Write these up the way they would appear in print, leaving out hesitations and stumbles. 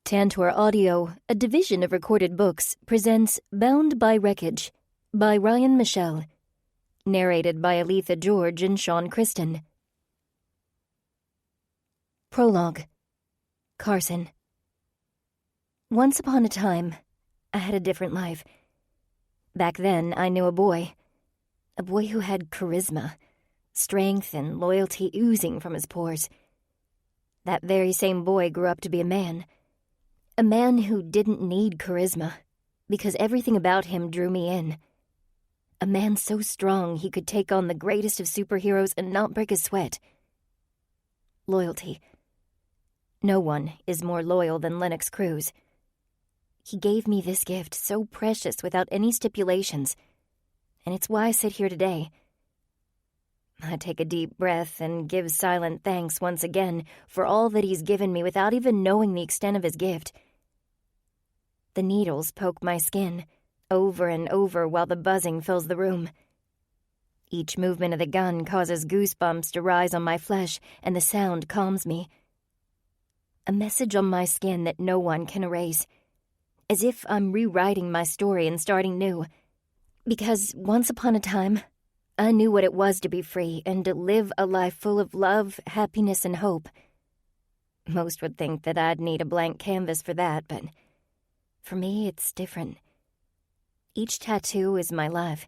Tantor Audio, a division of Recorded Books, presents Bound by Wreckage by Michele. Narrated by Aletha George and Sean Kristen. Prologue. Carson. Once upon a time, I had a different life. Back then, I knew a boy who had charisma, strength, and loyalty oozing from his pores. That very same boy grew up to be a man who didn't need charisma, because everything about him drew me in. A man so strong he could take on the greatest of superheroes and not break a sweat. Loyalty. No one is more loyal than Lennox Cruz. He gave me this gift so precious without any stipulations, and it's why I sit here today. I take a deep breath and give silent thanks once again for all that he's given me without even knowing the extent of his gift. The needles poke my skin over and over while the buzzing fills the room. Each movement of the gun causes goosebumps to rise on my flesh, and the sound calms me. A message on my skin that no one can erase, as if I'm rewriting my story and starting new. Because once upon a time, I knew what it was to be free and to live a life full of love, happiness, and hope. Most would think that I'd need a blank canvas for that, but for me, it's different. Each tattoo is my life.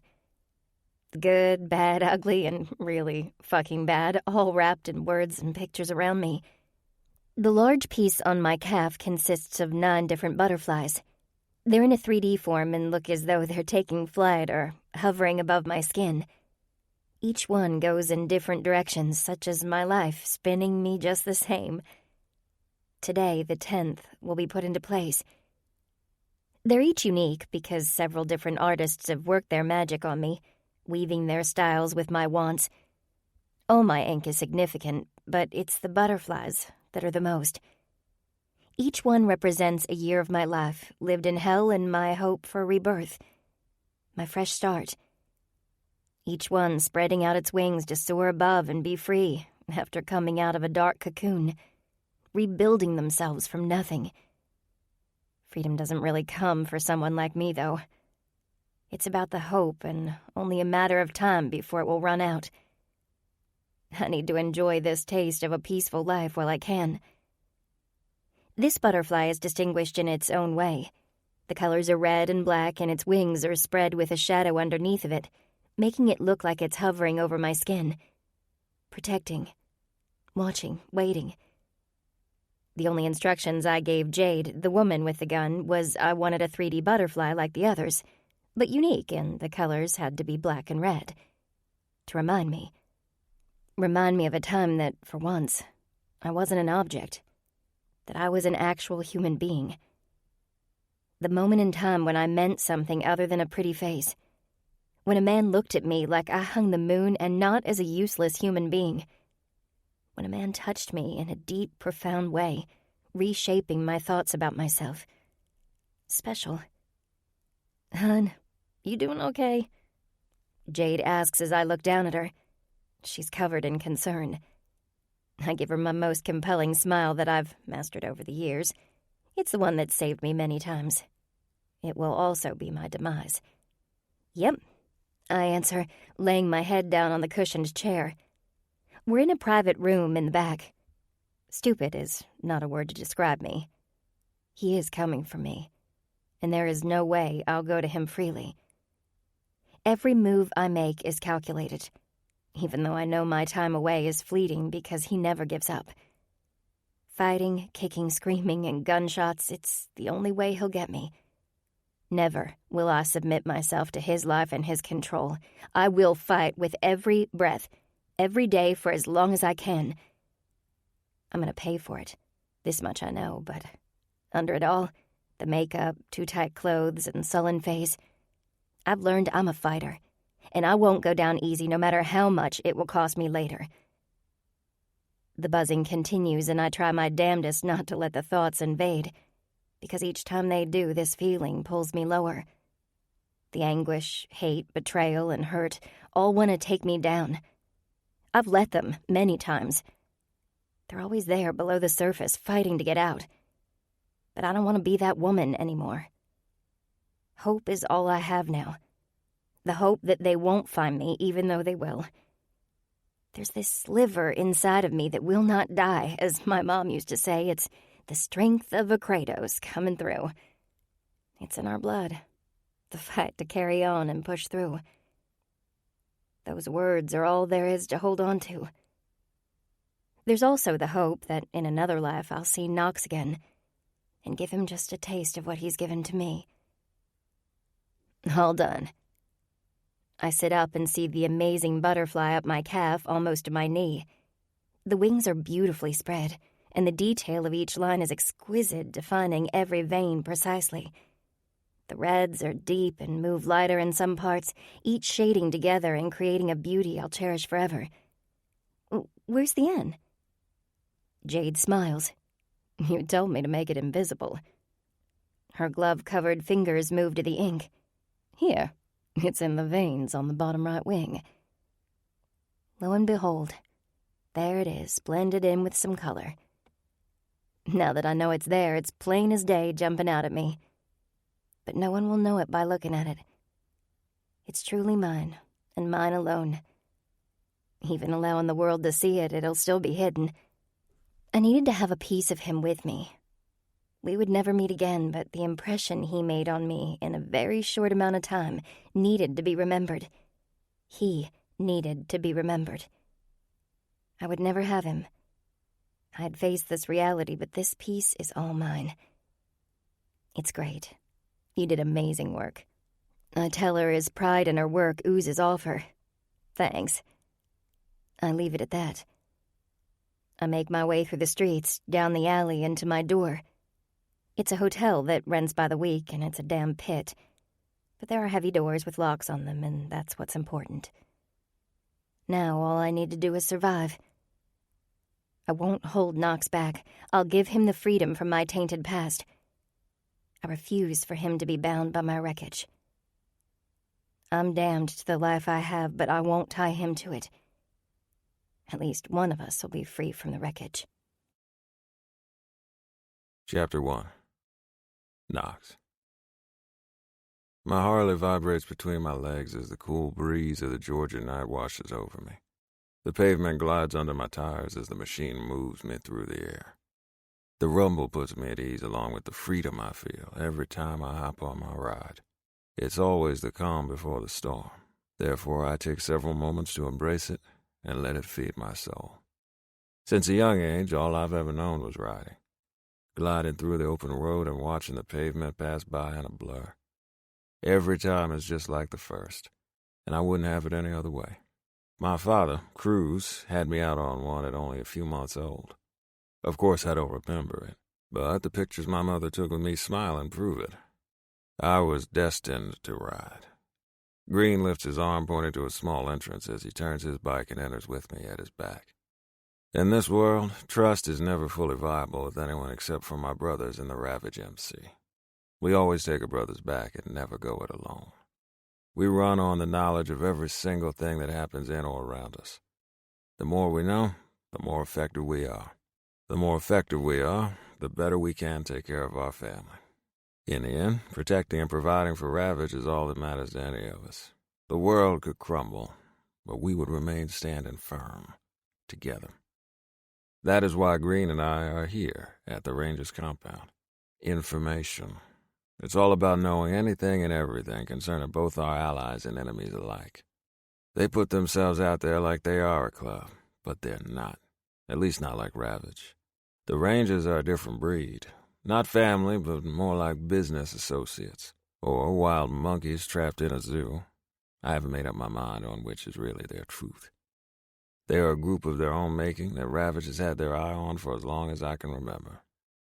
The good, bad, ugly, and really fucking bad, all wrapped in words and pictures around me. The large piece on my calf consists of 9 different butterflies. They're in a 3D form and look as though they're taking flight or hovering above my skin. Each one goes in different directions, such as my life, spinning me just the same. Today, the 10th, will be put into place. They're each unique because several different artists have worked their magic on me, weaving their styles with my wants. All my ink is significant, but it's the butterflies that are the most. Each one represents a year of my life, lived in hell and my hope for rebirth. My fresh start. Each one spreading out its wings to soar above and be free after coming out of a dark cocoon, rebuilding themselves from nothing. Freedom doesn't really come for someone like me, though. It's about the hope and only a matter of time before it will run out. I need to enjoy this taste of a peaceful life while I can. This butterfly is distinguished in its own way. The colors are red and black, and its wings are spread with a shadow underneath of it, making it look like it's hovering over my skin. Protecting. Watching. Waiting. The only instructions I gave Jade, the woman with the gun, was I wanted a 3D butterfly like the others, but unique, and the colors had to be black and red. To remind me of a time that, for once, I wasn't an object, that I was an actual human being. The moment in time when I meant something other than a pretty face. When a man looked at me like I hung the moon and not as a useless human being. When a man touched me in a deep, profound way, reshaping my thoughts about myself. Special. "Hon, you doing okay?" Jade asks as I look down at her. She's covered in concern. I give her my most compelling smile that I've mastered over the years. It's the one that saved me many times. It will also be my demise. "Yep," I answer, laying my head down on the cushioned chair. We're in a private room in the back. Stupid is not a word to describe me. He is coming for me, and there is no way I'll go to him freely. Every move I make is calculated, even though I know my time away is fleeting because he never gives up. Fighting, kicking, screaming, and gunshots, it's the only way he'll get me. Never will I submit myself to his life and his control. I will fight with every breath, every day for as long as I can. I'm going to pay for it. This much I know, but under it all, the makeup, too tight clothes, and sullen face, I've learned I'm a fighter, and I won't go down easy no matter how much it will cost me later. The buzzing continues, and I try my damnedest not to let the thoughts invade, because each time they do, this feeling pulls me lower. The anguish, hate, betrayal, and hurt all want to take me down. I've let them many times. They're always there below the surface, fighting to get out. but I don't want to be that woman anymore. Hope is all I have now. The hope that they won't find me, even though they will. There's this sliver inside of me that will not die, as my mom used to say. It's the strength of a Kratos coming through. It's in our blood. The fight to carry on and push through. Those words are all there is to hold on to. There's also the hope that in another life I'll see Knox again and give him just a taste of what he's given to me. All done. I sit up and see the amazing butterfly up my calf almost to my knee. The wings are beautifully spread, and the detail of each line is exquisite, defining every vein precisely. The reds are deep and move lighter in some parts, each shading together and creating a beauty I'll cherish forever. Where's the N? Jade smiles. You told me to make it invisible. Her glove-covered fingers move to the ink. Here. It's in the veins on the bottom right wing. Lo and behold, there it is, blended in with some color. Now that I know it's there, it's plain as day jumping out at me. But no one will know it by looking at it. It's truly mine, and mine alone. Even allowing the world to see it, it'll still be hidden. I needed to have a piece of him with me. We would never meet again, but the impression he made on me in a very short amount of time needed to be remembered. He needed to be remembered. I would never have him. I had faced this reality, but this piece is all mine. It's great. You did amazing work. I tell her his pride in her work oozes off her. Thanks. I leave it at that. I make my way through the streets, down the alley, and to my door. It's a hotel that rents by the week, and it's a damn pit. But there are heavy doors with locks on them, and that's what's important. Now all I need to do is survive. I won't hold Knox back. I'll give him the freedom from my tainted past. I refuse for him to be bound by my wreckage. I'm damned to the life I have, but I won't tie him to it. At least one of us will be free from the wreckage. Chapter 1. Knox. My Harley vibrates between my legs as the cool breeze of the Georgia night washes over me. The pavement glides under my tires as the machine moves me through the air. The rumble puts me at ease along with the freedom I feel every time I hop on my ride. It's always the calm before the storm. Therefore, I take several moments to embrace it and let it feed my soul. Since a young age, all I've ever known was riding. Gliding through the open road and watching the pavement pass by in a blur. Every time is just like the first, and I wouldn't have it any other way. My father, Cruz, had me out on one at only a few months old. Of course, I don't remember it, but the pictures my mother took with me smiling prove it. I was destined to ride. Green lifts his arm pointing to a small entrance as he turns his bike and enters with me at his back. In this world, trust is never fully viable with anyone except for my brothers in the Ravage MC. We always take a brother's back and never go it alone. We run on the knowledge of every single thing that happens in or around us. The more we know, the more effective we are. The more effective we are, the better we can take care of our family. In the end, protecting and providing for Ravage is all that matters to any of us. The world could crumble, but we would remain standing firm, together. That is why Green and I are here at the Ranger's compound. Information. It's all about knowing anything and everything concerning both our allies and enemies alike. They put themselves out there like they are a club, but they're not. At least not like Ravage. The Rangers are a different breed. Not family, but more like business associates. Or wild monkeys trapped in a zoo. I haven't made up my mind on which is really their truth. They are a group of their own making that Ravage has had their eye on for as long as I can remember.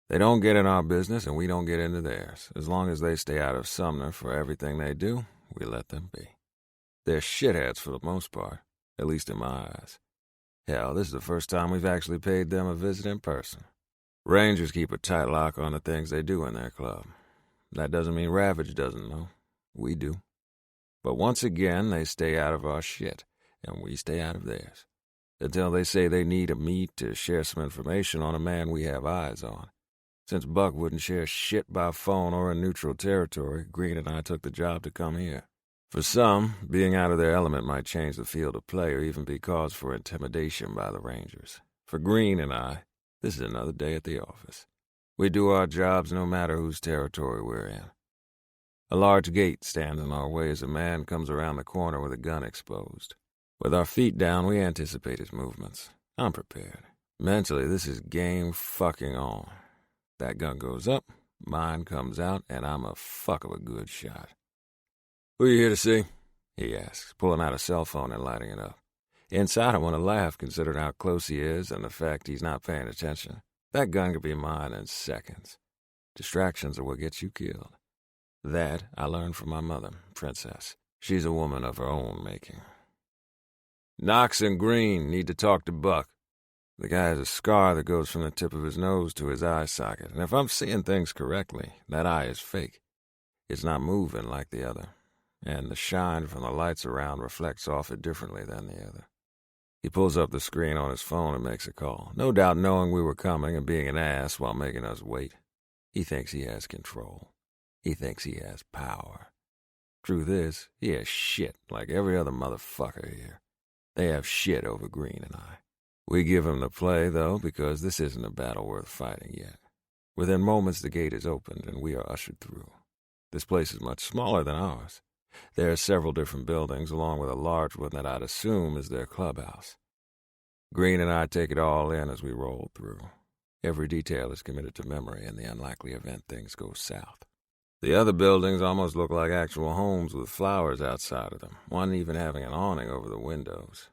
They don't get in our business and we don't get into theirs. As long as they stay out of Sumner for everything they do, we let them be. They're shitheads for the most part, at least in my eyes. Hell, this is the first time we've actually paid them a visit in person. Rangers keep a tight lock on the things they do in their club. That doesn't mean Ravage doesn't know. We do. But once again, they stay out of our shit, and we stay out of theirs. Until they say they need a meet to share some information on a man we have eyes on. Since Buck wouldn't share shit by phone or in neutral territory, Green and I took the job to come here. For some, being out of their element might change the field of play or even be cause for intimidation by the Rangers. For Green and I, this is another day at the office. We do our jobs no matter whose territory we're in. A large gate stands in our way as a man comes around the corner with a gun exposed. With our feet down, we anticipate his movements. I'm prepared. Mentally, this is game fucking on. That gun goes up, mine comes out, and I'm a fuck of a good shot. "Who are you here to see?" he asks, pulling out a cell phone and lighting it up. Inside, I want to laugh, considering how close he is and the fact he's not paying attention. That gun could be mine in seconds. Distractions are what gets you killed. That I learned from my mother, Princess. She's a woman of her own making. "Knox and Green need to talk to Buck. The guy has a scar that goes from the tip of his nose to his eye socket, and if I'm seeing things correctly, that eye is fake. It's not moving like the other, and the shine from the lights around reflects off it differently than the other." He pulls up the screen on his phone and makes a call, no doubt knowing we were coming and being an ass while making us wait. He thinks he has control. He thinks he has power. Truth is, he has shit like every other motherfucker here. They have shit over Green and I. We give him the play, though, because this isn't a battle worth fighting yet. Within moments, the gate is opened and we are ushered through. This place is much smaller than ours. There are several different buildings, along with a large one that I'd assume is their clubhouse. Green and I take it all in as we roll through. Every detail is committed to memory in the unlikely event things go south. The other buildings almost look like actual homes with flowers outside of them, one even having an awning over the windows.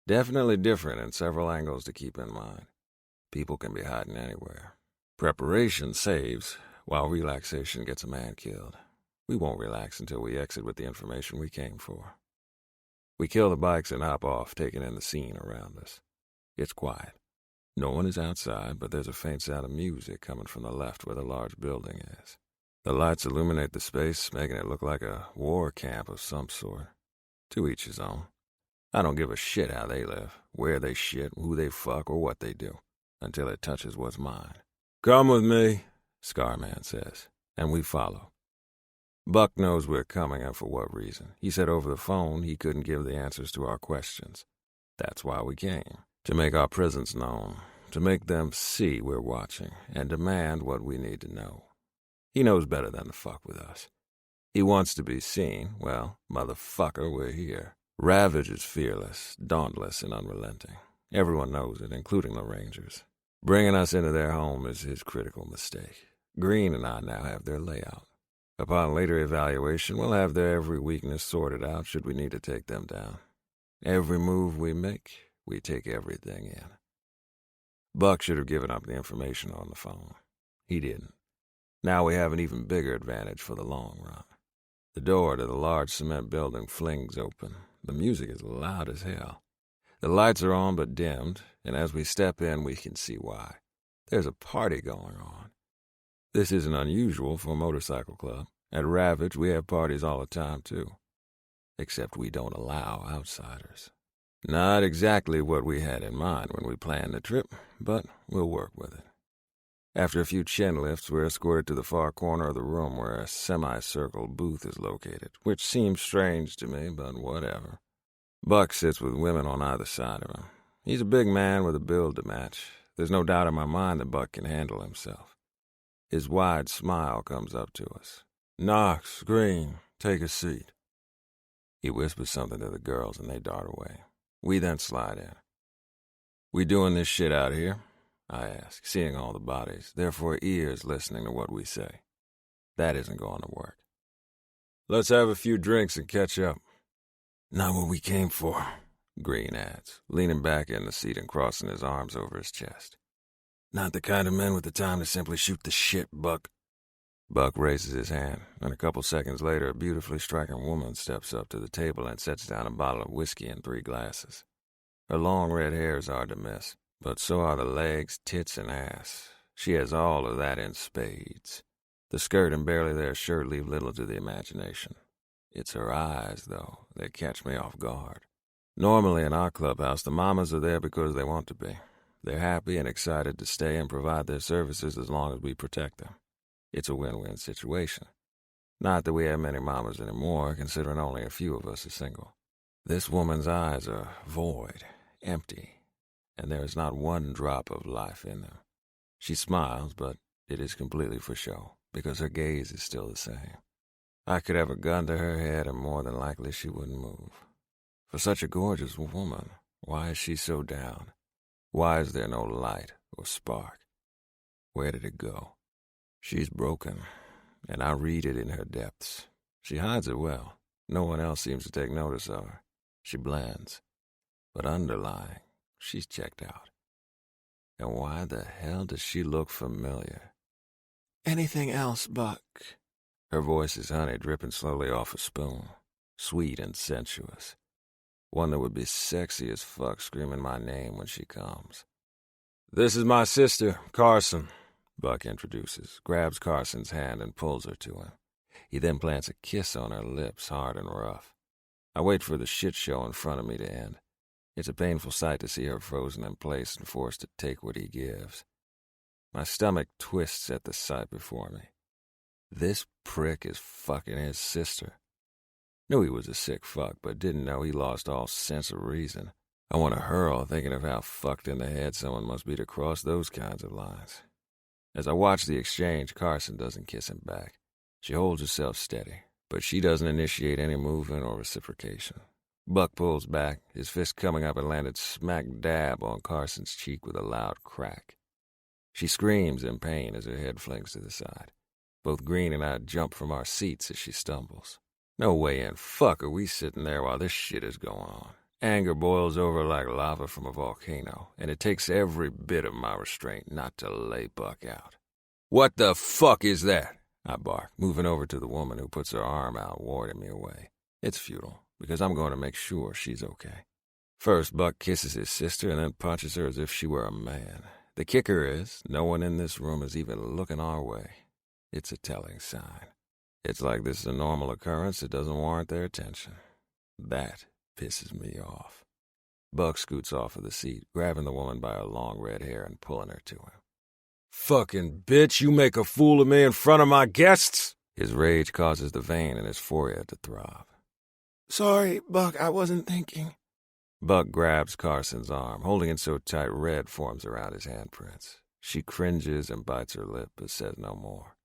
Definitely different in several angles to keep in mind. People can be hiding anywhere. Preparation saves, while relaxation gets a man killed. We won't relax until we exit with the information we came for. We kill the bikes and hop off, taking in the scene around us. It's quiet. No one is outside, but there's a faint sound of music coming from the left where the large building is. The lights illuminate the space, making it look like a war camp of some sort. To each his own. I don't give a shit how they live, where they shit, who they fuck, or what they do, until it touches what's mine. "Come with me," Scarman says, and we follow. Buck knows we're coming and for what reason. He said over the phone he couldn't give the answers to our questions. That's why we came. To make our presence known, to make them see we're watching, and demand what we need to know. He knows better than to fuck with us. He wants to be seen. Well, motherfucker, we're here. Ravage is fearless, dauntless, and unrelenting. Everyone knows it, including the Rangers. Bringing us into their home is his critical mistake. Green and I now have their layout. Upon later evaluation, we'll have their every weakness sorted out should we need to take them down. Every move we make, we take everything in. Buck should have given up the information on the phone. He didn't. Now we have an even bigger advantage for the long run. The door to the large cement building flings open. The music is loud as hell. The lights are on but dimmed, and as we step in, we can see why. There's a party going on. This isn't unusual for a motorcycle club. At Ravage, we have parties all the time, too. Except we don't allow outsiders. Not exactly what we had in mind when we planned the trip, but we'll work with it. After a few chin lifts, we're escorted to the far corner of the room where a semicircle booth is located, which seems strange to me, but whatever. Buck sits with women on either side of him. He's a big man with a build to match. There's no doubt in my mind that Buck can handle himself. His wide smile comes up to us. "Knox, Green, take a seat." He whispers something to the girls and they dart away. We then slide in. "We doing this shit out here?" I ask, seeing all the bodies, therefore ears listening to what we say. That isn't going to work. "Let's have a few drinks and catch up." "Not what we came for," Green adds, leaning back in the seat and crossing his arms over his chest. "Not the kind of men with the time to simply shoot the shit, Buck." Buck raises his hand, and a couple seconds later a beautifully striking woman steps up to the table and sets down a bottle of whiskey and 3 glasses. Her long red hair is hard to miss, but so are the legs, tits, and ass. She has all of that in spades. The skirt and barely there shirt leave little to the imagination. It's her eyes, though, that catch me off guard. Normally in our clubhouse, the mamas are there because they want to be. They're happy and excited to stay and provide their services as long as we protect them. It's a win-win situation. Not that we have many mamas anymore, considering only a few of us are single. This woman's eyes are void, empty, and there is not one drop of life in them. She smiles, but it is completely for show, because her gaze is still the same. I could have a gun to her head, and more than likely she wouldn't move. For such a gorgeous woman, why is she so down? Why is there no light or spark? Where did it go? She's broken, and I read it in her depths. She hides it well. No one else seems to take notice of her. She blends. But underlying, she's checked out. And why the hell does she look familiar? Anything else, Buck? Her voice is honey dripping slowly off a spoon, sweet and sensuous. One that would be sexy as fuck screaming my name when she comes. This is my sister, Carson, Buck introduces, grabs Carson's hand and pulls her to him. He then plants a kiss on her lips, hard and rough. I wait for the shit show in front of me to end. It's a painful sight to see her frozen in place and forced to take what he gives. My stomach twists at the sight before me. This prick is fucking his sister. Knew he was a sick fuck, but didn't know he lost all sense of reason. I want to hurl, thinking of how fucked in the head someone must be to cross those kinds of lines. As I watch the exchange, Carson doesn't kiss him back. She holds herself steady, but she doesn't initiate any movement or reciprocation. Buck pulls back, his fist coming up and landed smack dab on Carson's cheek with a loud crack. She screams in pain as her head flings to the side. Both Green and I jump from our seats as she stumbles. No way in fuck are we sitting there while this shit is going on. Anger boils over like lava from a volcano, and it takes every bit of my restraint not to lay Buck out. What the fuck is that? I bark, moving over to the woman who puts her arm out, warding me away. It's futile, because I'm going to make sure she's okay. First, Buck kisses his sister and then punches her as if she were a man. The kicker is, no one in this room is even looking our way. It's a telling sign. It's like this is a normal occurrence that doesn't warrant their attention. That pisses me off. Buck scoots off of the seat, grabbing the woman by her long red hair and pulling her to him. Fucking bitch, you make a fool of me in front of my guests? His rage causes the vein in his forehead to throb. Sorry, Buck, I wasn't thinking. Buck grabs Carson's arm, holding it so tight red forms around his handprints. She cringes and bites her lip, but says no more.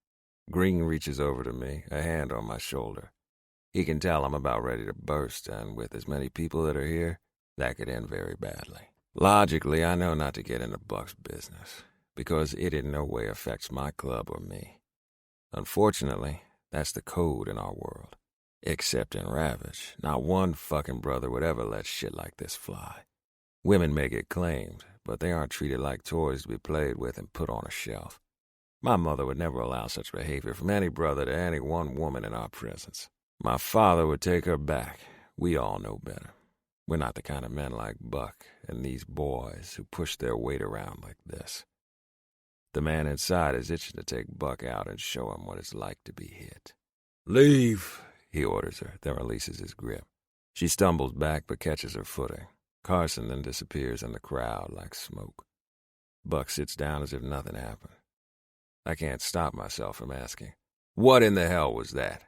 Green reaches over to me, a hand on my shoulder. He can tell I'm about ready to burst, and with as many people that are here, that could end very badly. Logically, I know not to get into Buck's business, because it in no way affects my club or me. Unfortunately, that's the code in our world. Except in Ravage, not one fucking brother would ever let shit like this fly. Women may get claimed, but they aren't treated like toys to be played with and put on a shelf. My mother would never allow such behavior from any brother to any one woman in our presence. My father would take her back. We all know better. We're not the kind of men like Buck and these boys who push their weight around like this. The man inside is itching to take Buck out and show him what it's like to be hit. Leave, he orders her, then releases his grip. She stumbles back but catches her footing. Carson then disappears in the crowd like smoke. Buck sits down as if nothing happened. I can't stop myself from asking, what in the hell was that?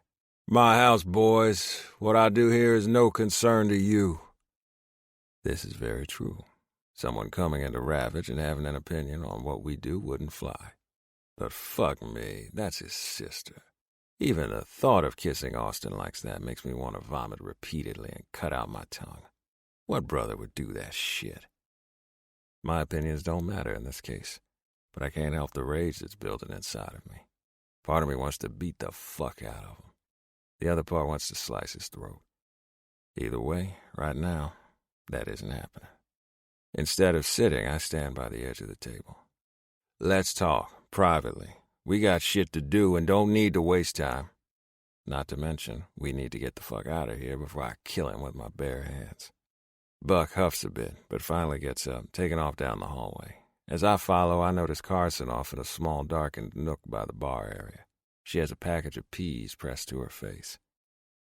My house, boys. What I do here is no concern to you. This is very true. Someone coming into Ravage and having an opinion on what we do wouldn't fly. But fuck me, that's his sister. Even the thought of kissing Austin like that makes me want to vomit repeatedly and cut out my tongue. What brother would do that shit? My opinions don't matter in this case, but I can't help the rage that's building inside of me. Part of me wants to beat the fuck out of him. The other part wants to slice his throat. Either way, right now, that isn't happening. Instead of sitting, I stand by the edge of the table. Let's talk, privately. We got shit to do and don't need to waste time. Not to mention, we need to get the fuck out of here before I kill him with my bare hands. Buck huffs a bit, but finally gets up, taking off down the hallway. As I follow, I notice Carson off in a small darkened nook by the bar area. She has a package of peas pressed to her face.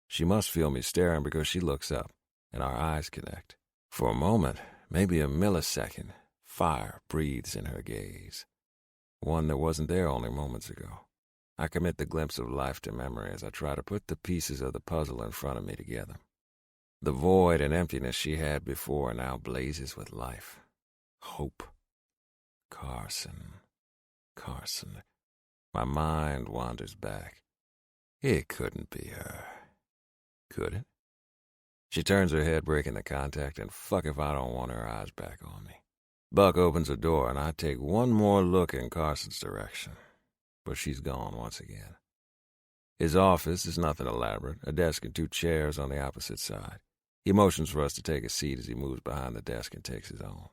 She must feel me staring because she looks up, and our eyes connect. For a moment, maybe a millisecond, Fire breathes in her gaze, one that wasn't there only moments ago. I commit the glimpse of life to memory as I try to put the pieces of the puzzle in front of me together. The void and emptiness she had before now blazes with life. Hope. Carson. My mind wanders back. It couldn't be her. Could it? She turns her head, breaking the contact, and fuck if I don't want her eyes back on me. Buck opens the door, and I take one more look in Carson's direction. But she's gone once again. His office is nothing elaborate, a desk and 2 chairs on the opposite side. He motions for us to take a seat as he moves behind the desk and takes his own.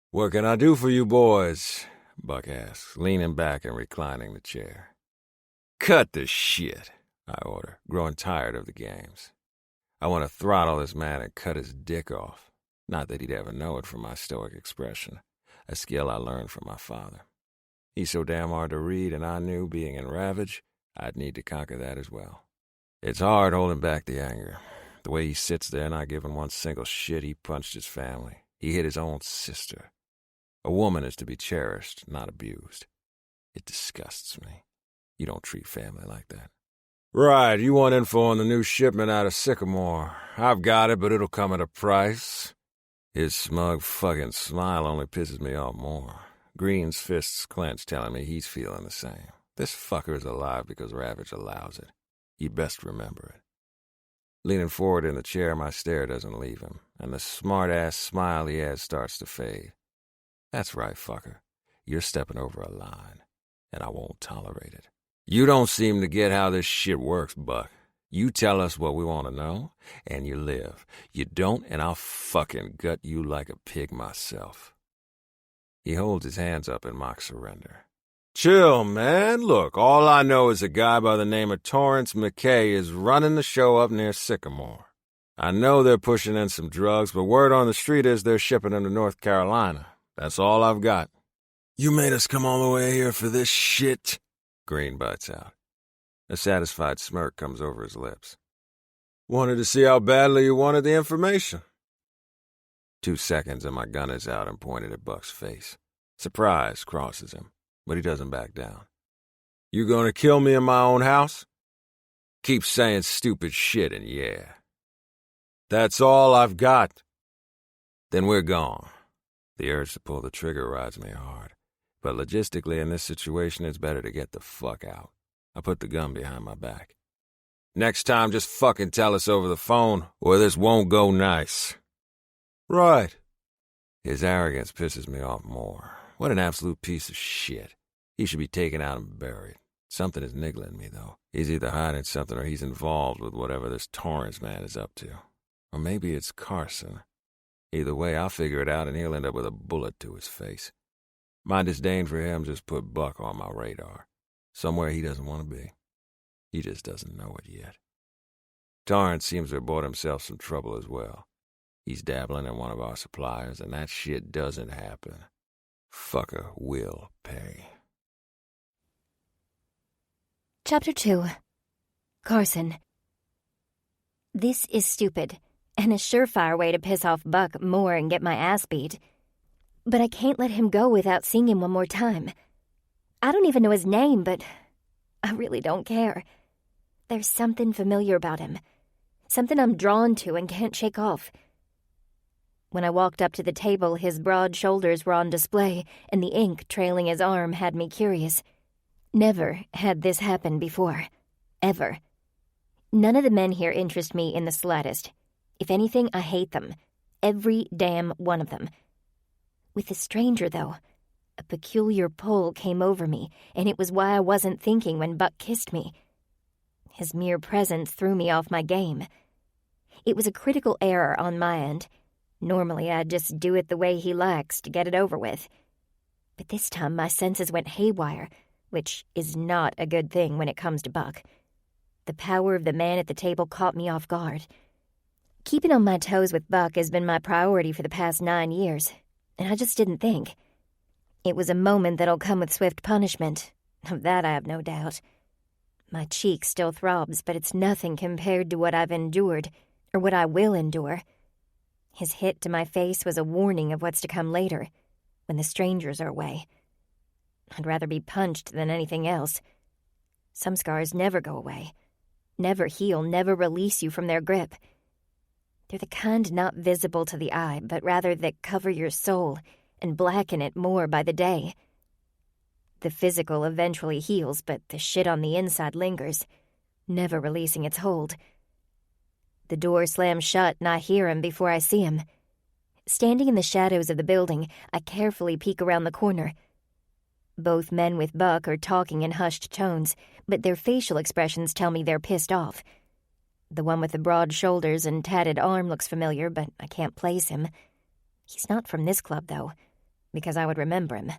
"What can I do for you boys?" Buck asks, leaning back and reclining the chair. "Cut the shit," I order, growing tired of the games. I want to throttle this man and cut his dick off. Not that he'd ever know it from my stoic expression, a skill I learned from my father. He's so damn hard to read, and I knew, being in Ravage, I'd need to conquer that as well. It's hard holding back the anger. The way he sits there, not giving one single shit. He punched his family. He hit his own sister. A woman is to be cherished, not abused. It disgusts me. You don't treat family like that. "Right, you want info on the new shipment out of Sycamore. I've got it, but it'll come at a price." His smug fucking smile only pisses me off more. Green's fists clenched, telling me he's feeling the same. This fucker is alive because Ravage allows it. You'd best remember it. Leaning forward in the chair, my stare doesn't leave him, and the smart-ass smile he has starts to fade. That's right, fucker. You're stepping over a line, and I won't tolerate it. You don't seem to get how this shit works, Buck. You tell us what we want to know, and you live. You don't, and I'll fucking gut you like a pig myself. He holds his hands up in mock surrender. "Chill, man. Look, all I know is a guy by the name of Torrance McKay is running the show up near Sycamore. I know they're pushing in some drugs, but word on the street is they're shipping them to North Carolina. That's all I've got." "You made us come all the way here for this shit?" Green bites out. A satisfied smirk comes over his lips. "Wanted to see how badly you wanted the information." 2 seconds and my gun is out and pointed at Buck's face. Surprise crosses him, but he doesn't back down. "You gonna kill me in my own house?" "Keep saying stupid shit and yeah." "That's all I've got." "Then we're gone." The urge to pull the trigger rides me hard, but logistically in this situation it's better to get the fuck out. I put the gun behind my back. "Next time just fucking tell us over the phone or this won't go nice." "Right." His arrogance pisses me off more. What an absolute piece of shit. He should be taken out and buried. Something is niggling me, though. He's either hiding something or he's involved with whatever this Torrance man is up to. Or maybe it's Carson. Either way, I'll figure it out and he'll end up with a bullet to his face. My disdain for him just put Buck on my radar. Somewhere he doesn't want to be. He just doesn't know it yet. Torrance seems to have bought himself some trouble as well. He's dabbling in one of our suppliers, and that shit doesn't happen. Fucker will pay. Chapter 2. Carson. This is stupid, and a surefire way to piss off Buck more and get my ass beat. But I can't let him go without seeing him one more time. I don't even know his name, but I really don't care. There's something familiar about him. Something I'm drawn to and can't shake off. When I walked up to the table, his broad shoulders were on display, and the ink trailing his arm had me curious. Never had this happened before. Ever. None of the men here interest me in the slightest. If anything, I hate them. Every damn one of them. With the stranger, though, a peculiar pull came over me, and it was why I wasn't thinking when Buck kissed me. His mere presence threw me off my game. It was a critical error on my end. Normally, I'd just do it the way he likes to get it over with. But this time, my senses went haywire, which is not a good thing when it comes to Buck. The power of the man at the table caught me off guard. Keeping on my toes with Buck has been my priority for the past 9 years, and I just didn't think. It was a moment that'll come with swift punishment. Of that I have no doubt. My cheek still throbs, but it's nothing compared to what I've endured, or what I will endure. His hit to my face was a warning of what's to come later, when the strangers are away. I'd rather be punched than anything else. Some scars never go away, never heal, never release you from their grip. They're the kind not visible to the eye, but rather that cover your soul and blacken it more by the day. The physical eventually heals, but the shit on the inside lingers, never releasing its hold. The door slams shut and I hear him before I see him. Standing in the shadows of the building, I carefully peek around the corner. Both men with Buck are talking in hushed tones, but their facial expressions tell me they're pissed off. The one with the broad shoulders and tatted arm looks familiar, but I can't place him. He's not from this club, though, because I would remember him.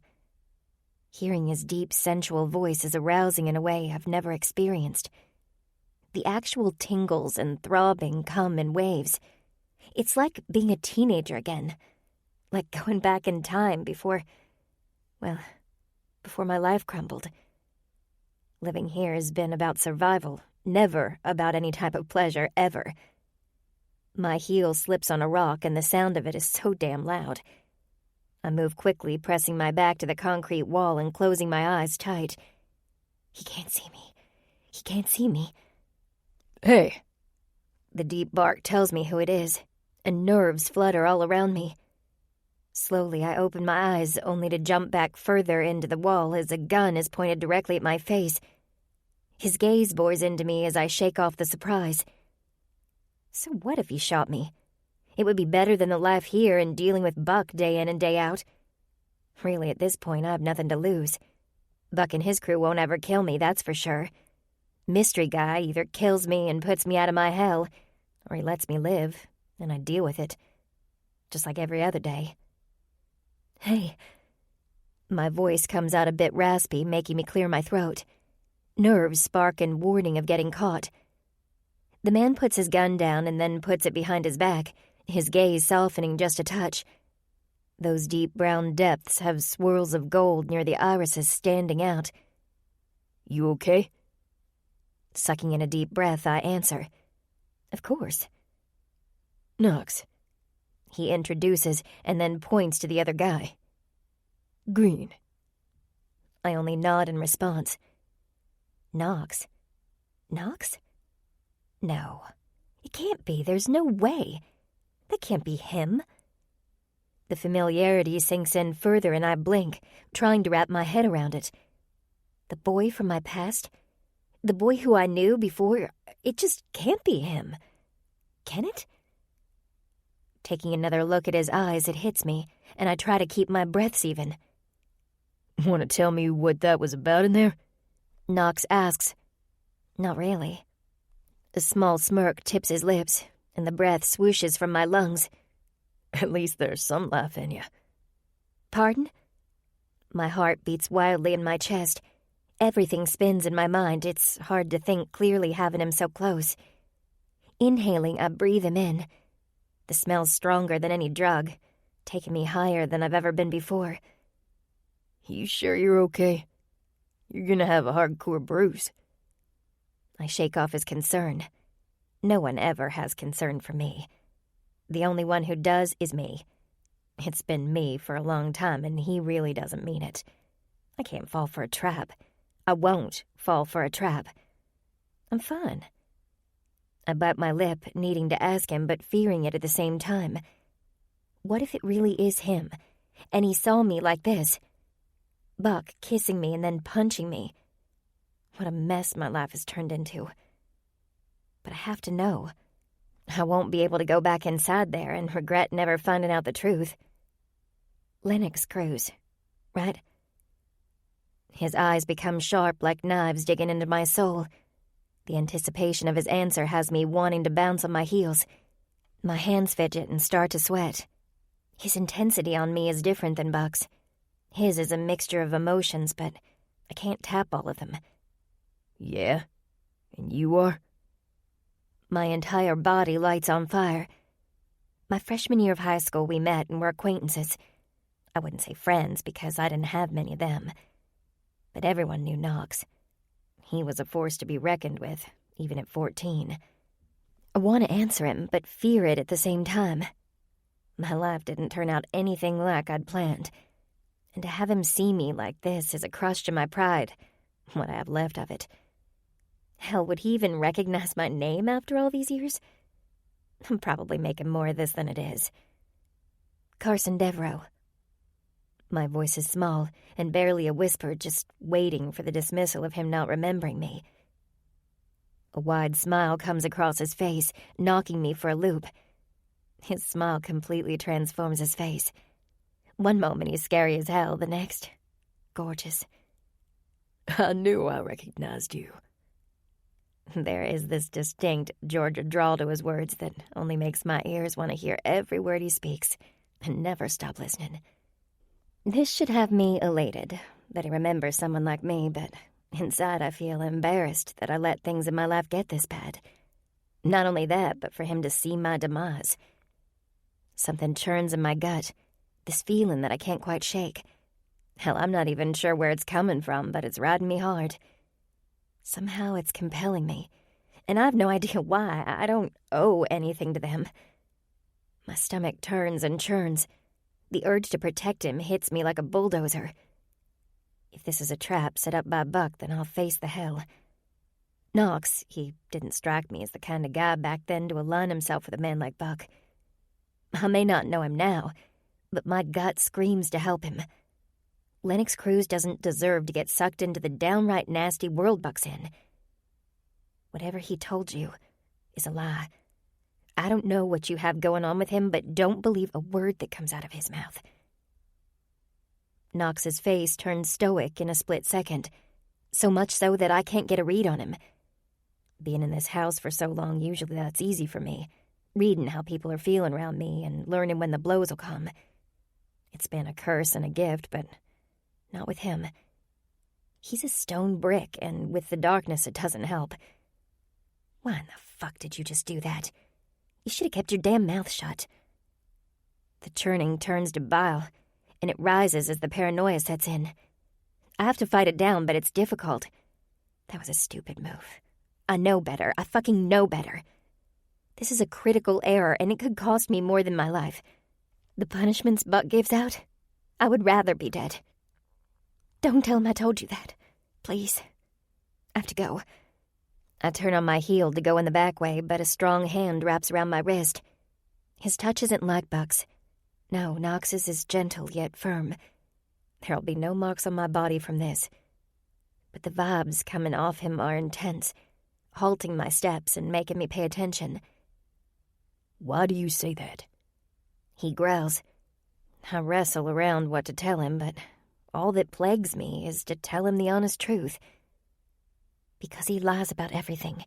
Hearing his deep, sensual voice is arousing in a way I've never experienced. The actual tingles and throbbing come in waves. It's like being a teenager again, like going back in time before my life crumbled. Living here has been about survival, never about any type of pleasure, ever. My heel slips on a rock and the sound of it is so damn loud. I move quickly, pressing my back to the concrete wall and closing my eyes tight. He can't see me. He can't see me. Hey! The deep bark tells me who it is, and nerves flutter all around me. Slowly, I open my eyes, only to jump back further into the wall as a gun is pointed directly at my face. His gaze bores into me as I shake off the surprise. So what if he shot me? It would be better than the life here and dealing with Buck day in and day out. Really, at this point, I have nothing to lose. Buck and his crew won't ever kill me, that's for sure. Mystery Guy either kills me and puts me out of my hell, or he lets me live, and I deal with it. Just like every other day. Hey. My voice comes out a bit raspy, making me clear my throat. Nerves spark in warning of getting caught. The man puts his gun down and then puts it behind his back, his gaze softening just a touch. Those deep brown depths have swirls of gold near the irises standing out. You okay? Sucking in a deep breath, I answer. Of course. Knox. He introduces and then points to the other guy. Green. I only nod in response. Knox? Knox? No. It can't be. There's no way. That can't be him. The familiarity sinks in further and I blink, trying to wrap my head around it. The boy from my past? The boy who I knew before? It just can't be him. Can it? Taking another look at his eyes, it hits me, and I try to keep my breaths even. Want to tell me what that was about in there? Knox asks. Not really. A small smirk tips his lips, and the breath swooshes from my lungs. At least there's some laugh in you. Pardon? My heart beats wildly in my chest. Everything spins in my mind. It's hard to think clearly having him so close. Inhaling, I breathe him in. The smell's stronger than any drug, taking me higher than I've ever been before. You sure you're okay? You're gonna have a hardcore bruise. I shake off his concern. No one ever has concern for me. The only one who does is me. It's been me for a long time, and he really doesn't mean it. I can't fall for a trap. I won't fall for a trap. I'm fine. I bite my lip, needing to ask him, but fearing it at the same time. What if it really is him, and he saw me like this? Buck kissing me and then punching me. What a mess my life has turned into. But I have to know. I won't be able to go back inside there and regret never finding out the truth. Lennox Cruz, right? His eyes become sharp like knives digging into my soul. The anticipation of his answer has me wanting to bounce on my heels. My hands fidget and start to sweat. His intensity on me is different than Buck's. His is a mixture of emotions, but I can't tap all of them. Yeah? And you are? My entire body lights on fire. My freshman year of high school, we met and were acquaintances. I wouldn't say friends because I didn't have many of them. But everyone knew Knox. He was a force to be reckoned with, even at 14. I want to answer him, but fear it at the same time. My life didn't turn out anything like I'd planned. And to have him see me like this is a crush to my pride, what I have left of it. Hell, would he even recognize my name after all these years? I'm probably making more of this than it is. Carson Devereaux. My voice is small and barely a whisper, just waiting for the dismissal of him not remembering me. A wide smile comes across his face, knocking me for a loop. His smile completely transforms his face. One moment he's scary as hell, the next, gorgeous. I knew I recognized you. There is this distinct Georgia drawl to his words that only makes my ears want to hear every word he speaks and never stop listening. This should have me elated, that he remembers someone like me, but inside I feel embarrassed that I let things in my life get this bad. Not only that, but for him to see my demise. Something churns in my gut, this feeling that I can't quite shake. Hell, I'm not even sure where it's coming from, but it's riding me hard. Somehow it's compelling me, and I've no idea why. I don't owe anything to them. My stomach turns and churns. The urge to protect him hits me like a bulldozer. If this is a trap set up by Buck, then I'll face the hell. Knox, he didn't strike me as the kind of guy back then to align himself with a man like Buck. I may not know him now, but my gut screams to help him. Lennox Cruz doesn't deserve to get sucked into the downright nasty world Buck's in. Whatever he told you is a lie. I don't know what you have going on with him, but don't believe a word that comes out of his mouth. Knox's face turns stoic in a split second, so much so that I can't get a read on him. Being in this house for so long, usually that's easy for me, reading how people are feeling around me and learning when the blows will come. It's been a curse and a gift, but not with him. He's a stone brick, and with the darkness it doesn't help. Why in the fuck did you just do that? You should have kept your damn mouth shut. The churning turns to bile, and it rises as the paranoia sets in. I have to fight it down, but it's difficult. That was a stupid move. I know better. I fucking know better. This is a critical error, and it could cost me more than my life. The punishments Buck gives out, I would rather be dead. Don't tell him I told you that. Please. I have to go. I turn on my heel to go in the back way, but a strong hand wraps around my wrist. His touch isn't like Buck's. No, Knox's is gentle yet firm. There'll be no marks on my body from this. But the vibes coming off him are intense, halting my steps and making me pay attention. Why do you say that? He growls. I wrestle around what to tell him, but all that plagues me is to tell him the honest truth. Because he lies about everything.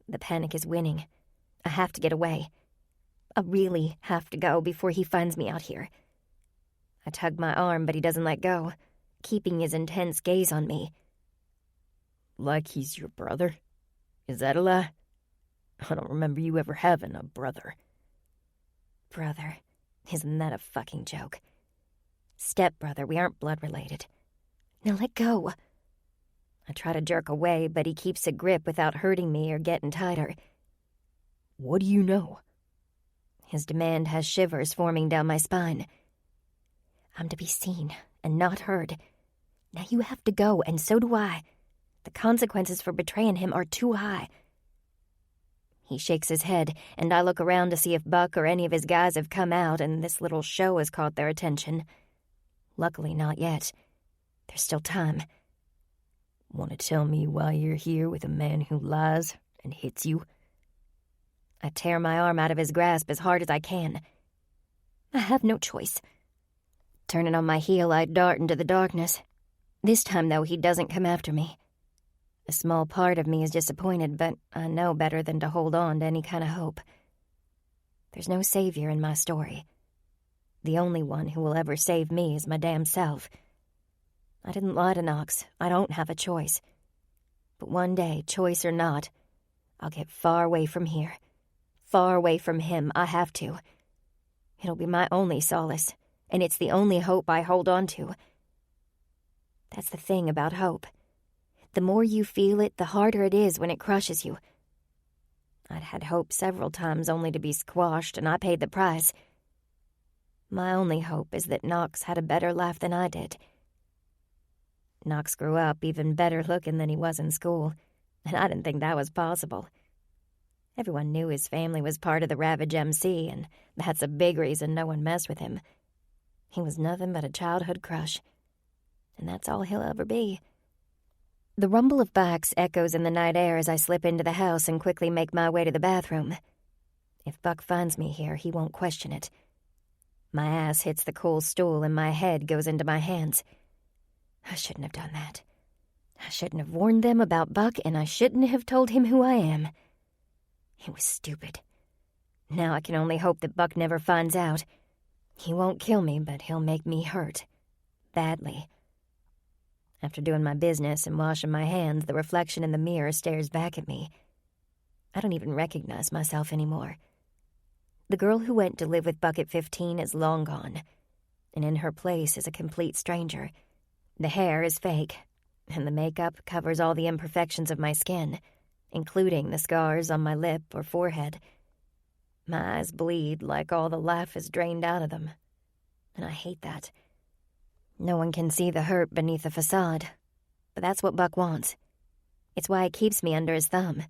The panic is winning. I have to get away. I really have to go before he finds me out here. I tug my arm, but he doesn't let go, keeping his intense gaze on me. Like he's your brother? Is that a lie? I don't remember you ever having a brother. Brother? Isn't that a fucking joke? Stepbrother, we aren't blood related. Now let go. I try to jerk away, but he keeps a grip without hurting me or getting tighter. What do you know? His demand has shivers forming down my spine. I'm to be seen and not heard. Now you have to go, and so do I. The consequences for betraying him are too high. He shakes his head, and I look around to see if Buck or any of his guys have come out and this little show has caught their attention. Luckily not yet. There's still time. Want to tell me why you're here with a man who lies and hits you? I tear my arm out of his grasp as hard as I can. I have no choice. Turning on my heel, I dart into the darkness. This time, though, he doesn't come after me. A small part of me is disappointed, but I know better than to hold on to any kind of hope. There's no savior in my story. The only one who will ever save me is my damn self. I didn't lie to Knox. I don't have a choice. But one day, choice or not, I'll get far away from here. Far away from him. I have to. It'll be my only solace, and it's the only hope I hold on to. That's the thing about hope. The more you feel it, the harder it is when it crushes you. I'd had hope several times only to be squashed, and I paid the price. My only hope is that Knox had a better life than I did. Knox grew up even better looking than he was in school, and I didn't think that was possible. Everyone knew his family was part of the Ravage MC, and that's a big reason no one messed with him. He was nothing but a childhood crush, and that's all he'll ever be. The rumble of bikes echoes in the night air as I slip into the house and quickly make my way to the bathroom. If Buck finds me here, he won't question it. My ass hits the cool stool and my head goes into my hands. I shouldn't have done that. I shouldn't have warned them about Buck, and I shouldn't have told him who I am. It was stupid. Now I can only hope that Buck never finds out. He won't kill me, but he'll make me hurt. Badly. After doing my business and washing my hands, the reflection in the mirror stares back at me. I don't even recognize myself anymore. The girl who went to live with Buck at 15 is long gone, and in her place is a complete stranger. The hair is fake, and the makeup covers all the imperfections of my skin, including the scars on my lip or forehead. My eyes bleed like all the life is drained out of them, and I hate that. No one can see the hurt beneath the facade, but that's what Buck wants. It's why it keeps me under his thumb.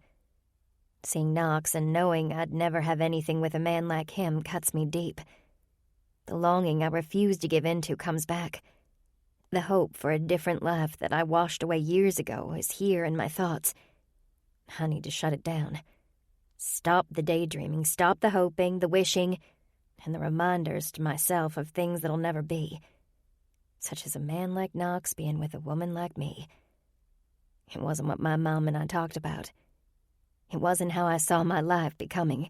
Seeing Knox and knowing I'd never have anything with a man like him cuts me deep. The longing I refuse to give in to comes back. The hope for a different life that I washed away years ago is here in my thoughts. I need to shut it down. Stop the daydreaming, stop the hoping, the wishing, and the reminders to myself of things that'll never be. Such as a man like Knox being with a woman like me. It wasn't what my mom and I talked about. It wasn't how I saw my life becoming.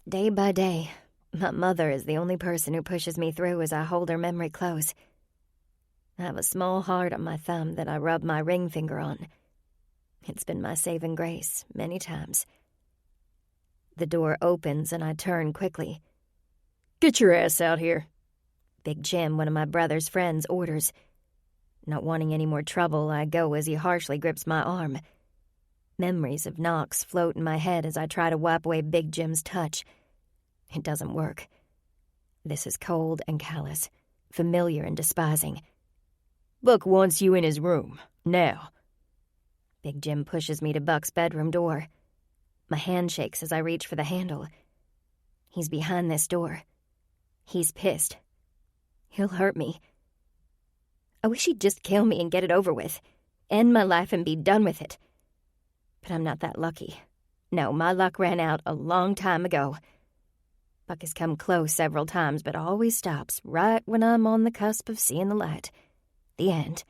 Day by day, my mother is the only person who pushes me through as I hold her memory close. I have a small heart on my thumb that I rub my ring finger on. It's been my saving grace many times. The door opens and I turn quickly. "Get your ass out here," Big Jim, one of my brother's friends, orders. Not wanting any more trouble, I go as he harshly grips my arm. Memories of Knox float in my head as I try to wipe away Big Jim's touch. It doesn't work. This is cold and callous, familiar and despising. "Buck wants you in his room, now." Big Jim pushes me to Buck's bedroom door. My hand shakes as I reach for the handle. He's behind this door. He's pissed. He'll hurt me. I wish he'd just kill me and get it over with. End my life and be done with it. But I'm not that lucky. No, my luck ran out a long time ago. Buck has come close several times, but always stops right when I'm on the cusp of seeing the light. The end.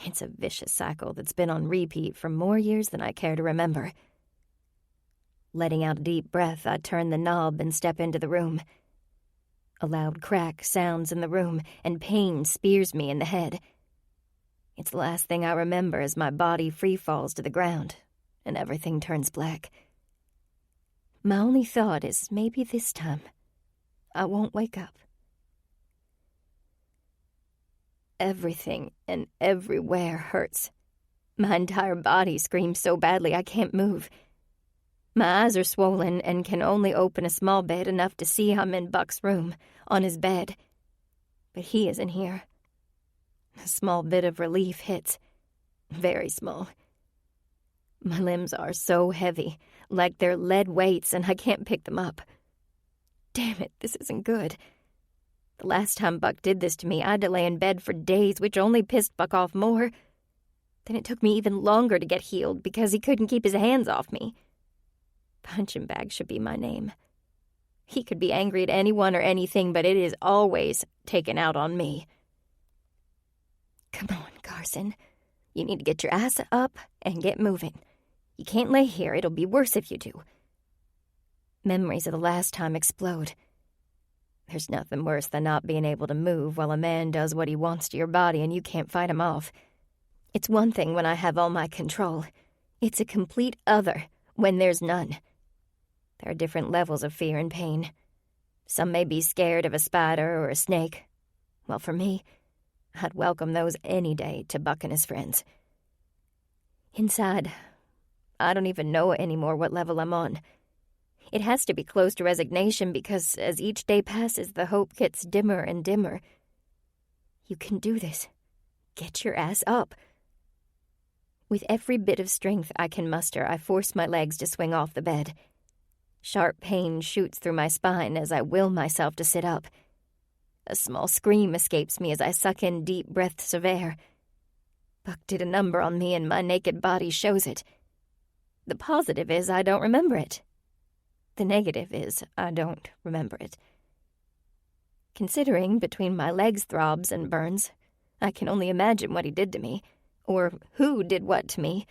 It's a vicious cycle that's been on repeat for more years than I care to remember. Letting out a deep breath, I turn the knob and step into the room. A loud crack sounds in the room, and pain spears me in the head. It's the last thing I remember as my body free falls to the ground, and everything turns black. My only thought is maybe this time I won't wake up. Everything and everywhere hurts. My entire body screams so badly I can't move. My eyes are swollen and can only open a small bit, enough to see I'm in Buck's room, on his bed. But he isn't here. A small bit of relief hits. Very small. My limbs are so heavy, like they're lead weights, and I can't pick them up. Damn it, this isn't good. The last time Buck did this to me, I had to lay in bed for days, which only pissed Buck off more. Then it took me even longer to get healed because he couldn't keep his hands off me. Punching Bag should be my name. He could be angry at anyone or anything, but it is always taken out on me. Come on, Carson. You need to get your ass up and get moving. You can't lay here. It'll be worse if you do. Memories of the last time explode. There's nothing worse than not being able to move while a man does what he wants to your body and you can't fight him off. It's one thing when I have all my control. It's a complete other when there's none. There are different levels of fear and pain. Some may be scared of a spider or a snake. Well, for me, I'd welcome those any day to Buck and his friends. Inside, I don't even know anymore what level I'm on. It has to be close to resignation because as each day passes, the hope gets dimmer and dimmer. You can do this. Get your ass up. With every bit of strength I can muster, I force my legs to swing off the bed. Sharp pain shoots through my spine as I will myself to sit up. A small scream escapes me as I suck in deep breaths of air. Buck did a number on me and my naked body shows it. The positive is I don't remember it. The negative is I don't remember it. Considering between my legs' throbs and burns, I can only imagine what he did to me, or who did what to me.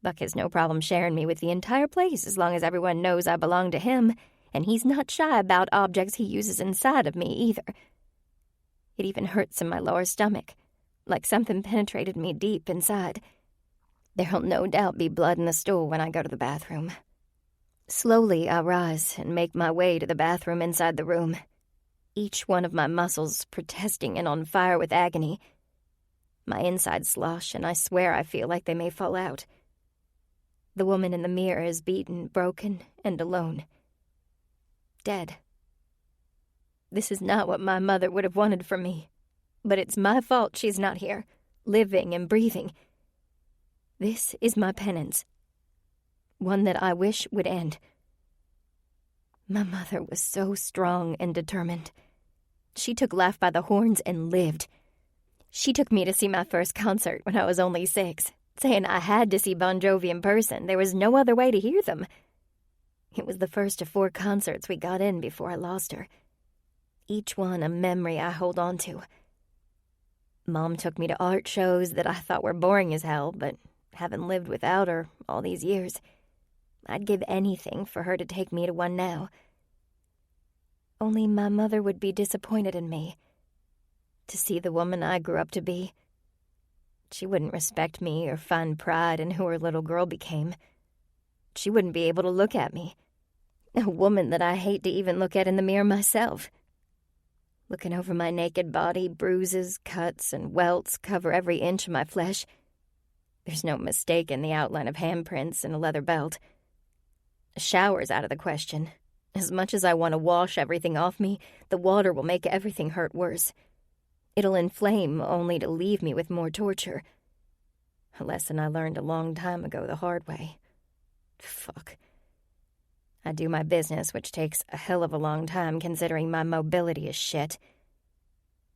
Buck has no problem sharing me with the entire place as long as everyone knows I belong to him, and he's not shy about objects he uses inside of me either. It even hurts in my lower stomach, like something penetrated me deep inside. There'll no doubt be blood in the stool when I go to the bathroom. Slowly, I rise and make my way to the bathroom inside the room, each one of my muscles protesting and on fire with agony. My insides slosh, and I swear I feel like they may fall out. The woman in the mirror is beaten, broken, and alone. Dead. This is not what my mother would have wanted for me, but it's my fault she's not here, living and breathing. This is my penance, one that I wish would end. My mother was so strong and determined. She took life by the horns and lived. She took me to see my first concert when I was only 6, saying I had to see Bon Jovi in person. There was no other way to hear them. It was the first of 4 concerts we got in before I lost her. Each one a memory I hold on to. Mom took me to art shows that I thought were boring as hell, but having lived without her all these years, I'd give anything for her to take me to one now. Only my mother would be disappointed in me. To see the woman I grew up to be. She wouldn't respect me or find pride in who her little girl became. She wouldn't be able to look at me. A woman that I hate to even look at in the mirror myself. Looking over my naked body, bruises, cuts, and welts cover every inch of my flesh. There's no mistake in the outline of handprints and a leather belt. A shower's out of the question. As much as I want to wash everything off me, the water will make everything hurt worse. It'll inflame only to leave me with more torture. A lesson I learned a long time ago the hard way. Fuck. I do my business, which takes a hell of a long time considering my mobility is shit.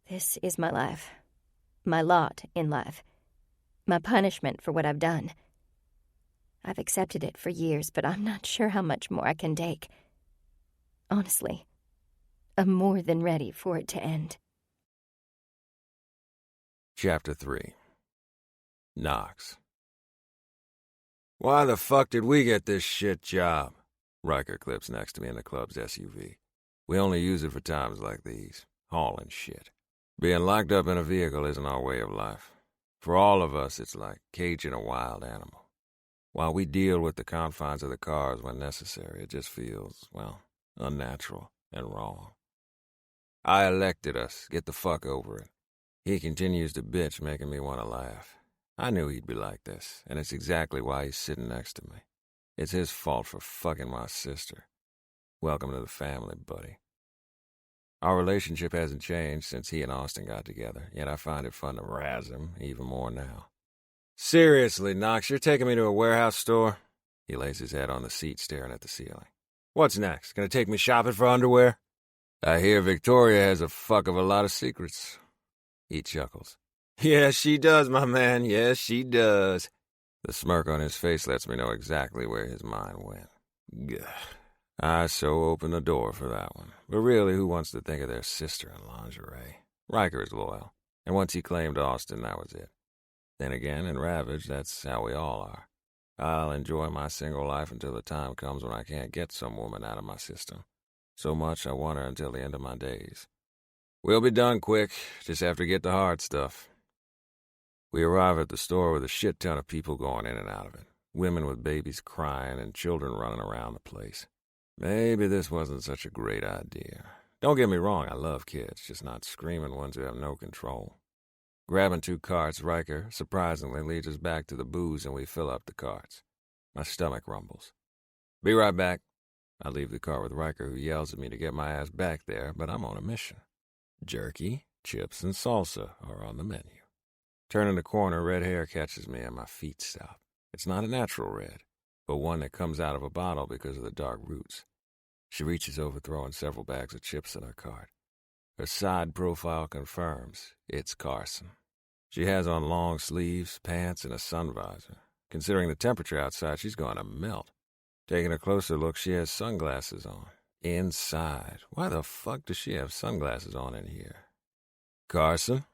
This is my life. My lot in life. My punishment for what I've done. I've accepted it for years, but I'm not sure how much more I can take. Honestly, I'm more than ready for it to end. Chapter 3. Knox. Why the fuck did we get this shit job? Riker clips next to me in the club's SUV. We only use it for times like these, hauling shit. Being locked up in a vehicle isn't our way of life. For all of us, it's like caging a wild animal. While we deal with the confines of the cars when necessary, it just feels, well, unnatural and wrong. I elected us. Get the fuck over it. He continues to bitch, making me want to laugh. I knew he'd be like this, and it's exactly why he's sitting next to me. It's his fault for fucking my sister. Welcome to the family, buddy. Our relationship hasn't changed since he and Austin got together, yet I find it fun to razz him even more now. Seriously, Knox, you're taking me to a warehouse store? He lays his head on the seat, staring at the ceiling. What's next? Gonna take me shopping for underwear? I hear Victoria has a fuck of a lot of secrets. He chuckles. Yes, she does, my man. Yes, she does. The smirk on his face lets me know exactly where his mind went. Gah. I so opened the door for that one. But really, who wants to think of their sister in lingerie? Riker is loyal, and once he claimed Austin, that was it. Then again, in Ravage, that's how we all are. I'll enjoy my single life until the time comes when I can't get some woman out of my system. So much I want her until the end of my days. We'll be done quick, just have to get the hard stuff. We arrive at the store with a shit ton of people going in and out of it. Women with babies crying and children running around the place. Maybe this wasn't such a great idea. Don't get me wrong, I love kids, just not screaming ones who have no control. Grabbing 2 carts, Riker surprisingly leads us back to the booze and we fill up the carts. My stomach rumbles. Be right back. I leave the car with Riker, who yells at me to get my ass back there, but I'm on a mission. Jerky, chips, and salsa are on the menu. Turning the corner, red hair catches me and my feet stop. It's not a natural red, but one that comes out of a bottle because of the dark roots. She reaches over, throwing several bags of chips in her cart. Her side profile confirms it's Carson. She has on long sleeves, pants, and a sun visor. Considering the temperature outside, she's going to melt. Taking a closer look, she has sunglasses on. Inside. Why the fuck does she have sunglasses on in here? Carson?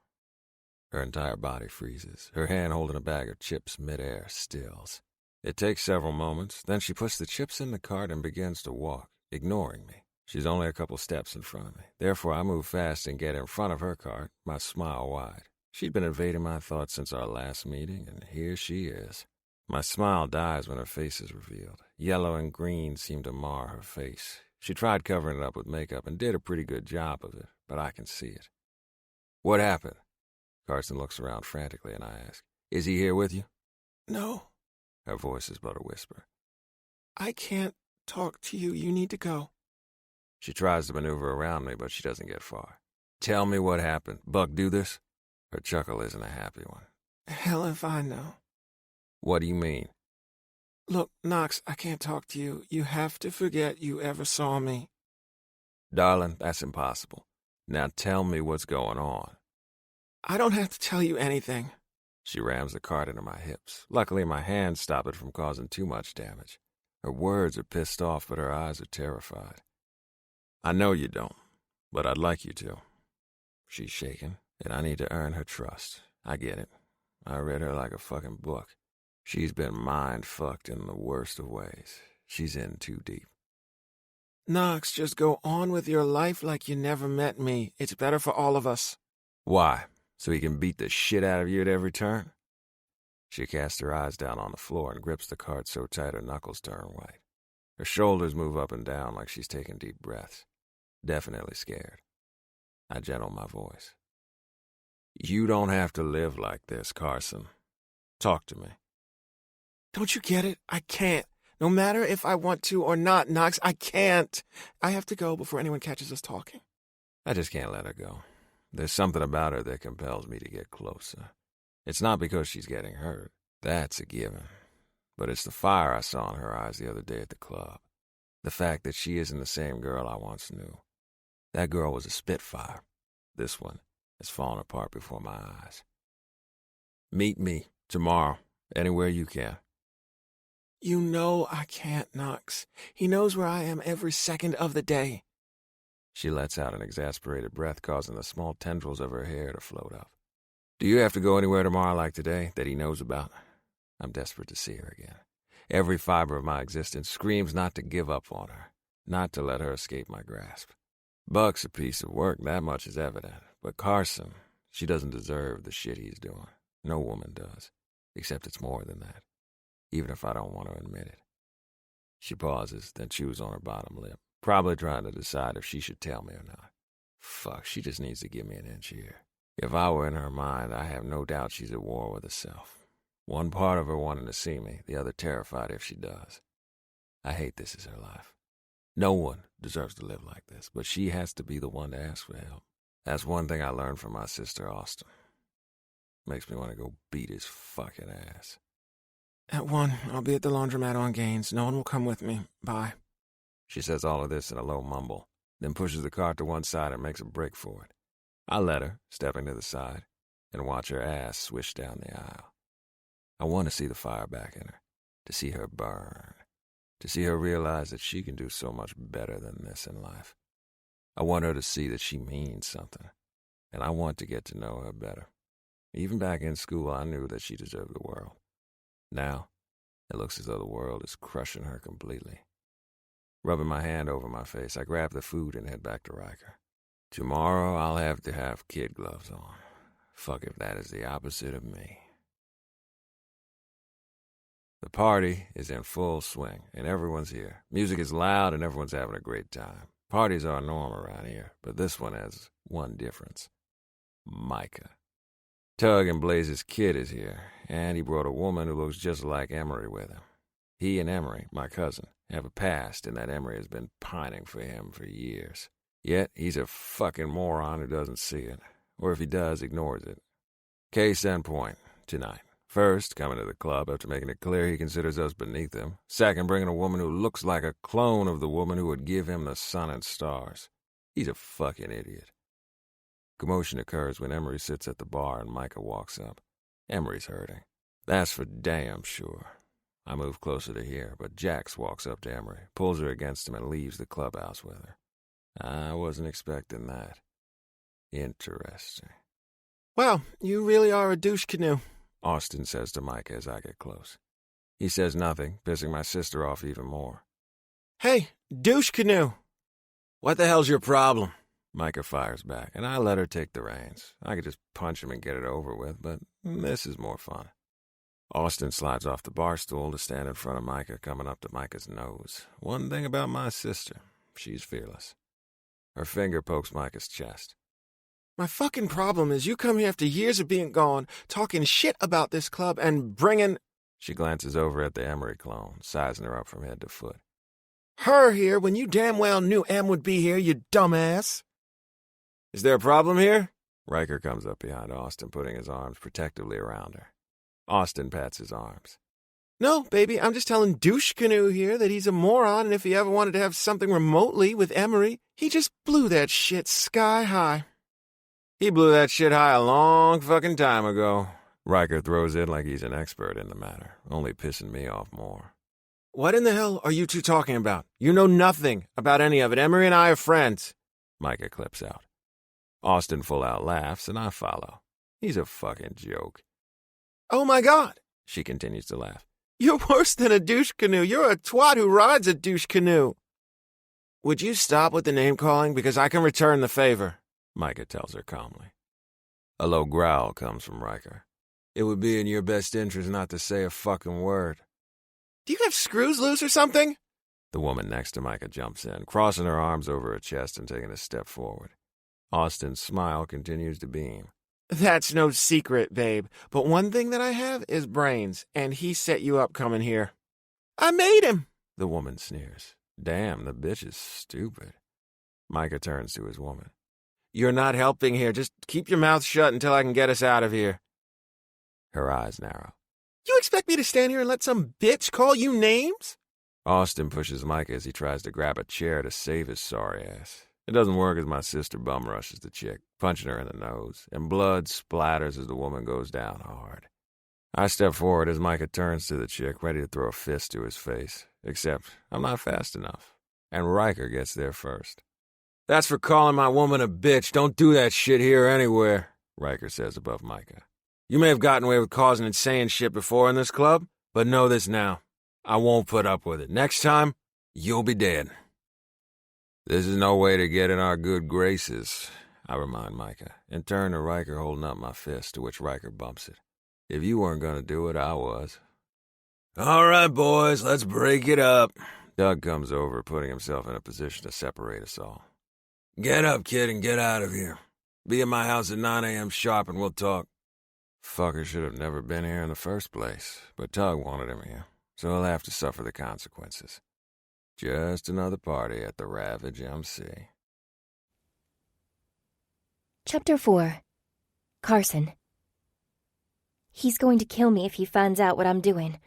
Her entire body freezes. Her hand holding a bag of chips midair stills. It takes several moments. Then she puts the chips in the cart and begins to walk, ignoring me. She's only a couple steps in front of me. Therefore, I move fast and get in front of her cart, my smile wide. She'd been invading my thoughts since our last meeting, and here she is. My smile dies when her face is revealed. Yellow and green seem to mar her face. She tried covering it up with makeup and did a pretty good job of it, but I can see it. What happened? Carson looks around frantically, and I ask, is he here with you? No. Her voice is but a whisper. I can't talk to you. You need to go. She tries to maneuver around me, but she doesn't get far. Tell me what happened. Buck, do this? Her chuckle isn't a happy one. Hell if I know. What do you mean? Look, Knox, I can't talk to you. You have to forget you ever saw me. Darling, that's impossible. Now tell me what's going on. I don't have to tell you anything. She rams the cart into my hips. Luckily, my hands stop it from causing too much damage. Her words are pissed off, but her eyes are terrified. I know you don't, but I'd like you to. She's shaking, and I need to earn her trust. I get it. I read her like a fucking book. She's been mind-fucked in the worst of ways. She's in too deep. Knox, just go on with your life like you never met me. It's better for all of us. Why? So he can beat the shit out of you at every turn? She casts her eyes down on the floor and grips the cart so tight her knuckles turn white. Her shoulders move up and down like she's taking deep breaths. Definitely scared. I gentle my voice. You don't have to live like this, Carson. Talk to me. Don't you get it? I can't. No matter if I want to or not, Knox, I can't. I have to go before anyone catches us talking. I just can't let her go. There's something about her that compels me to get closer. It's not because she's getting hurt. That's a given. But it's the fire I saw in her eyes the other day at the club. The fact that she isn't the same girl I once knew. That girl was a spitfire. This one has fallen apart before my eyes. Meet me tomorrow, anywhere you can. You know I can't, Knox. He knows where I am every second of the day. She lets out an exasperated breath, causing the small tendrils of her hair to float up. Do you have to go anywhere tomorrow like today that he knows about? I'm desperate to see her again. Every fiber of my existence screams not to give up on her, not to let her escape my grasp. Buck's a piece of work, that much is evident. But Carson, she doesn't deserve the shit he's doing. No woman does, except it's more than that, even if I don't want to admit it. She pauses, then chews on her bottom lip, probably trying to decide if she should tell me or not. Fuck, she just needs to give me an inch here. If I were in her mind, I have no doubt she's at war with herself. One part of her wanting to see me, the other terrified if she does. I hate this as her life. No one deserves to live like this, but she has to be the one to ask for help. That's one thing I learned from my sister Austin. Makes me want to go beat his fucking ass. At 1, I'll be at the laundromat on Gaines. No one will come with me. Bye. She says all of this in a low mumble, then pushes the cart to one side and makes a break for it. I let her, stepping to the side, and watch her ass swish down the aisle. I want to see the fire back in her, to see her burn, to see her realize that she can do so much better than this in life. I want her to see that she means something, and I want to get to know her better. Even back in school, I knew that she deserved the world. Now, it looks as though the world is crushing her completely. Rubbing my hand over my face, I grab the food and head back to Riker. Tomorrow, I'll have to have kid gloves on. Fuck if that is the opposite of me. The party is in full swing, and everyone's here. Music is loud, and everyone's having a great time. Parties are a norm around here, but this one has one difference. Micah. Tug and Blaze's kid is here, and he brought a woman who looks just like Emery with him. He and Emery, my cousin, have a past in that Emery has been pining for him for years. Yet he's a fucking moron who doesn't see it, or if he does, ignores it. Case in point, tonight. First, coming to the club after making it clear he considers us beneath him. Second, bringing a woman who looks like a clone of the woman who would give him the sun and stars. He's a fucking idiot. Commotion occurs when Emery sits at the bar and Micah walks up. Emery's hurting. That's for damn sure. I move closer to here, but Jax walks up to Emery, pulls her against him, and leaves the clubhouse with her. I wasn't expecting that. Interesting. Well, you really are a douche canoe, Austin says to Micah as I get close. He says nothing, pissing my sister off even more. Hey, douche canoe. What the hell's your problem? Micah fires back, and I let her take the reins. I could just punch him and get it over with, but this is more fun. Austin slides off the bar stool to stand in front of Micah, coming up to Micah's nose. One thing about my sister, she's fearless. Her finger pokes Micah's chest. My fucking problem is you come here after years of being gone, talking shit about this club and bringing... She glances over at the Emery clone, sizing her up from head to foot. Her here when you damn well knew Em would be here, you dumbass. Is there a problem here? Riker comes up behind Austin, putting his arms protectively around her. Austin pats his arms. No, baby, I'm just telling Douche Canoe here that he's a moron, and if he ever wanted to have something remotely with Emery, he just blew that shit sky high. He blew that shit high a long fucking time ago. Riker throws in like he's an expert in the matter, only pissing me off more. What in the hell are you two talking about? You know nothing about any of it. Emery and I are friends. Micah clips out. Austin full out laughs, and I follow. He's a fucking joke. Oh my God, she continues to laugh. You're worse than a douche canoe. You're a twat who rides a douche canoe. Would you stop with the name-calling, because I can return the favor, Micah tells her calmly. A low growl comes from Riker. It would be in your best interest not to say a fucking word. Do you have screws loose or something? The woman next to Micah jumps in, crossing her arms over her chest and taking a step forward. Austin's smile continues to beam. That's no secret, babe. But one thing that I have is brains, and he set you up coming here. I made him, the woman sneers. Damn, the bitch is stupid. Micah turns to his woman. You're not helping here. Just keep your mouth shut until I can get us out of here. Her eyes narrow. You expect me to stand here and let some bitch call you names? Austin pushes Micah as he tries to grab a chair to save his sorry ass. It doesn't work as my sister bum rushes the chick, punching her in the nose, and blood splatters as the woman goes down hard. I step forward as Micah turns to the chick, ready to throw a fist to his face, except I'm not fast enough, and Riker gets there first. That's for calling my woman a bitch. Don't do that shit here or anywhere, Riker says above Micah. You may have gotten away with causing and saying shit before in this club, but know this now. I won't put up with it. Next time, you'll be dead. This is no way to get in our good graces, I remind Micah, and turn to Riker holding up my fist, to which Riker bumps it. If you weren't going to do it, I was. All right, boys, let's break it up. Doug comes over, putting himself in a position to separate us all. Get up, kid, and get out of here. Be at my house at 9 a.m. sharp, and we'll talk. Fucker should have never been here in the first place, but Tug wanted him here, so he'll have to suffer the consequences. Just another party at the Ravage MC. Chapter 4. Carson. He's going to kill me if he finds out what I'm doing.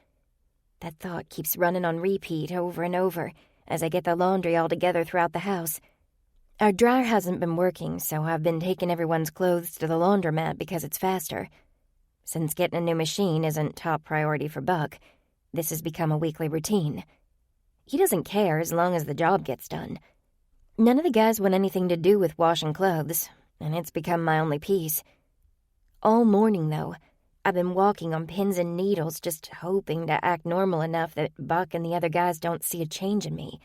That thought keeps running on repeat over and over as I get the laundry all together throughout the house. Our dryer hasn't been working, so I've been taking everyone's clothes to the laundromat because it's faster. Since getting a new machine isn't top priority for Buck, this has become a weekly routine. He doesn't care as long as the job gets done. None of the guys want anything to do with washing clothes, and it's become my only peace. All morning, though, I've been walking on pins and needles, just hoping to act normal enough that Buck and the other guys don't see a change in me.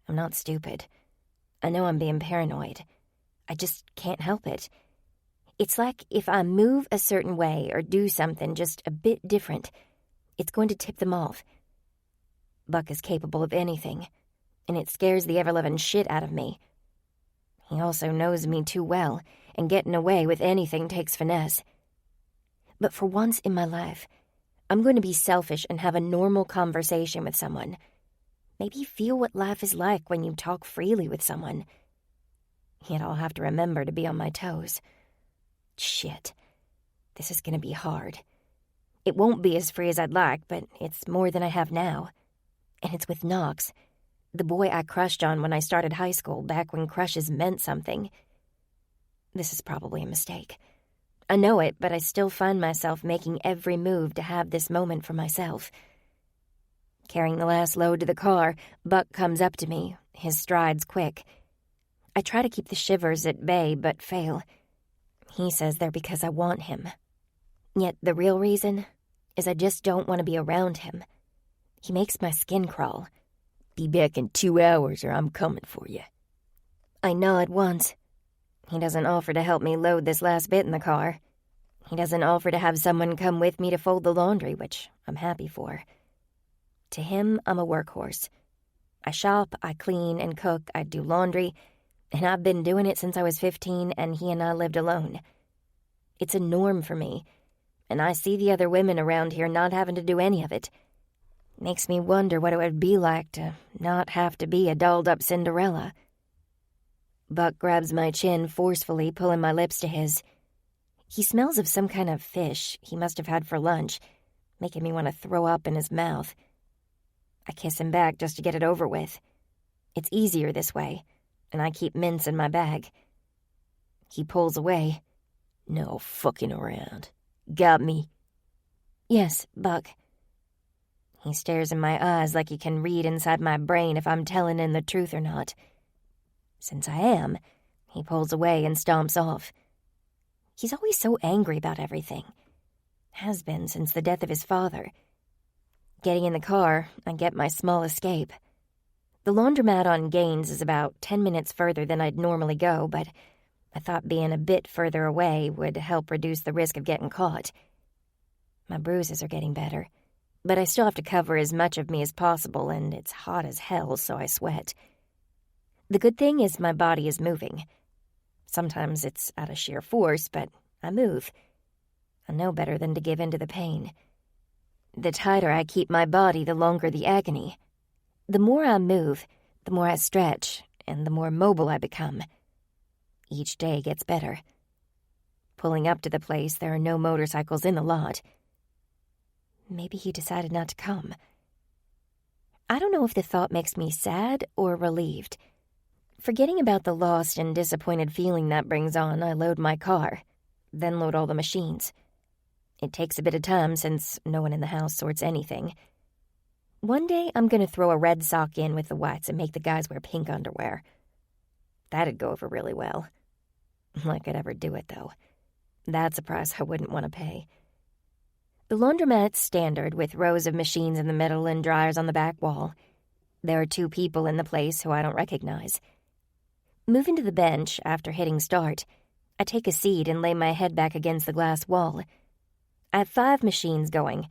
I'm not stupid. I know I'm being paranoid. I just can't help it. It's like if I move a certain way or do something just a bit different, it's going to tip them off. Buck is capable of anything, and it scares the ever-loving shit out of me. He also knows me too well, and getting away with anything takes finesse. But for once in my life, I'm going to be selfish and have a normal conversation with someone. Maybe feel what life is like when you talk freely with someone. Yet I'll have to remember to be on my toes. Shit. This is going to be hard. It won't be as free as I'd like, but it's more than I have now. And it's with Knox, the boy I crushed on when I started high school, back when crushes meant something. This is probably a mistake. I know it, but I still find myself making every move to have this moment for myself. Carrying the last load to the car, Buck comes up to me, his strides quick. I try to keep the shivers at bay, but fail. He says they're because I want him. Yet the real reason is I just don't want to be around him. He makes my skin crawl. Be back in 2 hours or I'm coming for you. I nod once. He doesn't offer to help me load this last bit in the car. He doesn't offer to have someone come with me to fold the laundry, which I'm happy for. To him, I'm a workhorse. I shop, I clean and cook, I do laundry, and I've been doing it since I was 15 and he and I lived alone. It's a norm for me, and I see the other women around here not having to do any of it. Makes me wonder what it would be like to not have to be a dolled-up Cinderella. Buck grabs my chin forcefully, pulling my lips to his. He smells of some kind of fish he must have had for lunch, making me want to throw up in his mouth. I kiss him back just to get it over with. It's easier this way, and I keep mints in my bag. He pulls away. No fucking around. Got me? Yes, Buck. He stares in my eyes like he can read inside my brain if I'm telling him the truth or not. Since I am, he pulls away and stomps off. He's always so angry about everything. Has been since the death of his father. Getting in the car, I get my small escape. The laundromat on Gaines is about 10 minutes further than I'd normally go, but I thought being a bit further away would help reduce the risk of getting caught. My bruises are getting better, but I still have to cover as much of me as possible, and it's hot as hell, so I sweat. The good thing is my body is moving. Sometimes it's out of sheer force, but I move. I know better than to give in to the pain. The tighter I keep my body, the longer the agony. The more I move, the more I stretch, and the more mobile I become. Each day gets better. Pulling up to the place, there are no motorcycles in the lot. Maybe he decided not to come. I don't know if the thought makes me sad or relieved. Forgetting about the lost and disappointed feeling that brings on, I load my car, then load all the machines. It takes a bit of time since no one in the house sorts anything. One day, I'm going to throw a red sock in with the whites and make the guys wear pink underwear. That'd go over really well. I could ever do it, though. That's a price I wouldn't want to pay. The laundromat's standard, with rows of machines in the middle and dryers on the back wall. There are 2 people in the place who I don't recognize. Moving to the bench after hitting start, I take a seat and lay my head back against the glass wall. I have 5 machines going,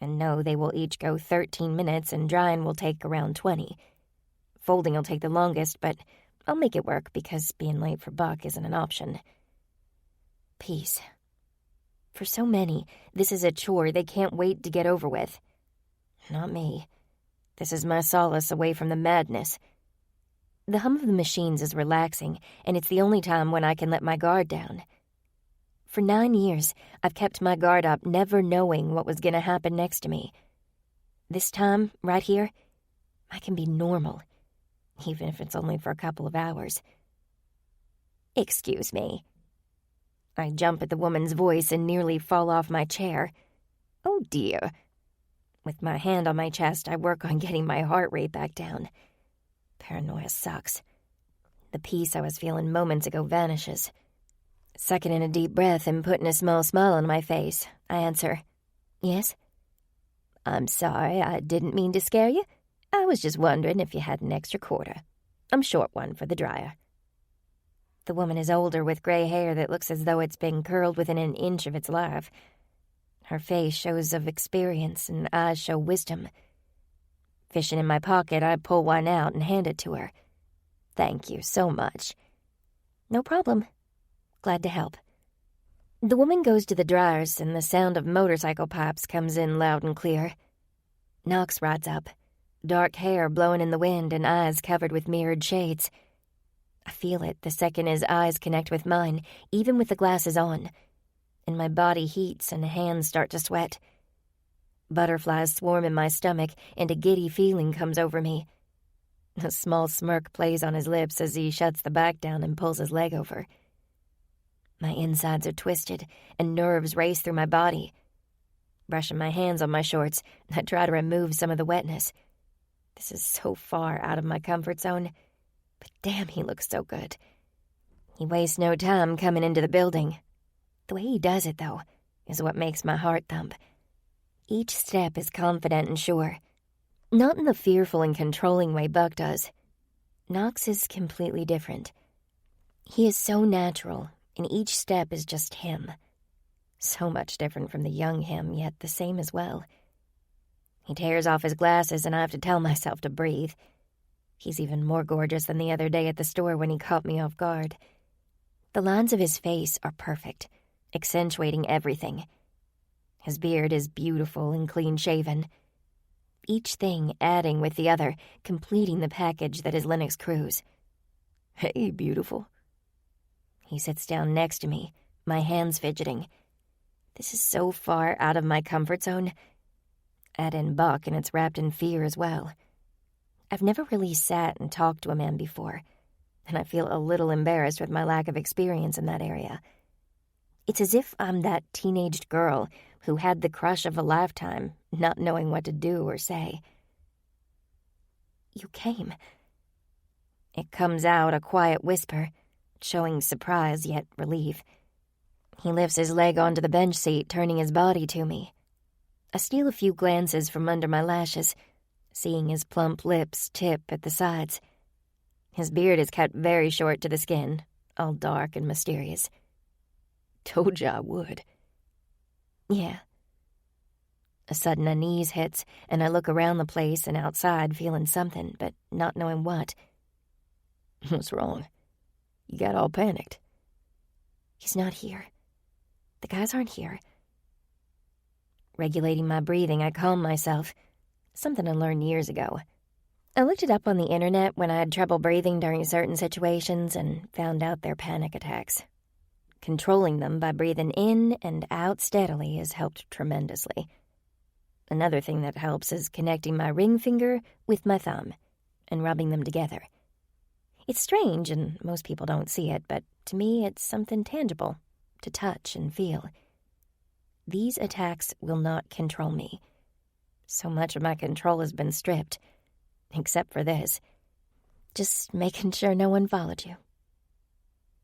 and know they will each go 13 minutes and drying will take around 20. Folding will take the longest, but I'll make it work because being late for Buck isn't an option. Peace. For so many, this is a chore they can't wait to get over with. Not me. This is my solace away from the madness. The hum of the machines is relaxing, and it's the only time when I can let my guard down. For 9 years, I've kept my guard up, never knowing what was going to happen next to me. This time, right here, I can be normal, even if it's only for a couple of hours. Excuse me. I jump at the woman's voice and nearly fall off my chair. Oh, dear. With my hand on my chest, I work on getting my heart rate back down. Paranoia sucks. The peace I was feeling moments ago vanishes. Sucking in a deep breath and putting a small smile on my face, I answer, Yes? I'm sorry, I didn't mean to scare you. I was just wondering if you had an extra quarter. I'm short one for the dryer. The woman is older with gray hair that looks as though it's been curled within an inch of its life. Her face shows of experience and eyes show wisdom. Fishing in my pocket, I pull one out and hand it to her. Thank you so much. No problem. Glad to help. The woman goes to the dryers, and the sound of motorcycle pipes comes in loud and clear. Knox rides up, dark hair blowing in the wind and eyes covered with mirrored shades. I feel it the second his eyes connect with mine, even with the glasses on, and my body heats and hands start to sweat. Butterflies swarm in my stomach, and a giddy feeling comes over me. A small smirk plays on his lips as he shuts the back down and pulls his leg over. My insides are twisted, and nerves race through my body. Brushing my hands on my shorts, I try to remove some of the wetness. This is so far out of my comfort zone, but damn, he looks so good. He wastes no time coming into the building. The way he does it, though, is what makes my heart thump. Each step is confident and sure. Not in the fearful and controlling way Buck does. Knox is completely different. He is so natural, and each step is just him. So much different from the young him, yet the same as well. He tears off his glasses, and I have to tell myself to breathe. He's even more gorgeous than the other day at the store when he caught me off guard. The lines of his face are perfect, accentuating everything. His beard is beautiful and clean-shaven. Each thing adding with the other, completing the package that is Lennox Cruz. "Hey, beautiful." He sits down next to me, my hands fidgeting. This is so far out of my comfort zone. Add in Buck, and it's wrapped in fear as well. I've never really sat and talked to a man before, and I feel a little embarrassed with my lack of experience in that area. It's as if I'm that teenaged girl who had the crush of a lifetime, not knowing what to do or say. "You came." It comes out a quiet whisper, showing surprise yet relief. He lifts his leg onto the bench seat, turning his body to me. I steal a few glances from under my lashes, seeing his plump lips tip at the sides. His beard is cut very short to the skin, all dark and mysterious. "Told ya I would." "Yeah." A sudden unease hits, and I look around the place and outside, feeling something, but not knowing what. "What's wrong? You got all panicked." "He's not here. The guys aren't here." Regulating my breathing, I calm myself, something I learned years ago. I looked it up on the internet when I had trouble breathing during certain situations and found out they're panic attacks. Controlling them by breathing in and out steadily has helped tremendously. Another thing that helps is connecting my ring finger with my thumb and rubbing them together. It's strange, and most people don't see it, but to me it's something tangible to touch and feel. These attacks will not control me. So much of my control has been stripped, except for this. Just making sure no one followed you.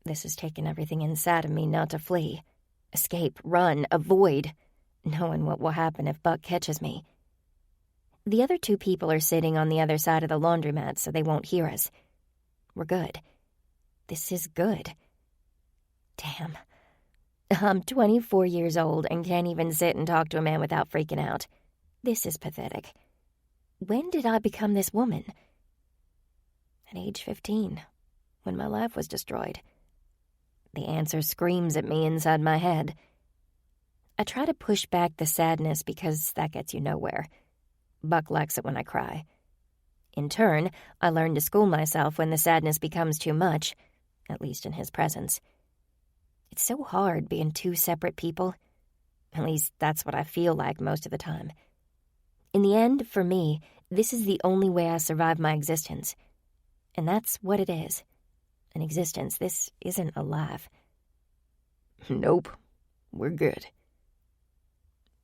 This has taken everything inside of me not to flee, escape, run, avoid, knowing what will happen if Buck catches me. The other two people are sitting on the other side of the laundromat so they won't hear us. We're good. This is good. Damn. I'm 24 years old and can't even sit and talk to a man without freaking out. This is pathetic. When did I become this woman? At age 15, when my life was destroyed. The answer screams at me inside my head. I try to push back the sadness because that gets you nowhere. Buck likes it when I cry. In turn, I learn to school myself when the sadness becomes too much, at least in his presence. It's so hard being two separate people. At least that's what I feel like most of the time. In the end, for me, this is the only way I survive my existence. And that's what it is. An existence. This isn't a life. "Nope. We're good."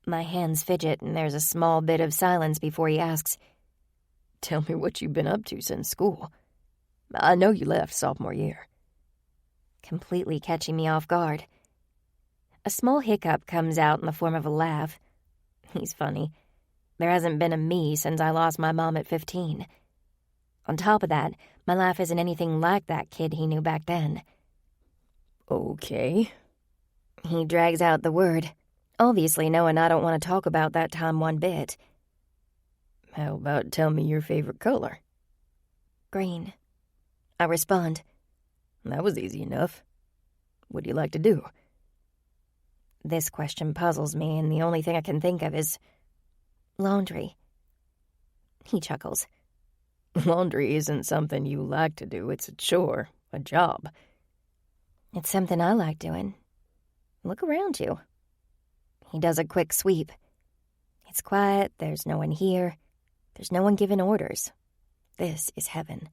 My hands fidget, and there's a small bit of silence before he asks, "Tell me what you've been up to since school. I know you left sophomore year." completely catching me off guard. A small hiccup comes out in the form of a laugh. He's funny. There hasn't been a me since I lost my mom at 15. On top of that, my life isn't anything like that kid he knew back then. "Okay." He drags out the word, obviously knowing I don't want to talk about that time one bit. "How about tell me your favorite color?" "Green." I respond. "That was easy enough. What do you like to do?" This question puzzles me, and the only thing I can think of is laundry. He chuckles. Laundry isn't something you like to do. It's a chore, a job. It's something I like doing. Look around you. He does a quick sweep. It's quiet, there's no one here. There's no one giving orders. This is heaven.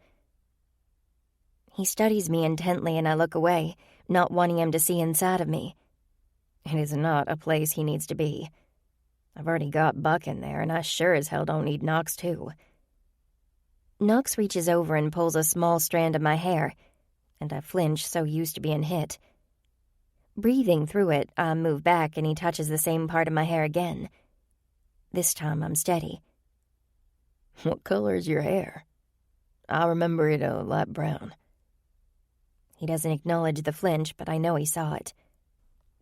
He studies me intently and I look away, not wanting him to see inside of me. It is not a place he needs to be. I've already got Buck in there, and I sure as hell don't need Knox, too. Knox reaches over and pulls a small strand of my hair, and I flinch, so used to being hit. Breathing through it, I move back, and he touches the same part of my hair again. This time I'm steady. What color is your hair? I remember it a light brown. He doesn't acknowledge the flinch, but I know he saw it.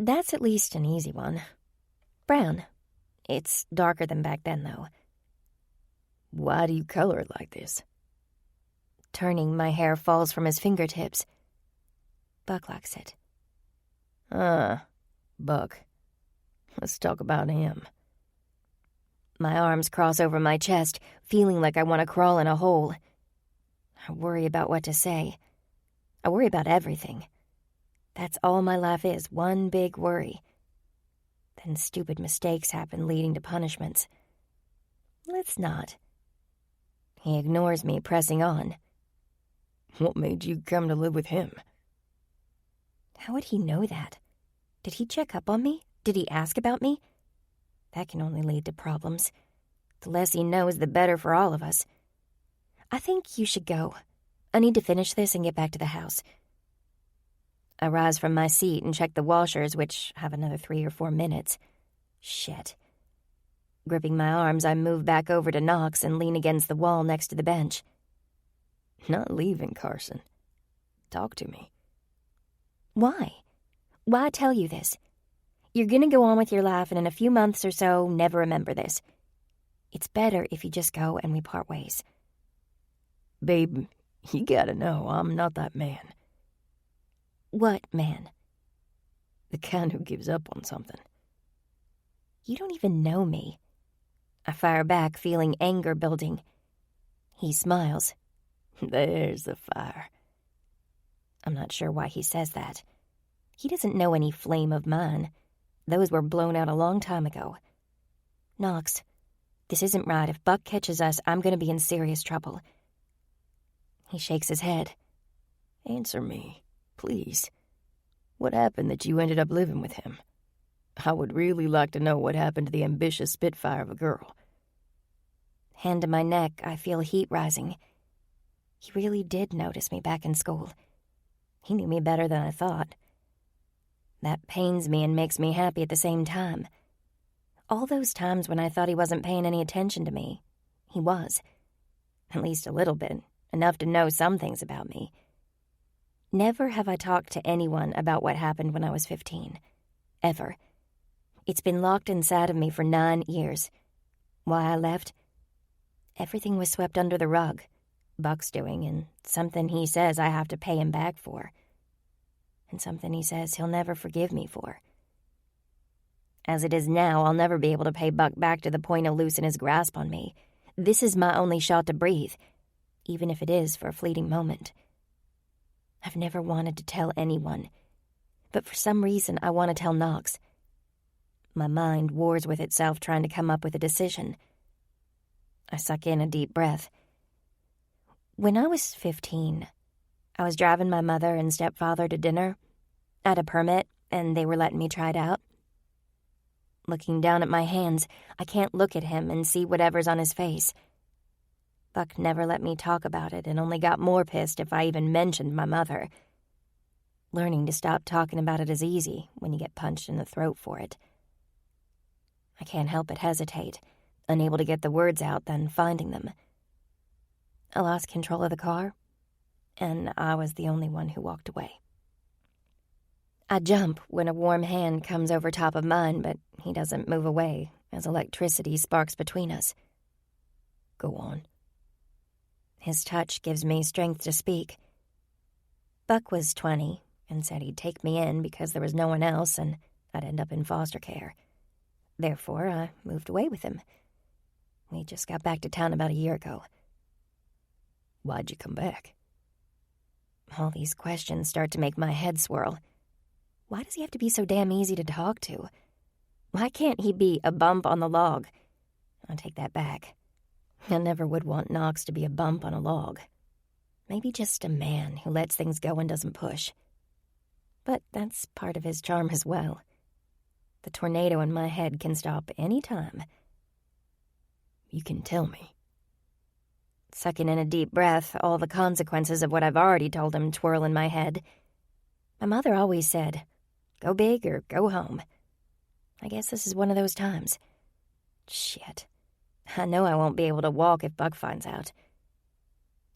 That's at least an easy one. Brown. It's darker than back then, though. Why do you color it like this? Turning, my hair falls from his fingertips. Buck likes it. Buck. Let's talk about him. My arms cross over my chest, feeling like I want to crawl in a hole. I worry about what to say. I worry about everything. That's all my life is, one big worry. Then stupid mistakes happen, leading to punishments. Let's not. He ignores me, pressing on. What made you come to live with him? How would he know that? Did he check up on me? Did he ask about me? That can only lead to problems. The less he knows, the better for all of us. I think you should go. I need to finish this and get back to the house. I rise from my seat and check the washers, which have another 3 or 4 minutes. Shit. Gripping my arms, I move back over to Knox and lean against the wall next to the bench. Not leaving, Carson. Talk to me. Why? Why tell you this? You're gonna go on with your life and in a few months or so never remember this. It's better if you just go and we part ways. Babe, you gotta know I'm not that man. What man? The kind who gives up on something. You don't even know me. I fire back, feeling anger building. He smiles. There's the fire. I'm not sure why he says that. He doesn't know any flame of mine. Those were blown out a long time ago. Knox, this isn't right. If Buck catches us, I'm going to be in serious trouble. He shakes his head. Answer me, please. What happened that you ended up living with him? I would really like to know what happened to the ambitious spitfire of a girl. Hand to my neck, I feel heat rising. He really did notice me back in school. He knew me better than I thought. That pains me and makes me happy at the same time. All those times when I thought he wasn't paying any attention to me, he was. At least a little bit, enough to know some things about me. Never have I talked to anyone about what happened when I was 15. Ever. It's been locked inside of me for 9 years. Why I left? Everything was swept under the rug. Buck's doing, and something he says I have to pay him back for. And something he says he'll never forgive me for. As it is now, I'll never be able to pay Buck back to the point he'll loosen his grasp on me. This is my only shot to breathe, even if it is for a fleeting moment. I've never wanted to tell anyone, but for some reason I want to tell Knox. My mind wars with itself trying to come up with a decision. I suck in a deep breath. When I was 15, I was driving my mother and stepfather to dinner. I had a permit, and they were letting me try it out. Looking down at my hands, I can't look at him and see whatever's on his face. Buck never let me talk about it and only got more pissed if I even mentioned my mother. Learning to stop talking about it is easy when you get punched in the throat for it. I can't help but hesitate, unable to get the words out, then finding them. I lost control of the car, and I was the only one who walked away. I jump when a warm hand comes over top of mine, but he doesn't move away as electricity sparks between us. Go on. His touch gives me strength to speak. Buck was 20 and said he'd take me in because there was no one else, and I'd end up in foster care. Therefore, I moved away with him. We just got back to town about a year ago. Why'd you come back? All these questions start to make my head swirl. Why does he have to be so damn easy to talk to? Why can't he be a bump on the log? I'll take that back. I never would want Knox to be a bump on a log. Maybe just a man who lets things go and doesn't push. But that's part of his charm as well. The tornado in my head can stop any time. You can tell me. Sucking in a deep breath, all the consequences of what I've already told him twirl in my head. My mother always said, go big or go home. I guess this is one of those times. Shit. I know I won't be able to walk if Buck finds out.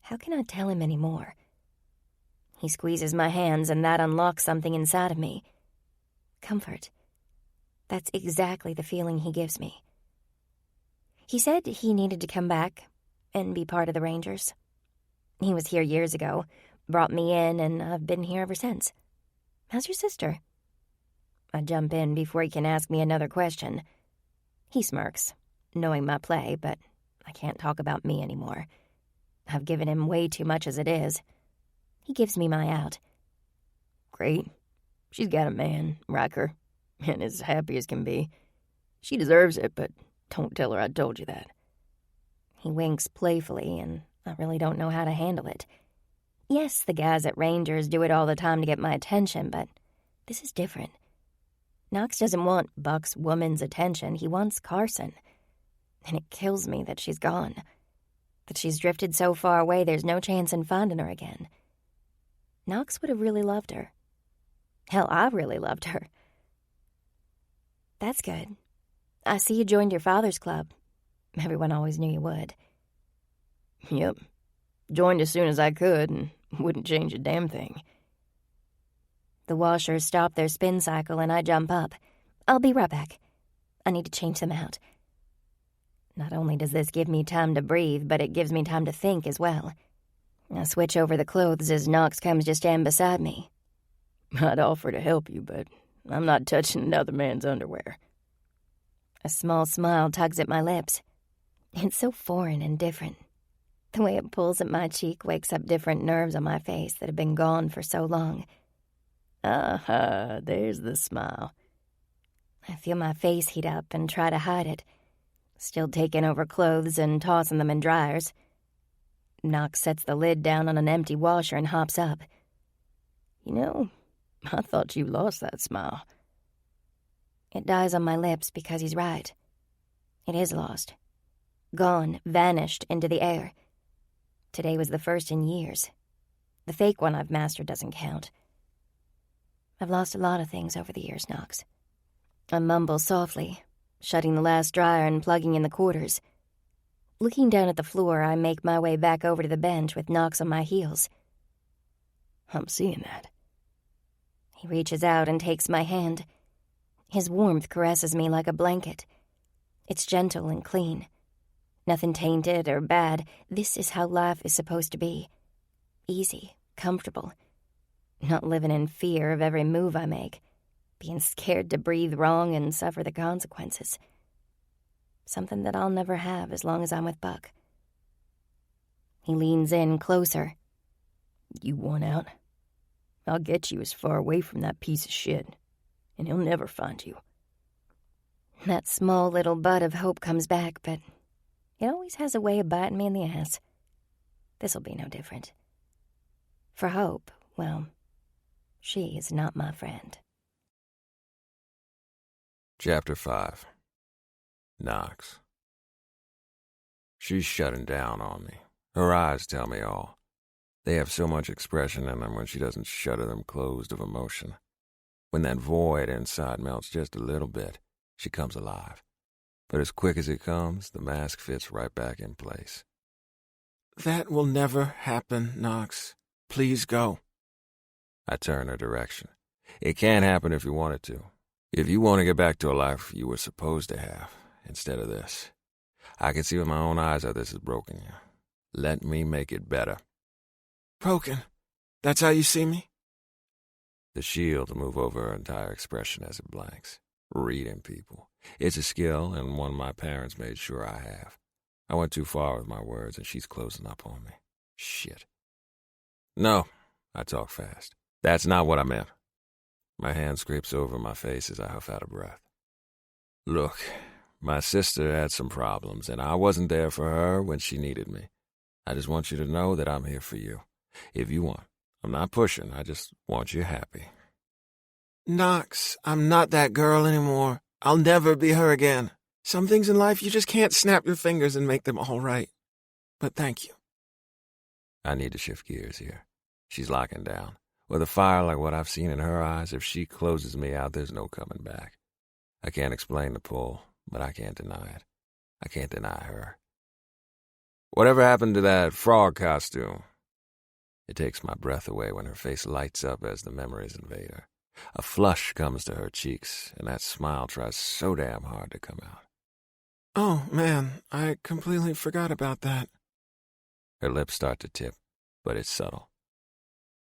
How can I tell him any more? He squeezes my hands and that unlocks something inside of me. Comfort. That's exactly the feeling he gives me. He said he needed to come back and be part of the Rangers. He was here years ago, brought me in, and I've been here ever since. How's your sister? I jump in before he can ask me another question. He smirks, knowing my play, but I can't talk about me anymore. I've given him way too much as it is. He gives me my out. Great. She's got a man, Riker, and as happy as can be. She deserves it, but don't tell her I told you that. He winks playfully, and I really don't know how to handle it. Yes, the guys at Rangers do it all the time to get my attention, but this is different. Knox doesn't want Buck's woman's attention. He wants Carson. And it kills me that she's gone. That she's drifted so far away there's no chance in finding her again. Knox would have really loved her. Hell, I really loved her. That's good. I see you joined your father's club. Everyone always knew you would. Yep. Joined as soon as I could and wouldn't change a damn thing. The washers stop their spin cycle and I jump up. I'll be right back. I need to change them out. Not only does this give me time to breathe, but it gives me time to think as well. I switch over the clothes as Knox comes to stand beside me. I'd offer to help you, but I'm not touching another man's underwear. A small smile tugs at my lips. It's so foreign and different. The way it pulls at my cheek wakes up different nerves on my face that have been gone for so long. Aha, there's the smile. I feel my face heat up and try to hide it, still taking over clothes and tossing them in dryers. Knox sets the lid down on an empty washer and hops up. You know, I thought you lost that smile. It dies on my lips because he's right. It is lost. Gone, vanished into the air. Today was the first in years. The fake one I've mastered doesn't count. I've lost a lot of things over the years, Knox. I mumble softly, shutting the last dryer and plugging in the quarters. Looking down at the floor, I make my way back over to the bench with Knox on my heels. I'm seeing that. He reaches out and takes my hand. His warmth caresses me like a blanket. It's gentle and clean. Nothing tainted or bad. This is how life is supposed to be. Easy, comfortable. Not living in fear of every move I make. Being scared to breathe wrong and suffer the consequences. Something that I'll never have as long as I'm with Buck. He leans in closer. You want out? I'll get you as far away from that piece of shit, and he'll never find you. That small little bud of hope comes back, but it always has a way of biting me in the ass. This'll be no different. For Hope, well, she is not my friend. Chapter 5. Knox. She's shutting down on me. Her eyes tell me all. They have so much expression in them when she doesn't shutter them closed of emotion. When that void inside melts just a little bit, she comes alive. But as quick as it comes, the mask fits right back in place. That will never happen, Knox. Please go. I turn her direction. It can't happen if you want it to. If you want to get back to a life you were supposed to have, instead of this, I can see with my own eyes how this has broken you. Let me make it better. Broken? That's how you see me? The shield move over her entire expression as it blanks. Reading people. It's a skill, and one my parents made sure I have. I went too far with my words, and she's closing up on me. Shit. No, I talk fast. That's not what I meant. My hand scrapes over my face as I huff out a breath. Look, my sister had some problems, and I wasn't there for her when she needed me. I just want you to know that I'm here for you. If you want. I'm not pushing. I just want you happy. Knox, I'm not that girl anymore. I'll never be her again. Some things in life you just can't snap your fingers and make them all right. But thank you. I need to shift gears here. She's locking down. With a fire like what I've seen in her eyes, if she closes me out, there's no coming back. I can't explain the pull, but I can't deny it. I can't deny her. Whatever happened to that frog costume? It takes my breath away when her face lights up as the memories invade her. A flush comes to her cheeks, and that smile tries so damn hard to come out. Oh, man, I completely forgot about that. Her lips start to tip, but it's subtle.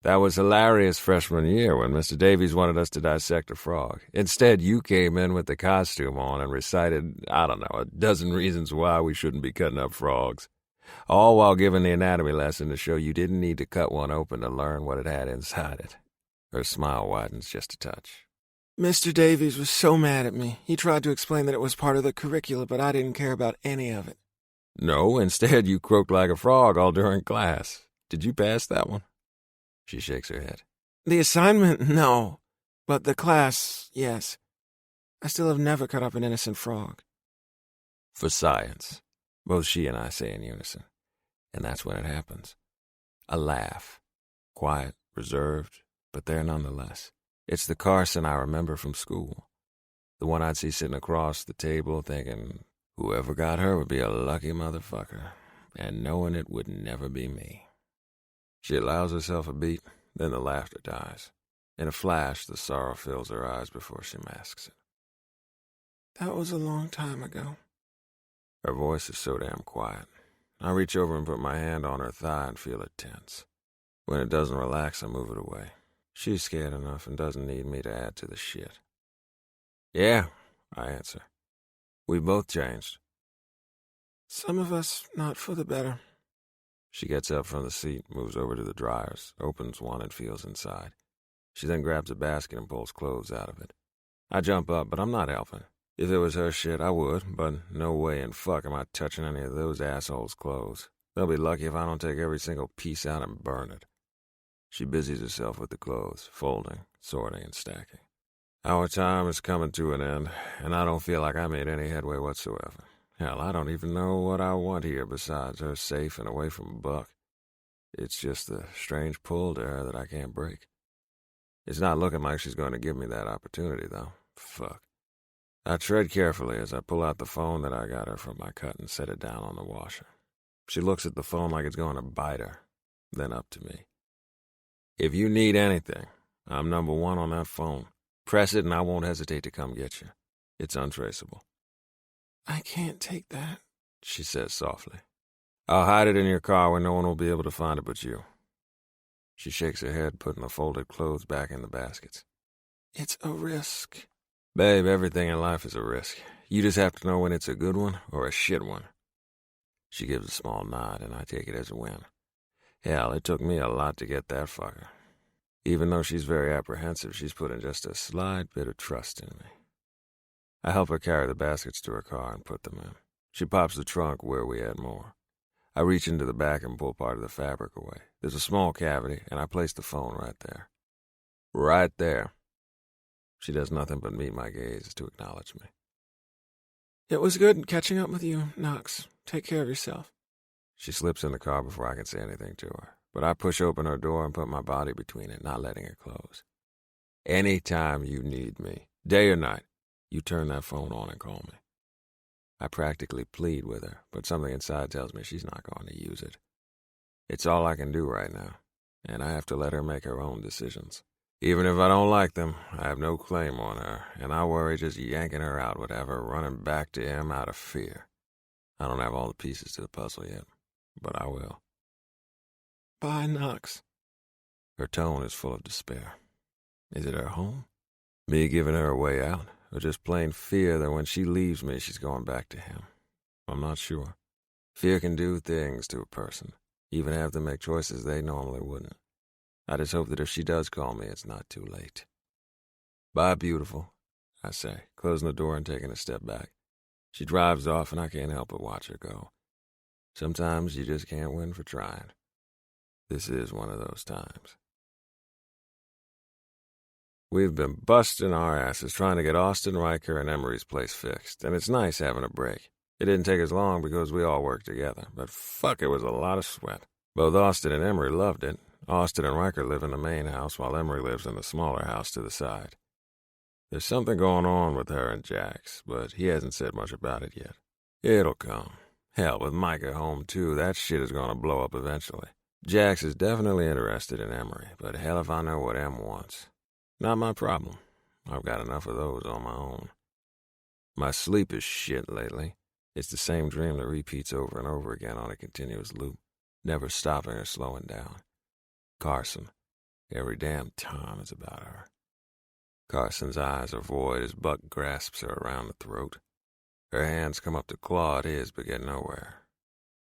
That was hilarious freshman year when Mr. Davies wanted us to dissect a frog. Instead, you came in with the costume on and recited, I don't know, a dozen reasons why we shouldn't be cutting up frogs. All while giving the anatomy lesson to show you didn't need to cut one open to learn what it had inside it. Her smile widens just a touch. Mr. Davies was so mad at me. He tried to explain that it was part of the curricula, but I didn't care about any of it. No, instead you croaked like a frog all during class. Did you pass that one? She shakes her head. The assignment, no. But the class, yes. I still have never cut up an innocent frog. For science, both she and I say in unison. And that's when it happens. A laugh. Quiet, reserved, but there nonetheless. It's the Carson I remember from school. The one I'd see sitting across the table thinking, whoever got her would be a lucky motherfucker, and knowing it would never be me. She allows herself a beat, then the laughter dies. In a flash, the sorrow fills her eyes before she masks it. That was a long time ago. Her voice is so damn quiet. I reach over and put my hand on her thigh and feel it tense. When it doesn't relax, I move it away. She's scared enough and doesn't need me to add to the shit. Yeah, I answer. We both changed. Some of us not for the better. She gets up from the seat, moves over to the dryers, opens one and feels inside. She then grabs a basket and pulls clothes out of it. I jump up, but I'm not helping. If it was her shit, I would, but no way in fuck am I touching any of those assholes' clothes. They'll be lucky if I don't take every single piece out and burn it. She busies herself with the clothes, folding, sorting, and stacking. Our time is coming to an end, and I don't feel like I made any headway whatsoever. Hell, I don't even know what I want here besides her safe and away from Buck. It's just the strange pull to her that I can't break. It's not looking like she's going to give me that opportunity, though. Fuck. I tread carefully as I pull out the phone that I got her from my cut and set it down on the washer. She looks at the phone like it's going to bite her, then up to me. If you need anything, I'm number one on that phone. Press it and I won't hesitate to come get you. It's untraceable. I can't take that, she says softly. I'll hide it in your car where no one will be able to find it but you. She shakes her head, putting the folded clothes back in the baskets. It's a risk. Babe, everything in life is a risk. You just have to know when it's a good one or a shit one. She gives a small nod, and I take it as a win. Hell, it took me a lot to get that fucker. Even though she's very apprehensive, she's putting just a slight bit of trust in me. I help her carry the baskets to her car and put them in. She pops the trunk where we had more. I reach into the back and pull part of the fabric away. There's a small cavity, and I place the phone right there. Right there. She does nothing but meet my gaze to acknowledge me. It was good catching up with you, Knox. Take care of yourself. She slips in the car before I can say anything to her, but I push open her door and put my body between it, not letting it close. Anytime you need me, day or night, you turn that phone on and call me. I practically plead with her, but something inside tells me she's not going to use it. It's all I can do right now, and I have to let her make her own decisions. Even if I don't like them, I have no claim on her, and I worry just yanking her out would have her running back to him out of fear. I don't have all the pieces to the puzzle yet, but I will. Bye, Knox. Her tone is full of despair. Is it her home? Me giving her a way out? Or just plain fear that when she leaves me, she's going back to him? I'm not sure. Fear can do things to a person, even have them make choices they normally wouldn't. I just hope that if she does call me, it's not too late. Bye, beautiful, I say, closing the door and taking a step back. She drives off, and I can't help but watch her go. Sometimes you just can't win for trying. This is one of those times. We've been busting our asses trying to get Austin, Riker, and Emery's place fixed, and it's nice having a break. It didn't take us long because we all worked together, but fuck, it was a lot of sweat. Both Austin and Emery loved it. Austin and Riker live in the main house while Emery lives in the smaller house to the side. There's something going on with her and Jax, but he hasn't said much about it yet. It'll come. Hell, with Micah home too, that shit is gonna blow up eventually. Jax is definitely interested in Emery, but hell if I know what Em wants. Not my problem. I've got enough of those on my own. My sleep is shit lately. It's the same dream that repeats over and over again on a continuous loop, never stopping or slowing down. Carson. Every damn time it's about her. Carson's eyes are void as Buck grasps her around the throat. Her hands come up to claw at his but get nowhere.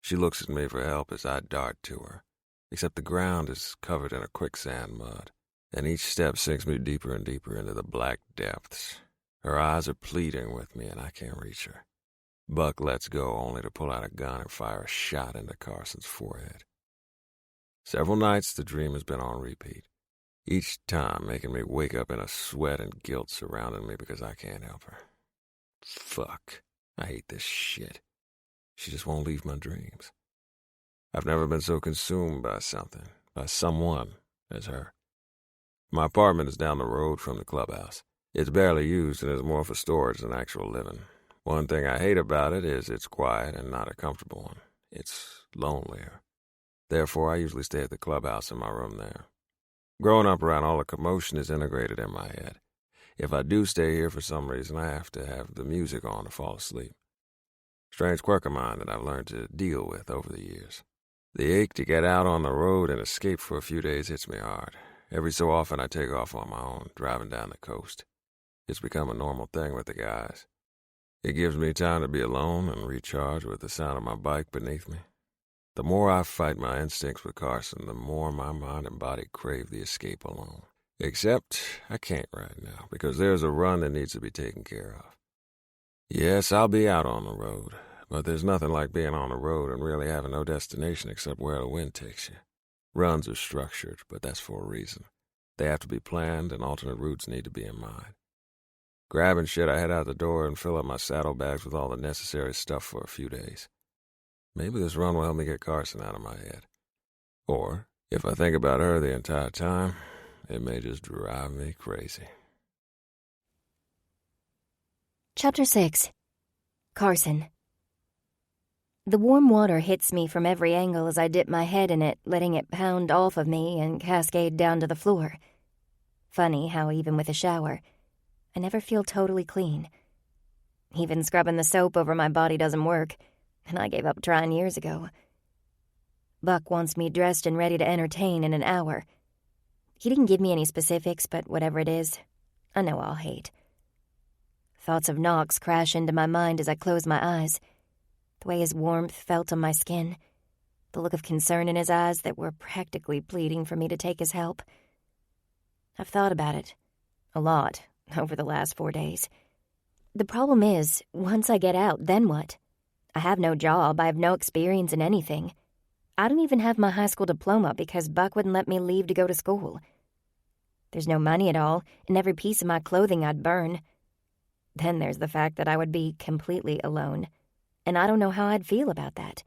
She looks at me for help as I dart to her, except the ground is covered in a quicksand mud, and each step sinks me deeper and deeper into the black depths. Her eyes are pleading with me, and I can't reach her. Buck lets go only to pull out a gun and fire a shot into Carson's forehead. Several nights the dream has been on repeat, each time making me wake up in a sweat and guilt surrounding me because I can't help her. Fuck, I hate this shit. She just won't leave my dreams. I've never been so consumed by something, by someone, as her. My apartment is down the road from the clubhouse. It's barely used and is more for storage than actual living. One thing I hate about it is it's quiet and not a comfortable one. It's lonelier. Therefore, I usually stay at the clubhouse in my room there. Growing up around all the commotion is integrated in my head. If I do stay here for some reason, I have to have the music on to fall asleep. Strange quirk of mine that I've learned to deal with over the years. The ache to get out on the road and escape for a few days hits me hard. Every so often I take off on my own, driving down the coast. It's become a normal thing with the guys. It gives me time to be alone and recharge with the sound of my bike beneath me. The more I fight my instincts with Carson, the more my mind and body crave the escape alone. Except I can't right now, because there's a run that needs to be taken care of. Yes, I'll be out on the road, but there's nothing like being on the road and really having no destination except where the wind takes you. Runs are structured, but that's for a reason. They have to be planned, and alternate routes need to be in mind. Grabbing shit, I head out the door and fill up my saddlebags with all the necessary stuff for a few days. Maybe this run will help me get Carson out of my head. Or, if I think about her the entire time, it may just drive me crazy. Chapter 6. Carson. The warm water hits me from every angle as I dip my head in it, letting it pound off of me and cascade down to the floor. Funny how even with a shower, I never feel totally clean. Even scrubbing the soap over my body doesn't work, and I gave up trying years ago. Buck wants me dressed and ready to entertain in an hour. He didn't give me any specifics, but whatever it is, I know I'll hate. Thoughts of Knox crash into my mind as I close my eyes. The way his warmth felt on my skin, the look of concern in his eyes that were practically pleading for me to take his help. I've thought about it, a lot, over the last 4 days. The problem is, once I get out, then what? I have no job, I have no experience in anything. I don't even have my high school diploma because Buck wouldn't let me leave to go to school. There's no money at all, and every piece of my clothing I'd burn. Then there's the fact that I would be completely alone, and I don't know how I'd feel about that.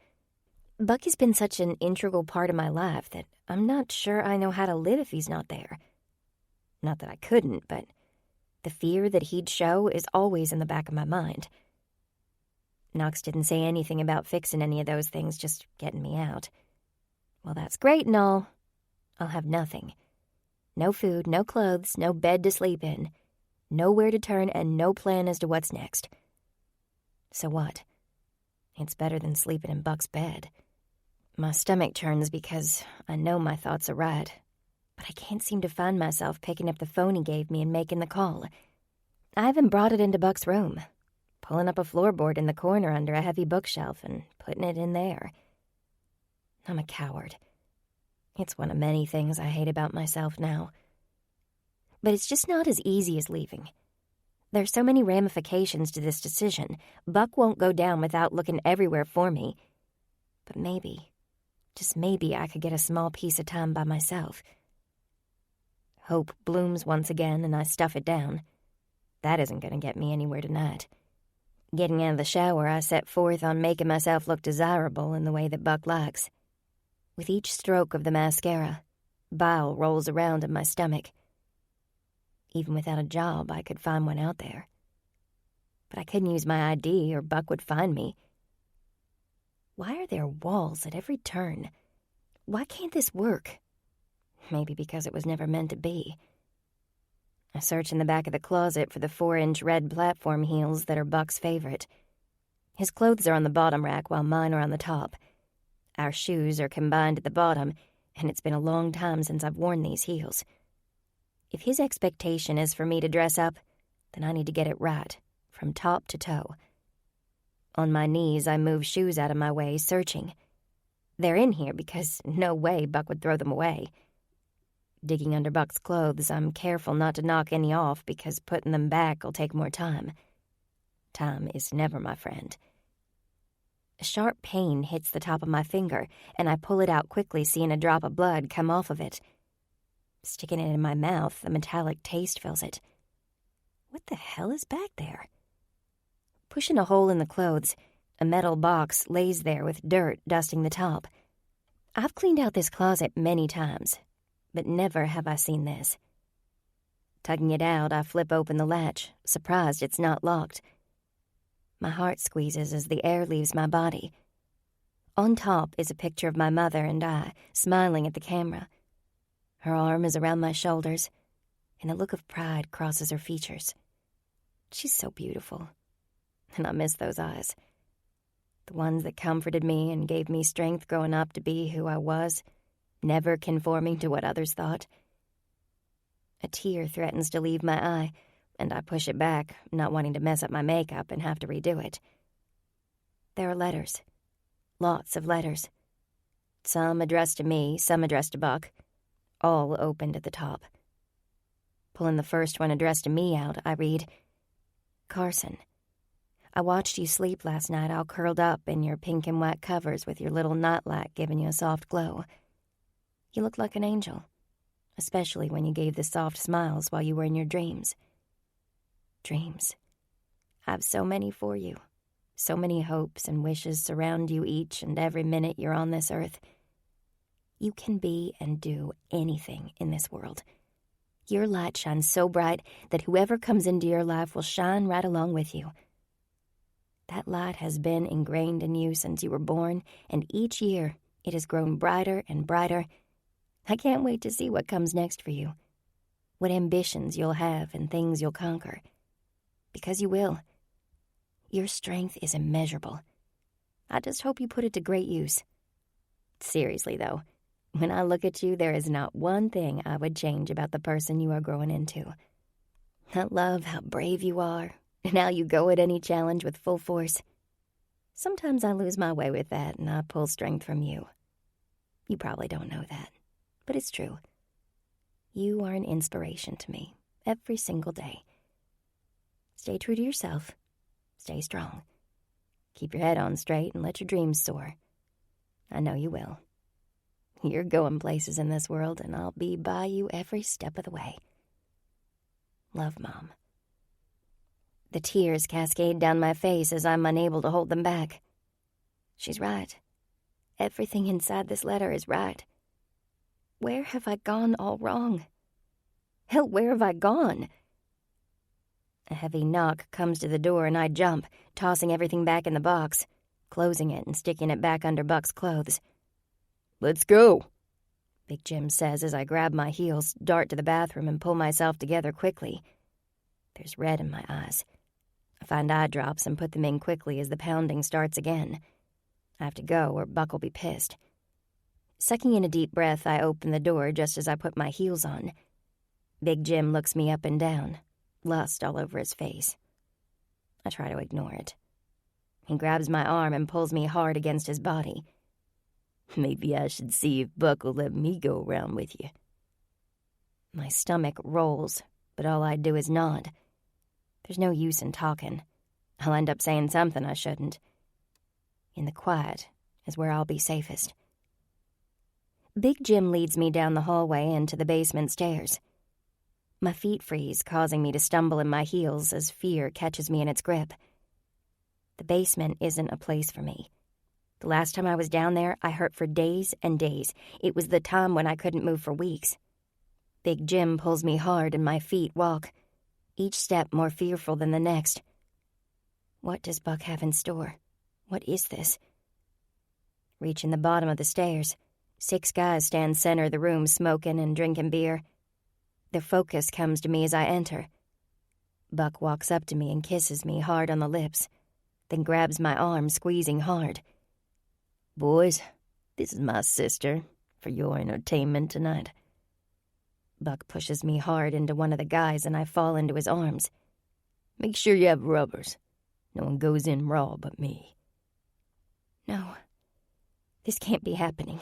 Bucky's been such an integral part of my life that I'm not sure I know how to live if he's not there. Not that I couldn't, but the fear that he'd show is always in the back of my mind. Knox didn't say anything about fixing any of those things, just getting me out. Well, that's great and all. I'll have nothing. No food, no clothes, no bed to sleep in. Nowhere to turn, and no plan as to what's next. So what? It's better than sleeping in Buck's bed. My stomach churns because I know my thoughts are right, but I can't seem to find myself picking up the phone he gave me and making the call. I even brought it into Buck's room, pulling up a floorboard in the corner under a heavy bookshelf and putting it in there. I'm a coward. It's one of many things I hate about myself now. But it's just not as easy as leaving. There's so many ramifications to this decision. Buck won't go down without looking everywhere for me. But maybe, just maybe, I could get a small piece of time by myself. Hope blooms once again and I stuff it down. That isn't going to get me anywhere tonight. Getting out of the shower, I set forth on making myself look desirable in the way that Buck likes. With each stroke of the mascara, bile rolls around in my stomach. Even without a job, I could find one out there. But I couldn't use my ID or Buck would find me. Why are there walls at every turn? Why can't this work? Maybe because it was never meant to be. I search in the back of the closet for the 4-inch red platform heels that are Buck's favorite. His clothes are on the bottom rack while mine are on the top. Our shoes are combined at the bottom, and it's been a long time since I've worn these heels. If his expectation is for me to dress up, then I need to get it right, from top to toe. On my knees, I move shoes out of my way, searching. They're in here because no way Buck would throw them away. Digging under Buck's clothes, I'm careful not to knock any off because putting them back will take more time. Time is never my friend. A sharp pain hits the top of my finger, and I pull it out quickly, seeing a drop of blood come off of it. Sticking it in my mouth, a metallic taste fills it. What the hell is back there? Pushing a hole in the clothes, a metal box lays there with dirt dusting the top. I've cleaned out this closet many times, but never have I seen this. Tugging it out, I flip open the latch, surprised it's not locked. My heart squeezes as the air leaves my body. On top is a picture of my mother and I, smiling at the camera. Her arm is around my shoulders, and a look of pride crosses her features. She's so beautiful, and I miss those eyes. The ones that comforted me and gave me strength growing up to be who I was, never conforming to what others thought. A tear threatens to leave my eye, and I push it back, not wanting to mess up my makeup and have to redo it. There are letters. Lots of letters. Some addressed to me, some addressed to Buck. All opened at the top. Pulling the first one addressed to me out, I read, Carson, I watched you sleep last night all curled up in your pink and white covers with your little nightlight giving you a soft glow. You looked like an angel, especially when you gave the soft smiles while you were in your dreams. Dreams. I've so many for you. So many hopes and wishes surround you each and every minute you're on this earth. You can be and do anything in this world. Your light shines so bright that whoever comes into your life will shine right along with you. That light has been ingrained in you since you were born, and each year it has grown brighter and brighter. I can't wait to see what comes next for you, what ambitions you'll have and things you'll conquer. Because you will. Your strength is immeasurable. I just hope you put it to great use. Seriously, though, when I look at you, there is not one thing I would change about the person you are growing into. I love how brave you are, and how you go at any challenge with full force. Sometimes I lose my way with that, and I pull strength from you. You probably don't know that, but it's true. You are an inspiration to me, every single day. Stay true to yourself. Stay strong. Keep your head on straight and let your dreams soar. I know you will. You're going places in this world, and I'll be by you every step of the way. Love, Mom. The tears cascade down my face as I'm unable to hold them back. She's right. Everything inside this letter is right. Where have I gone all wrong? Hell, where have I gone? A heavy knock comes to the door and I jump, tossing everything back in the box, closing it and sticking it back under Buck's clothes. "Let's go," Big Jim says as I grab my heels, dart to the bathroom, and pull myself together quickly. There's red in my eyes. I find eye drops and put them in quickly as the pounding starts again. I have to go or Buck will be pissed. Sucking in a deep breath, I open the door just as I put my heels on. Big Jim looks me up and down, lust all over his face. I try to ignore it. He grabs my arm and pulls me hard against his body. "Maybe I should see if Buck will let me go around with you." My stomach rolls, but all I do is nod. There's no use in talking. I'll end up saying something I shouldn't. In the quiet is where I'll be safest. Big Jim leads me down the hallway into the basement stairs. My feet freeze, causing me to stumble in my heels as fear catches me in its grip. The basement isn't a place for me. The last time I was down there, I hurt for days and days. It was the time when I couldn't move for weeks. Big Jim pulls me hard and my feet walk, each step more fearful than the next. What does Buck have in store? What is this? Reaching the bottom of the stairs, 6 guys stand center of the room smoking and drinking beer. Their focus comes to me as I enter. Buck walks up to me and kisses me hard on the lips, then grabs my arm, squeezing hard. "Boys, this is my sister, for your entertainment tonight." Buck pushes me hard into one of the guys and I fall into his arms. "Make sure you have rubbers. No one goes in raw but me." No, this can't be happening.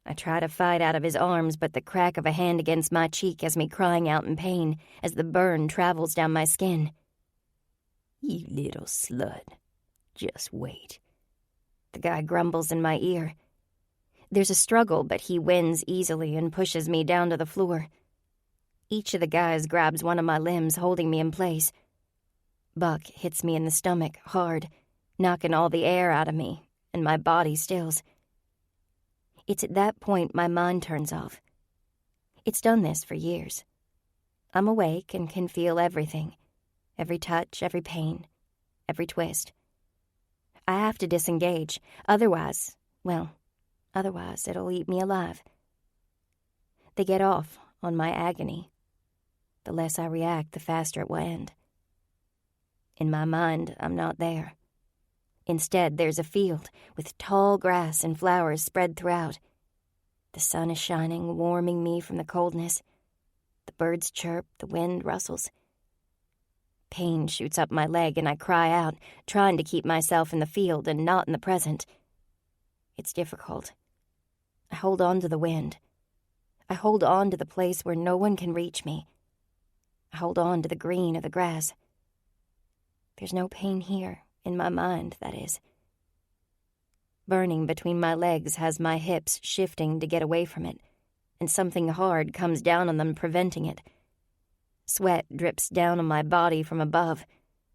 I try to fight out of his arms, but the crack of a hand against my cheek has me crying out in pain as the burn travels down my skin. "You little slut. Just wait." The guy grumbles in my ear. There's a struggle, but he wins easily and pushes me down to the floor. Each of the guys grabs one of my limbs, holding me in place. Buck hits me in the stomach hard, knocking all the air out of me, and my body stills. It's at that point my mind turns off. It's done this for years. I'm awake and can feel everything. Every touch, every pain, every twist. I have to disengage. Otherwise it'll eat me alive. They get off on my agony. The less I react, the faster it will end. In my mind, I'm not there. Instead, there's a field with tall grass and flowers spread throughout. The sun is shining, warming me from the coldness. The birds chirp, the wind rustles. Pain shoots up my leg and I cry out, trying to keep myself in the field and not in the present. It's difficult. I hold on to the wind. I hold on to the place where no one can reach me. I hold on to the green of the grass. There's no pain here, in my mind, that is. Burning between my legs has my hips shifting to get away from it, and something hard comes down on them, preventing it. Sweat drips down on my body from above.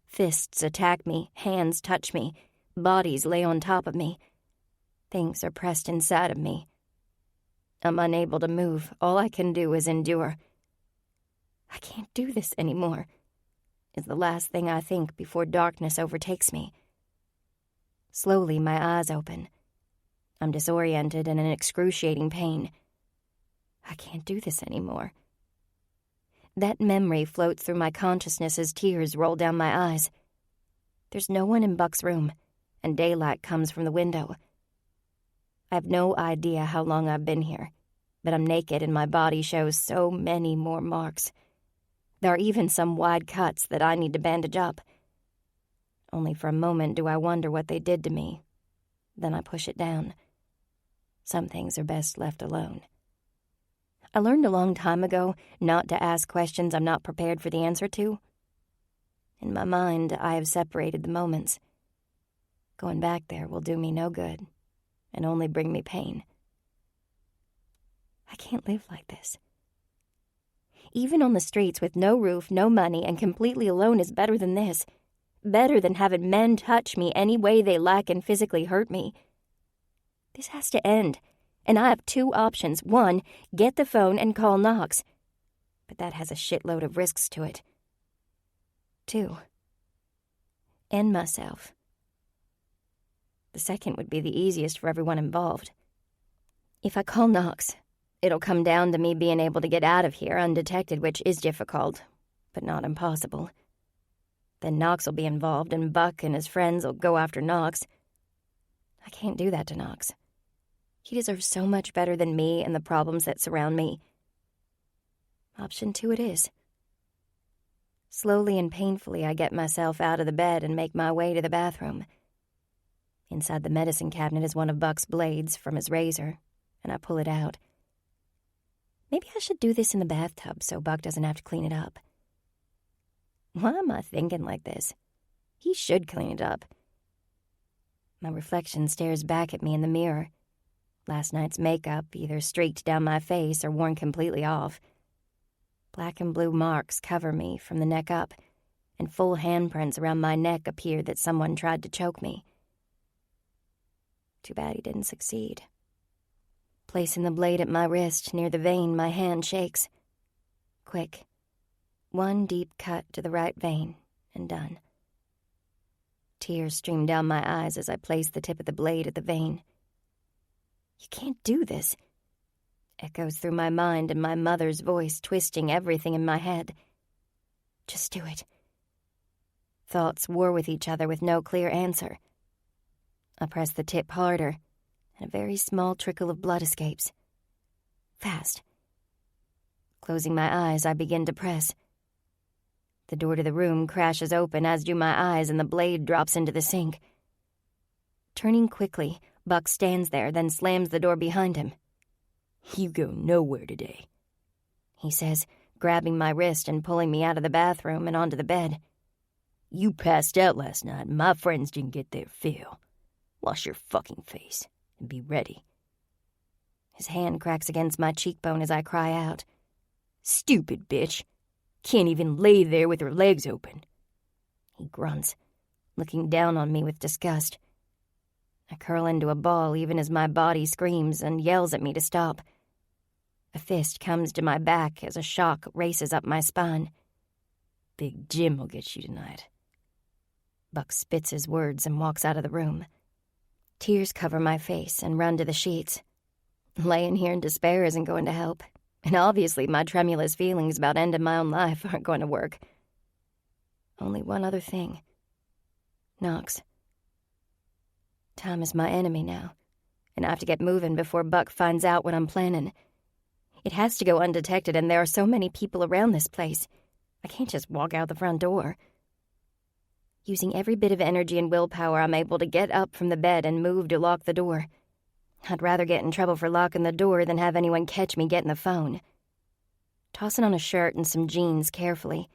Fists attack me, hands touch me, bodies lay on top of me. Things are pressed inside of me. I'm unable to move. All I can do is endure. I can't do this anymore, is the last thing I think before darkness overtakes me. Slowly, my eyes open. I'm disoriented and in excruciating pain. I can't do this anymore. That memory floats through my consciousness as tears roll down my eyes. There's no one in Buck's room, and daylight comes from the window. I have no idea how long I've been here, but I'm naked and my body shows so many more marks. There are even some wide cuts that I need to bandage up. Only for a moment do I wonder what they did to me. Then I push it down. Some things are best left alone. I learned a long time ago not to ask questions I'm not prepared for the answer to. In my mind, I have separated the moments. Going back there will do me no good and only bring me pain. I can't live like this. Even on the streets with no roof, no money, and completely alone is better than this. Better than having men touch me any way they like and physically hurt me. This has to end, and I have 2 options. 1, get the phone and call Knox. But that has a shitload of risks to it. 2, end myself. The second would be the easiest for everyone involved. If I call Knox, it'll come down to me being able to get out of here undetected, which is difficult, but not impossible. Then Knox will be involved, and Buck and his friends will go after Knox. I can't do that to Knox. He deserves so much better than me and the problems that surround me. Option 2 it is. Slowly and painfully, I get myself out of the bed and make my way to the bathroom. Inside the medicine cabinet is one of Buck's blades from his razor, and I pull it out. Maybe I should do this in the bathtub so Buck doesn't have to clean it up. Why am I thinking like this? He should clean it up. My reflection stares back at me in the mirror. Last night's makeup either streaked down my face or worn completely off. Black and blue marks cover me from the neck up, and full handprints around my neck appear that someone tried to choke me. Too bad he didn't succeed. Placing the blade at my wrist near the vein, my hand shakes. Quick. One deep cut to the right vein, and done. Tears stream down my eyes as I place the tip of the blade at the vein. You can't do this. Echoes through my mind and my mother's voice twisting everything in my head. Just do it. Thoughts war with each other with no clear answer. I press the tip harder, and a very small trickle of blood escapes. Fast. Closing my eyes, I begin to press. The door to the room crashes open, as do my eyes, and the blade drops into the sink. Turning quickly, Buck stands there, then slams the door behind him. You go nowhere today, he says, grabbing my wrist and pulling me out of the bathroom and onto the bed. You passed out last night and my friends didn't get their fill. Wash your fucking face and be ready. His hand cracks against my cheekbone as I cry out. Stupid bitch. Can't even lay there with her legs open. He grunts, looking down on me with disgust. I curl into a ball even as my body screams and yells at me to stop. A fist comes to my back as a shock races up my spine. Big Jim will get you tonight. Buck spits his words and walks out of the room. Tears cover my face and run to the sheets. Laying here in despair isn't going to help, and obviously my tremulous feelings about ending my own life aren't going to work. Only one other thing. Knox. Time is my enemy now, and I have to get moving before Buck finds out what I'm planning. It has to go undetected, and there are so many people around this place. I can't just walk out the front door. Using every bit of energy and willpower, I'm able to get up from the bed and move to lock the door. I'd rather get in trouble for locking the door than have anyone catch me getting the phone. Tossing on a shirt and some jeans carefully,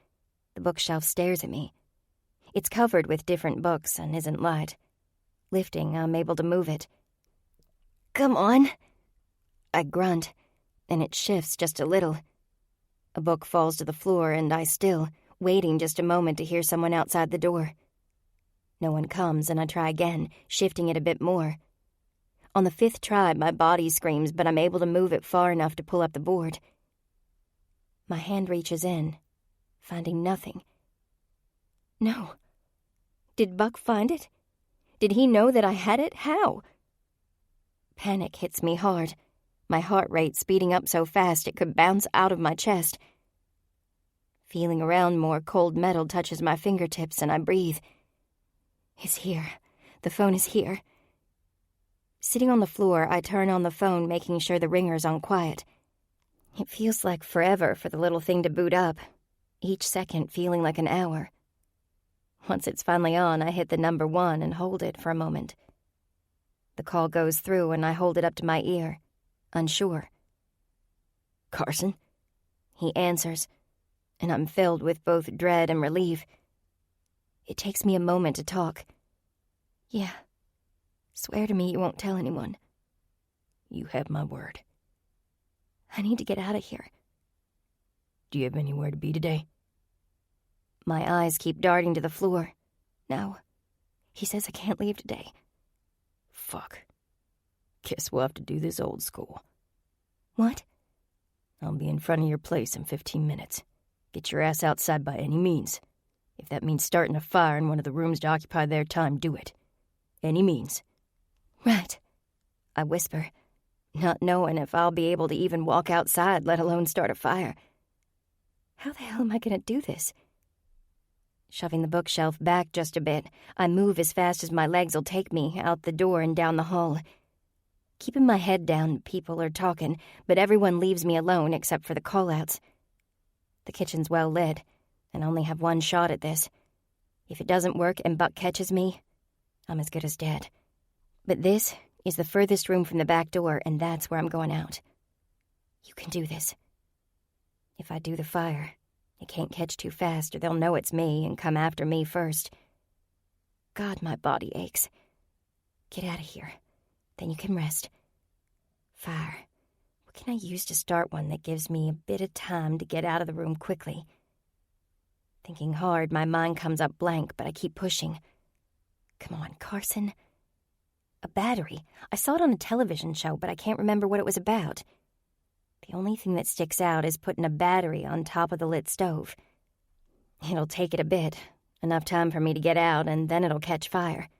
the bookshelf stares at me. It's covered with different books and isn't light. Lifting, I'm able to move it. Come on. I grunt, and it shifts just a little. A book falls to the floor, and I still, waiting just a moment to hear someone outside the door. No one comes, and I try again, shifting it a bit more. On the 5th try, my body screams, but I'm able to move it far enough to pull up the board. My hand reaches in, finding nothing. No. Did Buck find it? Did he know that I had it? How? Panic hits me hard, my heart rate speeding up so fast it could bounce out of my chest. Feeling around more, cold metal touches my fingertips and I breathe. It's here. The phone is here. Sitting on the floor, I turn on the phone, making sure the ringer's on quiet. It feels like forever for the little thing to boot up, each second feeling like an hour. Once it's finally on, I hit the number 1 and hold it for a moment. The call goes through and I hold it up to my ear, unsure. Carson? He answers, and I'm filled with both dread and relief. It takes me a moment to talk. Yeah. Swear to me you won't tell anyone. You have my word. I need to get out of here. Do you have anywhere to be today? My eyes keep darting to the floor. No. He says I can't leave today. Fuck. Guess we'll have to do this old school. What? I'll be in front of your place in 15 minutes. Get your ass outside by any means. If that means starting a fire in one of the rooms to occupy their time, do it. Any means. Right. I whisper, not knowing if I'll be able to even walk outside, let alone start a fire. How the hell am I going to do this? Shoving the bookshelf back just a bit, I move as fast as my legs will take me, out the door and down the hall. Keeping my head down, people are talking, but everyone leaves me alone except for the call-outs. The kitchen's well lit, and I only have one shot at this. If it doesn't work and Buck catches me, I'm as good as dead. But this is the furthest room from the back door, and that's where I'm going out. You can do this. If I do the fire, it can't catch too fast or they'll know it's me and come after me first. God, my body aches. Get out of here. Then you can rest. Fire. What can I use to start one that gives me a bit of time to get out of the room quickly? Thinking hard, my mind comes up blank, but I keep pushing. Come on, Carson. A battery. I saw it on a television show, but I can't remember what it was about. The only thing that sticks out is putting a battery on top of the lit stove. It'll take it a bit, enough time for me to get out, and then it'll catch fire.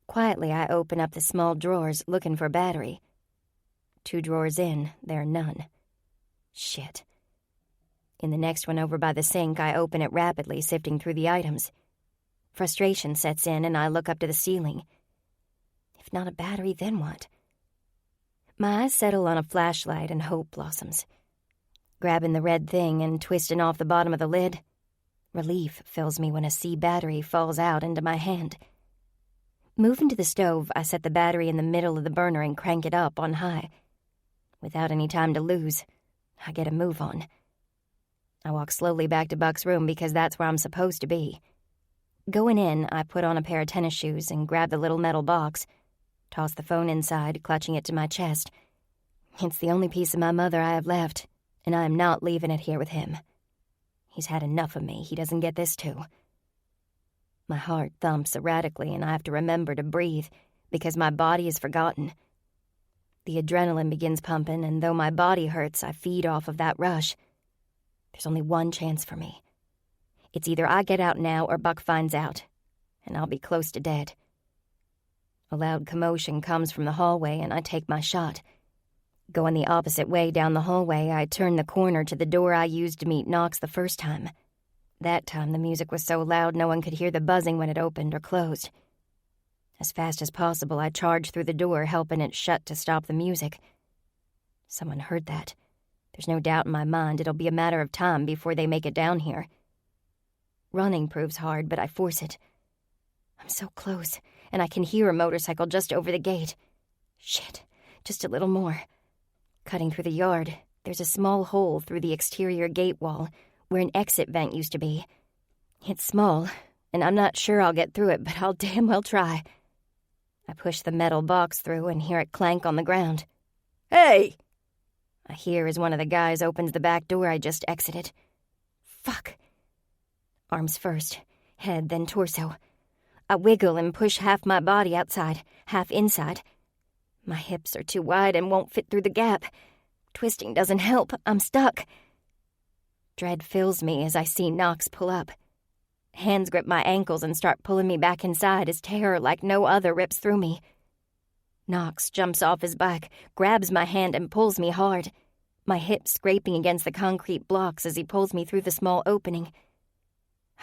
Quietly, I open up the small drawers, looking for a battery. 2 drawers in, there are none. Shit. In the next one over by the sink, I open it rapidly, sifting through the items. Frustration sets in, and I look up to the ceiling. If not a battery, then what? My eyes settle on a flashlight and hope blossoms. Grabbing the red thing and twisting off the bottom of the lid, relief fills me when a C battery falls out into my hand. Moving to the stove, I set the battery in the middle of the burner and crank it up on high. Without any time to lose, I get a move on. I walk slowly back to Buck's room because that's where I'm supposed to be. Going in, I put on a pair of tennis shoes and grab the little metal box, toss the phone inside, clutching it to my chest. It's the only piece of my mother I have left, and I am not leaving it here with him. He's had enough of me. He doesn't get this too. My heart thumps erratically, and I have to remember to breathe because my body is forgotten. The adrenaline begins pumping, and though my body hurts, I feed off of that rush. There's only one chance for me. It's either I get out now or Buck finds out, and I'll be close to dead. A loud commotion comes from the hallway, and I take my shot. Going the opposite way down the hallway, I turn the corner to the door I used to meet Knox the first time. That time, the music was so loud no one could hear the buzzing when it opened or closed. As fast as possible, I charged through the door, helping it shut to stop the music. Someone heard that. There's no doubt in my mind it'll be a matter of time before they make it down here. Running proves hard, but I force it. I'm so close, and I can hear a motorcycle just over the gate. Shit, just a little more. Cutting through the yard, there's a small hole through the exterior gate wall where an exit vent used to be. It's small, and I'm not sure I'll get through it, but I'll damn well try. I push the metal box through and hear it clank on the ground. Hey! I hear as one of the guys opens the back door I just exited. Fuck. Arms first, head, then torso. I wiggle and push half my body outside, half inside. My hips are too wide and won't fit through the gap. Twisting doesn't help. I'm stuck. Dread fills me as I see Knox pull up. Hands grip my ankles and start pulling me back inside as terror like no other rips through me. Knox jumps off his bike, grabs my hand and pulls me hard, my hips scraping against the concrete blocks as he pulls me through the small opening.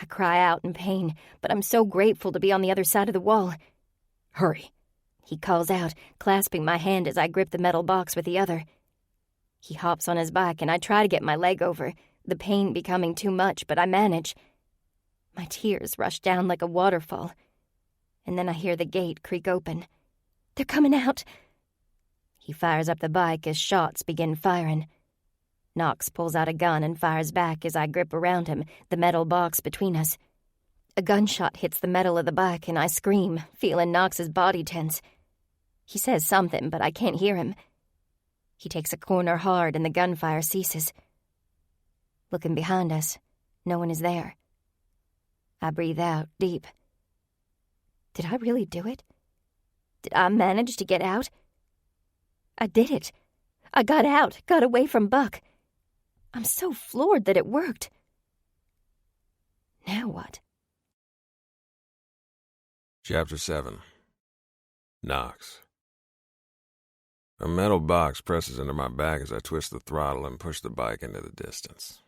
I cry out in pain, but I'm so grateful to be on the other side of the wall. Hurry, he calls out, clasping my hand as I grip the metal box with the other. He hops on his bike and I try to get my leg over, the pain becoming too much, but I manage. My tears rush down like a waterfall, and then I hear the gate creak open. They're coming out. He fires up the bike as shots begin firing. Knox pulls out a gun and fires back as I grip around him, the metal box between us. A gunshot hits the metal of the bike and I scream, feeling Knox's body tense. He says something, but I can't hear him. He takes a corner hard and the gunfire ceases. Looking behind us, no one is there. I breathe out, deep. Did I really do it? Did I manage to get out? I did it. I got out, got away from Buck. I'm so floored that it worked. Now what? Chapter 7. Knox. A metal box presses into my back as I twist the throttle and push the bike into the distance.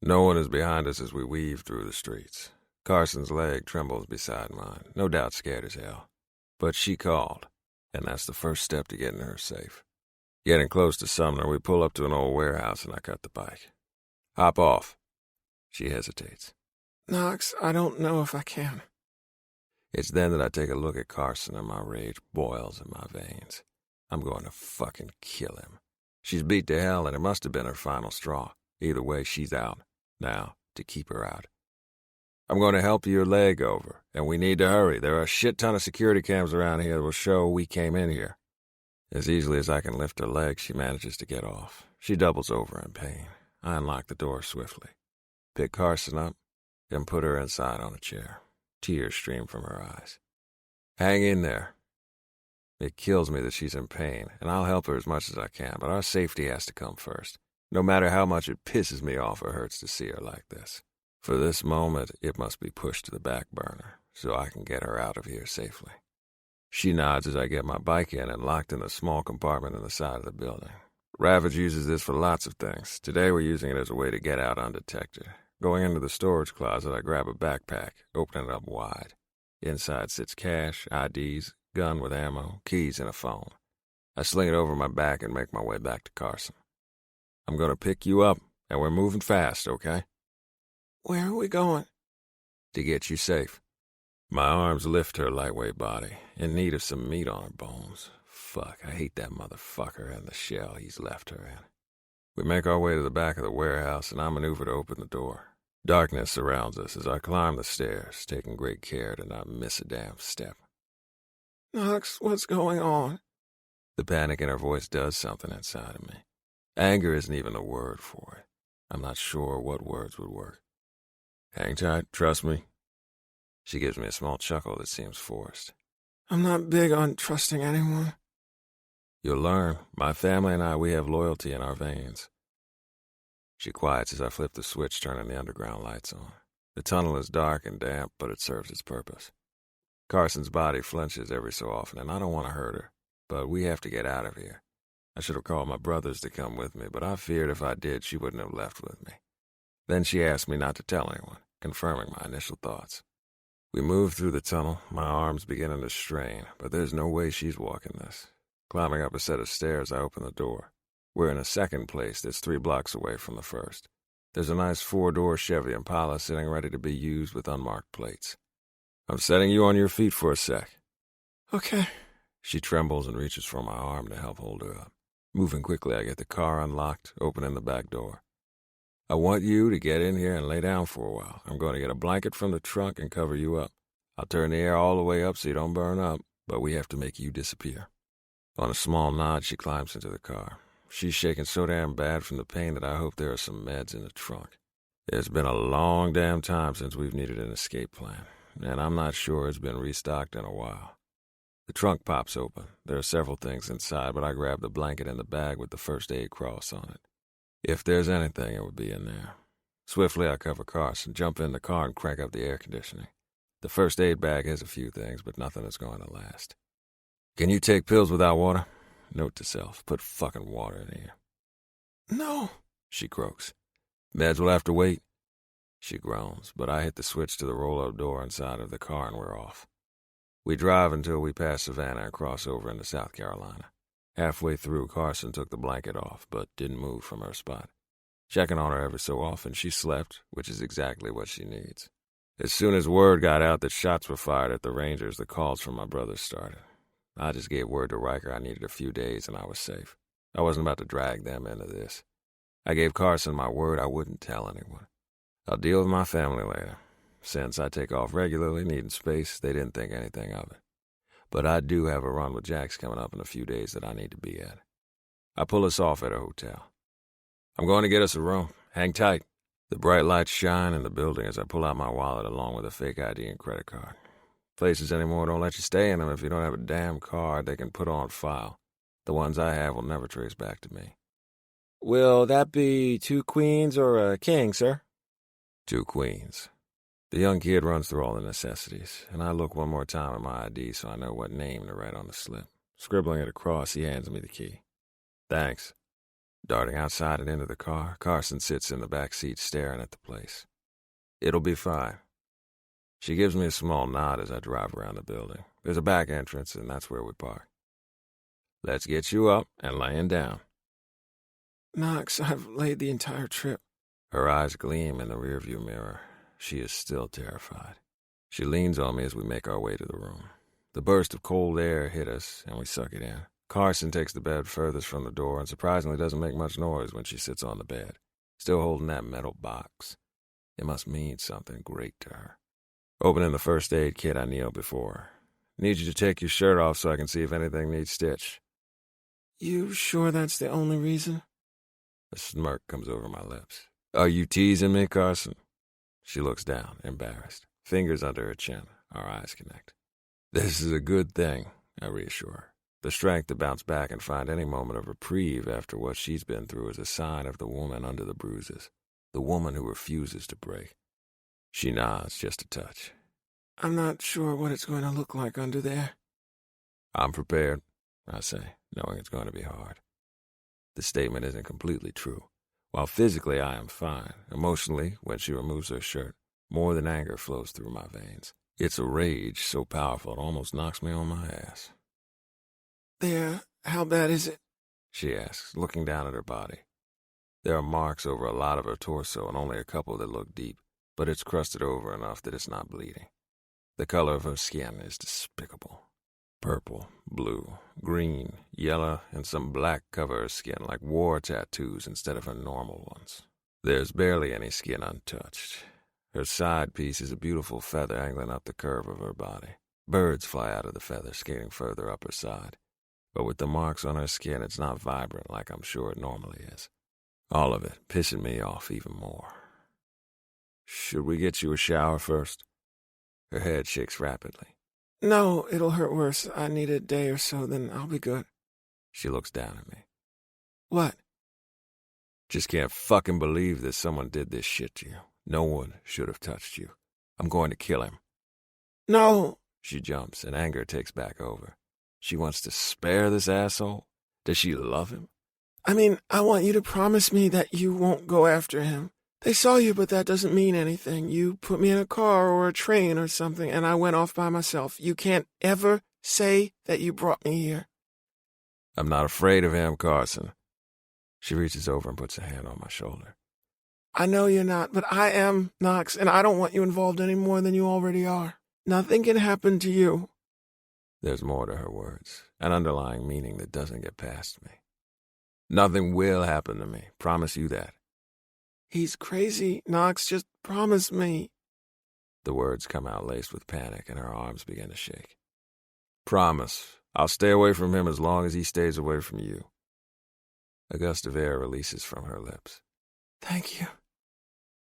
No one is behind us as we weave through the streets. Carson's leg trembles beside mine, no doubt scared as hell. But she called. and that's the first step to getting her safe. Getting close to Sumner, we pull up to an old warehouse and I cut the bike. Hop off. She hesitates. Knox, I don't know if I can. It's then that I take a look at Carson and my rage boils in my veins. I'm going to fucking kill him. She's beat to hell and it must have been her final straw. Either way, she's out. Now, to keep her out. I'm going to help your leg over, and we need to hurry. There are a shit ton of security cams around here that will show we came in here. As easily as I can lift her leg, she manages to get off. She doubles over in pain. I unlock the door swiftly, pick Carson up, and put her inside on a chair. Tears stream from her eyes. Hang in there. It kills me that she's in pain, and I'll help her as much as I can, but our safety has to come first. No matter how much it pisses me off or hurts to see her like this. For this moment, it must be pushed to the back burner, so I can get her out of here safely. She nods as I get my bike in and locked in the small compartment in the side of the building. Ravage uses this for lots of things. Today we're using it as a way to get out undetected. Going into the storage closet, I grab a backpack, open it up wide. Inside sits cash, IDs, gun with ammo, keys, and a phone. I sling it over my back and make my way back to Carson. I'm going to pick you up, and we're moving fast, okay? Where are we going? To get you safe. My arms lift her lightweight body, in need of some meat on her bones. Fuck, I hate that motherfucker and the shell he's left her in. We make our way to the back of the warehouse, and I maneuver to open the door. Darkness surrounds us as I climb the stairs, taking great care to not miss a damn step. Knox, what's going on? The panic in her voice does something inside of me. Anger isn't even a word for it. I'm not sure what words would work. Hang tight, trust me. She gives me a small chuckle that seems forced. I'm not big on trusting anyone. You'll learn. My family and I, we have loyalty in our veins. She quiets as I flip the switch, turning the underground lights on. The tunnel is dark and damp, but it serves its purpose. Carson's body flinches every so often, and I don't want to hurt her, but we have to get out of here. I should have called my brothers to come with me, but I feared if I did, she wouldn't have left with me. Then she asked me not to tell anyone, confirming my initial thoughts. We move through the tunnel, my arms beginning to strain, but there's no way she's walking this. Climbing up a set of stairs, I open the door. We're in a second place that's 3 blocks away from the first. There's a nice 4-door Chevy Impala sitting ready to be used with unmarked plates. I'm setting you on your feet for a sec. Okay. She trembles and reaches for my arm to help hold her up. Moving quickly, I get the car unlocked, opening the back door. I want you to get in here and lay down for a while. I'm going to get a blanket from the trunk and cover you up. I'll turn the air all the way up so you don't burn up, but we have to make you disappear. On a small nod, she climbs into the car. She's shaking so damn bad from the pain that I hope there are some meds in the trunk. It's been a long damn time since we've needed an escape plan, and I'm not sure it's been restocked in a while. The trunk pops open. There are several things inside, but I grab the blanket and the bag with the first aid cross on it. If there's anything, it would be in there. Swiftly, I cover Carson, jump in the car, and crank up the air conditioning. The first aid bag has a few things, but nothing is going to last. Can you take pills without water? Note to self, put fucking water in here. No, she croaks. Meds will have to wait. She groans, but I hit the switch to the roll-up door inside of the car and we're off. We drive until we pass Savannah and cross over into South Carolina. Halfway through, Carson took the blanket off, but didn't move from her spot. Checking on her every so often, she slept, which is exactly what she needs. As soon as word got out that shots were fired at the Rangers, the calls from my brothers started. I just gave word to Riker I needed a few days and I was safe. I wasn't about to drag them into this. I gave Carson my word I wouldn't tell anyone. I'll deal with my family later. Since I take off regularly, needing space, they didn't think anything of it. But I do have a run with Jax coming up in a few days that I need to be at. I pull us off at a hotel. I'm going to get us a room. Hang tight. The bright lights shine in the building as I pull out my wallet along with a fake ID and credit card. Places anymore don't let you stay in them if you don't have a damn card they can put on file. The ones I have will never trace back to me. Will that be 2 queens or a king, sir? 2 queens. The young kid runs through all the necessities, and I look one more time at my ID so I know what name to write on the slip. Scribbling it across, he hands me the key. Thanks. Darting outside and into the car, Carson sits in the back seat staring at the place. It'll be fine. She gives me a small nod as I drive around the building. There's a back entrance, and that's where we park. Let's get you up and laying down. Knox, I've laid the entire trip. Her eyes gleam in the rearview mirror. She is still terrified. She leans on me as we make our way to the room. The burst of cold air hit us, and we suck it in. Carson takes the bed furthest from the door and surprisingly doesn't make much noise when she sits on the bed, still holding that metal box. It must mean something great to her. Opening the first aid kit, I kneel before her. Need you to take your shirt off so I can see if anything needs stitched. You sure that's the only reason? A smirk comes over my lips. Are you teasing me, Carson? She looks down, embarrassed, fingers under her chin. Our eyes connect. This is a good thing, I reassure her. The strength to bounce back and find any moment of reprieve after what she's been through is a sign of the woman under the bruises, the woman who refuses to break. She nods just a touch. I'm not sure what it's going to look like under there. I'm prepared, I say, knowing it's going to be hard. The statement isn't completely true. While physically I am fine, emotionally, when she removes her shirt, more than anger flows through my veins. It's a rage so powerful it almost knocks me on my ass. There, how bad is it? She asks, looking down at her body. There are marks over a lot of her torso and only a couple that look deep, but it's crusted over enough that it's not bleeding. The color of her skin is despicable. Purple, blue, green, yellow, and some black cover her skin like war tattoos instead of her normal ones. There's barely any skin untouched. Her side piece is a beautiful feather angling up the curve of her body. Birds fly out of the feather, skating further up her side. But with the marks on her skin, it's not vibrant like I'm sure it normally is. All of it pissing me off even more. Should we get you a shower first? Her head shakes rapidly. No, it'll hurt worse. I need a day or so, then I'll be good. She looks down at me. What? Just can't fucking believe that someone did this shit to you. No one should have touched you. I'm going to kill him. No! She jumps, and anger takes back over. She wants to spare this asshole? Does she love him? I mean, I want you to promise me that you won't go after him. They saw you, but that doesn't mean anything. You put me in a car or a train or something, and I went off by myself. You can't ever say that you brought me here. I'm not afraid of him, Carson. She reaches over and puts a hand on my shoulder. I know you're not, but I am, Knox, and I don't want you involved any more than you already are. Nothing can happen to you. There's more to her words, an underlying meaning that doesn't get past me. Nothing will happen to me, promise you that. He's crazy, Knox, just promise me. The words come out laced with panic, and her arms begin to shake. Promise. I'll stay away from him as long as he stays away from you. A gust of air releases from her lips. Thank you.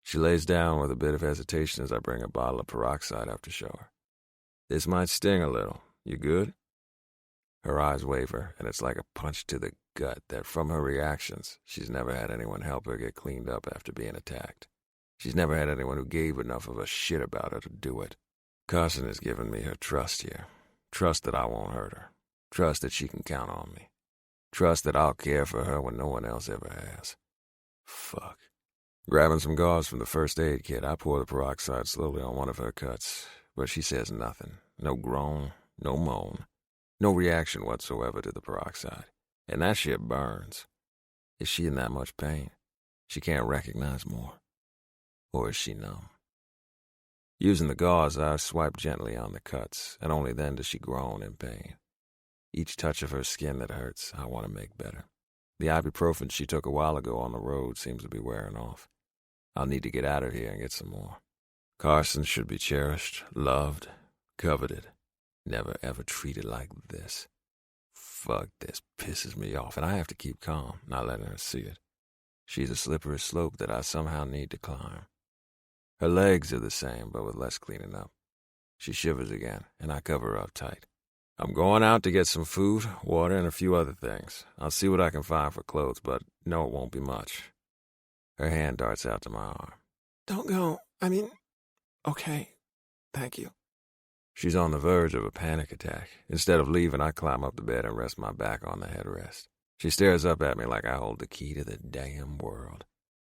She lays down with a bit of hesitation as I bring a bottle of peroxide up to show her. This might sting a little. You good? Her eyes waver, and it's like a punch to the gut that from her reactions, she's never had anyone help her get cleaned up after being attacked. She's never had anyone who gave enough of a shit about her to do it. Carson has given me her trust here. Trust that I won't hurt her. Trust that she can count on me. Trust that I'll care for her when no one else ever has. Fuck. Grabbing some gauze from the first aid kit, I pour the peroxide slowly on one of her cuts, but she says nothing. No groan, no moan. No reaction whatsoever to the peroxide. And that shit burns. Is she in that much pain? She can't recognize more. Or is she numb? Using the gauze, I swipe gently on the cuts, and only then does she groan in pain. Each touch of her skin that hurts, I want to make better. The ibuprofen she took a while ago on the road seems to be wearing off. I'll need to get out of here and get some more. Carson should be cherished, loved, coveted. Never ever treated like this. Fuck, this pisses me off, and I have to keep calm, not letting her see it. She's a slippery slope that I somehow need to climb. Her legs are the same, but with less cleaning up. She shivers again, and I cover her up tight. I'm going out to get some food, water, and a few other things. I'll see what I can find for clothes, but no, it won't be much. Her hand darts out to my arm. Don't go. Okay. Thank you. She's on the verge of a panic attack. Instead of leaving, I climb up the bed and rest my back on the headrest. She stares up at me like I hold the key to the damn world.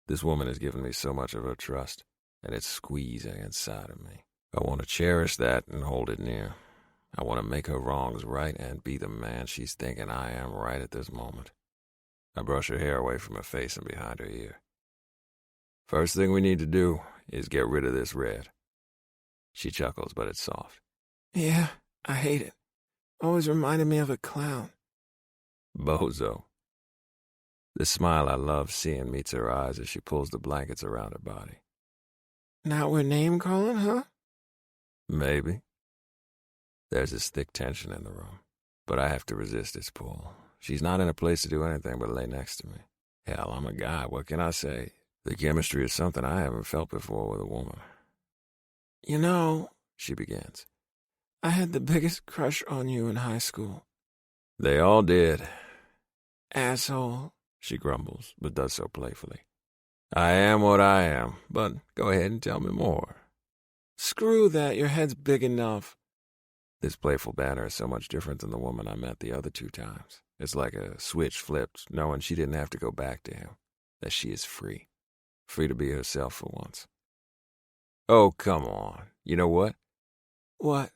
This woman has given me so much of her trust, and it's squeezing inside of me. I want to cherish that and hold it near. I want to make her wrongs right and be the man she's thinking I am right at this moment. I brush her hair away from her face and behind her ear. First thing we need to do is get rid of this red. She chuckles, but it's soft. Yeah, I hate it. Always reminded me of a clown. Bozo. The smile I love seeing meets her eyes as she pulls the blankets around her body. Now we're name-calling, huh? Maybe. There's this thick tension in the room, but I have to resist its pull. She's not in a place to do anything but lay next to me. Hell, I'm a guy, what can I say? The chemistry is something I haven't felt before with a woman. You know, She begins. I had the biggest crush on you in high school. They all did. Asshole. She grumbles, but does so playfully. I am what I am, but go ahead and tell me more. Screw that, your head's big enough. This playful banter is so much different than the woman I met the other 2 times. It's like a switch flipped, knowing she didn't have to go back to him, that she is free. Free to be herself for once. Oh, come on. You know what? What?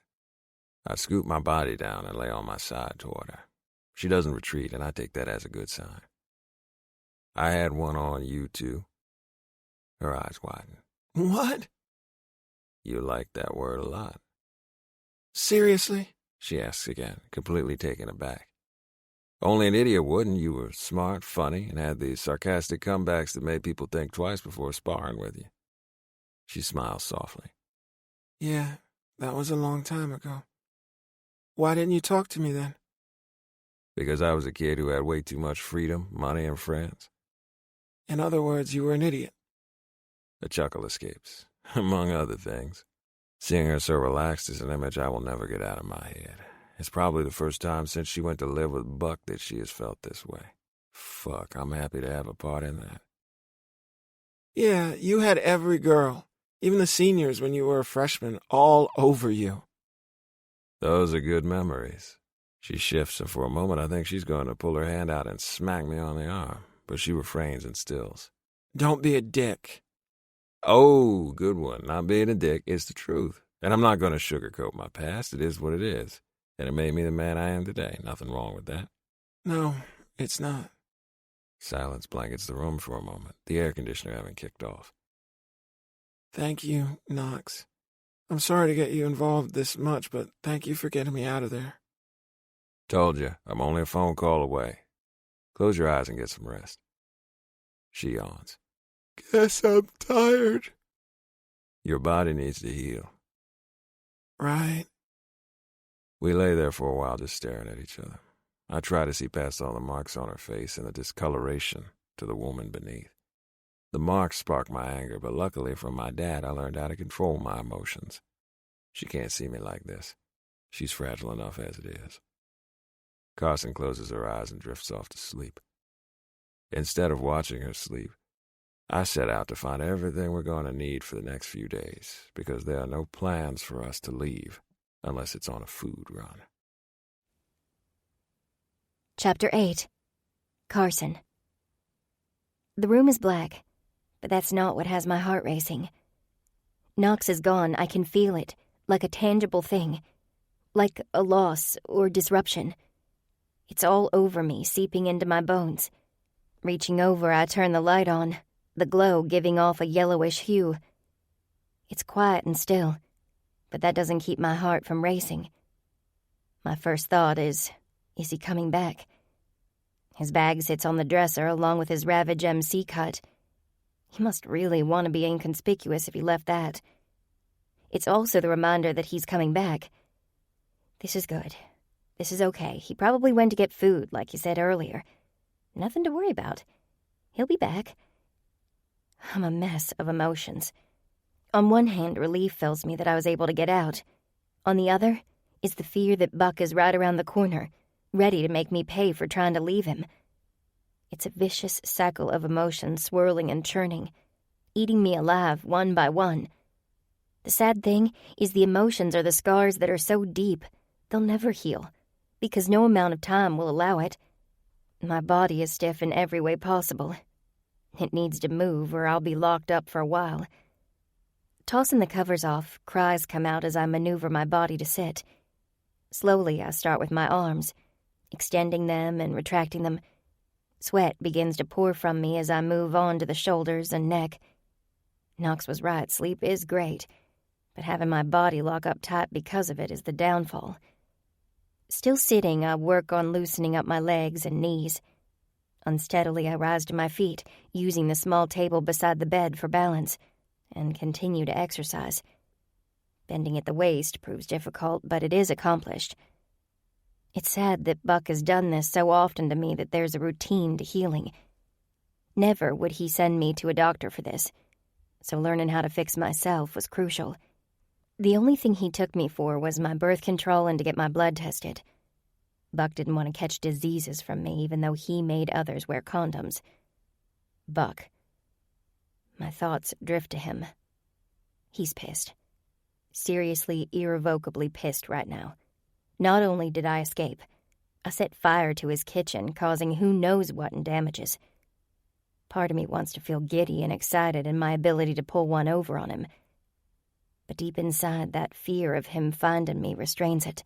I scoop my body down and lay on my side toward her. She doesn't retreat, and I take that as a good sign. I had one on you, too. Her eyes widen. What? You like that word a lot. Seriously? She asks again, completely taken aback. Only an idiot wouldn't. You were smart, funny, and had these sarcastic comebacks that made people think twice before sparring with you. She smiles softly. Yeah, that was a long time ago. Why didn't you talk to me then? Because I was a kid who had way too much freedom, money, and friends. In other words, you were an idiot. A chuckle escapes, among other things. Seeing her so relaxed is an image I will never get out of my head. It's probably the first time since she went to live with Buck that she has felt this way. Fuck, I'm happy to have a part in that. Yeah, you had every girl, even the seniors when you were a freshman, all over you. Those are good memories. She shifts, and for a moment I think she's going to pull her hand out and smack me on the arm, but she refrains and stills. Don't be a dick. Oh, good one. Not being a dick is the truth. And I'm not going to sugarcoat my past. It is what it is. And it made me the man I am today. Nothing wrong with that. No, it's not. Silence blankets the room for a moment, the air conditioner having kicked off. Thank you, Knox. I'm sorry to get you involved this much, but thank you for getting me out of there. Told you, I'm only a phone call away. Close your eyes and get some rest. She yawns. Guess I'm tired. Your body needs to heal. Right. We lay there for a while just staring at each other. I try to see past all the marks on her face and the discoloration to the woman beneath. The marks spark my anger, but luckily from my dad I learned how to control my emotions. She can't see me like this. She's fragile enough as it is. Carson closes her eyes and drifts off to sleep. Instead of watching her sleep, I set out to find everything we're going to need for the next few days, because there are no plans for us to leave unless it's on a food run. Chapter 8. Carson. The room is black, but that's not what has my heart racing. Knox is gone, I can feel it, like a tangible thing, like a loss or disruption. It's all over me, seeping into my bones. Reaching over, I turn the light on, the glow giving off a yellowish hue. It's quiet and still, but that doesn't keep my heart from racing. My first thought is he coming back? His bag sits on the dresser along with his Ravage MC cut. He must really want to be inconspicuous if he left that. It's also the reminder that he's coming back. This is good. This is okay. He probably went to get food, like you said earlier. Nothing to worry about. He'll be back. I'm a mess of emotions. On one hand, relief fills me that I was able to get out. On the other is the fear that Buck is right around the corner, ready to make me pay for trying to leave him. It's a vicious cycle of emotions swirling and churning, eating me alive one by one. The sad thing is the emotions are the scars that are so deep, they'll never heal, because no amount of time will allow it. My body is stiff in every way possible. It needs to move or I'll be locked up for a while. Tossing the covers off, cries come out as I maneuver my body to sit. Slowly, I start with my arms, extending them and retracting them. Sweat begins to pour from me as I move on to the shoulders and neck. Knox was right, sleep is great, but having my body lock up tight because of it is the downfall. Still sitting, I work on loosening up my legs and knees. Unsteadily, I rise to my feet, using the small table beside the bed for balance, and continue to exercise. Bending at the waist proves difficult, but it is accomplished. It's sad that Buck has done this so often to me that there's a routine to healing. Never would he send me to a doctor for this, so learning how to fix myself was crucial. The only thing he took me for was my birth control and to get my blood tested. Buck didn't want to catch diseases from me, even though he made others wear condoms. Buck. My thoughts drift to him. He's pissed. Seriously, irrevocably pissed right now. Not only did I escape, I set fire to his kitchen, causing who knows what in damages. Part of me wants to feel giddy and excited in my ability to pull one over on him. But deep inside, that fear of him finding me restrains it.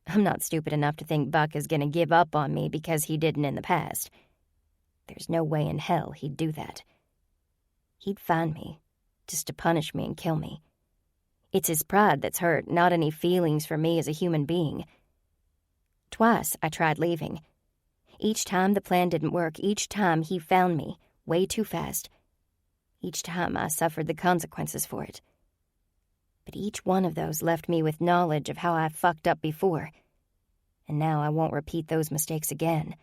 I'm not stupid enough to think Buck is going to give up on me because he didn't in the past. There's no way in hell he'd do that. He'd find me, just to punish me and kill me. It's his pride that's hurt, not any feelings for me as a human being. Twice I tried leaving. Each time the plan didn't work, each time he found me, way too fast. Each time I suffered the consequences for it. But each one of those left me with knowledge of how I fucked up before, and now I won't repeat those mistakes again.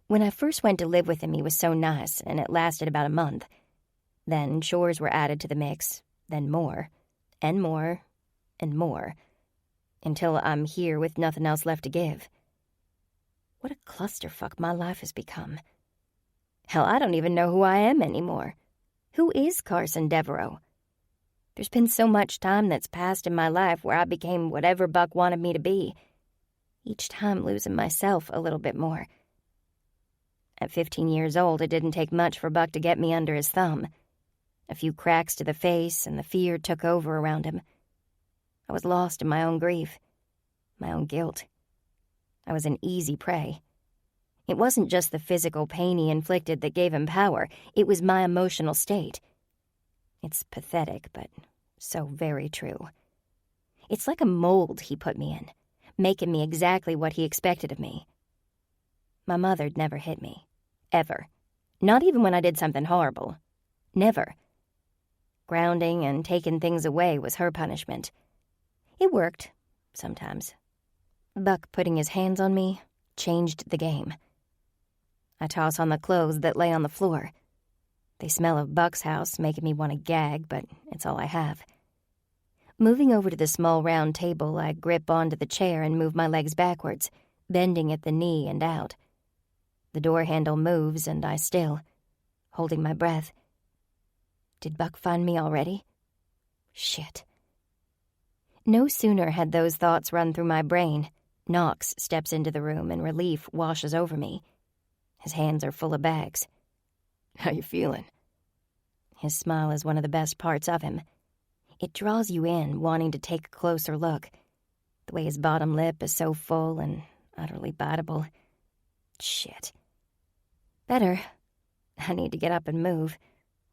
When I first went to live with him, he was so nice, and it lasted about a month. Then chores were added to the mix, then more, and more, and more, until I'm here with nothing else left to give. What a clusterfuck my life has become. Hell, I don't even know who I am anymore. Who is Carson Devereaux? There's been so much time that's passed in my life where I became whatever Buck wanted me to be, each time losing myself a little bit more. At 15 years old, it didn't take much for Buck to get me under his thumb. A few cracks to the face, and the fear took over around him. I was lost in my own grief, my own guilt. I was an easy prey. It wasn't just the physical pain he inflicted that gave him power, it was my emotional state. It's pathetic, but so very true. It's like a mold he put me in, making me exactly what he expected of me. My mother'd never hit me. Ever. Not even when I did something horrible. Never. Grounding and taking things away was her punishment. It worked, sometimes. Buck putting his hands on me changed the game. I toss on the clothes that lay on the floor. They smell of Buck's house, making me want to gag, but it's all I have. Moving over to the small round table, I grip onto the chair and move my legs backwards, bending at the knee and out. The door handle moves, and I still, holding my breath. Did Buck find me already? Shit. No sooner had those thoughts run through my brain, Knox steps into the room and relief washes over me. His hands are full of bags. How you feeling? His smile is one of the best parts of him. It draws you in, wanting to take a closer look. The way his bottom lip is so full and utterly biteable. Shit. Better. I need to get up and move.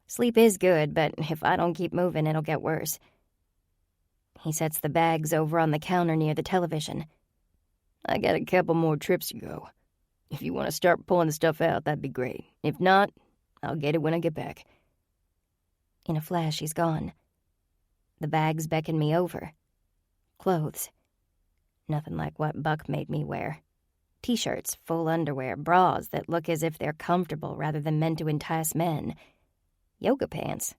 Sleep is good, but if I don't keep moving, it'll get worse. He sets the bags over on the counter near the television. I got a couple more trips to go. If you want to start pulling the stuff out, that'd be great. If not, I'll get it when I get back. In a flash, he's gone. The bags beckon me over. Clothes. Nothing like what Buck made me wear. T-shirts, full underwear, bras that look as if they're comfortable rather than meant to entice men. Yoga pants.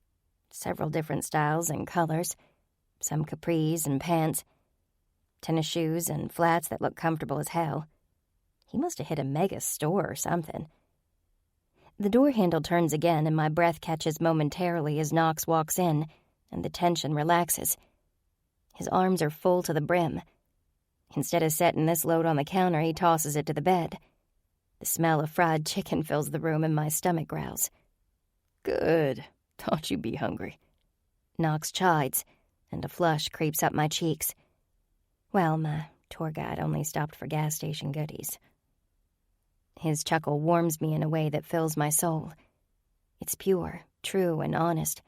Several different styles and colors. Some capris and pants. Tennis shoes and flats that look comfortable as hell. He must have hit a mega store or something. The door handle turns again, and my breath catches momentarily as Knox walks in, and the tension relaxes. His arms are full to the brim. Instead of setting this load on the counter, he tosses it to the bed. The smell of fried chicken fills the room, and my stomach growls. Good. Thought you'd be hungry. Knox chides, and a flush creeps up my cheeks. Well, my tour guide only stopped for gas station goodies. His chuckle warms me in a way that fills my soul. It's pure, true, and honest.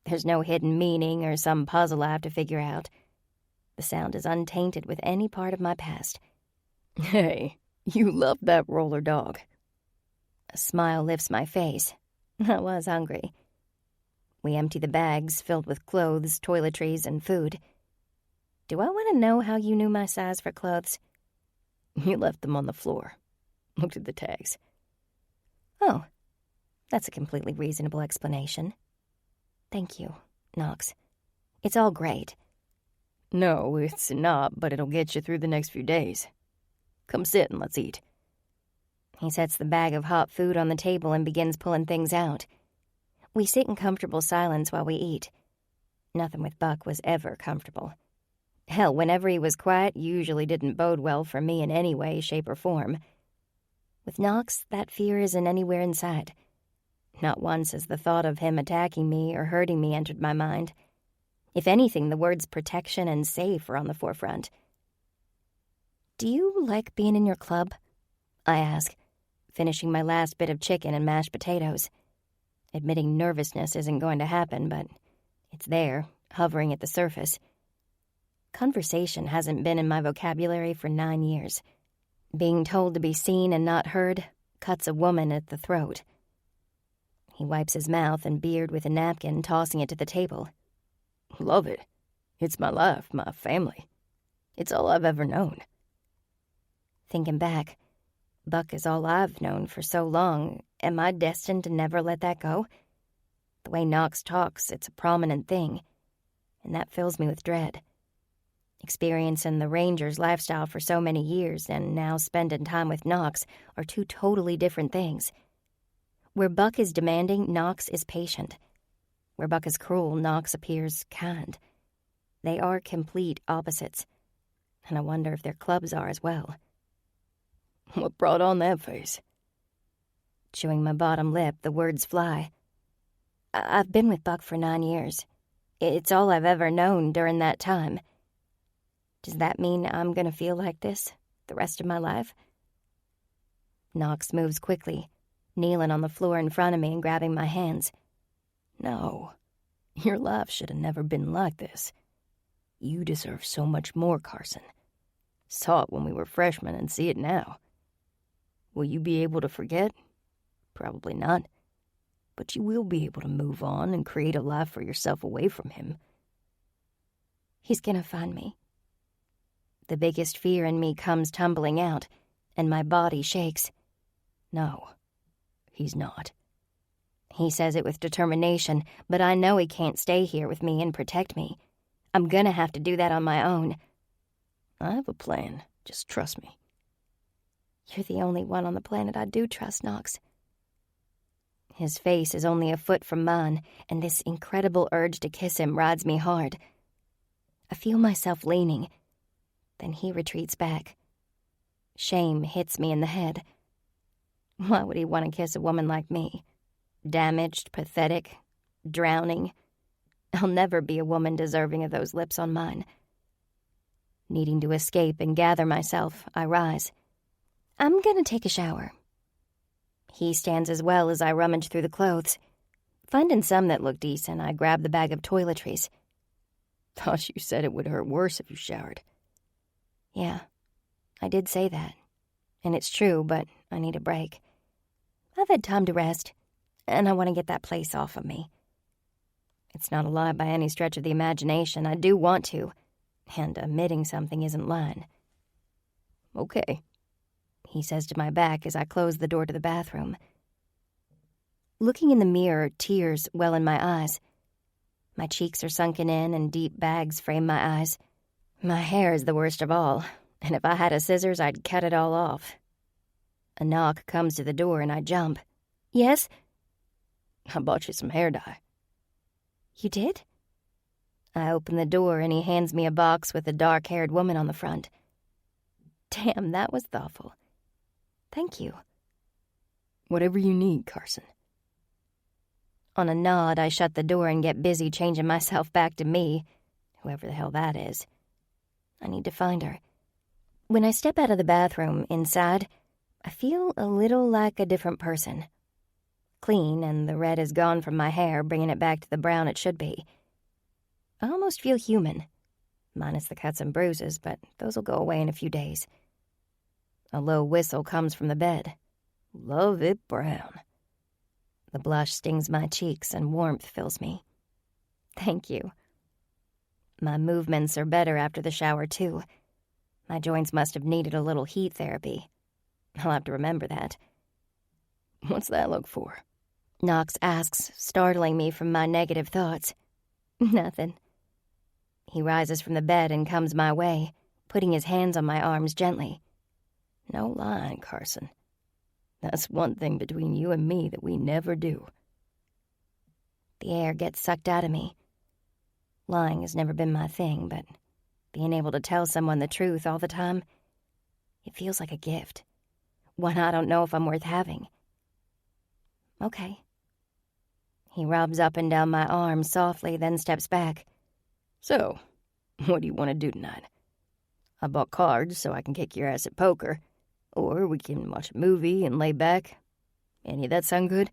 There's no hidden meaning or some puzzle I have to figure out. The sound is untainted with any part of my past. Hey, you love that roller dog. A smile lifts my face. I was hungry. We empty the bags filled with clothes, toiletries, and food. Do I want to know how you knew my size for clothes? You left them on the floor. Looked at the tags. Oh, that's a completely reasonable explanation. Thank you, Knox. It's all great. No, it's not, but it'll get you through the next few days. Come sit and let's eat. He sets the bag of hot food on the table and begins pulling things out. We sit in comfortable silence while we eat. Nothing with Buck was ever comfortable. Hell, whenever he was quiet, usually didn't bode well for me in any way, shape, or form. With Knox, that fear isn't anywhere in sight. Not once has the thought of him attacking me or hurting me entered my mind. If anything, the words protection and safe are on the forefront. Do you like being in your club? I ask, finishing my last bit of chicken and mashed potatoes. Admitting nervousness isn't going to happen, but it's there, hovering at the surface. Conversation hasn't been in my vocabulary for 9 years. Being told to be seen and not heard cuts a woman at the throat. He wipes his mouth and beard with a napkin, tossing it to the table. Love it. It's my life, my family. It's all I've ever known. Thinking back, Buck is all I've known for so long. Am I destined to never let that go? The way Knox talks, it's a prominent thing, and that fills me with dread. Experiencing the Ranger's lifestyle for so many years and now spending time with Knox are two totally different things. Where Buck is demanding, Knox is patient. Where Buck is cruel, Knox appears kind. They are complete opposites, and I wonder if their clubs are as well. What brought on that face? Chewing my bottom lip, the words fly. I've been with Buck for 9 years. It's all I've ever known during that time. Does that mean I'm gonna feel like this the rest of my life? Knox moves quickly, kneeling on the floor in front of me and grabbing my hands. No, your life should have never been like this. You deserve so much more, Carson. Saw it when we were freshmen and see it now. Will you be able to forget? Probably not. But you will be able to move on and create a life for yourself away from him. He's gonna find me. The biggest fear in me comes tumbling out, and my body shakes. No, he's not. He says it with determination, but I know he can't stay here with me and protect me. I'm gonna have to do that on my own. I have a plan. Just trust me. You're the only one on the planet I do trust, Knox. His face is only a foot from mine, and this incredible urge to kiss him rides me hard. I feel myself leaning. Then he retreats back. Shame hits me in the head. Why would he want to kiss a woman like me? Damaged, pathetic, drowning. I'll never be a woman deserving of those lips on mine. Needing to escape and gather myself, I rise. I'm gonna take a shower. He stands as well as I rummage through the clothes. Finding some that look decent, I grab the bag of toiletries. Thought you said it would hurt worse if you showered. Yeah, I did say that. And it's true, but I need a break. I've had time to rest, and I want to get that place off of me. It's not a lie by any stretch of the imagination. I do want to, and admitting something isn't lying. Okay, he says to my back as I close the door to the bathroom. Looking in the mirror, tears well in my eyes. My cheeks are sunken in and deep bags frame my eyes. My hair is the worst of all, and if I had a scissors, I'd cut it all off. A knock comes to the door and I jump. Yes? I bought you some hair dye. You did? I open the door and he hands me a box with a dark-haired woman on the front. Damn, that was thoughtful. Thank you. Whatever you need, Carson. On a nod, I shut the door and get busy changing myself back to me, whoever the hell that is. I need to find her. When I step out of the bathroom inside, I feel a little like a different person. Clean, and the red is gone from my hair, bringing it back to the brown it should be. I almost feel human, minus the cuts and bruises, but those will go away in a few days. A low whistle comes from the bed. Love it brown. The blush stings my cheeks and warmth fills me. Thank you. My movements are better after the shower, too. My joints must have needed a little heat therapy. I'll have to remember that. What's that look for? Knox asks, startling me from my negative thoughts. Nothing. He rises from the bed and comes my way, putting his hands on my arms gently. No lying, Carson. That's one thing between you and me that we never do. The air gets sucked out of me. Lying has never been my thing, but being able to tell someone the truth all the time, it feels like a gift. One I don't know if I'm worth having. Okay. He rubs up and down my arm softly, then steps back. So, what do you want to do tonight? I bought cards so I can kick your ass at poker. Or we can watch a movie and lay back. Any of that sound good?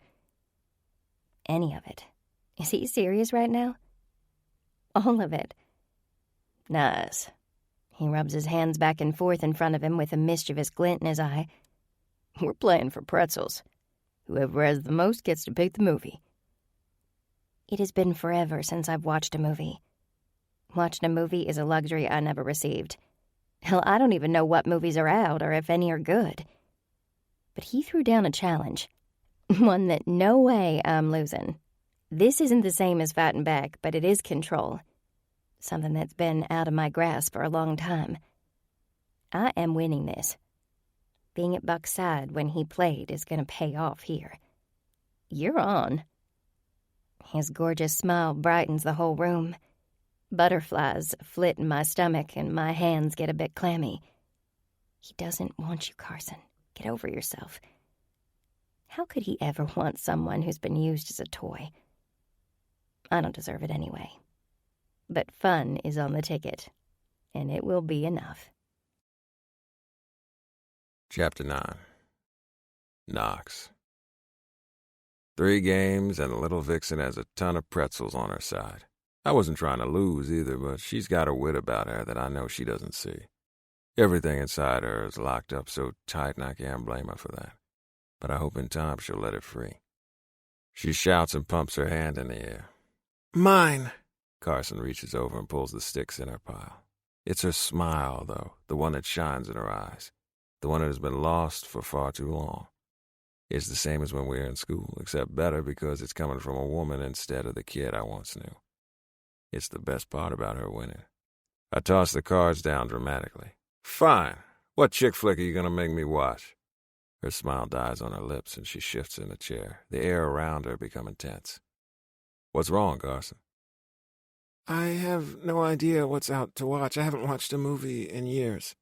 Any of it. Is he serious right now? All of it. Nice. He rubs his hands back and forth in front of him with a mischievous glint in his eye. We're playing for pretzels. Whoever has the most gets to pick the movie. It has been forever since I've watched a movie. Watching a movie is a luxury I never received. Hell, I don't even know what movies are out or if any are good. But he threw down a challenge. One that no way I'm losing. This isn't the same as Fat and Back, but it is control. Something that's been out of my grasp for a long time. I am winning this. Being at Buck's side when he played is going to pay off here. You're on. His gorgeous smile brightens the whole room. Butterflies flit in my stomach and my hands get a bit clammy. He doesn't want you, Carson. Get over yourself. How could he ever want someone who's been used as a toy? I don't deserve it anyway. But fun is on the ticket, and it will be enough. Chapter 9. Knox. 3 games, and the little vixen has a ton of pretzels on her side. I wasn't trying to lose either, but she's got a wit about her that I know she doesn't see. Everything inside her is locked up so tight, and I can't blame her for that. But I hope in time she'll let it free. She shouts and pumps her hand in the air. Mine. Carson reaches over and pulls the sticks in her pile. It's her smile, though, the one that shines in her eyes, the one that has been lost for far too long. It's the same as when we were in school, except better because it's coming from a woman instead of the kid I once knew. It's the best part about her winning. I toss the cards down dramatically. Fine. What chick flick are you going to make me watch? Her smile dies on her lips and she shifts in the chair, the air around her becoming tense. What's wrong, Carson? I have no idea what's out to watch. I haven't watched a movie in years.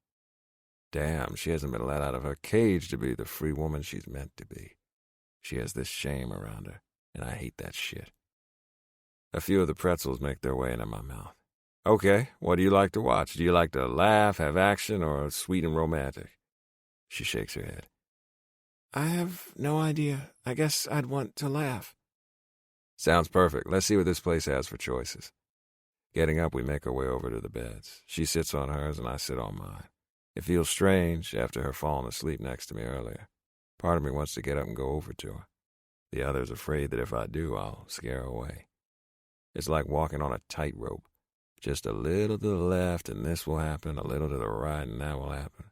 Damn, she hasn't been let out of her cage to be the free woman she's meant to be. She has this shame around her, and I hate that shit. A few of the pretzels make their way into my mouth. Okay, what do you like to watch? Do you like to laugh, have action, or sweet and romantic? She shakes her head. I have no idea. I guess I'd want to laugh. Sounds perfect. Let's see what this place has for choices. Getting up, we make our way over to the beds. She sits on hers and I sit on mine. It feels strange after her falling asleep next to me earlier. Part of me wants to get up and go over to her. The other is afraid that if I do, I'll scare her away. It's like walking on a tightrope. Just a little to the left and this will happen, a little to the right and that will happen.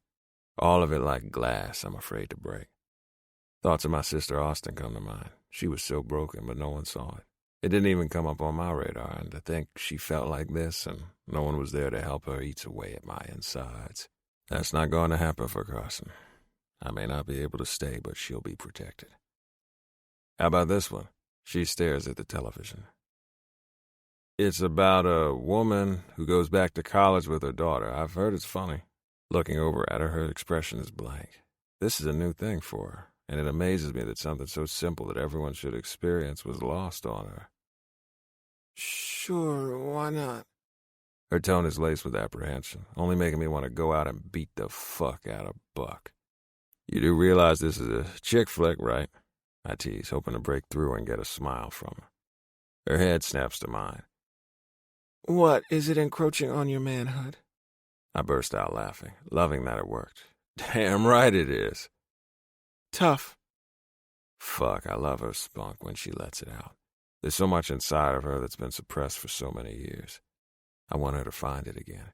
All of it like glass I'm afraid to break. Thoughts of my sister Austin come to mind. She was so broken, but no one saw it. It didn't even come up on my radar, and to think she felt like this and no one was there to help her eats away at my insides. That's not going to happen for Carson. I may not be able to stay, but she'll be protected. How about this one? She stares at the television. It's about a woman who goes back to college with her daughter. I've heard it's funny. Looking over at her, her expression is blank. This is a new thing for her, and it amazes me that something so simple that everyone should experience was lost on her. Sure, why not? Her tone is laced with apprehension, only making me want to go out and beat the fuck out of Buck. You do realize this is a chick flick, right? I tease, hoping to break through and get a smile from her. Her head snaps to mine. What, is it encroaching on your manhood? I burst out laughing, loving that it worked. Damn right it is. Tough. Fuck, I love her spunk when she lets it out. There's so much inside of her that's been suppressed for so many years. I want her to find it again.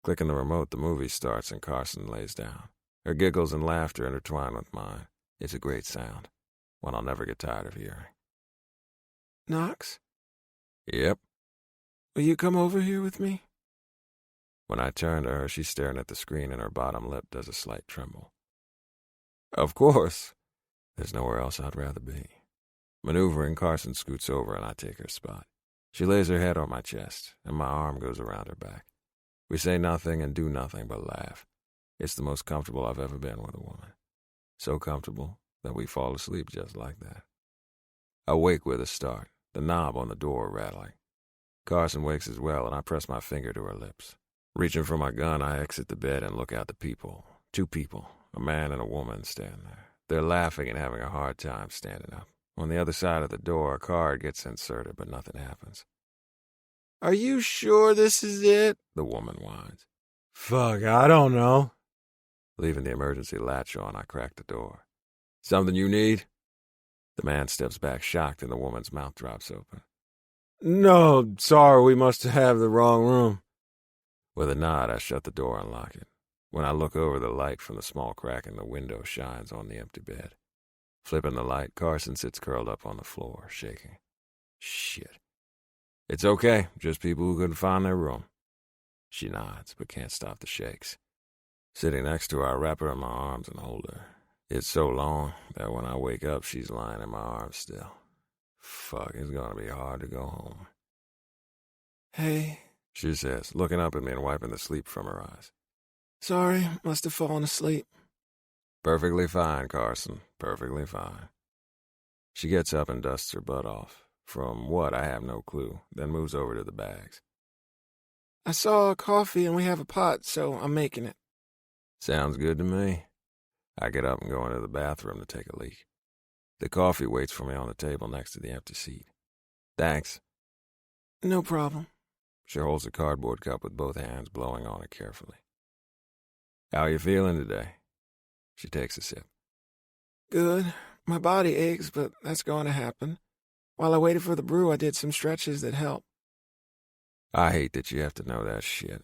Clicking the remote, the movie starts and Carson lays down. Her giggles and laughter intertwine with mine. It's a great sound, one I'll never get tired of hearing. Knox? Yep. Will you come over here with me? When I turn to her, she's staring at the screen and her bottom lip does a slight tremble. Of course. There's nowhere else I'd rather be. Maneuvering, Carson scoots over and I take her spot. She lays her head on my chest, and my arm goes around her back. We say nothing and do nothing but laugh. It's the most comfortable I've ever been with a woman. So comfortable that we fall asleep just like that. I wake with a start, the knob on the door rattling. Carson wakes as well, and I press my finger to her lips. Reaching for my gun, I exit the bed and look out the people. 2 people, a man and a woman, stand there. They're laughing and having a hard time standing up. On the other side of the door, a card gets inserted, but nothing happens. Are you sure this is it? The woman whines. Fuck, I don't know. Leaving the emergency latch on, I crack the door. Something you need? The man steps back shocked and the woman's mouth drops open. No, sorry, we must have the wrong room. With a nod, I shut the door and lock it. When I look over, the light from the small crack in the window shines on the empty bed. Flipping the light, Carson sits curled up on the floor, shaking. Shit. It's okay, just people who couldn't find their room. She nods, but can't stop the shakes. Sitting next to her, I wrap her in my arms and hold her. It's so long that when I wake up, she's lying in my arms still. Fuck, it's gonna be hard to go home. Hey, She says, looking up at me and wiping the sleep from her eyes. Sorry, must have fallen asleep. Perfectly fine, Carson. Perfectly fine. She gets up and dusts her butt off. From what, I have no clue, then moves over to the bags. I saw a coffee and we have a pot, so I'm making it. Sounds good to me. I get up and go into the bathroom to take a leak. The coffee waits for me on the table next to the empty seat. Thanks. No problem. She holds a cardboard cup with both hands, blowing on it carefully. How are you feeling today? She takes a sip. Good. My body aches, but that's going to happen. While I waited for the brew, I did some stretches that help. I hate that you have to know that shit.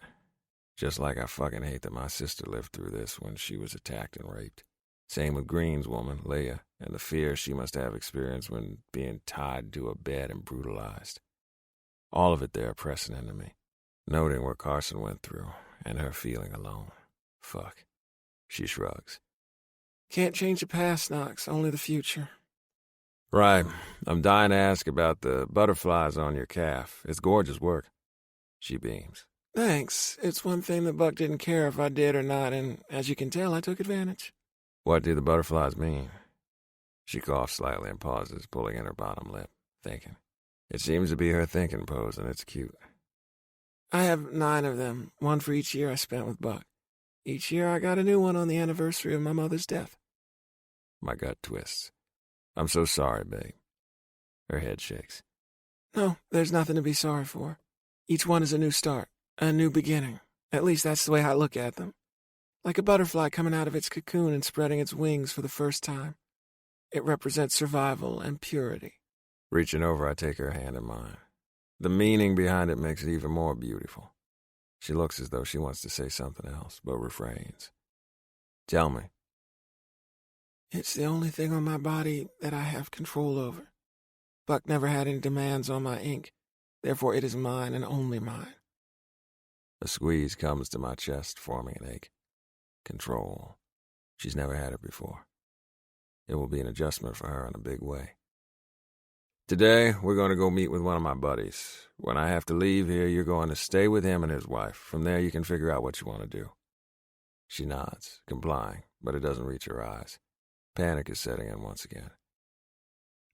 Just like I fucking hate that my sister lived through this when she was attacked and raped. Same with Green's woman, Leah, and the fear she must have experienced when being tied to a bed and brutalized. All of it there pressing into me, noting what Carson went through, and her feeling alone. Fuck. She shrugs. Can't change the past, Knox, only the future. Right. I'm dying to ask about the butterflies on your calf. It's gorgeous work. She beams. Thanks. It's one thing that Buck didn't care if I did or not, and as you can tell, I took advantage. What do the butterflies mean? She coughs slightly and pauses, pulling in her bottom lip, thinking. It seems to be her thinking pose, and it's cute. I have 9 of them, one for each year I spent with Buck. Each year I got a new one on the anniversary of my mother's death. My gut twists. I'm so sorry, babe. Her head shakes. No, there's nothing to be sorry for. Each one is a new start, a new beginning. At least that's the way I look at them. Like a butterfly coming out of its cocoon and spreading its wings for the first time. It represents survival and purity. Reaching over, I take her hand in mine. The meaning behind it makes it even more beautiful. She looks as though she wants to say something else, but refrains. Tell me. It's the only thing on my body that I have control over. Buck never had any demands on my ink. Therefore, it is mine and only mine. A squeeze comes to my chest, forming an ache. Control. She's never had it before. It will be an adjustment for her in a big way. Today, we're going to go meet with one of my buddies. When I have to leave here, you're going to stay with him and his wife. From there, you can figure out what you want to do. She nods, complying, but it doesn't reach her eyes. Panic is setting in once again.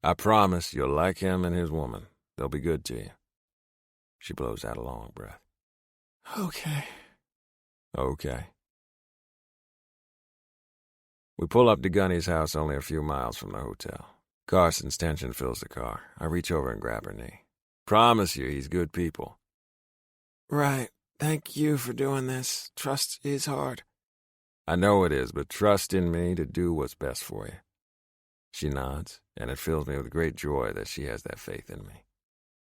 I promise you'll like him and his woman. They'll be good to you. She blows out a long breath. Okay. Okay. We pull up to Gunny's house only a few miles from the hotel. Carson's tension fills the car. I reach over and grab her knee. Promise you, he's good people. Right. Thank you for doing this. Trust is hard. I know it is, but trust in me to do what's best for you. She nods, and it fills me with great joy that she has that faith in me.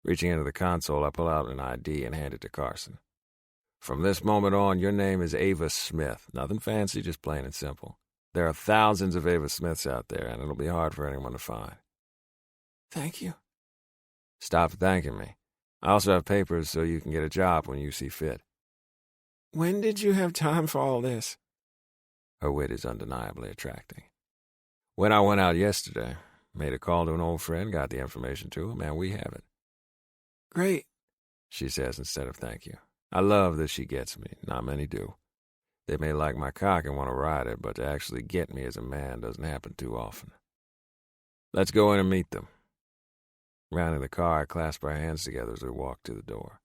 Reaching into the console, I pull out an ID and hand it to Carson. From this moment on, your name is Ava Smith. Nothing fancy, just plain and simple. There are thousands of Ava Smiths out there, and it'll be hard for anyone to find. Thank you. Stop thanking me. I also have papers so you can get a job when you see fit. When did you have time for all this? Her wit is undeniably attracting. When I went out yesterday, made a call to an old friend, got the information to him, and we have it. Great, she says instead of thank you. I love that she gets me. Not many do. They may like my cock and want to ride it, but to actually get me as a man doesn't happen too often. Let's go in and meet them. Rounding the car, I clasp our hands together as we walk to the door.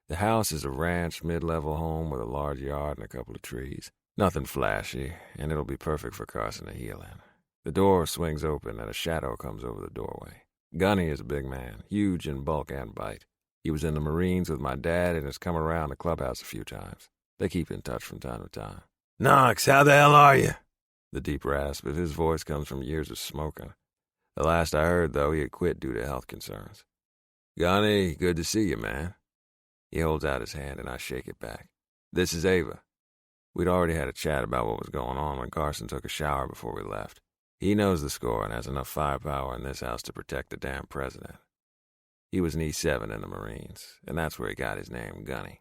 The house is a ranch, mid-level home with a large yard and a couple of trees. Nothing flashy, and it'll be perfect for Carson to heal in. The door swings open and a shadow comes over the doorway. Gunny is a big man, huge in bulk and bite. He was in the Marines with my dad and has come around the clubhouse a few times. They keep in touch from time to time. Knox, how the hell are you? The deep rasp of his voice comes from years of smoking. The last I heard, though, he had quit due to health concerns. Gunny, good to see you, man. He holds out his hand and I shake it back. This is Ava. We'd already had a chat about what was going on when Carson took a shower before we left. He knows the score and has enough firepower in this house to protect the damn president. He was an E7 in the Marines, and that's where he got his name, Gunny.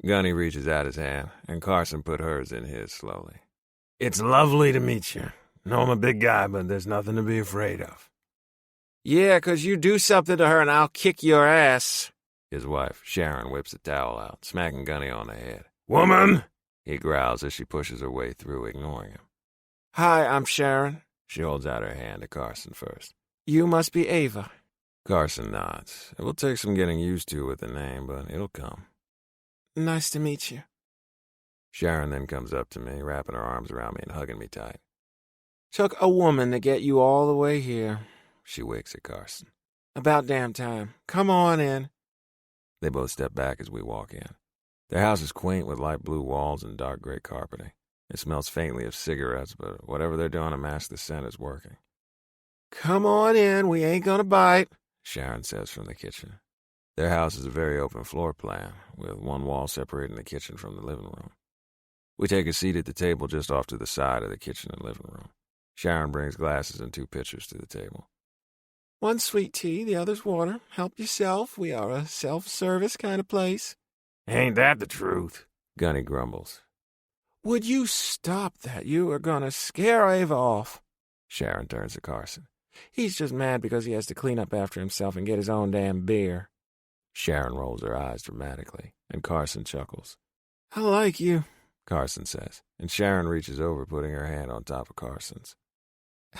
Gunny reaches out his hand, and Carson put hers in his slowly. It's lovely to meet you. Know I'm a big guy, but there's nothing to be afraid of. Yeah, 'cause you do something to her and I'll kick your ass. His wife, Sharon, whips a towel out, smacking Gunny on the head. Woman! He growls as she pushes her way through, ignoring him. Hi, I'm Sharon. She holds out her hand to Carson first. You must be Ava. Carson nods. It will take some getting used to with the name, but it'll come. Nice to meet you. Sharon then comes up to me, wrapping her arms around me and hugging me tight. Took a woman to get you all the way here. She winks at Carson. About damn time. Come on in. They both step back as we walk in. Their house is quaint with light blue walls and dark gray carpeting. It smells faintly of cigarettes, but whatever they're doing to mask the scent is working. Come on in, we ain't gonna bite, Sharon says from the kitchen. Their house is a very open floor plan, with one wall separating the kitchen from the living room. We take a seat at the table just off to the side of the kitchen and living room. Sharon brings glasses and 2 pitchers to the table. One sweet tea, the other's water. Help yourself. We are a self-service kind of place. Ain't that the truth? Gunny grumbles. Would you stop that? You are gonna scare Ava off. Sharon turns to Carson. He's just mad because he has to clean up after himself and get his own damn beer. Sharon rolls her eyes dramatically, and Carson chuckles. I like you, Carson says, and Sharon reaches over, putting her hand on top of Carson's.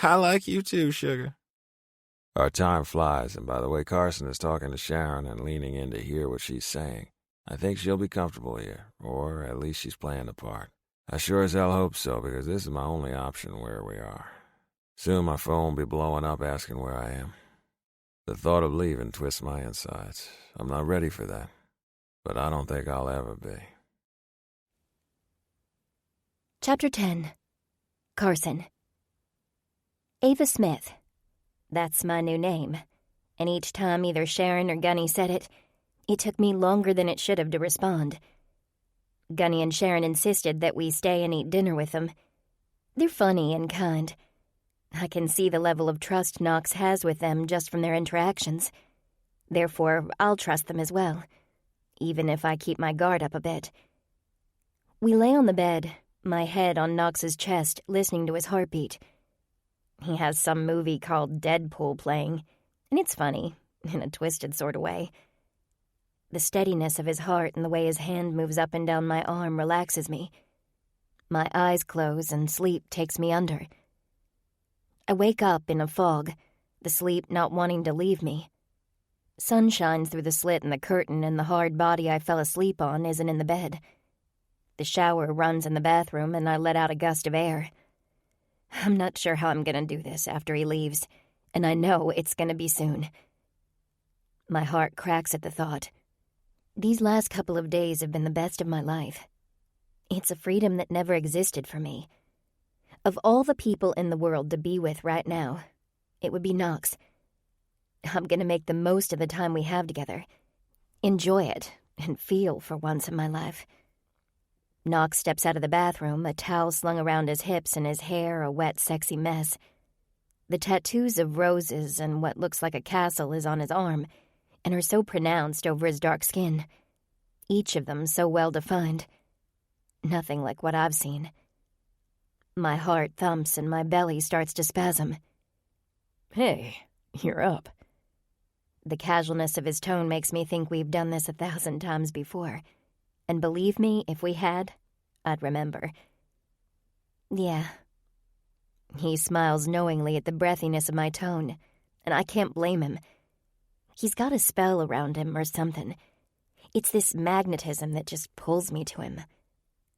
I like you too, sugar. Our time flies, and by the way Carson is talking to Sharon and leaning in to hear what she's saying, I think she'll be comfortable here, or at least she's playing the part. I sure as hell hope so, because this is my only option where we are. Soon my phone will be blowing up asking where I am. The thought of leaving twists my insides. I'm not ready for that, but I don't think I'll ever be. Chapter 10. Carson. Ava Smith. That's my new name. And each time either Sharon or Gunny said it, it took me longer than it should have to respond. Gunny and Sharon insisted that we stay and eat dinner with them. They're funny and kind. I can see the level of trust Knox has with them just from their interactions. Therefore, I'll trust them as well, even if I keep my guard up a bit. We lay on the bed, my head on Knox's chest, listening to his heartbeat. He has some movie called Deadpool playing, and it's funny, in a twisted sort of way. The steadiness of his heart and the way his hand moves up and down my arm relaxes me. My eyes close and sleep takes me under. I wake up in a fog, the sleep not wanting to leave me. Sun shines through the slit in the curtain, and the hard body I fell asleep on isn't in the bed. The shower runs in the bathroom, and I let out a gust of air. I'm not sure how I'm gonna do this after he leaves, and I know it's gonna be soon. My heart cracks at the thought. These last couple of days have been the best of my life. It's a freedom that never existed for me. Of all the people in the world to be with right now, it would be Knox. I'm gonna make the most of the time we have together, enjoy it, and feel for once in my life. Knox steps out of the bathroom, a towel slung around his hips and his hair a wet, sexy mess. The tattoos of roses and what looks like a castle is on his arm, and are so pronounced over his dark skin. Each of them so well defined. Nothing like what I've seen. My heart thumps and my belly starts to spasm. Hey, you're up. The casualness of his tone makes me think we've done this 1,000 times before. And believe me, if we had, I'd remember. Yeah. He smiles knowingly at the breathiness of my tone, and I can't blame him. He's got a spell around him or something. It's this magnetism that just pulls me to him.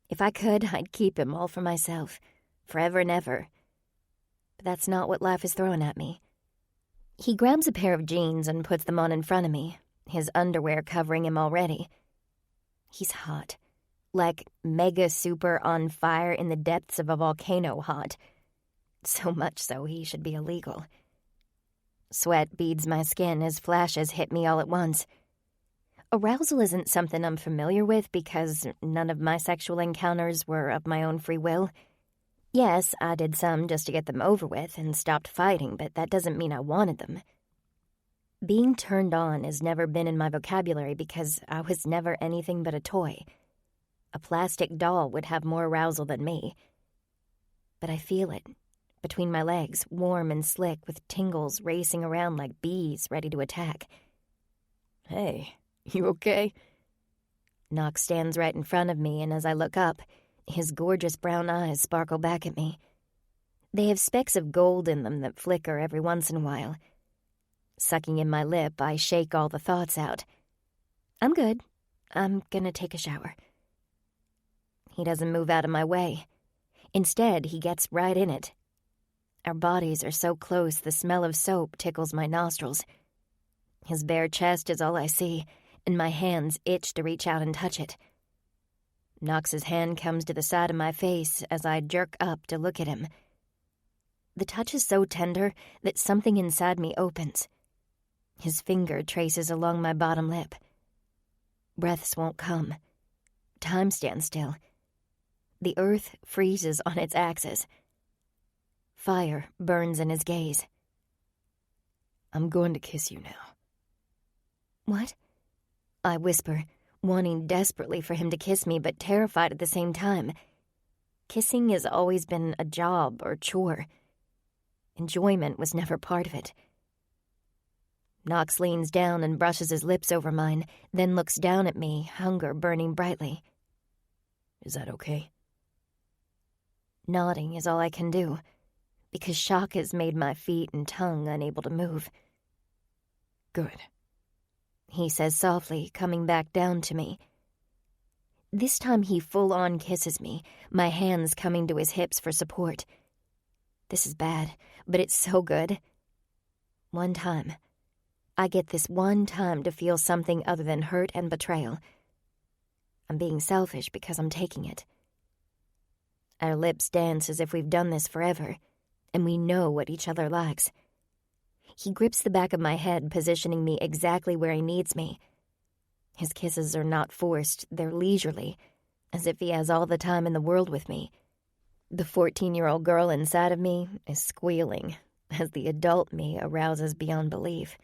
If I could, I'd keep him all for myself, forever and ever. But that's not what life is throwing at me. He grabs a pair of jeans and puts them on in front of me, his underwear covering him already. He's hot. Like mega super on fire in the depths of a volcano hot. So much so he should be illegal. Sweat beads my skin as flashes hit me all at once. Arousal isn't something I'm familiar with because none of my sexual encounters were of my own free will. Yes, I did some just to get them over with and stopped fighting, but that doesn't mean I wanted them. Being turned on has never been in my vocabulary because I was never anything but a toy. A plastic doll would have more arousal than me. But I feel it, between my legs, warm and slick with tingles racing around like bees ready to attack. Hey, you okay? Knox stands right in front of me, and as I look up, his gorgeous brown eyes sparkle back at me. They have specks of gold in them that flicker every once in a while. Sucking in my lip, I shake all the thoughts out. I'm good. I'm gonna take a shower. He doesn't move out of my way. Instead, he gets right in it. Our bodies are so close the smell of soap tickles my nostrils. His bare chest is all I see, and my hands itch to reach out and touch it. Knox's hand comes to the side of my face as I jerk up to look at him. The touch is so tender that something inside me opens. His finger traces along my bottom lip. Breaths won't come. Time stands still. The earth freezes on its axis. Fire burns in his gaze. I'm going to kiss you now. What? I whisper, wanting desperately for him to kiss me, but terrified at the same time. Kissing has always been a job or chore. Enjoyment was never part of it. Knox leans down and brushes his lips over mine, then looks down at me, hunger burning brightly. Is that okay? Nodding is all I can do, because shock has made my feet and tongue unable to move. Good, he says softly, coming back down to me. This time he full-on kisses me, my hands coming to his hips for support. This is bad, but it's so good. One time. I get this one time to feel something other than hurt and betrayal. I'm being selfish because I'm taking it. Our lips dance as if we've done this forever, and we know what each other likes. He grips the back of my head, positioning me exactly where he needs me. His kisses are not forced, they're leisurely, as if he has all the time in the world with me. The 14-year-old girl inside of me is squealing, as the adult me arouses beyond belief.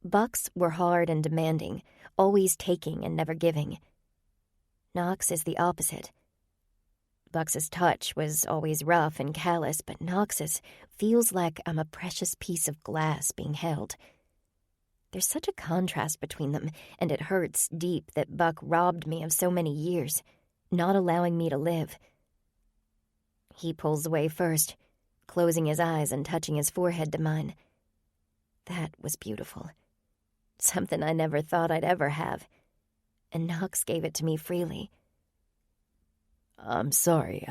Bucks were hard and demanding, always taking and never giving. Knox is the opposite. Bucks's touch was always rough and callous, but Knox's feels like I'm a precious piece of glass being held. There's such a contrast between them, and it hurts deep that Buck robbed me of so many years, not allowing me to live. He pulls away first, closing his eyes and touching his forehead to mine. That was beautiful. something I never thought I'd ever have, and Knox gave it to me freely. I'm sorry,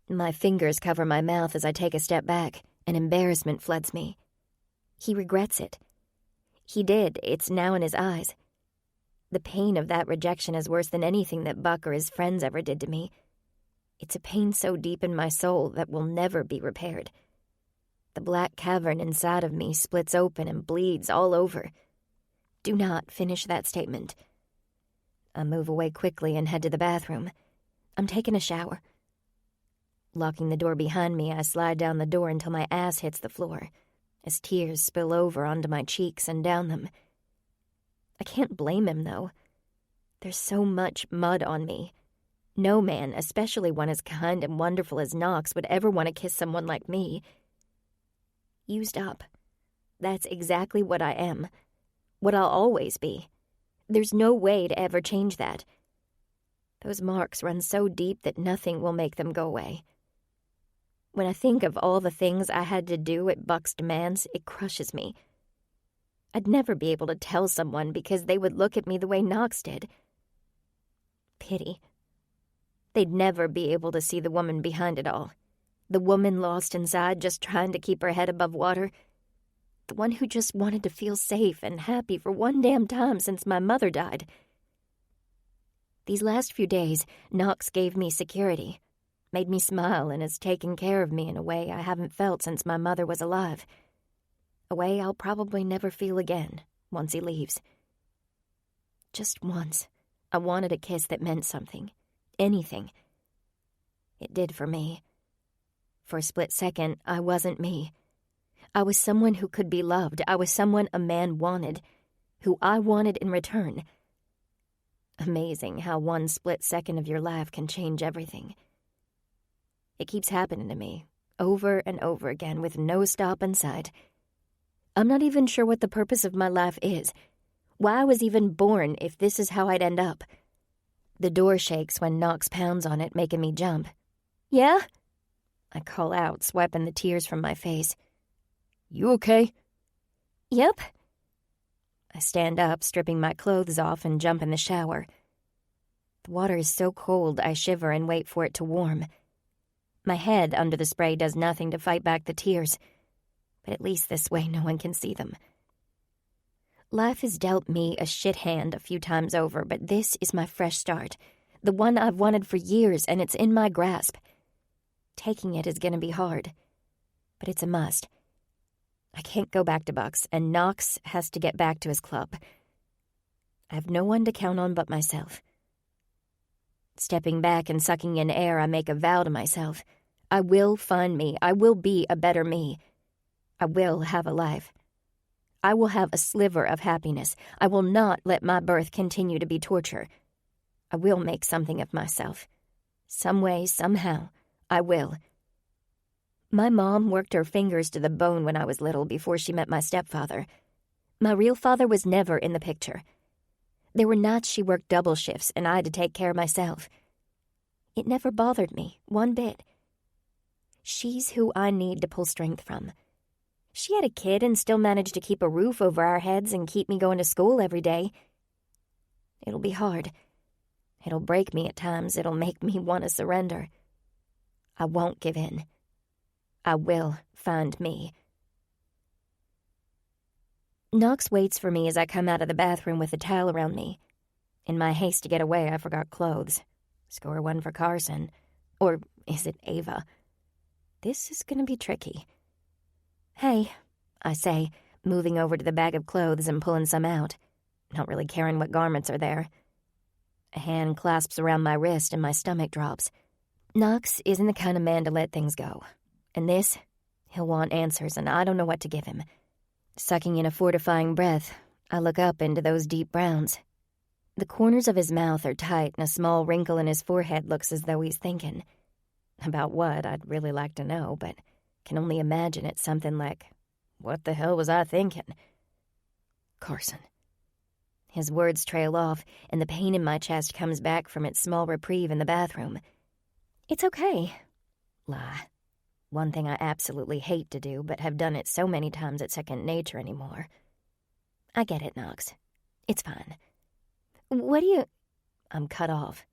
My fingers cover my mouth as I take a step back, and embarrassment floods me. He regrets it. He did. It's now in his eyes. The pain of that rejection is worse than anything that Buck or his friends ever did to me. It's a pain so deep in my soul that will never be repaired. The black cavern inside of me splits open and bleeds all over. Do not finish that statement. I move away quickly and head to the bathroom. I'm taking a shower. Locking the door behind me, I slide down the door until my ass hits the floor, as tears spill over onto my cheeks and down them. I can't blame him, though. There's so much mud on me. No man, especially one as kind and wonderful as Knox, would ever want to kiss someone like me. Used up. That's exactly what I am. What I'll always be. There's no way to ever change that. Those marks run so deep that nothing will make them go away. When I think of all the things I had to do at Buck's demands, it crushes me. I'd never be able to tell someone because they would look at me the way Knox did. Pity. They'd never be able to see the woman behind it all. The woman lost inside, just trying to keep her head above water. The one who just wanted to feel safe and happy for one damn time since my mother died. These last few days, Knox gave me security, made me smile, and has taken care of me in a way I haven't felt since my mother was alive. A way I'll probably never feel again once he leaves. Just once, I wanted a kiss that meant something. Anything. It did for me. For a split second, I wasn't me. I was someone who could be loved. I was someone a man wanted, who I wanted in return. Amazing how one split second of your life can change everything. It keeps happening to me, over and over again, with no stop in sight. I'm not even sure what the purpose of my life is, why I was even born if this is how I'd end up. The door shakes when Knox pounds on it, making me jump. Yeah? I call out, swiping the tears from my face. You okay? Yep. I stand up, stripping my clothes off, and jump in the shower. The water is so cold, I shiver and wait for it to warm. My head under the spray does nothing to fight back the tears, but at least this way no one can see them. Life has dealt me a shit hand a few times over, but this is my fresh start, the one I've wanted for years, and it's in my grasp. Taking it is going to be hard, but it's a must. I can't go back to Buck's, and Knox has to get back to his club. I have no one to count on but myself. Stepping back and sucking in air, I make a vow to myself. I will find me. I will be a better me. I will have a life. I will have a sliver of happiness. I will not let my birth continue to be torture. I will make something of myself. Some way, somehow, I will. My mom worked her fingers to the bone when I was little before she met my stepfather. My real father was never in the picture. There were nights she worked double shifts and I had to take care of myself. It never bothered me, one bit. She's who I need to pull strength from. She had a kid and still managed to keep a roof over our heads and keep me going to school every day. It'll be hard. It'll break me at times. It'll make me want to surrender. I won't give in. I will find me. Knox waits for me as I come out of the bathroom with a towel around me. In my haste to get away, I forgot clothes. Score one for Carson. Or is it Ava? This is going to be tricky. Hey, I say, moving over to the bag of clothes and pulling some out, not really caring what garments are there. A hand clasps around my wrist and my stomach drops. Knox isn't the kind of man to let things go. And this, he'll want answers, and I don't know what to give him. Sucking in a fortifying breath, I look up into those deep browns. The corners of his mouth are tight, and a small wrinkle in his forehead looks as though he's thinking. About what, I'd really like to know, but can only imagine it's something like, what the hell was I thinking? Carson. His words trail off, and the pain in my chest comes back from its small reprieve in the bathroom. It's okay. Lie. One thing I absolutely hate to do, but have done it so many times it's second nature anymore. I get it, Knox. It's fine. What do you... I'm cut off.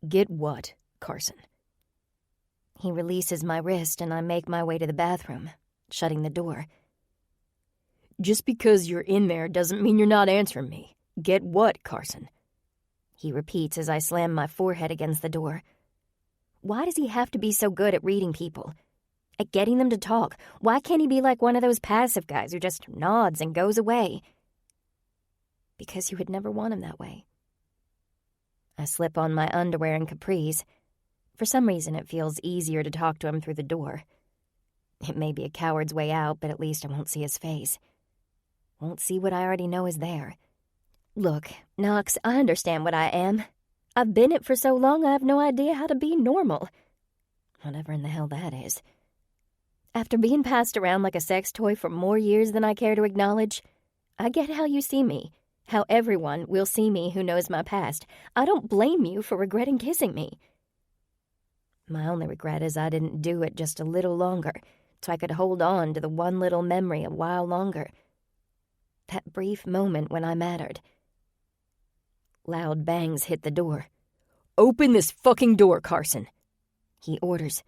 Get what, Carson? He releases my wrist and I make my way to the bathroom, shutting the door. Just because you're in there doesn't mean you're not answering me. Get what, Carson? He repeats as I slam my forehead against the door. Why does he have to be so good at reading people? At getting them to talk? Why can't he be like one of those passive guys who just nods and goes away? Because you would never want him that way. I slip on my underwear and capris. For some reason, it feels easier to talk to him through the door. It may be a coward's way out, but at least I won't see his face. Won't see what I already know is there. Look, Knox, I understand what I am. I've been it for so long I have no idea how to be normal. Whatever in the hell that is. After being passed around like a sex toy for more years than I care to acknowledge, I get how you see me, how everyone will see me who knows my past. I don't blame you for regretting kissing me. My only regret is I didn't do it just a little longer, so I could hold on to the one little memory a while longer. That brief moment when I mattered. Loud bangs hit the door. Open this fucking door, Carson, he orders,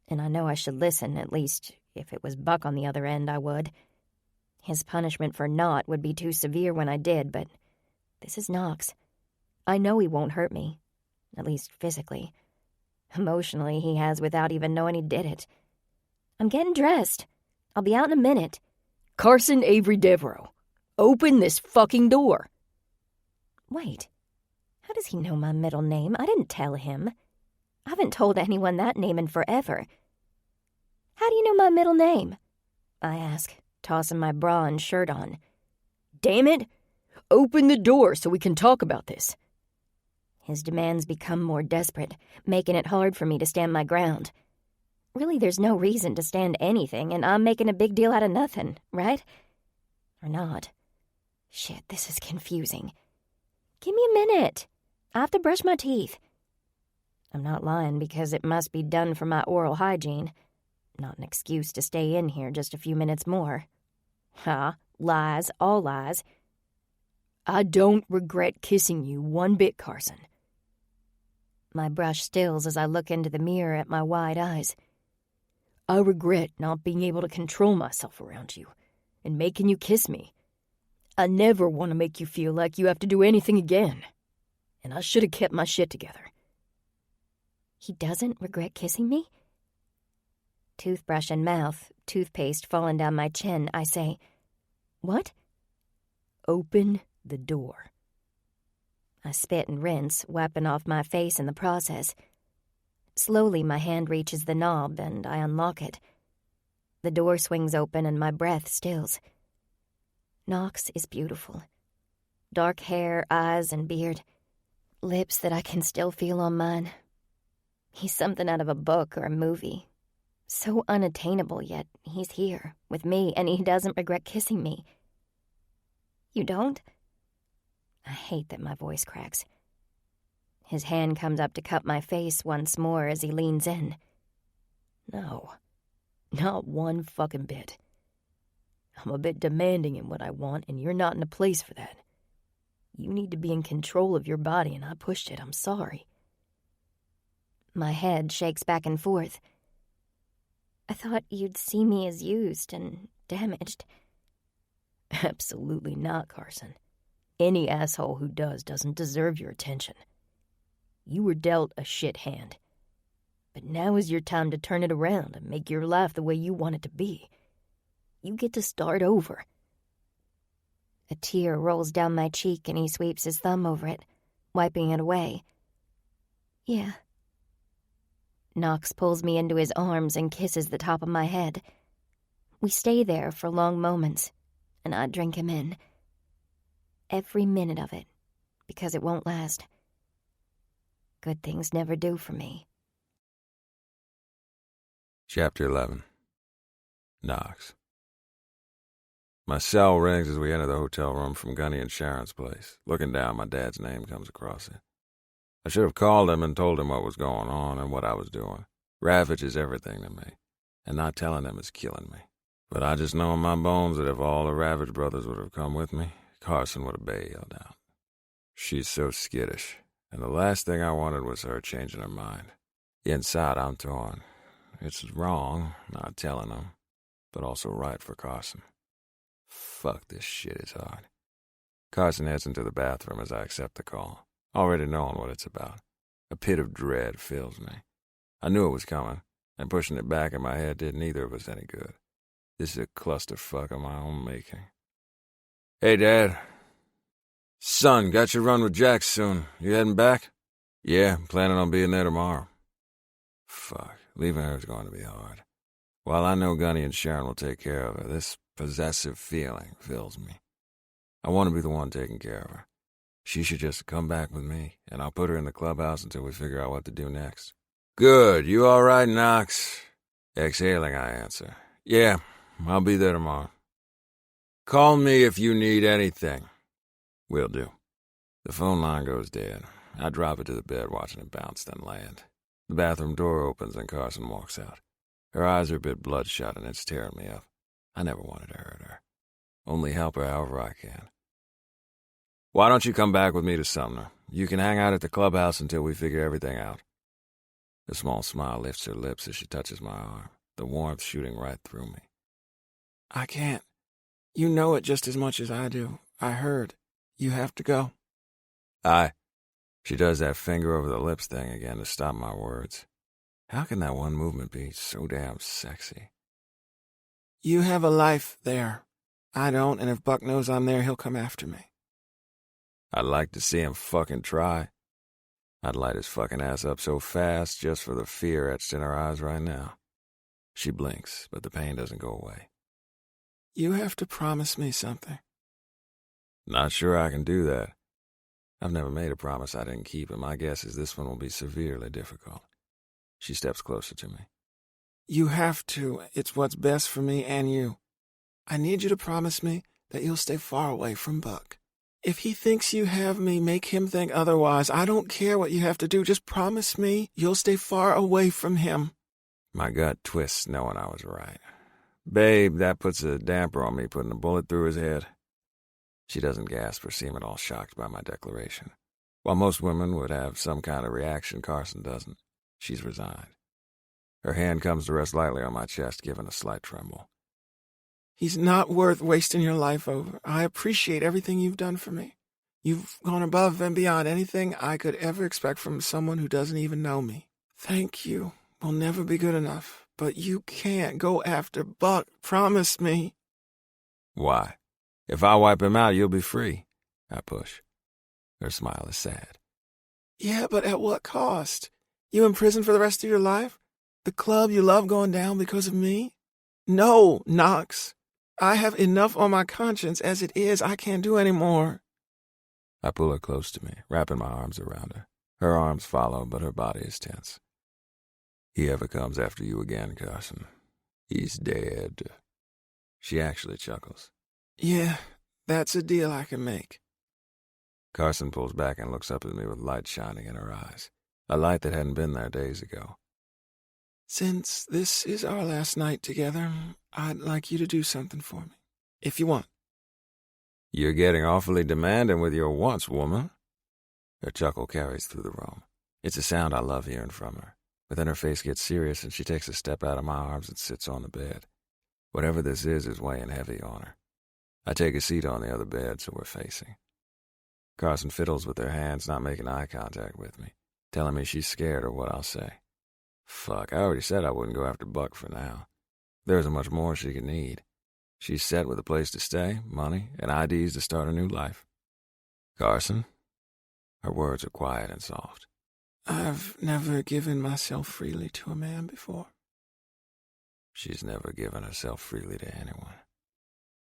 and I know I should listen, at least if it was Buck on the other end, I would. His punishment for not would be too severe when I did, but this is Knox. I know he won't hurt me, at least physically. Emotionally, he has without even knowing he did it. I'm getting dressed. I'll be out in a minute. Carson Avery Devereaux, open this fucking door. Wait, how does he know my middle name? I didn't tell him. I haven't told anyone that name in forever. How do you know my middle name? I ask, tossing my bra and shirt on. Damn it! Open the door so we can talk about this. His demands become more desperate, making it hard for me to stand my ground. Really, there's no reason to stand anything, and I'm making a big deal out of nothing, right? Or not. Shit, this is confusing. Give me a minute. I have to brush my teeth. I'm not lying because it must be done for my oral hygiene. Not an excuse to stay in here just a few minutes more. Lies, all lies. I don't regret kissing you one bit, Carson. My brush stills as I look into the mirror at my wide eyes. I regret not being able to control myself around you and making you kiss me. I never want to make you feel like you have to do anything again. And I should have kept my shit together. He doesn't regret kissing me? Toothbrush in mouth, toothpaste falling down my chin, I say, What? Open the door. I spit and rinse, wiping off my face in the process. Slowly, my hand reaches the knob, and I unlock it. The door swings open, and my breath stills. Knox is beautiful. Dark hair, eyes, and beard. Lips that I can still feel on mine. He's something out of a book or a movie. So unattainable, yet he's here, with me, and he doesn't regret kissing me. You don't? I hate that my voice cracks. His hand comes up to cup my face once more as he leans in. No, not one fucking bit. I'm a bit demanding in what I want, and you're not in a place for that. You need to be in control of your body, and I pushed it. I'm sorry. My head shakes back and forth. I thought you'd see me as used and damaged. Absolutely not, Carson. Any asshole who doesn't deserve your attention. You were dealt a shit hand. But now is your time to turn it around and make your life the way you want it to be. You get to start over. A tear rolls down my cheek and he sweeps his thumb over it, wiping it away. Yeah. Knox pulls me into his arms and kisses the top of my head. We stay there for long moments, and I drink him in. Every minute of it, because it won't last. Good things never do for me. Chapter 11. Knox. My cell rings as we enter the hotel room from Gunny and Sharon's place. Looking down, my dad's name comes across it. I should have called him and told him what was going on and what I was doing. Ravage is everything to me, and not telling him is killing me. But I just know in my bones that if all the Ravage brothers would have come with me, Carson would have bailed out. She's so skittish, and the last thing I wanted was her changing her mind. Inside, I'm torn. It's wrong, not telling him, but also right for Carson. Fuck, this shit is hard. Carson heads into the bathroom as I accept the call, already knowing what it's about. A pit of dread fills me. I knew it was coming, and pushing it back in my head did neither of us any good. This is a clusterfuck of my own making. Hey, Dad. Son, got your run with Jack soon. You heading back? Yeah, planning on being there tomorrow. Fuck, leaving her is going to be hard. While I know Gunny and Sharon will take care of her, this possessive feeling fills me. I want to be the one taking care of her. She should just come back with me, and I'll put her in the clubhouse until we figure out what to do next. Good, you all right, Knox? Exhaling, I answer. Yeah, I'll be there tomorrow. Call me if you need anything. Will do. The phone line goes dead. I drop it to the bed, watching it bounce, then land. The bathroom door opens and Carson walks out. Her eyes are a bit bloodshot and it's tearing me up. I never wanted to hurt her. Only help her however I can. Why don't you come back with me to Sumner? You can hang out at the clubhouse until we figure everything out. A small smile lifts her lips as she touches my arm, the warmth shooting right through me. I can't. You know it just as much as I do. I heard. You have to go. She does that finger over the lips thing again to stop my words. How can that one movement be so damn sexy? You have a life there. I don't, and if Buck knows I'm there, he'll come after me. I'd like to see him fucking try. I'd light his fucking ass up so fast just for the fear etched in her eyes right now. She blinks, but the pain doesn't go away. You have to promise me something. Not sure I can do that. I've never made a promise I didn't keep, and my guess is this one will be severely difficult. She steps closer to me. You have to. It's what's best for me and you. I need you to promise me that you'll stay far away from Buck. If he thinks you have me, make him think otherwise. I don't care what you have to do. Just promise me you'll stay far away from him. My gut twists knowing I was right. Babe, that puts a damper on me putting a bullet through his head. She doesn't gasp or seem at all shocked by my declaration. While most women would have some kind of reaction, Carson doesn't. She's resigned. Her hand comes to rest lightly on my chest, giving a slight tremble. He's not worth wasting your life over. I appreciate everything you've done for me. You've gone above and beyond anything I could ever expect from someone who doesn't even know me. Thank you. Will never be good enough. But you can't go after Buck. Promise me. Why? If I wipe him out, you'll be free. I push. Her smile is sad. Yeah, but at what cost? You in prison for the rest of your life? The club you love going down because of me? No, Knox. I have enough on my conscience as it is. I can't do any more. I pull her close to me, wrapping my arms around her. Her arms follow, but her body is tense. He ever comes after you again, Carson, he's dead. She actually chuckles. Yeah, that's a deal I can make. Carson pulls back and looks up at me with light shining in her eyes, a light that hadn't been there days ago. Since this is our last night together, I'd like you to do something for me, if you want. You're getting awfully demanding with your wants, woman. Her chuckle carries through the room. It's a sound I love hearing from her. But then her face gets serious and she takes a step out of my arms and sits on the bed. Whatever this is weighing heavy on her. I take a seat on the other bed so we're facing. Carson fiddles with her hands, not making eye contact with me, telling me she's scared of what I'll say. Fuck, I already said I wouldn't go after Buck for now. There isn't much more she could need. She's set with a place to stay, money, and IDs to start a new life. Carson? Her words are quiet and soft. I've never given myself freely to a man before. She's never given herself freely to anyone.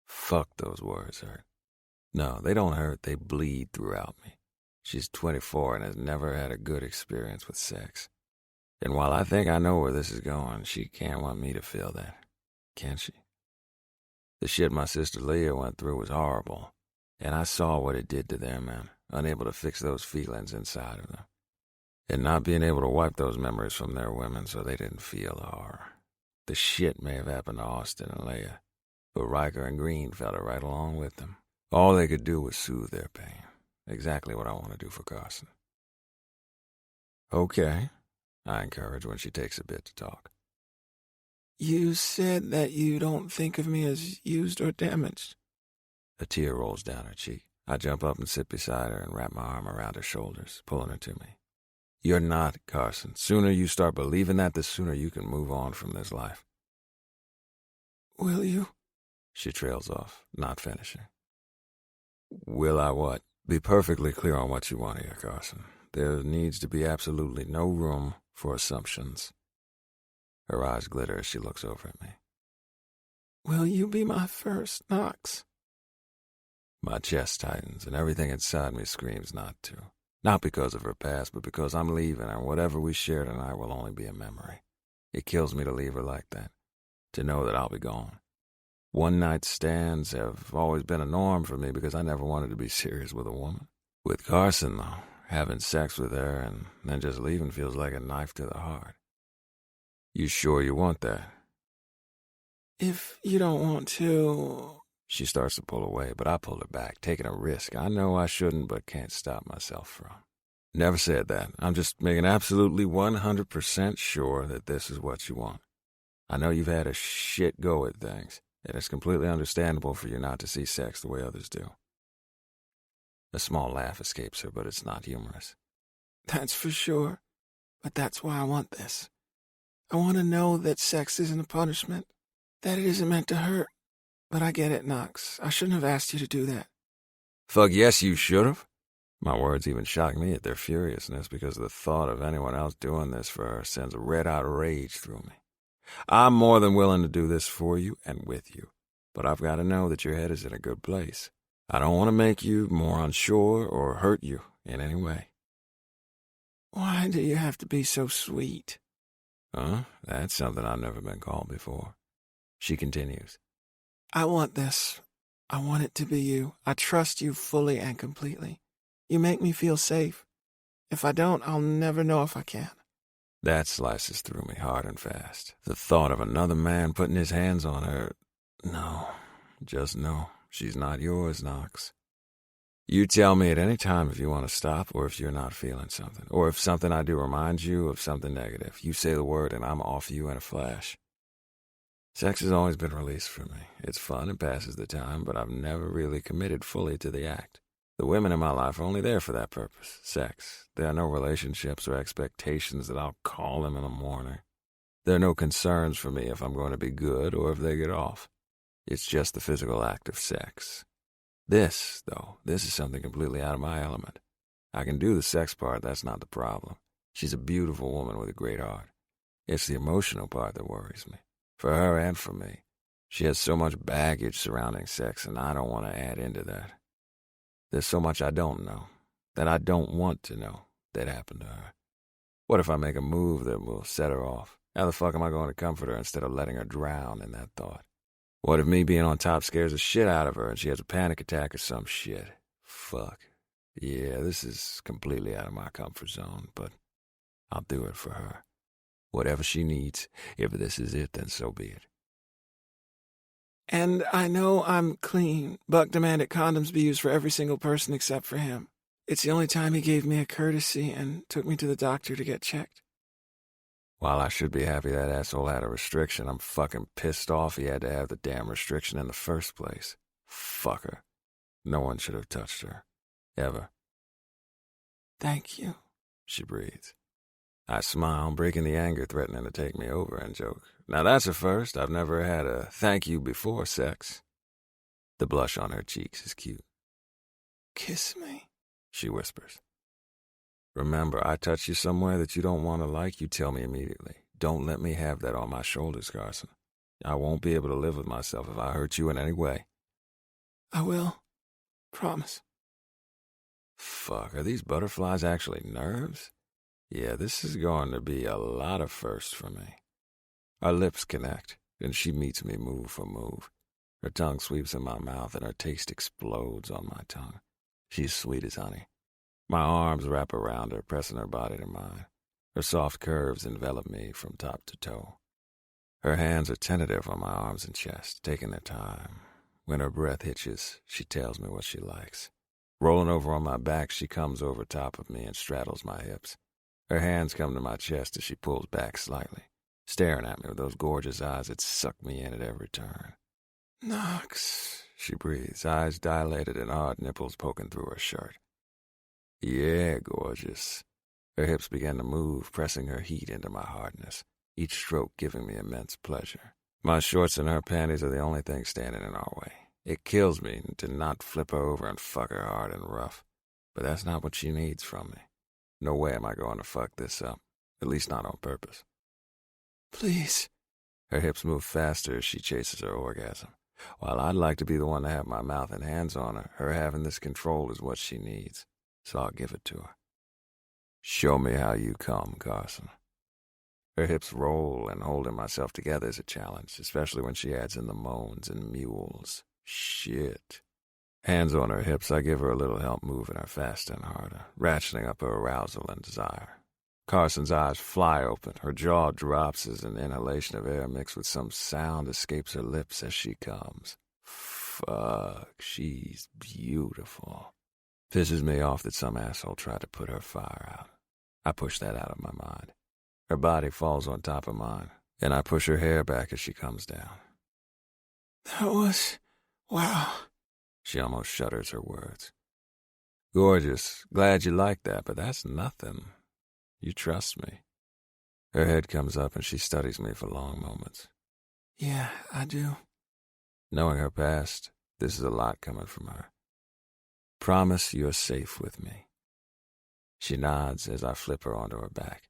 Fuck, those words hurt. No, they don't hurt, they bleed throughout me. She's 24 and has never had a good experience with sex. And while I think I know where this is going, she can't want me to feel that, can she? The shit my sister Leah went through was horrible, and I saw what it did to their men, unable to fix those feelings inside of them, and not being able to wipe those memories from their women so they didn't feel the horror. The shit may have happened to Austin and Leah, But Riker and Green felt it right along with them. All they could do was soothe their pain. Exactly what I want to do for Carson. Okay, I encourage when she takes a bit to talk. You said that you don't think of me as used or damaged. A tear rolls down her cheek. I jump up and sit beside her and wrap my arm around her shoulders, pulling her to me. You're not, Carson. Sooner you start believing that, the sooner you can move on from this life. Will you? She trails off, not finishing. Will I what? Be perfectly clear on what you want here, Carson. There needs to be absolutely no room for assumptions. Her eyes glitter as she looks over at me. Will you be my first, Knox? My chest tightens, and everything inside me screams not to. Not because of her past, but because I'm leaving, and whatever we share tonight will only be a memory. It kills me to leave her like that, to know that I'll be gone. One-night stands have always been a norm for me because I never wanted to be serious with a woman. With Carson, though, having sex with her and then just leaving feels like a knife to the heart. You sure you want that? If you don't want to... She starts to pull away, but I pull her back, taking a risk I know I shouldn't but can't stop myself from. Never said that. I'm just making absolutely 100% sure that this is what you want. I know you've had a shit go at things, and it's completely understandable for you not to see sex the way others do. A small laugh escapes her, but it's not humorous. That's for sure, but that's why I want this. I want to know that sex isn't a punishment, that it isn't meant to hurt. But I get it, Knox. I shouldn't have asked you to do that. Fuck yes, you should've. My words even shock me at their furiousness because the thought of anyone else doing this for her sends a red-hot rage through me. I'm more than willing to do this for you and with you, but I've got to know that your head is in a good place. I don't want to make you more unsure or hurt you in any way. Why do you have to be so sweet? That's something I've never been called before. She continues. I want this. I want it to be you. I trust you fully and completely. You make me feel safe. If I don't, I'll never know if I can. That slices through me hard and fast. The thought of another man putting his hands on her... No, just no. She's not yours, Knox. You tell me at any time if you want to stop or if you're not feeling something, or if something I do reminds you of something negative. You say the word and I'm off you in a flash. Sex has always been released for me. It's fun and passes the time, but I've never really committed fully to the act. The women in my life are only there for that purpose, sex. There are no relationships or expectations that I'll call them in the morning. There are no concerns for me if I'm going to be good or if they get off. It's just the physical act of sex. This, though, this is something completely out of my element. I can do the sex part, that's not the problem. She's a beautiful woman with a great heart. It's the emotional part that worries me. For her and for me. She has so much baggage surrounding sex, and I don't want to add into that. There's so much I don't know, that I don't want to know, that happened to her. What if I make a move that will set her off? How the fuck am I going to comfort her instead of letting her drown in that thought? What if me being on top scares the shit out of her and she has a panic attack or some shit? Fuck. Yeah, this is completely out of my comfort zone, but I'll do it for her. Whatever she needs, if this is it, then so be it. And I know I'm clean. Buck demanded condoms be used for every single person except for him. It's the only time he gave me a courtesy and took me to the doctor to get checked. While I should be happy that asshole had a restriction, I'm fucking pissed off he had to have the damn restriction in the first place. Fucker. No one should have touched her. Ever. Thank you, she breathes. I smile, breaking the anger threatening to take me over, and joke. Now that's a first. I've never had a thank you before sex. The blush on her cheeks is cute. Kiss me, she whispers. Remember, I touch you somewhere that you don't want to like, you tell me immediately. Don't let me have that on my shoulders, Carson. I won't be able to live with myself if I hurt you in any way. I will. Promise. Fuck, are these butterflies actually nerves? Yeah, this is going to be a lot of firsts for me. Our lips connect, and she meets me move for move. Her tongue sweeps in my mouth, and her taste explodes on my tongue. She's sweet as honey. My arms wrap around her, pressing her body to mine. Her soft curves envelop me from top to toe. Her hands are tentative on my arms and chest, taking their time. When her breath hitches, she tells me what she likes. Rolling over on my back, she comes over top of me and straddles my hips. Her hands come to my chest as she pulls back slightly, staring at me with those gorgeous eyes that suck me in at every turn. Knox, she breathes, eyes dilated and hard nipples poking through her shirt. Yeah, gorgeous. Her hips begin to move, pressing her heat into my hardness, each stroke giving me immense pleasure. My shorts and her panties are the only thing standing in our way. It kills me to not flip her over and fuck her hard and rough, but that's not what she needs from me. No way am I going to fuck this up, at least not on purpose. Please. Her hips move faster as she chases her orgasm. While I'd like to be the one to have my mouth and hands on her, her having this control is what she needs, so I'll give it to her. Show me how you come, Carson. Her hips roll, and holding myself together is a challenge, especially when she adds in the moans and mules. Shit. Hands on her hips, I give her a little help moving her faster and harder, ratcheting up her arousal and desire. Carson's eyes fly open, her jaw drops as an inhalation of air mixed with some sound escapes her lips as she comes. Fuck, she's beautiful. Pisses me off that some asshole tried to put her fire out. I push that out of my mind. Her body falls on top of mine, and I push her hair back as she comes down. That was... wow. She almost shudders her words. Gorgeous. Glad you like that, but that's nothing. You trust me. Her head comes up and she studies me for long moments. Yeah, I do. Knowing her past, this is a lot coming from her. Promise you're safe with me. She nods as I flip her onto her back.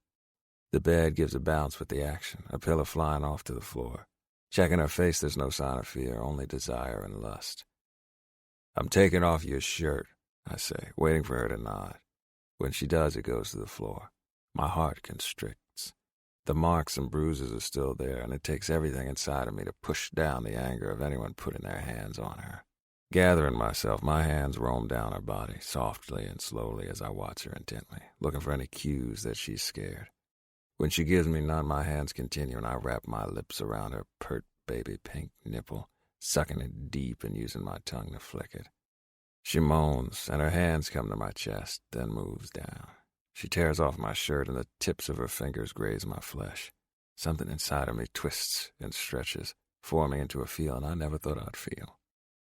The bed gives a bounce with the action, a pillow flying off to the floor. Checking her face, there's no sign of fear, only desire and lust. I'm taking off your shirt, I say, waiting for her to nod. When she does, it goes to the floor. My heart constricts. The marks and bruises are still there, and it takes everything inside of me to push down the anger of anyone putting their hands on her. Gathering myself, my hands roam down her body, softly and slowly as I watch her intently, looking for any cues that she's scared. When she gives me none, my hands continue, and I wrap my lips around her pert baby pink nipple, sucking it deep and using my tongue to flick it. She moans, and her hands come to my chest, then moves down. She tears off my shirt, and the tips of her fingers graze my flesh. Something inside of me twists and stretches, forming into a feeling I never thought I'd feel.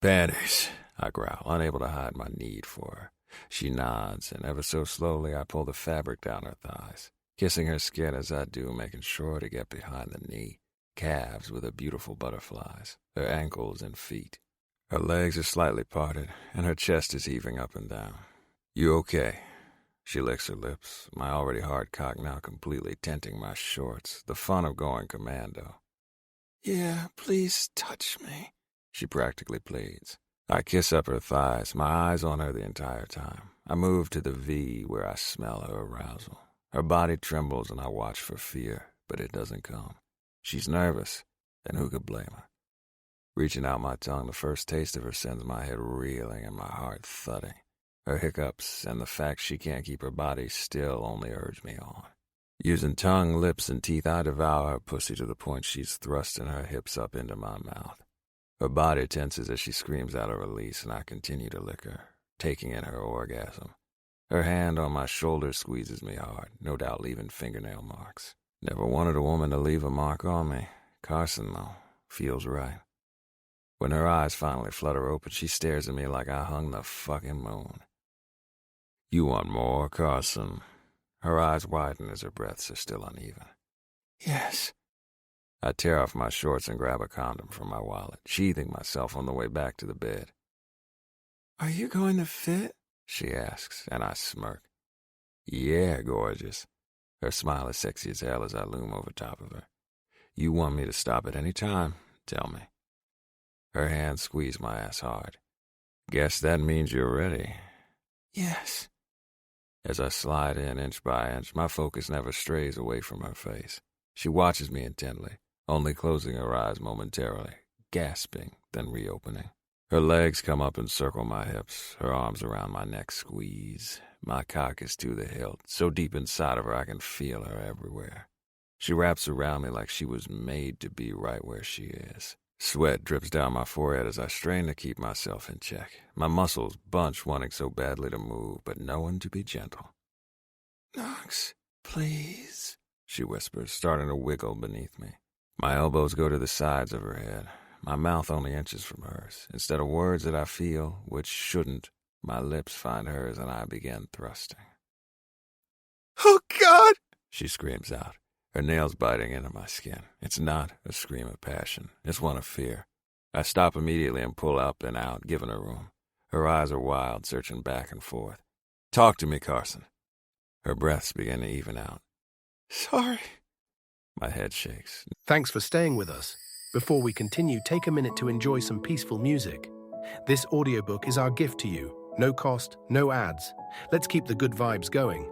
Panties, I growl, unable to hide my need for her. She nods, and ever so slowly I pull the fabric down her thighs, kissing her skin as I do, making sure to get behind the knee, calves with her beautiful butterflies, her ankles and feet. Her legs are slightly parted, and her chest is heaving up and down. You okay? She licks her lips, my already hard cock now completely tenting my shorts, the fun of going commando. Yeah, please touch me, she practically pleads. I kiss up her thighs, my eyes on her the entire time. I move to the V where I smell her arousal. Her body trembles and I watch for fear, but it doesn't come. She's nervous, and who could blame her? Reaching out my tongue, the first taste of her sends my head reeling and my heart thudding. Her hiccups and the fact she can't keep her body still only urge me on. Using tongue, lips, and teeth, I devour her pussy to the point she's thrusting her hips up into my mouth. Her body tenses as she screams out a release, and I continue to lick her, taking in her orgasm. Her hand on my shoulder squeezes me hard, no doubt leaving fingernail marks. Never wanted a woman to leave a mark on me. Carson, though, feels right. When her eyes finally flutter open, she stares at me like I hung the fucking moon. You want more, Carson? Her eyes widen as her breaths are still uneven. Yes. I tear off my shorts and grab a condom from my wallet, sheathing myself on the way back to the bed. Are you going to fit? She asks, and I smirk. Yeah, gorgeous. Her smile is sexy as hell as I loom over top of her. You want me to stop at any time? Tell me. Her hands squeeze my ass hard. Guess that means you're ready. Yes. As I slide in inch by inch, my focus never strays away from her face. She watches me intently, only closing her eyes momentarily, gasping, then reopening. Her legs come up and circle my hips, her arms around my neck squeeze. My cock is to the hilt, so deep inside of her I can feel her everywhere. She wraps around me like she was made to be right where she is. Sweat drips down my forehead as I strain to keep myself in check. My muscles bunch, wanting so badly to move, but knowing to be gentle. Knox, please, she whispers, starting to wiggle beneath me. My elbows go to the sides of her head. My mouth only inches from hers. Instead of words that I feel, which shouldn't, my lips find hers and I begin thrusting. Oh, God! She screams out, her nails biting into my skin. It's not a scream of passion. It's one of fear. I stop immediately and pull up and out, giving her room. Her eyes are wild, searching back and forth. Talk to me, Carson. Her breaths begin to even out. Sorry. My head shakes. Thanks for staying with us. Before we continue, take a minute to enjoy some peaceful music. This audiobook is our gift to you. No cost, no ads. Let's keep the good vibes going.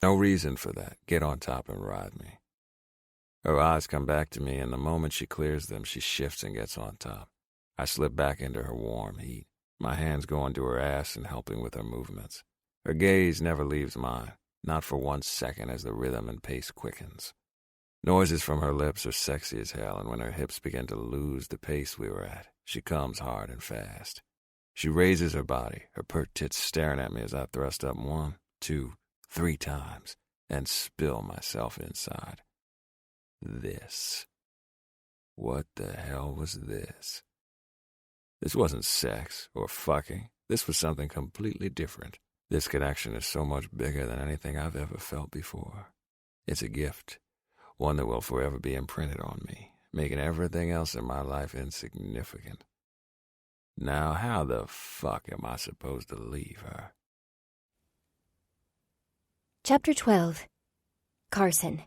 No reason for that. Get on top and ride me. Her eyes come back to me, and the moment she clears them, she shifts and gets on top. I slip back into her warm heat, my hands going to her ass and helping with her movements. Her gaze never leaves mine, not for 1 second as the rhythm and pace quickens. Noises from her lips are sexy as hell, and when her hips begin to lose the pace we were at, she comes hard and fast. She raises her body, her pert tits staring at me as I thrust up 1, 2, 3 times and spill myself inside. This. What the hell was this? This wasn't sex or fucking. This was something completely different. This connection is so much bigger than anything I've ever felt before. It's a gift, one that will forever be imprinted on me, making everything else in my life insignificant. Now, how the fuck am I supposed to leave her? Chapter 12. Carson.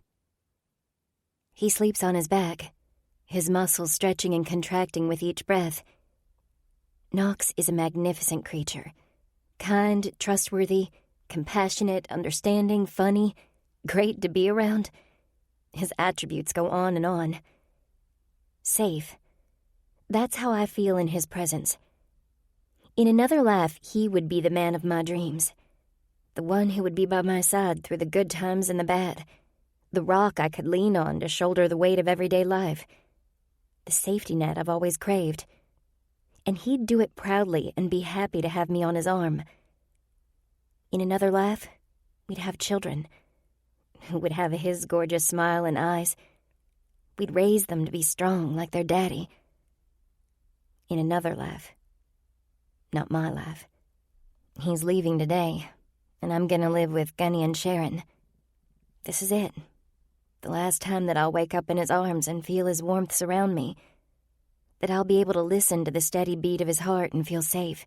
He sleeps on his back, his muscles stretching and contracting with each breath. Knox is a magnificent creature. Kind, trustworthy, compassionate, understanding, funny, great to be around. His attributes go on and on. safe. That's how I feel in his presence. In another life, he would be the man of my dreams. The one who would be by my side through the good times and the bad. The rock I could lean on to shoulder the weight of everyday life. The safety net I've always craved. And he'd do it proudly and be happy to have me on his arm. In another life, we'd have children who would have his gorgeous smile and eyes. We'd raise them to be strong like their daddy. In another life, not my life. He's leaving today, and I'm gonna live with Gunny and Sharon. This is it. The last time that I'll wake up in his arms and feel his warmth surround me. That I'll be able to listen to the steady beat of his heart and feel safe.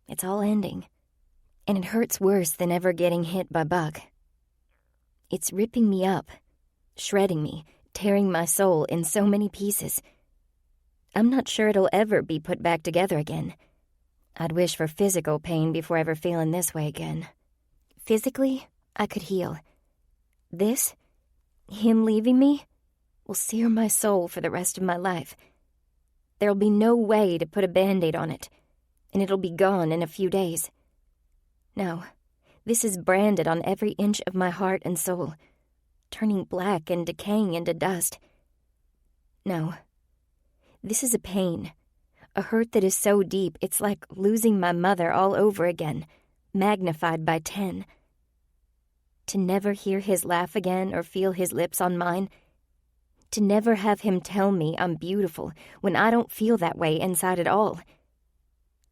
It's all ending, and it hurts worse than ever getting hit by Buck. It's ripping me up, shredding me, tearing my soul in so many pieces. I'm not sure it'll ever be put back together again. I'd wish for physical pain before ever feeling this way again. Physically, I could heal. This, him leaving me, will sear my soul for the rest of my life. There'll be no way to put a Band-Aid on it, and it'll be gone in a few days. No, this is branded on every inch of my heart and soul, turning black and decaying into dust. No, this is a pain, a hurt that is so deep it's like losing my mother all over again, magnified by 10. To never hear his laugh again or feel his lips on mine. To never have him tell me I'm beautiful when I don't feel that way inside at all.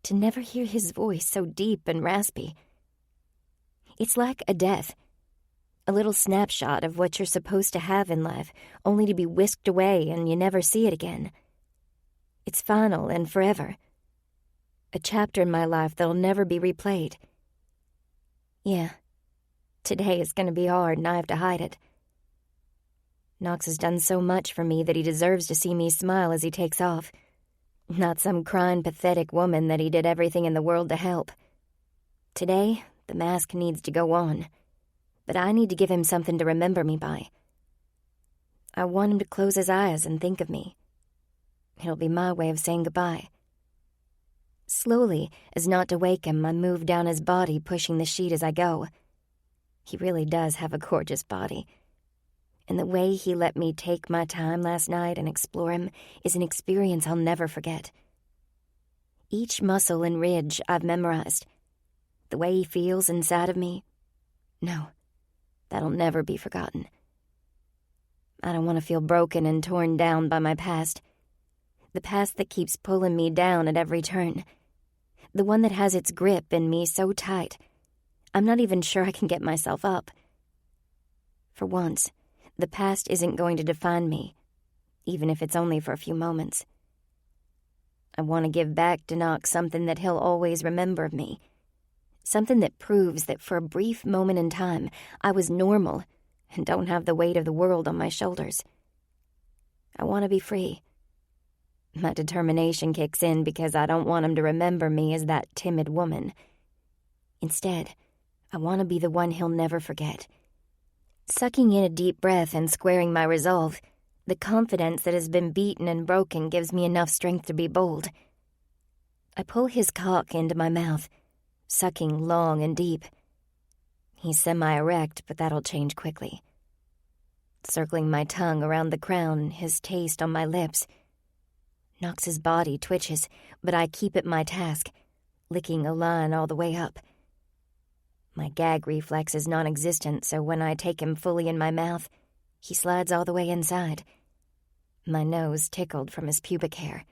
To never hear his voice so deep and raspy. It's like a death. A little snapshot of what you're supposed to have in life, only to be whisked away and you never see it again. It's final and forever. A chapter in my life that'll never be replayed. Yeah, today is gonna be hard and I have to hide it. Knox has done so much for me that he deserves to see me smile as he takes off. Not some crying, pathetic woman that he did everything in the world to help. Today, the mask needs to go on, but I need to give him something to remember me by. I want him to close his eyes and think of me. It'll be my way of saying goodbye. Slowly, as not to wake him, I move down his body, pushing the sheet as I go. He really does have a gorgeous body. And the way he let me take my time last night and explore him is an experience I'll never forget. Each muscle and ridge I've memorized. The way he feels inside of me, no, that'll never be forgotten. I don't want to feel broken and torn down by my past. The past that keeps pulling me down at every turn. The one that has its grip in me so tight, I'm not even sure I can get myself up. For once, the past isn't going to define me, even if it's only for a few moments. I want to give back to Knox something that he'll always remember of me. Something that proves that for a brief moment in time, I was normal and don't have the weight of the world on my shoulders. I want to be free. My determination kicks in because I don't want him to remember me as that timid woman. Instead, I want to be the one he'll never forget. Sucking in a deep breath and squaring my resolve, the confidence that has been beaten and broken gives me enough strength to be bold. I pull his cock into my mouth, sucking long and deep. He's semi-erect, but that'll change quickly. Circling my tongue around the crown, his taste on my lips. Knox's body twitches, but I keep at my task, licking a line all the way up. My gag reflex is non-existent, so when I take him fully in my mouth, he slides all the way inside. My nose tickled from his pubic hair.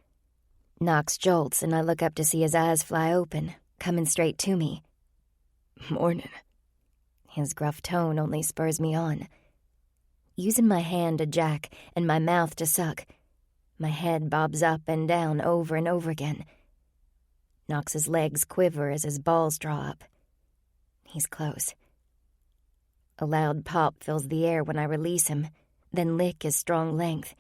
Knox jolts, and I look up to see his eyes fly open, coming straight to me. "Mornin'." His gruff tone only spurs me on. Using my hand to jack and my mouth to suck, my head bobs up and down over and over again. Knox's legs quiver as his balls draw up. He's close. A loud pop fills the air when I release him, then lick his strong length.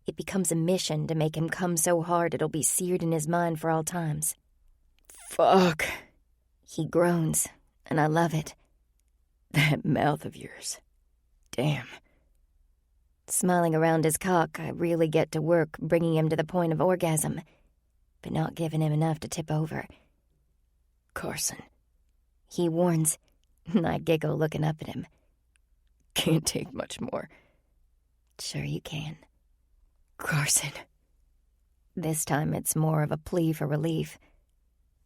It becomes a mission to make him come so hard it'll be seared in his mind for all times. "Fuck," he groans, and I love it. "That mouth of yours. Damn." Smiling around his cock, I really get to work bringing him to the point of orgasm, but not giving him enough to tip over. Carson. He warns, and I giggle looking up at him. Can't take much more. Sure you can. Carson. This time it's more of a plea for relief.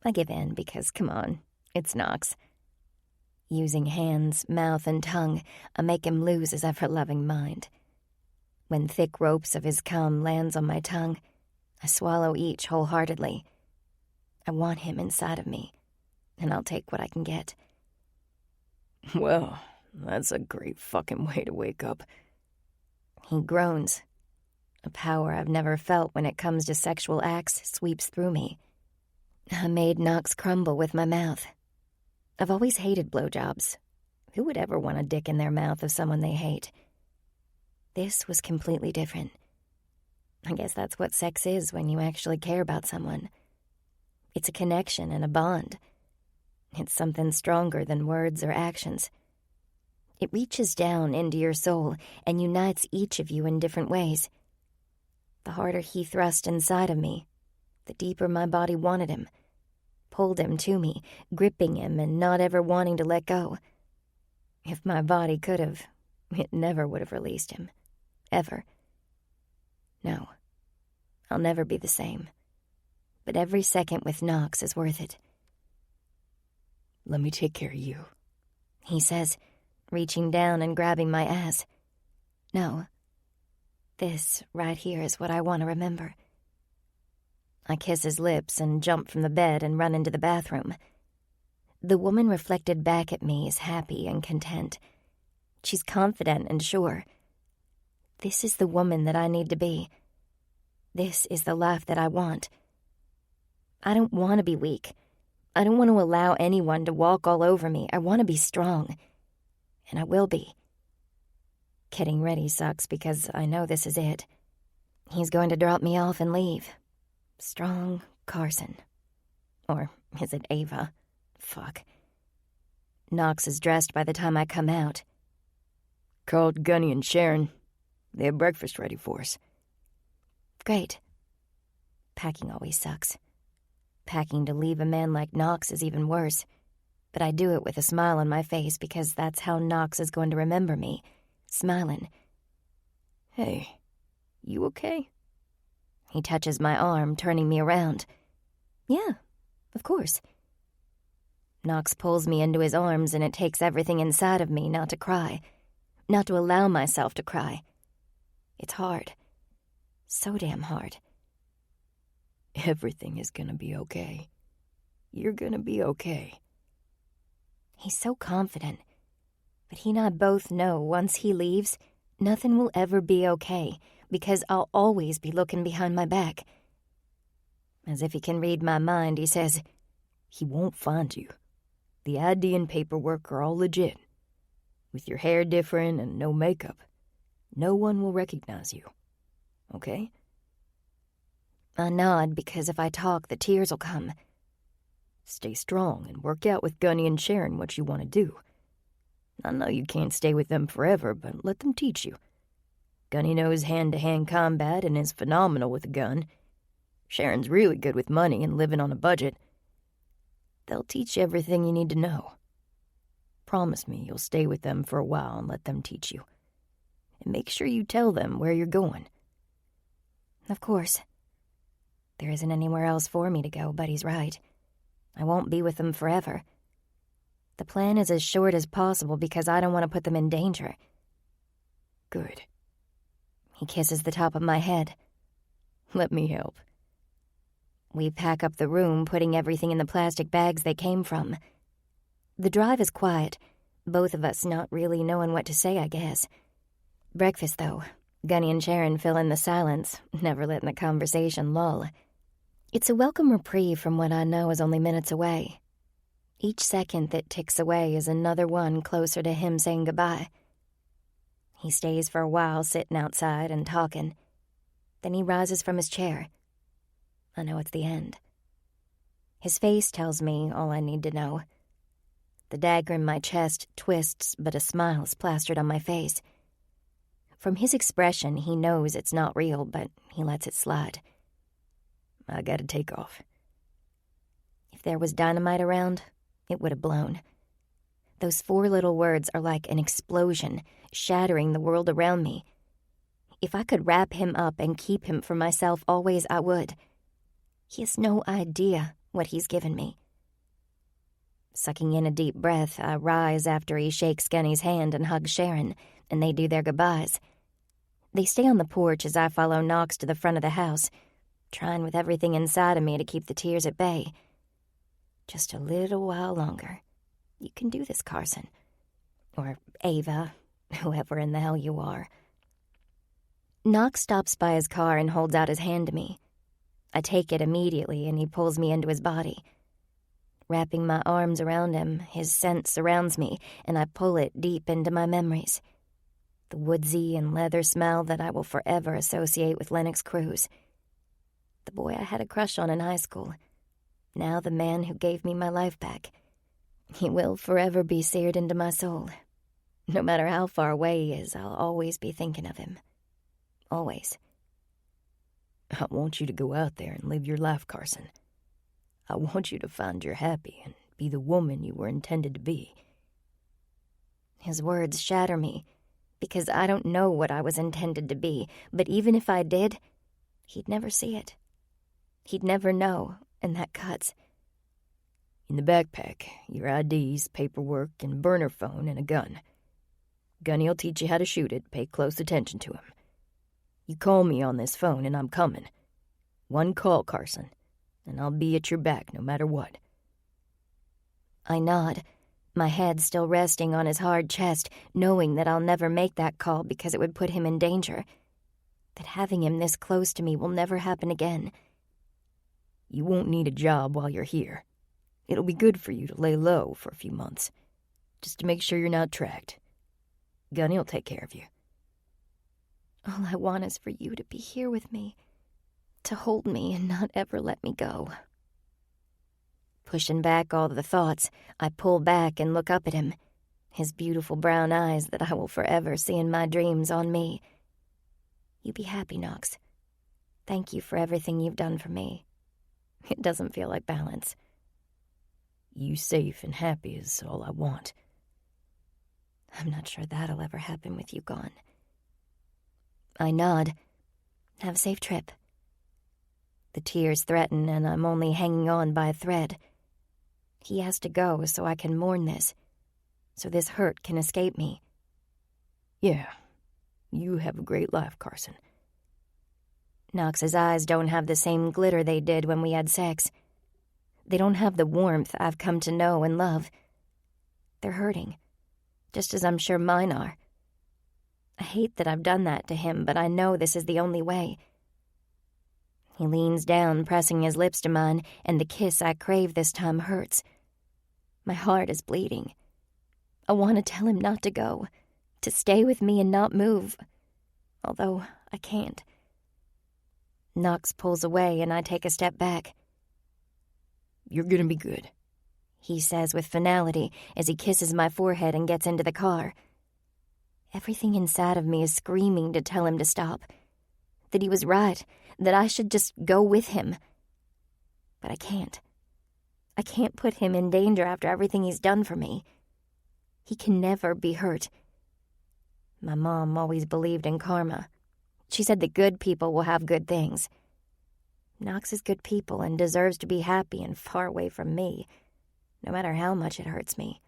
I give in because, come on, it's Knox. Using hands, mouth, and tongue, I make him lose his ever-loving mind. When thick ropes of his cum lands on my tongue, I swallow each wholeheartedly. I want him inside of me, and I'll take what I can get. Well, that's a great fucking way to wake up. He groans. A power I've never felt when it comes to sexual acts sweeps through me. I made Knox crumble with my mouth. I've always hated blowjobs. Who would ever want a dick in their mouth of someone they hate? This was completely different. I guess that's what sex is when you actually care about someone. It's a connection and a bond. It's something stronger than words or actions. It reaches down into your soul and unites each of you in different ways. The harder he thrust inside of me, the deeper my body wanted him, pulled him to me, gripping him and not ever wanting to let go. If my body could have, it never would have released him. Ever. No, I'll never be the same. But every second with Knox is worth it. Let me take care of you, he says, reaching down and grabbing my ass. No. This right here is what I want to remember. I kiss his lips and jump from the bed and run into the bathroom. The woman reflected back at me is happy and content. She's confident and sure. This is the woman that I need to be. This is the life that I want. I don't want to be weak. I don't want to allow anyone to walk all over me. I want to be strong. And I will be. Getting ready sucks because I know this is it. He's going to drop me off and leave. Strong Carson. Or is it Ava? Fuck. Knox is dressed by the time I come out. Called Gunny and Sharon. They have breakfast ready for us. Great. Packing always sucks. Packing to leave a man like Knox is even worse. But I do it with a smile on my face because that's how Knox is going to remember me. Smiling. Hey, you okay? He touches my arm, turning me around. Yeah, of course. Knox pulls me into his arms, and it takes everything inside of me not to cry, not to allow myself to cry. It's hard. So damn hard. Everything is gonna be okay. You're gonna be okay. He's so confident. But he and I both know once he leaves, nothing will ever be okay, because I'll always be looking behind my back. As if he can read my mind, he says, He won't find you. The ID and paperwork are all legit. With your hair different and no makeup, no one will recognize you. Okay? I nod because if I talk, the tears will come. Stay strong and work out with Gunny and Sharon what you want to do. I know you can't stay with them forever, but let them teach you. Gunny knows hand-to-hand combat and is phenomenal with a gun. Sharon's really good with money and living on a budget. They'll teach you everything you need to know. Promise me you'll stay with them for a while and let them teach you. And make sure you tell them where you're going. Of course. There isn't anywhere else for me to go, but he's right. I won't be with them forever. The plan is as short as possible because I don't want to put them in danger. Good. He kisses the top of my head. Let me help. We pack up the room, putting everything in the plastic bags they came from. The drive is quiet, both of us not really knowing what to say, I guess. Breakfast, though. Gunny and Sharon fill in the silence, never letting the conversation lull. It's a welcome reprieve from what I know is only minutes away. Each second that ticks away is another one closer to him saying goodbye. He stays for a while sitting outside and talking. Then he rises from his chair. I know it's the end. His face tells me all I need to know. The dagger in my chest twists, but a smile's plastered on my face. From his expression, he knows it's not real, but he lets it slide. I gotta take off. If there was dynamite around, it would have blown. Those 4 little words are like an explosion, shattering the world around me. If I could wrap him up and keep him for myself always, I would. He has no idea what he's given me. Sucking in a deep breath, I rise after he shakes Gunny's hand and hugs Sharon, and they do their goodbyes. They stay on the porch as I follow Knox to the front of the house, trying with everything inside of me to keep the tears at bay. Just a little while longer. You can do this, Carson. Or Ava, whoever in the hell you are. Knox stops by his car and holds out his hand to me. I take it immediately, and he pulls me into his body. Wrapping my arms around him, his scent surrounds me, and I pull it deep into my memories. The woodsy and leather smell that I will forever associate with Lennox Cruz. The boy I had a crush on in high school. Now the man who gave me my life back. He will forever be seared into my soul. No matter how far away he is, I'll always be thinking of him. Always. I want you to go out there and live your life, Carson. I want you to find your happy and be the woman you were intended to be. His words shatter me, because I don't know what I was intended to be, but even if I did, he'd never see it. He'd never know, and that cuts. In the backpack, your IDs, paperwork, and burner phone, and a gun. Gunny'll teach you how to shoot it. Pay close attention to him. You call me on this phone, and I'm coming. One call, Carson, and I'll be at your back no matter what. I nod, my head still resting on his hard chest, knowing that I'll never make that call because it would put him in danger. That having him this close to me will never happen again. You won't need a job while you're here. It'll be good for you to lay low for a few months, just to make sure you're not tracked. Gunny'll take care of you. All I want is for you to be here with me, to hold me and not ever let me go. Pushing back all the thoughts, I pull back and look up at him, his beautiful brown eyes that I will forever see in my dreams on me. You be happy, Knox. Thank you for everything you've done for me. It doesn't feel like balance. You safe and happy is all I want. I'm not sure that'll ever happen with you gone. I nod. Have a safe trip. The tears threaten, and I'm only hanging on by a thread. He has to go so I can mourn this, so this hurt can escape me. Yeah, you have a great life, Carson. Knox's eyes don't have the same glitter they did when we had sex. They don't have the warmth I've come to know and love. They're hurting, just as I'm sure mine are. I hate that I've done that to him, but I know this is the only way. He leans down, pressing his lips to mine, and the kiss I crave this time hurts. My heart is bleeding. I want to tell him not to go, to stay with me and not move, although I can't. Knox pulls away, and I take a step back. You're gonna be good, he says with finality as he kisses my forehead and gets into the car. Everything inside of me is screaming to tell him to stop, that he was right, that I should just go with him. But I can't. I can't put him in danger after everything he's done for me. He can never be hurt. My mom always believed in karma. She said that good people will have good things. Knox is good people and deserves to be happy and far away from me, no matter how much it hurts me.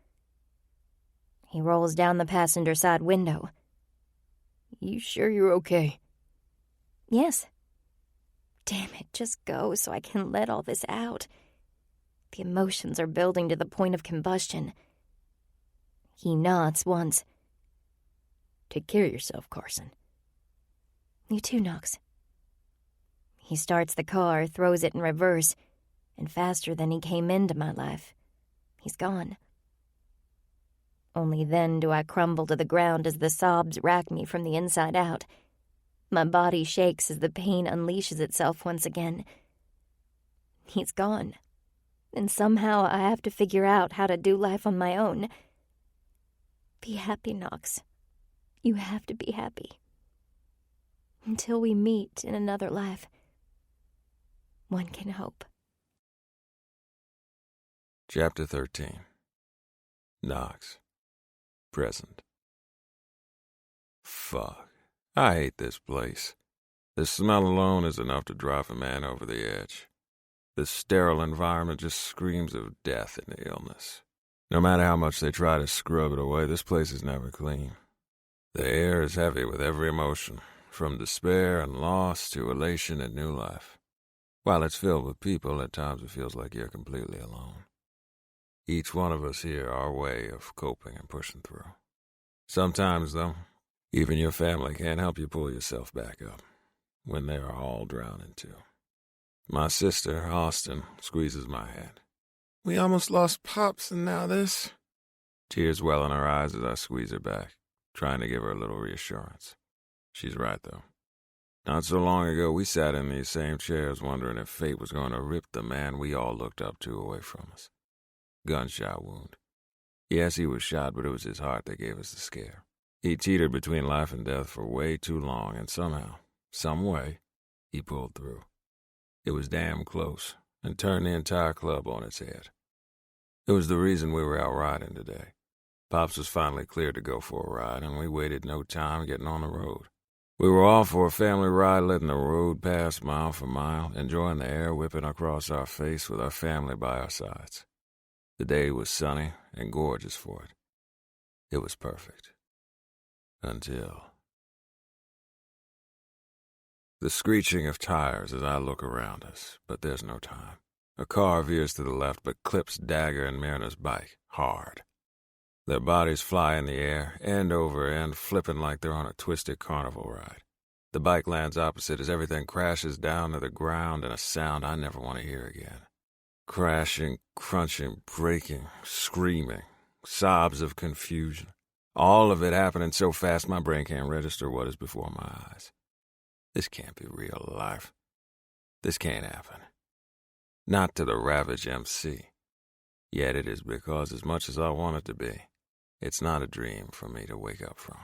He rolls down the passenger side window. You sure you're okay? Yes. Damn it, just go so I can let all this out. The emotions are building to the point of combustion. He nods once. Take care of yourself, Carson. You too, Knox. He starts the car, throws it in reverse, and faster than he came into my life, he's gone. Only then do I crumble to the ground as the sobs rack me from the inside out. My body shakes as the pain unleashes itself once again. He's gone, and somehow I have to figure out how to do life on my own. Be happy, Knox. You have to be happy. Until we meet in another life, one can hope. Chapter 13. Knox. Present. Fuck. I hate this place. The smell alone is enough to drive a man over the edge. This sterile environment just screams of death and illness. No matter how much they try to scrub it away, this place is never clean. The air is heavy with every emotion, from despair and loss to elation and new life. While it's filled with people, at times it feels like you're completely alone. Each one of us here our way of coping and pushing through. Sometimes, though, even your family can't help you pull yourself back up when they are all drowning too. My sister, Austin, squeezes my hand. We almost lost Pops, and now this. Tears well in her eyes as I squeeze her back, trying to give her a little reassurance. She's right, though. Not so long ago, we sat in these same chairs wondering if fate was going to rip the man we all looked up to away from us. Gunshot wound. Yes, he was shot, but it was his heart that gave us the scare. He teetered between life and death for way too long, and somehow, some way, he pulled through. It was damn close, and turned the entire club on its head. It was the reason we were out riding today. Pops was finally cleared to go for a ride, and we waited no time getting on the road. We were off for a family ride, letting the road pass mile for mile, enjoying the air whipping across our face with our family by our sides. The day was sunny and gorgeous for it. It was perfect. Until... The screeching of tires as I look around us, but there's no time. A car veers to the left but clips Dagger and Marina's bike hard. Their bodies fly in the air, end over end, flipping like they're on a twisted carnival ride. The bike lands opposite as everything crashes down to the ground in a sound I never want to hear again. Crashing, crunching, breaking, screaming, sobs of confusion. All of it happening so fast my brain can't register what is before my eyes. This can't be real life. This can't happen. Not to the Ravage MC. Yet it is because as much as I want it to be, it's not a dream for me to wake up from.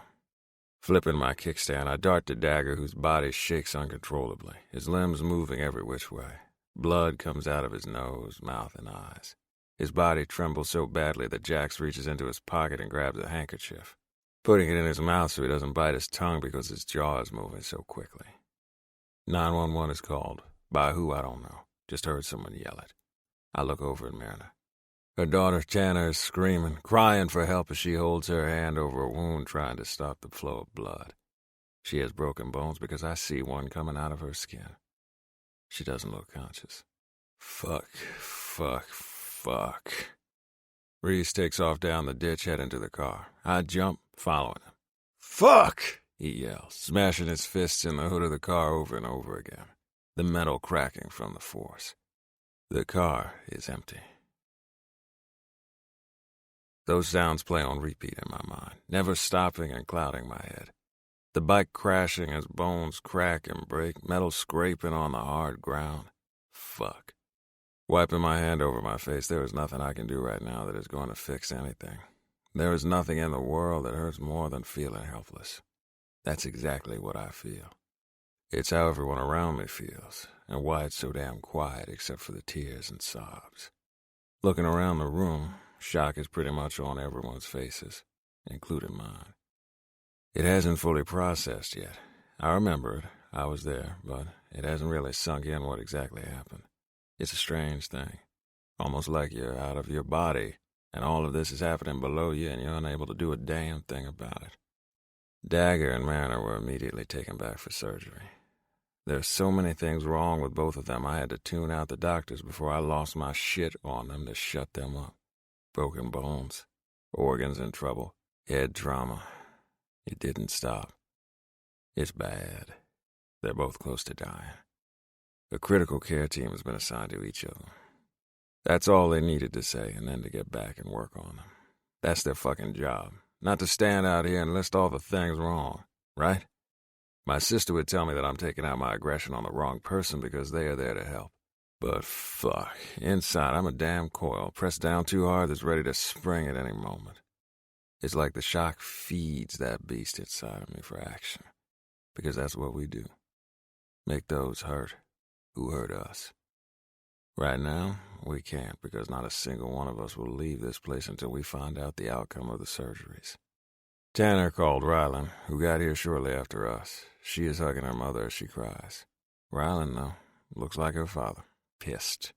Flipping my kickstand, I dart to Dagger, whose body shakes uncontrollably, his limbs moving every which way. Blood comes out of his nose, mouth, and eyes. His body trembles so badly that Jax reaches into his pocket and grabs a handkerchief, putting it in his mouth so he doesn't bite his tongue because his jaw is moving so quickly. 911 is called. By who, I don't know. Just heard someone yell it. I look over at Marina. Her daughter Tanner is screaming, crying for help as she holds her hand over a wound trying to stop the flow of blood. She has broken bones because I see one coming out of her skin. She doesn't look conscious. Fuck. Reese takes off down the ditch, heading to the car. I jump, following him. Fuck! He yells, smashing his fists in the hood of the car over and over again, the metal cracking from the force. The car is empty. Those sounds play on repeat in my mind, never stopping and clouding my head. The bike crashing as bones crack and break, metal scraping on the hard ground. Fuck. Wiping my hand over my face, there is nothing I can do right now that is going to fix anything. There is nothing in the world that hurts more than feeling helpless. That's exactly what I feel. It's how everyone around me feels, and why it's so damn quiet except for the tears and sobs. Looking around the room, shock is pretty much on everyone's faces, including mine. It hasn't fully processed yet. I remember it. I was there, but it hasn't really sunk in what exactly happened. It's a strange thing. Almost like you're out of your body, and all of this is happening below you, and you're unable to do a damn thing about it. Dagger and Mariner were immediately taken back for surgery. There's so many things wrong with both of them, I had to tune out the doctors before I lost my shit on them to shut them up. Broken bones, organs in trouble, head trauma. It didn't stop. It's bad. They're both close to dying. A critical care team has been assigned to each of them. That's all they needed to say, and then to get back and work on them. That's their fucking job. Not to stand out here and list all the things wrong, right? My sister would tell me that I'm taking out my aggression on the wrong person because they are there to help. But fuck, inside I'm a damn coil, pressed down too hard that's ready to spring at any moment. It's like the shock feeds that beast inside of me for action. because that's what we do. Make those hurt who hurt us. Right now, we can't because not a single one of us will leave this place until we find out the outcome of the surgeries. Tanner called Rylan, who got here shortly after us. She is hugging her mother as she cries. Rylan, though, looks like her father. Pissed.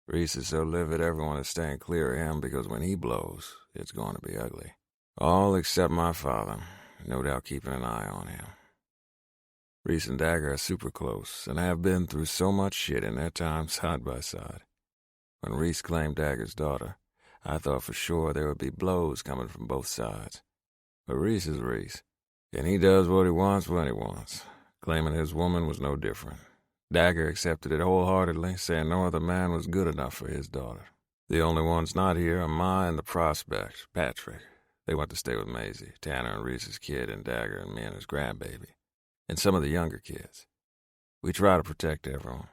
Reese is so livid everyone is staying clear of him because when he blows, it's going to be ugly. All except my father, no doubt keeping an eye on him. Reese and Dagger are super close and have been through so much shit in their time side by side. When Reese claimed Dagger's daughter, I thought for sure there would be blows coming from both sides. But Reese is Reese, and he does what he wants when he wants, claiming his woman was no different. Dagger accepted it wholeheartedly, saying no other man was good enough for his daughter. The only ones not here are Ma and the prospect, Patrick. They went to stay with Maisie, Tanner and Reese's kid, and Dagger and me and his grandbaby, and some of the younger kids. We try to protect everyone,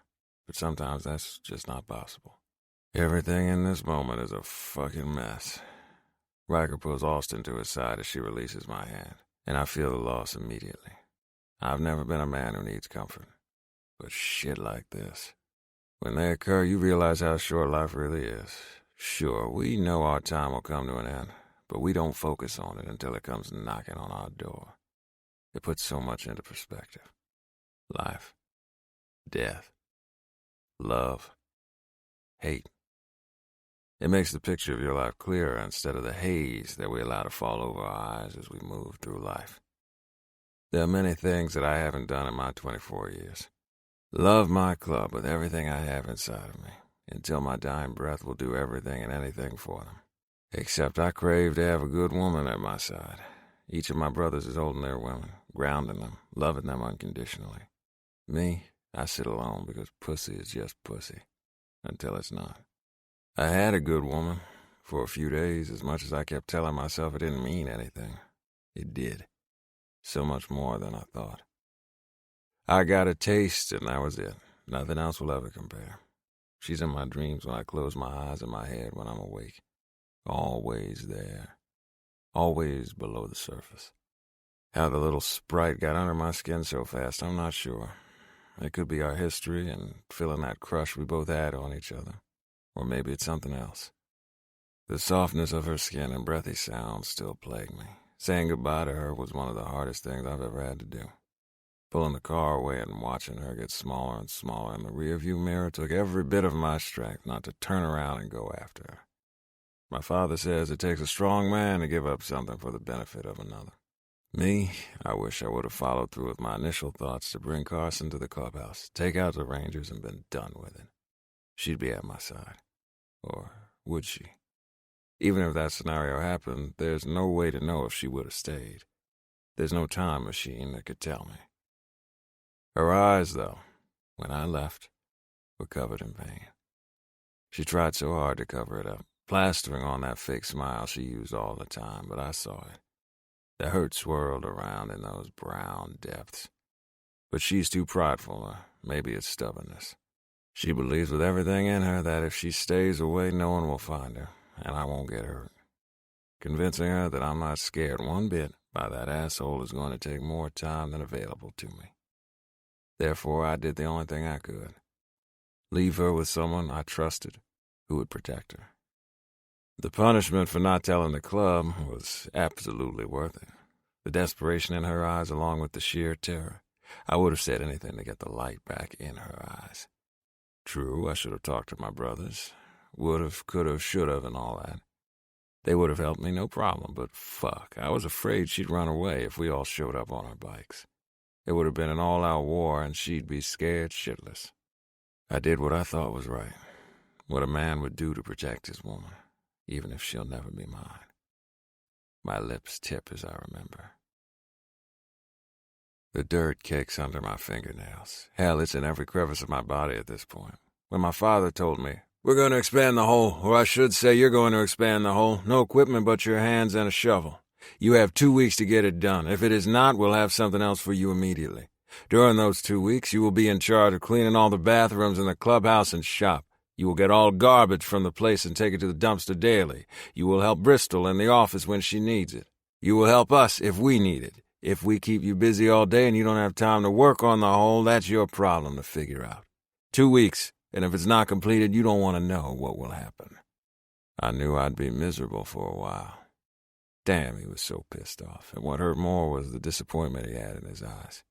but sometimes that's just not possible. Everything in this moment is a fucking mess. Riker pulls Austin to his side as she releases my hand, and I feel the loss immediately. I've never been a man who needs comfort, but shit like this. When they occur, you realize how short life really is. Sure, we know our time will come to an end, but we don't focus on it until it comes knocking on our door. It puts so much into perspective. Life, death, love, hate. It makes the picture of your life clearer instead of the haze that we allow to fall over our eyes as we move through life. There are many things that I haven't done in my 24 years. Love my club with everything I have inside of me. Until my dying breath will do everything and anything for them. Except I crave to have a good woman at my side. Each of my brothers is holding their women, grounding them, loving them unconditionally. Me, I sit alone because pussy is just pussy. Until it's not. I had a good woman for a few days, as much as I kept telling myself it didn't mean anything. It did. So much more than I thought. I got a taste, and that was it. Nothing else will ever compare. She's in my dreams when I close my eyes and my head when I'm awake. Always there. Always below the surface. How the little sprite got under my skin so fast, I'm not sure. It could be our history and feeling that crush we both had on each other. Or maybe it's something else. The softness of her skin and breathy sounds still plague me. Saying goodbye to her was one of the hardest things I've ever had to do. Pulling the car away and watching her get smaller and smaller in the rearview mirror took every bit of my strength not to turn around and go after her. My father says it takes a strong man to give up something for the benefit of another. Me, I wish I would have followed through with my initial thoughts to bring Carson to the clubhouse, take out the Rangers, and been done with it. She'd be at my side. Or would she? Even if that scenario happened, there's no way to know if she would have stayed. There's no time machine that could tell me. Her eyes, though, when I left, were covered in pain. She tried so hard to cover it up, plastering on that fake smile she used all the time, but I saw it. The hurt swirled around in those brown depths. But she's too prideful, or maybe it's stubbornness. She believes with everything in her that if she stays away, no one will find her, and I won't get hurt. Convincing her that I'm not scared one bit by that asshole is going to take more time than available to me. Therefore, I did the only thing I could. Leave her with someone I trusted who would protect her. The punishment for not telling the club was absolutely worth it. The desperation in her eyes along with the sheer terror. I would have said anything to get the light back in her eyes. True, I should have talked to my brothers. Would have, could have, should have, and all that. They would have helped me, no problem, but fuck, I was afraid she'd run away if we all showed up on our bikes. It would have been an all-out war, and she'd be scared shitless. I did what I thought was right, what a man would do to protect his woman, even if she'll never be mine. My lips tip as I remember. The dirt cakes under my fingernails. Hell, it's in every crevice of my body at this point. When my father told me, "We're going to expand the hole," or I should say you're going to expand the hole, no equipment but your hands and a shovel. You have 2 weeks to get it done. If it is not, we'll have something else for you immediately. During those 2 weeks, you will be in charge of cleaning all the bathrooms in the clubhouse and shop. You will get all garbage from the place and take it to the dumpster daily. You will help Bristol in the office when she needs it. You will help us if we need it. If we keep you busy all day and you don't have time to work on the hole, that's your problem to figure out. 2 weeks, and if it's not completed, you don't want to know what will happen. I knew I'd be miserable for a while. Damn, he was so pissed off, and what hurt more was the disappointment he had in his eyes.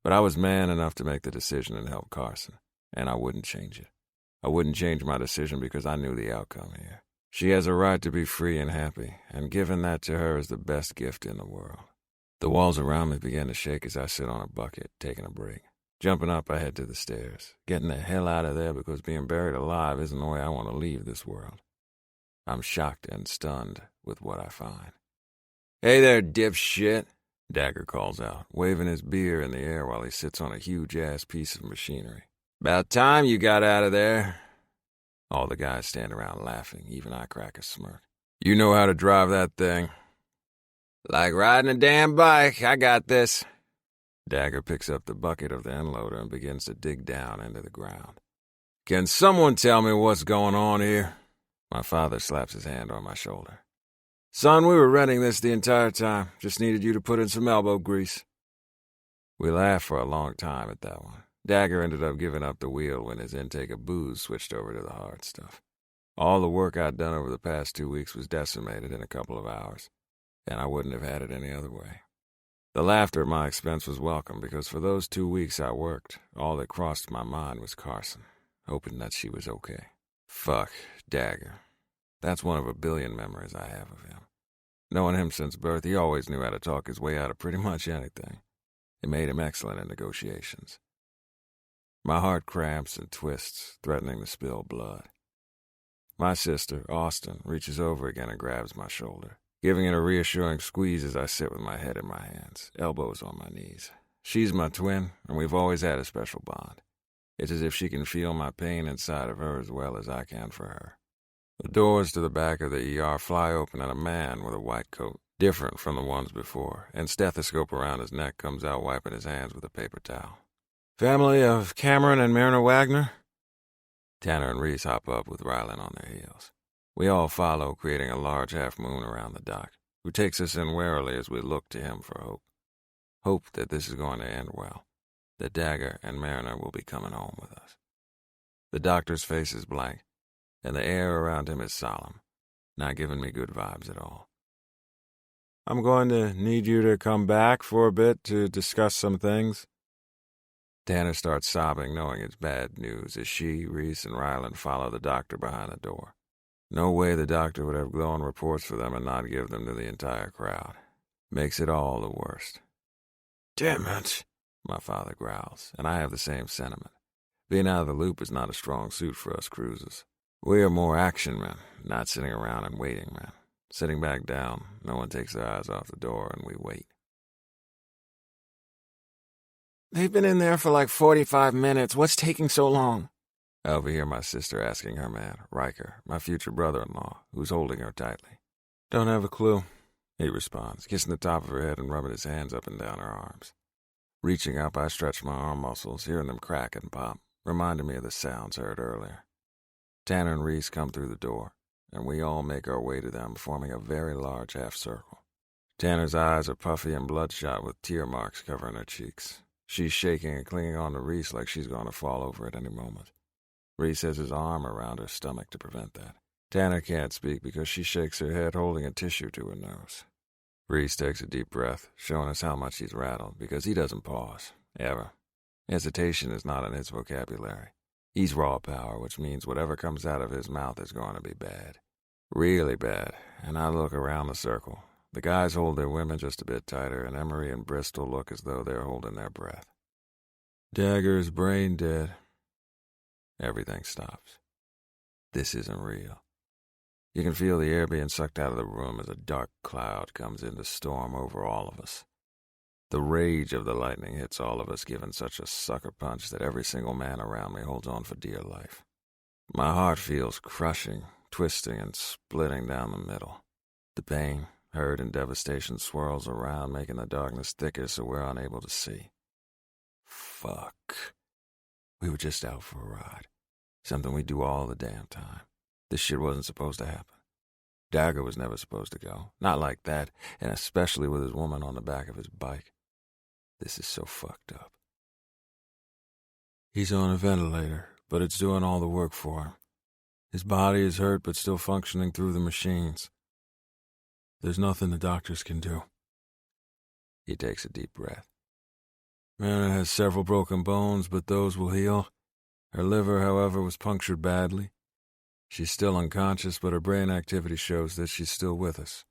But I was man enough to make the decision and help Carson, and I wouldn't change it. I wouldn't change my decision because I knew the outcome here. She has a right to be free and happy, and giving that to her is the best gift in the world. The walls around me began to shake as I sit on a bucket, taking a break. Jumping up, I head to the stairs, getting the hell out of there because being buried alive isn't the way I want to leave this world. I'm shocked and stunned with what I find. "Hey there, dipshit," Dagger calls out, waving his beer in the air while he sits on a huge-ass piece of machinery. "About time you got out of there." All the guys stand around laughing, even I crack a smirk. "You know how to drive that thing." "Like riding a damn bike, I got this." Dagger picks up the bucket of the end loader and begins to dig down into the ground. "Can someone tell me what's going on here?" My father slaps his hand on my shoulder. "Son, we were renting this the entire time. Just needed you to put in some elbow grease." We laughed for a long time at that one. Dagger ended up giving up the wheel when his intake of booze switched over to the hard stuff. All the work I'd done over the past 2 weeks was decimated in a couple of hours, and I wouldn't have had it any other way. The laughter at my expense was welcome because for those 2 weeks I worked, all that crossed my mind was Carson, hoping that she was okay. Fuck, Dagger. That's one of a billion memories I have of him. Knowing him since birth, he always knew how to talk his way out of pretty much anything. It made him excellent in negotiations. My heart cramps and twists, threatening to spill blood. My sister, Austin, reaches over again and grabs my shoulder, giving it a reassuring squeeze as I sit with my head in my hands, elbows on my knees. She's my twin, and we've always had a special bond. It's as if she can feel my pain inside of her as well as I can for her. The doors to the back of the ER fly open and a man with a white coat, different from the ones before, and stethoscope around his neck comes out wiping his hands with a paper towel. "Family of Cameron and Mariner Wagner?" Tanner and Reese hop up with Rylan on their heels. We all follow, creating a large half-moon around the doc, who takes us in warily as we look to him for hope. Hope that this is going to end well, that Dagger and Mariner will be coming home with us. The doctor's face is blank, and the air around him is solemn, not giving me good vibes at all. "I'm going to need you to come back for a bit to discuss some things." Tanner starts sobbing, knowing it's bad news, as she, Reese, and Rylan follow the doctor behind the door. No way the doctor would have glowing reports for them and not give them to the entire crowd. Makes it all the worst. "Damn it," my father growls, and I have the same sentiment. Being out of the loop is not a strong suit for us cruisers. We are more action men, not sitting around and waiting men. Sitting back down, no one takes their eyes off the door, and we wait. "They've been in there for like 45 minutes. What's taking so long?" I overhear my sister asking her man, Riker, my future brother-in-law, who's holding her tightly. "Don't have a clue," he responds, kissing the top of her head and rubbing his hands up and down her arms. Reaching up, I stretch my arm muscles, hearing them crack and pop, reminding me of the sounds heard earlier. Tanner and Reese come through the door, and we all make our way to them, forming a very large half-circle. Tanner's eyes are puffy and bloodshot with tear marks covering her cheeks. She's shaking and clinging on to Reese like she's going to fall over at any moment. Reese has his arm around her stomach to prevent that. Tanner can't speak because she shakes her head, holding a tissue to her nose. Reese takes a deep breath, showing us how much he's rattled, because he doesn't pause, ever. Hesitation is not in his vocabulary. He's raw power, which means whatever comes out of his mouth is going to be bad. Really bad, and I look around the circle. The guys hold their women just a bit tighter, and Emery and Bristol look as though they're holding their breath. Dagger's brain dead. Everything stops. This isn't real. You can feel the air being sucked out of the room as a dark cloud comes in to storm over all of us. The rage of the lightning hits all of us, giving such a sucker punch that every single man around me holds on for dear life. My heart feels crushing, twisting, and splitting down the middle. The pain, hurt, and devastation swirls around, making the darkness thicker so we're unable to see. Fuck. We were just out for a ride. Something we do all the damn time. This shit wasn't supposed to happen. Dagger was never supposed to go. Not like that, and especially with his woman on the back of his bike. This is so fucked up. He's on a ventilator, but it's doing all the work for him. His body is hurt but still functioning through the machines. There's nothing the doctors can do. He takes a deep breath. Myrna has several broken bones, but those will heal. Her liver, however, was punctured badly. She's still unconscious, but her brain activity shows that she's still with us.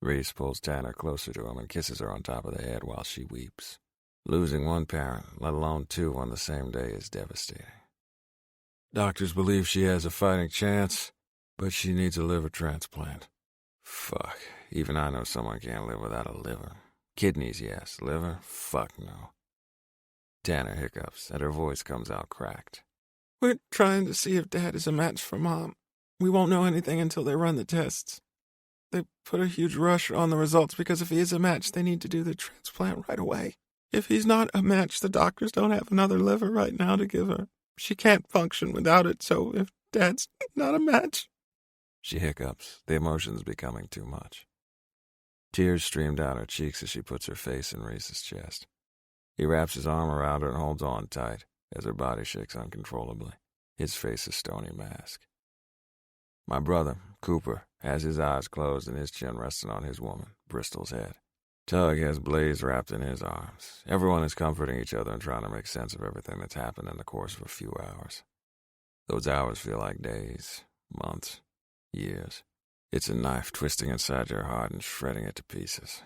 Reese pulls Tanner closer to him and kisses her on top of the head while she weeps. Losing one parent, let alone two on the same day, is devastating. Doctors believe she has a fighting chance, but she needs a liver transplant. Fuck, even I know someone can't live without a liver. Kidneys, yes. Liver? Fuck no. Tanner hiccups, and her voice comes out cracked. We're trying to see if Dad is a match for Mom. We won't know anything until they run the tests. They put a huge rush on the results because if he is a match, they need to do the transplant right away. If he's not a match, the doctors don't have another liver right now to give her. She can't function without it, so if Dad's not a match... She hiccups, the emotions becoming too much. Tears stream down her cheeks as she puts her face in Reese's chest. He wraps his arm around her and holds on tight as her body shakes uncontrollably, his face a stony mask. My brother, Cooper, has his eyes closed and his chin resting on his woman, Bristol's head. Tug has Blaze wrapped in his arms. Everyone is comforting each other and trying to make sense of everything that's happened in the course of a few hours. Those hours feel like days, months, years. It's a knife twisting inside your heart and shredding it to pieces.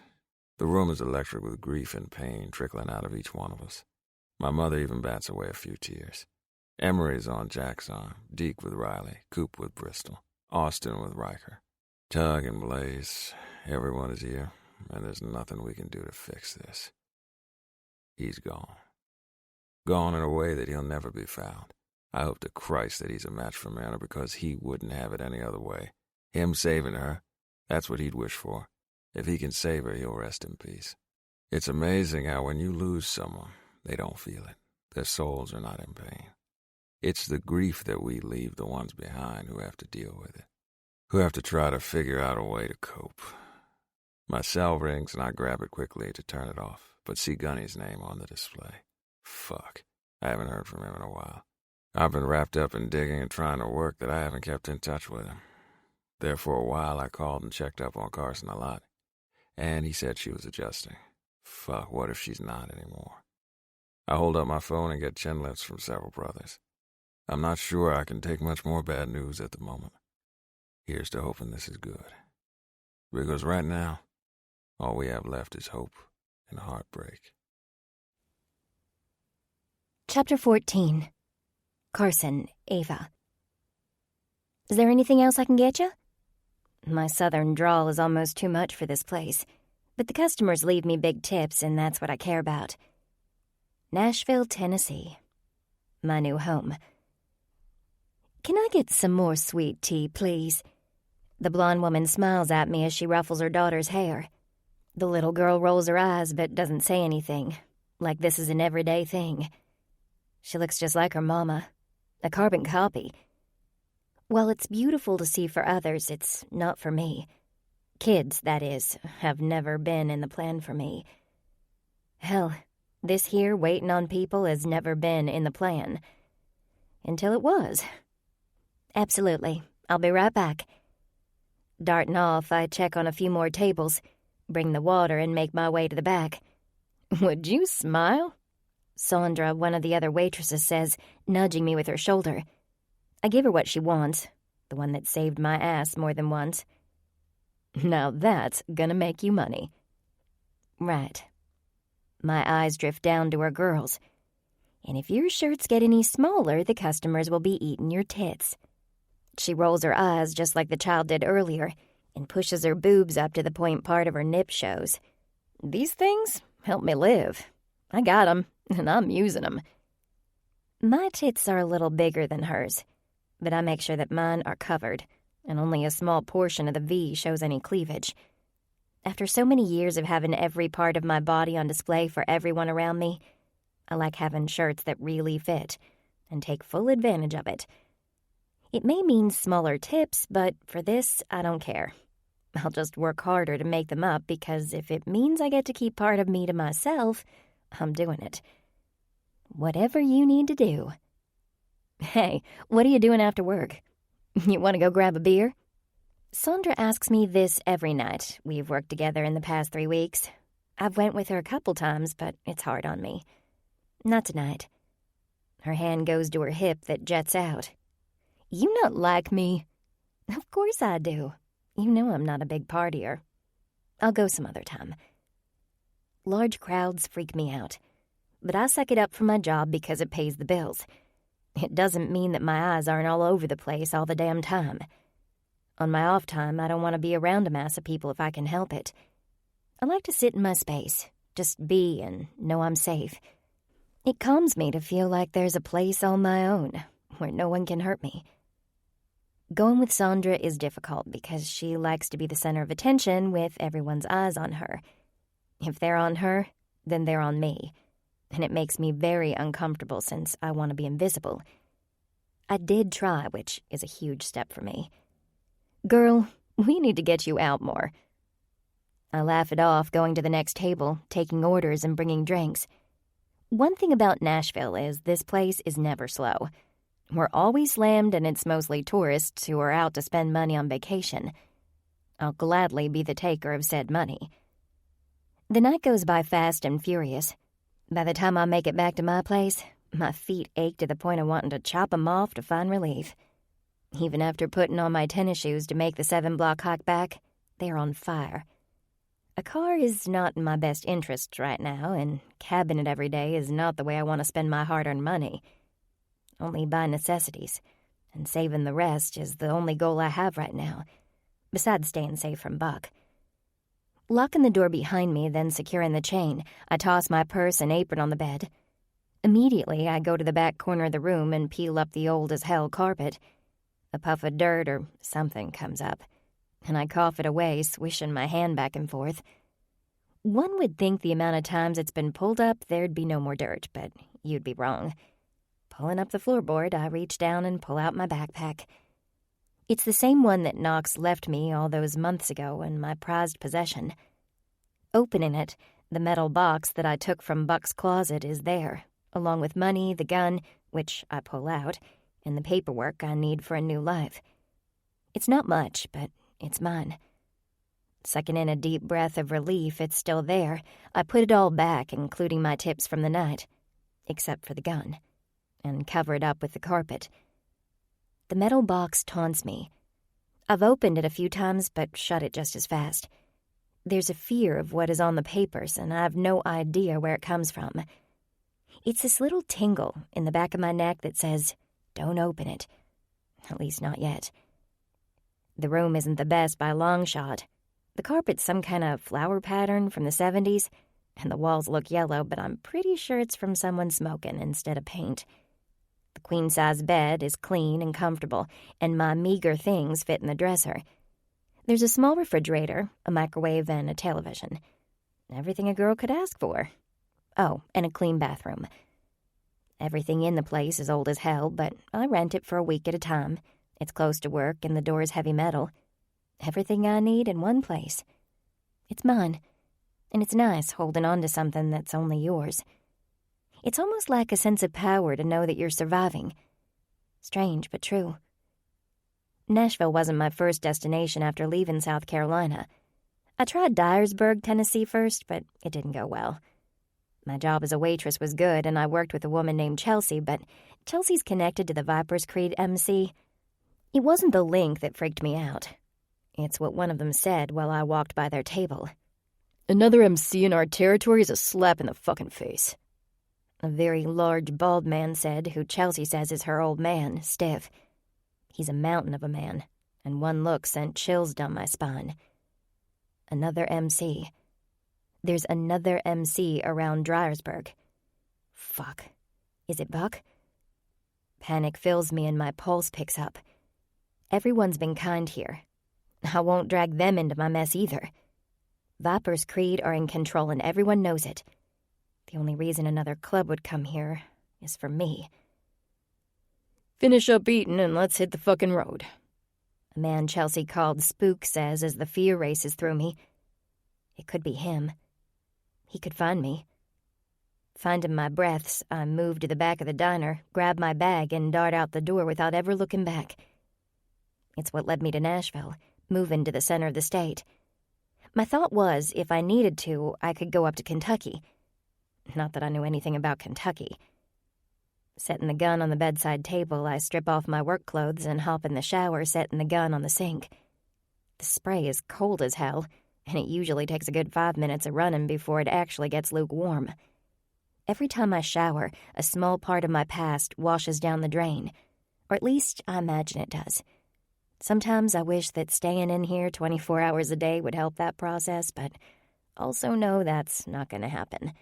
The room is electric with grief and pain trickling out of each one of us. My mother even bats away a few tears. Emery's on Jack's arm, Deke with Riley, Coop with Bristol, Austin with Riker. Tug and Blaze, everyone is here, and there's nothing we can do to fix this. He's gone. Gone in a way that he'll never be found. I hope to Christ that he's a match for Myrna because he wouldn't have it any other way. Him saving her, that's what he'd wish for. If he can save her, he'll rest in peace. It's amazing how when you lose someone, they don't feel it. Their souls are not in pain. It's the grief that we leave the ones behind who have to deal with it, who have to try to figure out a way to cope. My cell rings and I grab it quickly to turn it off, but see Gunny's name on the display. Fuck, I haven't heard from him in a while. I've been wrapped up in digging and trying to work that I haven't kept in touch with him. There for a while I called and checked up on Carson a lot, and he said she was adjusting. Fuck, what if she's not anymore? I hold up my phone and get chin lifts from several brothers. I'm not sure I can take much more bad news at the moment. Here's to hoping this is good. Because right now, all we have left is hope and heartbreak. Chapter 14. Carson, Ava. Is there anything else I can get you? My southern drawl is almost too much for this place, but the customers leave me big tips, and that's what I care about. Nashville, Tennessee. My new home. Can I get some more sweet tea, please? The blonde woman smiles at me as she ruffles her daughter's hair. The little girl rolls her eyes but doesn't say anything, like this is an everyday thing. She looks just like her mama, a carbon copy. While it's beautiful to see for others, it's not for me. Kids, that is, have never been in the plan for me. Hell, this here waiting on people has never been in the plan. Until it was. Absolutely. I'll be right back. Darting off, I check on a few more tables, bring the water, and make my way to the back. Would you smile? Sandra, one of the other waitresses, says, nudging me with her shoulder. I give her what she wants, the one that saved my ass more than once. Now that's gonna make you money. Right. My eyes drift down to her girls. And if your shirts get any smaller, the customers will be eating your tits. She rolls her eyes just like the child did earlier and pushes her boobs up to the point part of her nip shows. These things help me live. I got 'em, and I'm using 'em. My tits are a little bigger than hers, but I make sure that mine are covered, and only a small portion of the V shows any cleavage. After so many years of having every part of my body on display for everyone around me, I like having shirts that really fit and take full advantage of it. It may mean smaller tips, but for this, I don't care. I'll just work harder to make them up because if it means I get to keep part of me to myself, I'm doing it. Whatever you need to do. Hey, what are you doing after work? You want to go grab a beer? Sandra asks me this every night. We've worked together in the past 3 weeks. I've went with her a couple times, but it's hard on me. Not tonight. Her hand goes to her hip that jets out. You not like me? Of course I do. You know I'm not a big partier. I'll go some other time. Large crowds freak me out, but I suck it up for my job because it pays the bills. It doesn't mean that my eyes aren't all over the place all the damn time. On my off time, I don't want to be around a mass of people if I can help it. I like to sit in my space, just be and know I'm safe. It calms me to feel like there's a place all my own, where no one can hurt me. Going with Sandra is difficult because she likes to be the center of attention with everyone's eyes on her. If they're on her, then they're on me, and it makes me very uncomfortable since I want to be invisible. I did try, which is a huge step for me. Girl, we need to get you out more. I laugh it off, going to the next table, taking orders and bringing drinks. One thing about Nashville is this place is never slow. We're always slammed, and it's mostly tourists who are out to spend money on vacation. I'll gladly be the taker of said money. The night goes by fast and furious. By the time I make it back to my place, my feet ache to the point of wanting to chop 'em off to find relief. Even after putting on my tennis shoes to make the 7-block hike back, they're on fire. A car is not in my best interest right now, and cabbing it every day is not the way I want to spend my hard-earned money. Only buy necessities, and saving the rest is the only goal I have right now, besides staying safe from Buck. Locking the door behind me, then securing the chain, I toss my purse and apron on the bed. Immediately, I go to the back corner of the room and peel up the old-as-hell carpet. A puff of dirt or something comes up, and I cough it away, swishing my hand back and forth. One would think the amount of times it's been pulled up, there'd be no more dirt, but you'd be wrong. Pulling up the floorboard, I reach down and pull out my backpack. It's the same one that Knox left me all those months ago in my prized possession. Opening it, the metal box that I took from Buck's closet is there, along with money, the gun, which I pull out, and the paperwork I need for a new life. It's not much, but it's mine. Sucking in a deep breath of relief it's still there, I put it all back, including my tips from the night, except for the gun, and cover it up with the carpet. The metal box taunts me. I've opened it a few times, but shut it just as fast. There's a fear of what is on the papers, and I have no idea where it comes from. It's this little tingle in the back of my neck that says, don't open it. At least not yet. The room isn't the best by a long shot. The carpet's some kind of flower pattern from the 70s, and the walls look yellow, but I'm pretty sure it's from someone smoking instead of paint. The queen-size bed is clean and comfortable, and my meager things fit in the dresser. There's a small refrigerator, a microwave, and a television. Everything a girl could ask for. Oh, and a clean bathroom. Everything in the place is old as hell, but I rent it for a week at a time. It's close to work, and the door is heavy metal. Everything I need in one place. It's mine, and it's nice holding on to something that's only yours. It's almost like a sense of power to know that you're surviving. Strange, but true. Nashville wasn't my first destination after leaving South Carolina. I tried Dyersburg, Tennessee first, but it didn't go well. My job as a waitress was good, and I worked with a woman named Chelsea, but Chelsea's connected to the Viper's Creed MC. It wasn't the link that freaked me out. It's what one of them said while I walked by their table. Another MC in our territory is a slap in the fucking face. A very large, bald man said, who Chelsea says is her old man, Stiff. He's a mountain of a man, and one look sent chills down my spine. Another MC. There's another MC around Dyersburg. Fuck. Is it Buck? Panic fills me and my pulse picks up. Everyone's been kind here. I won't drag them into my mess either. Viper's Creed are in control and everyone knows it. The only reason another club would come here is for me. Finish up eating and let's hit the fucking road. A man Chelsea called Spook says as the fear races through me. It could be him. He could find me. Finding my breaths, I moved to the back of the diner, grabbed my bag, and dart out the door without ever looking back. It's what led me to Nashville, moving to the center of the state. My thought was, if I needed to, I could go up to Kentucky. Not that I knew anything about Kentucky. Setting the gun on the bedside table, I strip off my work clothes and hop in the shower, setting the gun on the sink. The spray is cold as hell, and it usually takes a good 5 minutes of running before it actually gets lukewarm. Every time I shower, a small part of my past washes down the drain, or at least I imagine it does. Sometimes I wish that staying in here 24 hours a day would help that process, but also know that's not going to happen.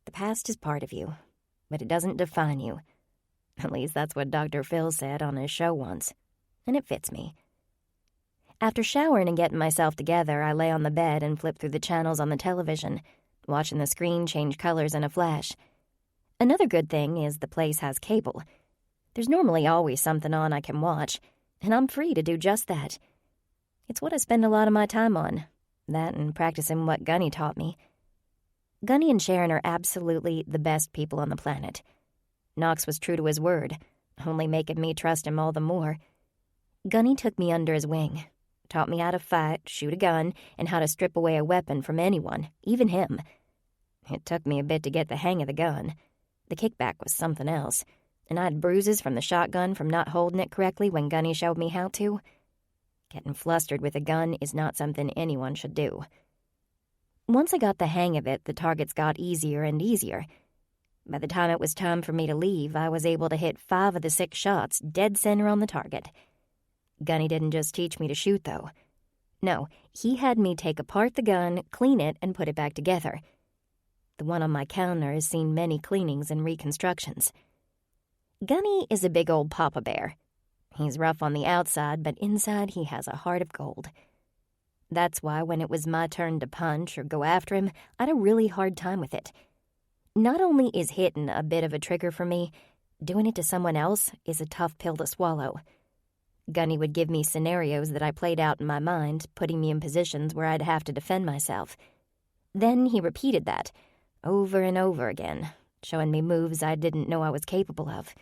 The past is part of you, but it doesn't define you. At least that's what Dr. Phil said on his show once, and it fits me. After showering and getting myself together, I lay on the bed and flip through the channels on the television, watching the screen change colors in a flash. Another good thing is the place has cable. There's normally always something on I can watch, and I'm free to do just that. It's what I spend a lot of my time on, that and practicing what Gunny taught me. Gunny and Sharon are absolutely the best people on the planet. Knox was true to his word, only making me trust him all the more. Gunny took me under his wing, taught me how to fight, shoot a gun, and how to strip away a weapon from anyone, even him. It took me a bit to get the hang of the gun. The kickback was something else, and I had bruises from the shotgun from not holding it correctly when Gunny showed me how to. Getting flustered with a gun is not something anyone should do. Once I got the hang of it, the targets got easier and easier. By the time it was time for me to leave, I was able to hit 5 of the 6 shots dead center on the target. Gunny didn't just teach me to shoot, though. No, he had me take apart the gun, clean it, and put it back together. The one on my counter has seen many cleanings and reconstructions. Gunny is a big old papa bear. He's rough on the outside, but inside he has a heart of gold. That's why when it was my turn to punch or go after him, I had a really hard time with it. Not only is hitting a bit of a trigger for me, doing it to someone else is a tough pill to swallow. Gunny would give me scenarios that I played out in my mind, putting me in positions where I'd have to defend myself. Then he repeated that, over and over again, showing me moves I didn't know I was capable of.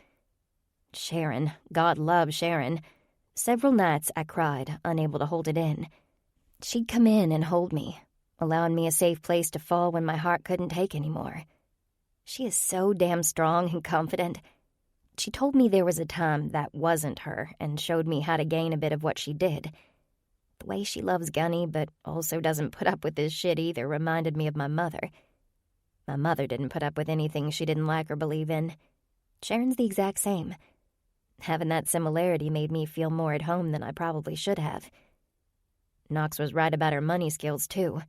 Sharon, God love Sharon. Several nights I cried, unable to hold it in. She'd come in and hold me, allowing me a safe place to fall when my heart couldn't take anymore. She is so damn strong and confident. She told me there was a time that wasn't her and showed me how to gain a bit of what she did. The way she loves Gunny but also doesn't put up with his shit either reminded me of my mother. My mother didn't put up with anything she didn't like or believe in. Sharon's the exact same. Having that similarity made me feel more at home than I probably should have. Knox was right about her money skills, too.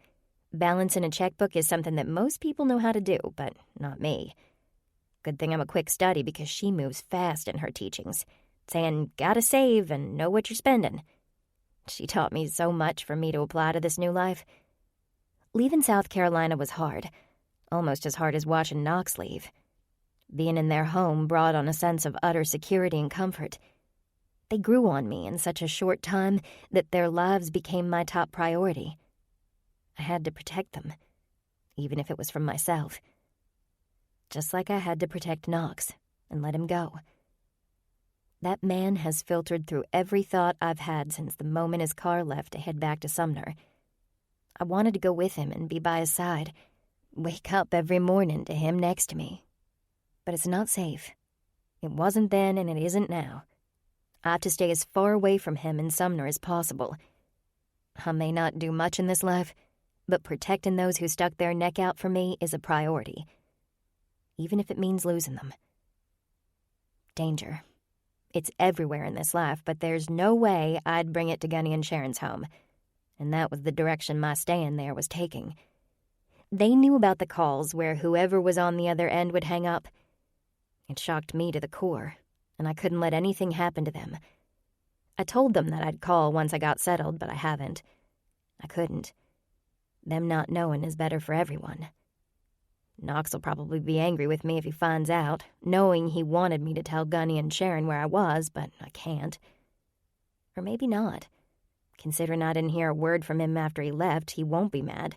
Balancing a checkbook is something that most people know how to do, but not me. Good thing I'm a quick study because she moves fast in her teachings, saying, gotta save and know what you're spending. She taught me so much for me to apply to this new life. Leaving South Carolina was hard, almost as hard as watching Knox leave. Being in their home brought on a sense of utter security and comfort. They grew on me in such a short time that their lives became my top priority. I had to protect them, even if it was from myself. Just like I had to protect Knox and let him go. That man has filtered through every thought I've had since the moment his car left to head back to Sumner. I wanted to go with him and be by his side, wake up every morning to him next to me. But it's not safe. It wasn't then and it isn't now. I have to stay as far away from him in Sumner as possible. I may not do much in this life, but protecting those who stuck their neck out for me is a priority, even if it means losing them. Danger. It's everywhere in this life, but there's no way I'd bring it to Gunny and Sharon's home, and that was the direction my staying there was taking. They knew about the calls where whoever was on the other end would hang up. It shocked me to the core, and I couldn't let anything happen to them. I told them that I'd call once I got settled, but I haven't. I couldn't. Them not knowing is better for everyone. Knox will probably be angry with me if he finds out, knowing he wanted me to tell Gunny and Sharon where I was, but I can't. Or maybe not. Considering I didn't hear a word from him after he left, he won't be mad.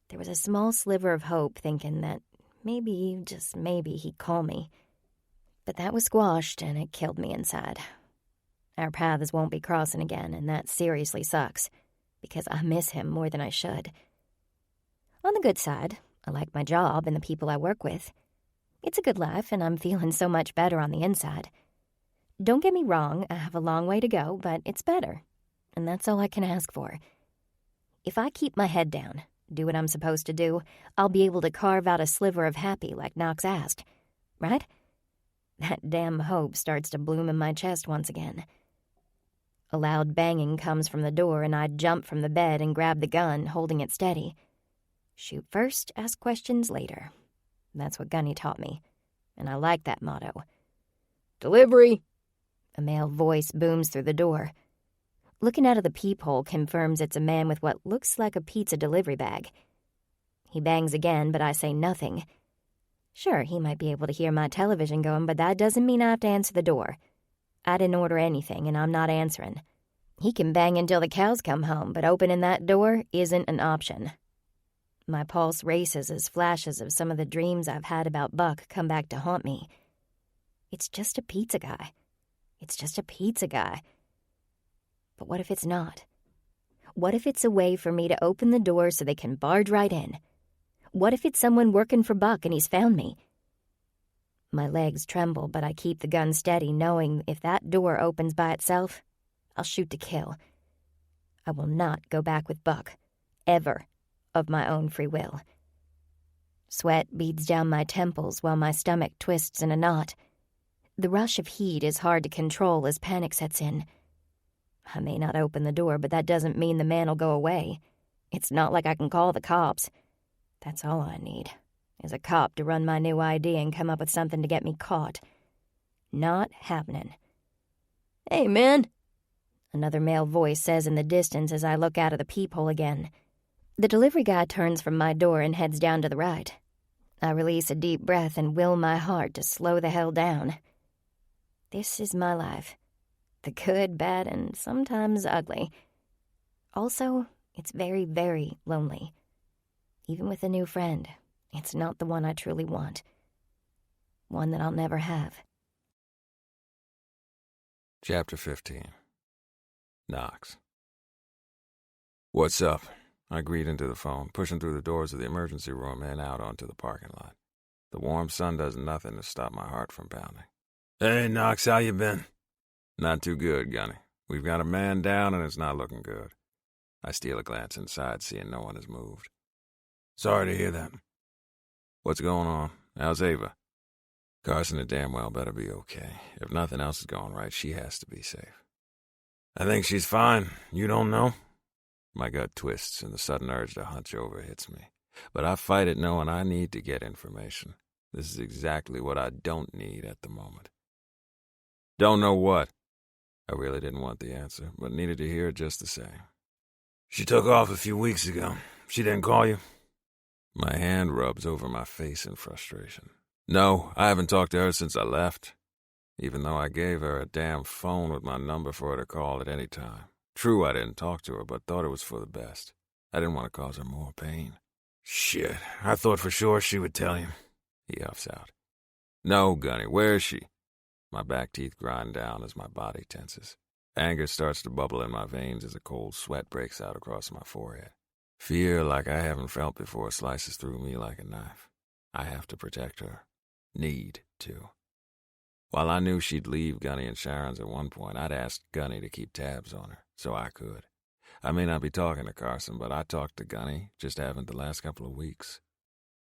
There was a small sliver of hope, thinking that maybe, just maybe, he'd call me. But that was squashed, and it killed me inside. Our paths won't be crossing again, and that seriously sucks, because I miss him more than I should. On the good side, I like my job and the people I work with. It's a good life, and I'm feeling so much better on the inside. Don't get me wrong, I have a long way to go, but it's better, and that's all I can ask for. If I keep my head down, do what I'm supposed to do, I'll be able to carve out a sliver of happy like Knox asked, right? That damn hope starts to bloom in my chest once again. A loud banging comes from the door, and I jump from the bed and grab the gun, holding it steady. Shoot first, ask questions later. That's what Gunny taught me, and I like that motto. "Delivery!" A male voice booms through the door. Looking out of the peephole confirms it's a man with what looks like a pizza delivery bag. He bangs again, but I say nothing. Sure, he might be able to hear my television going, but that doesn't mean I have to answer the door. I didn't order anything, and I'm not answering. He can bang until the cows come home, but opening that door isn't an option. My pulse races as flashes of some of the dreams I've had about Buck come back to haunt me. It's just a pizza guy. It's just a pizza guy. But what if it's not? What if it's a way for me to open the door so they can barge right in? What if it's someone working for Buck and he's found me? My legs tremble, but I keep the gun steady, knowing if that door opens by itself, I'll shoot to kill. I will not go back with Buck, ever, of my own free will. Sweat beads down my temples while my stomach twists in a knot. The rush of heat is hard to control as panic sets in. I may not open the door, but that doesn't mean the man will go away. It's not like I can call the cops. That's all I need, is a cop to run my new ID and come up with something to get me caught. Not happening. "Hey, man," another male voice says in the distance as I look out of the peephole again. The delivery guy turns from my door and heads down to the right. I release a deep breath and will my heart to slow the hell down. This is my life. The good, bad, and sometimes ugly. Also, it's very, very lonely. Even with a new friend, it's not the one I truly want. One that I'll never have. Chapter 15. Knox. "What's up?" I greet into the phone, pushing through the doors of the emergency room and out onto the parking lot. The warm sun does nothing to stop my heart from pounding. "Hey, Knox, how you been?" "Not too good, Gunny. We've got a man down and it's not looking good." I steal a glance inside, seeing no one has moved. "Sorry to hear that." "What's going on? How's Ava?" "Carson and damn well better be okay. If nothing else is going right, she has to be safe." "I think she's fine. You don't know?" My gut twists and the sudden urge to hunch over hits me. But I fight it knowing I need to get information. This is exactly what I don't need at the moment. "Don't know what?" I really didn't want the answer, but needed to hear it just the same. "She took off a few weeks ago. She didn't call you?" My hand rubs over my face in frustration. "No, I haven't talked to her since I left. Even though I gave her a damn phone with my number for her to call at any time. True, I didn't talk to her, but thought it was for the best. I didn't want to cause her more pain." "Shit, I thought for sure she would tell you." He huffs out. "No, Gunny, where is she?" My back teeth grind down as my body tenses. Anger starts to bubble in my veins as a cold sweat breaks out across my forehead. Fear like I haven't felt before slices through me like a knife. I have to protect her. Need to. While I knew she'd leave Gunny and Sharon's at one point, I'd asked Gunny to keep tabs on her, so I could. I may not be talking to Carson, but I talked to Gunny, just haven't the last couple of weeks.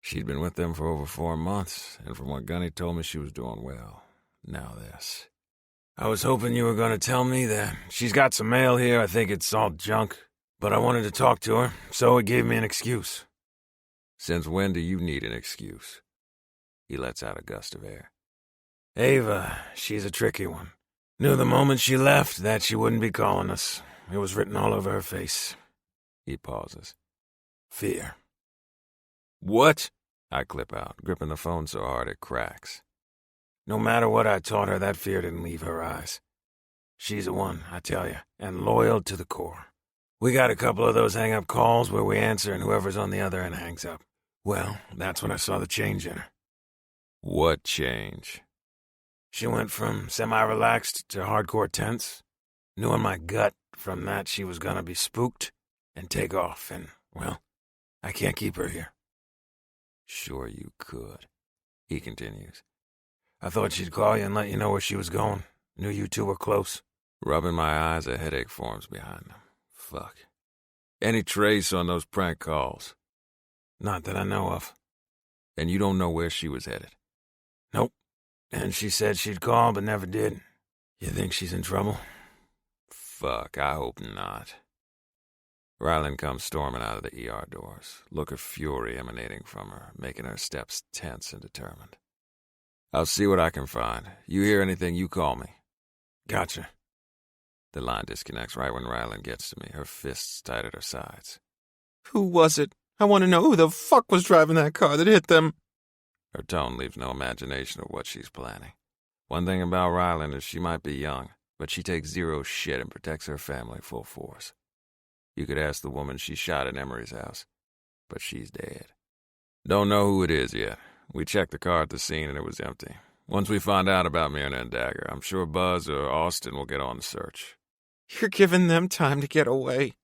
She'd been with them for over 4 months, and from what Gunny told me, she was doing well. Now this. "I was hoping you were going to tell me that she's got some mail here. I think it's all junk. But I wanted to talk to her, so it gave me an excuse." "Since when do you need an excuse?" He lets out a gust of air. "Ava, she's a tricky one. Knew the moment she left that she wouldn't be calling us. It was written all over her face." He pauses. "Fear." "What?" I clip out, gripping the phone so hard it cracks. No matter what I taught her, that fear didn't leave her eyes. She's the one, I tell you, and loyal to the core. We got a couple of those hang-up calls where we answer and whoever's on the other end hangs up. Well, that's when I saw the change in her. What change? She went from semi-relaxed to hardcore tense. Knew in my gut from that she was gonna be spooked and take off, and, well, I can't keep her here. Sure you could, he continues. I thought she'd call you and let you know where she was going. Knew you two were close. Rubbing my eyes, a headache forms behind them. Fuck. Any trace on those prank calls? Not that I know of. And you don't know where she was headed? Nope. And she said she'd call, but never did. You think she's in trouble? Fuck, I hope not. Ryland comes storming out of the ER doors, look of fury emanating from her, making her steps tense and determined. I'll see what I can find. You hear anything, you call me. Gotcha. The line disconnects right when Ryland gets to me, her fists tight at her sides. Who was it? I want to know who the fuck was driving that car that hit them. Her tone leaves no imagination of what she's planning. One thing about Ryland is she might be young, but she takes zero shit and protects her family full force. You could ask the woman she shot at Emery's house, but she's dead. Don't know who it is yet. We checked the car at the scene and it was empty. Once we find out about Myrna and Dagger, I'm sure Buzz or Austin will get on the search. You're giving them time to get away.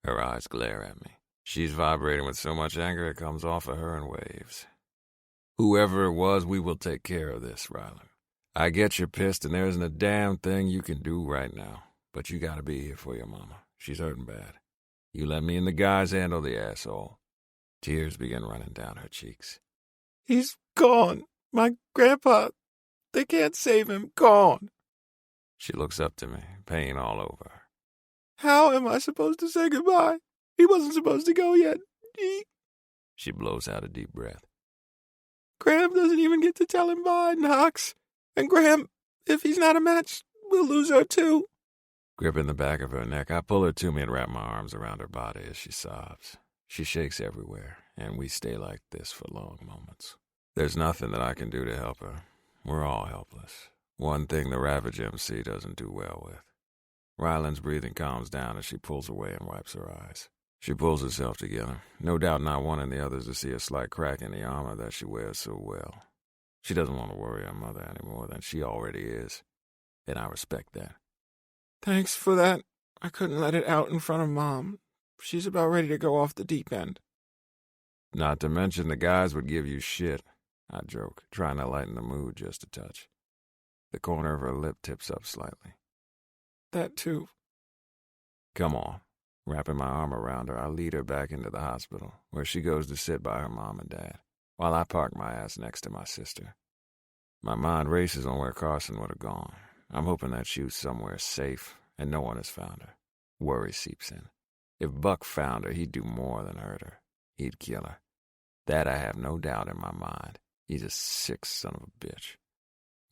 Her eyes glare at me. She's vibrating with so much anger it comes off of her in waves. Whoever it was, we will take care of this, Ryland. I get you're pissed and there isn't a damn thing you can do right now, but you gotta be here for your mama. She's hurting bad. You let me and the guys handle the asshole. Tears begin running down her cheeks. He's gone. My grandpa, they can't save him. Gone. She looks up to me, pain all over her. How am I supposed to say goodbye? He wasn't supposed to go yet. She blows out a deep breath. Graham doesn't even get to tell him bye, Knox. And Graham, if he's not a match, we'll lose her too. Gripping the back of her neck, I pull her to me and wrap my arms around her body as she sobs. She shakes everywhere, and we stay like this for long moments. There's nothing that I can do to help her. We're all helpless. One thing the Ravage MC doesn't do well with. Ryland's breathing calms down as she pulls away and wipes her eyes. She pulls herself together, no doubt not wanting the others to see a slight crack in the armor that she wears so well. She doesn't want to worry her mother any more than she already is, and I respect that. Thanks for that. I couldn't let it out in front of Mom. She's about ready to go off the deep end. Not to mention the guys would give you shit, I joke, trying to lighten the mood just a touch. The corner of her lip tips up slightly. That too. Come on. Wrapping my arm around her, I lead her back into the hospital, where she goes to sit by her mom and dad, while I park my ass next to my sister. My mind races on where Carson would have gone. I'm hoping that she was somewhere safe, and no one has found her. Worry seeps in. If Buck found her, he'd do more than hurt her. He'd kill her. That I have no doubt in my mind. He's a sick son of a bitch.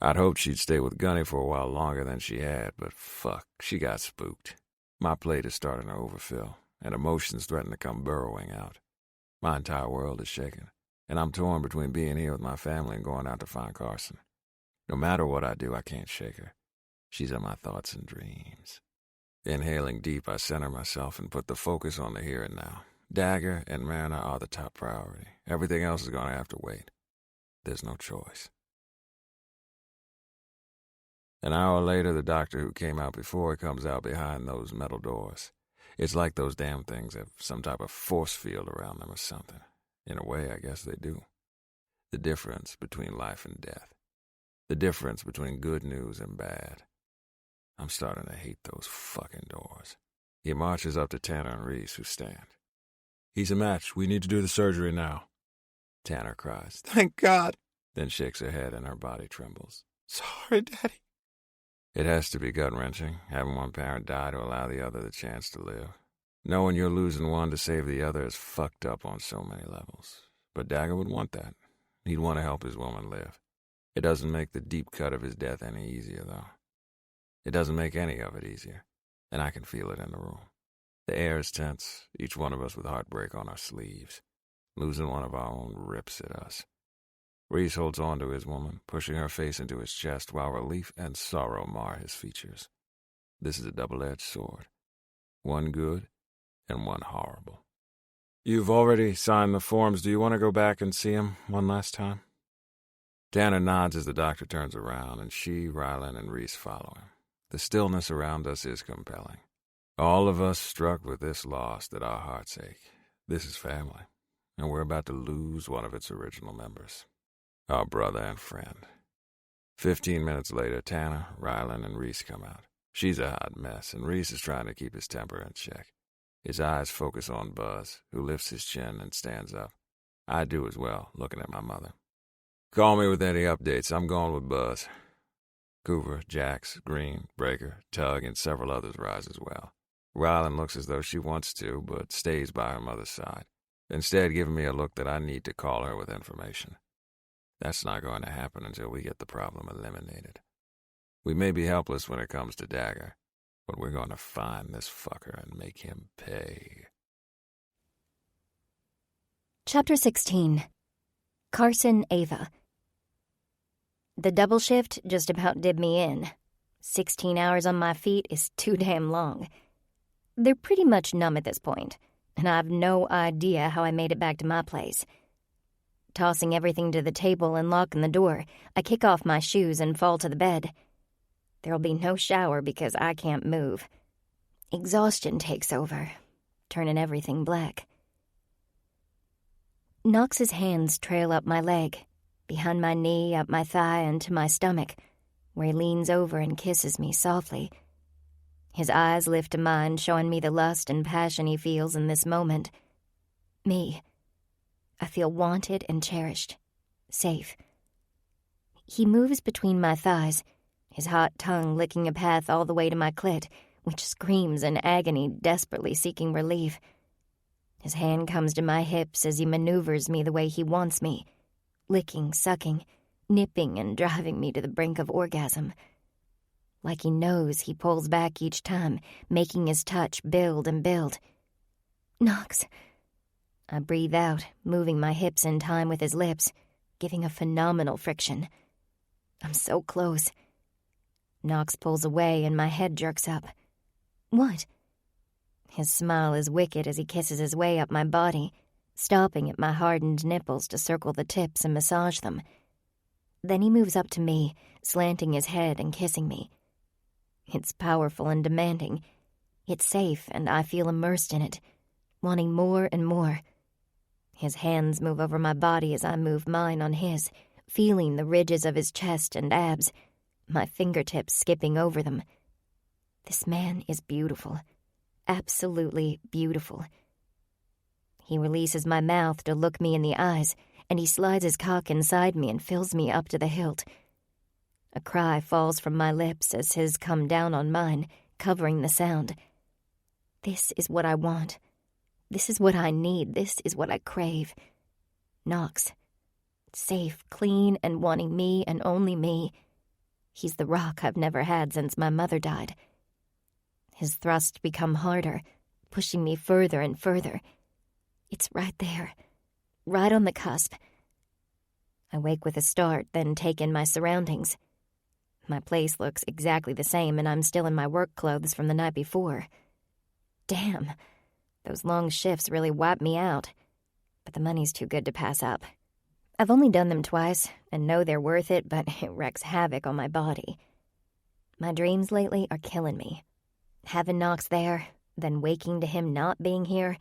I'd hoped she'd stay with Gunny for a while longer than she had, but fuck, she got spooked. My plate is starting to overfill, and emotions threaten to come burrowing out. My entire world is shaken, and I'm torn between being here with my family and going out to find Carson. No matter what I do, I can't shake her. She's in my thoughts and dreams. Inhaling deep, I center myself and put the focus on the here and now. Dagger and Myrna are the top priority. Everything else is going to have to wait. There's no choice. An hour later, the doctor who came out before comes out behind those metal doors. It's like those damn things have some type of force field around them or something. In a way, I guess they do. The difference between life and death. The difference between good news and bad. I'm starting to hate those fucking doors. He marches up to Tanner and Reese, who stand. He's a match. We need to do the surgery now. Tanner cries, Thank God. then shakes her head and her body trembles. Sorry, Daddy. It has to be gut-wrenching, having one parent die to allow the other the chance to live. Knowing you're losing one to save the other is fucked up on so many levels. But Dagger would want that. He'd want to help his woman live. It doesn't make the deep cut of his death any easier, though. It doesn't make any of it easier, and I can feel it in the room. The air is tense, each one of us with heartbreak on our sleeves. Losing one of our own rips at us. Reese holds on to his woman, pushing her face into his chest while relief and sorrow mar his features. This is a double-edged sword. One good and one horrible. You've already signed the forms. Do you want to go back and see him one last time? Tanner nods as the doctor turns around, and she, Rylan, and Reese follow him. The stillness around us is compelling. All of us struck with this loss that our hearts ache. This is family, and we're about to lose one of its original members. Our brother and friend. 15 minutes later, Tanner, Rylan, and Reese come out. She's a hot mess, and Reese is trying to keep his temper in check. His eyes focus on Buzz, who lifts his chin and stands up. I do as well, looking at my mother. Call me with any updates. I'm going with Buzz. Coover, Jax, Green, Breaker, Tug, and several others rise as well. Rylan looks as though she wants to, but stays by her mother's side, instead giving me a look that I need to call her with information. That's not going to happen until we get the problem eliminated. We may be helpless when it comes to Dagger, but we're going to find this fucker and make him pay. Chapter 16. Carson Ava. The double shift just about did me in. 16 hours on my feet is too damn long. They're pretty much numb at this point, and I've no idea how I made it back to my place. Tossing everything to the table and locking the door, I kick off my shoes and fall to the bed. There'll be no shower because I can't move. Exhaustion takes over, turning everything black. Knox's hands trail up my leg, behind my knee, up my thigh, and to my stomach, where he leans over and kisses me softly. His eyes lift to mine, showing me the lust and passion he feels in this moment. Me. I feel wanted and cherished. Safe. He moves between my thighs, his hot tongue licking a path all the way to my clit, which screams in agony, desperately seeking relief. His hand comes to my hips as he maneuvers me the way he wants me, licking, sucking, nipping, and driving me to the brink of orgasm. Like he knows, he pulls back each time, making his touch build and build. Knox. I breathe out, moving my hips in time with his lips, giving a phenomenal friction. I'm so close. Knox pulls away and my head jerks up. What? His smile is wicked as he kisses his way up my body, stopping at my hardened nipples to circle the tips and massage them. Then he moves up to me, slanting his head and kissing me. It's powerful and demanding. It's safe, and I feel immersed in it, wanting more and more. His hands move over my body as I move mine on his, feeling the ridges of his chest and abs, my fingertips skipping over them. This man is beautiful. Absolutely beautiful. He releases my mouth to look me in the eyes, and he slides his cock inside me and fills me up to the hilt. A cry falls from my lips as his come down on mine, covering the sound. This is what I want. This is what I need. This is what I crave. Knox. Safe, clean, and wanting me and only me. He's the rock I've never had since my mother died. His thrusts become harder, pushing me further and further. It's right there, right on the cusp. I wake with a start, then take in my surroundings. My place looks exactly the same, and I'm still in my work clothes from the night before. Damn, those long shifts really wipe me out, but the money's too good to pass up. I've only done them twice, and know they're worth it, but it wreaks havoc on my body. My dreams lately are killing me. Having Knox there, then waking to him not being here,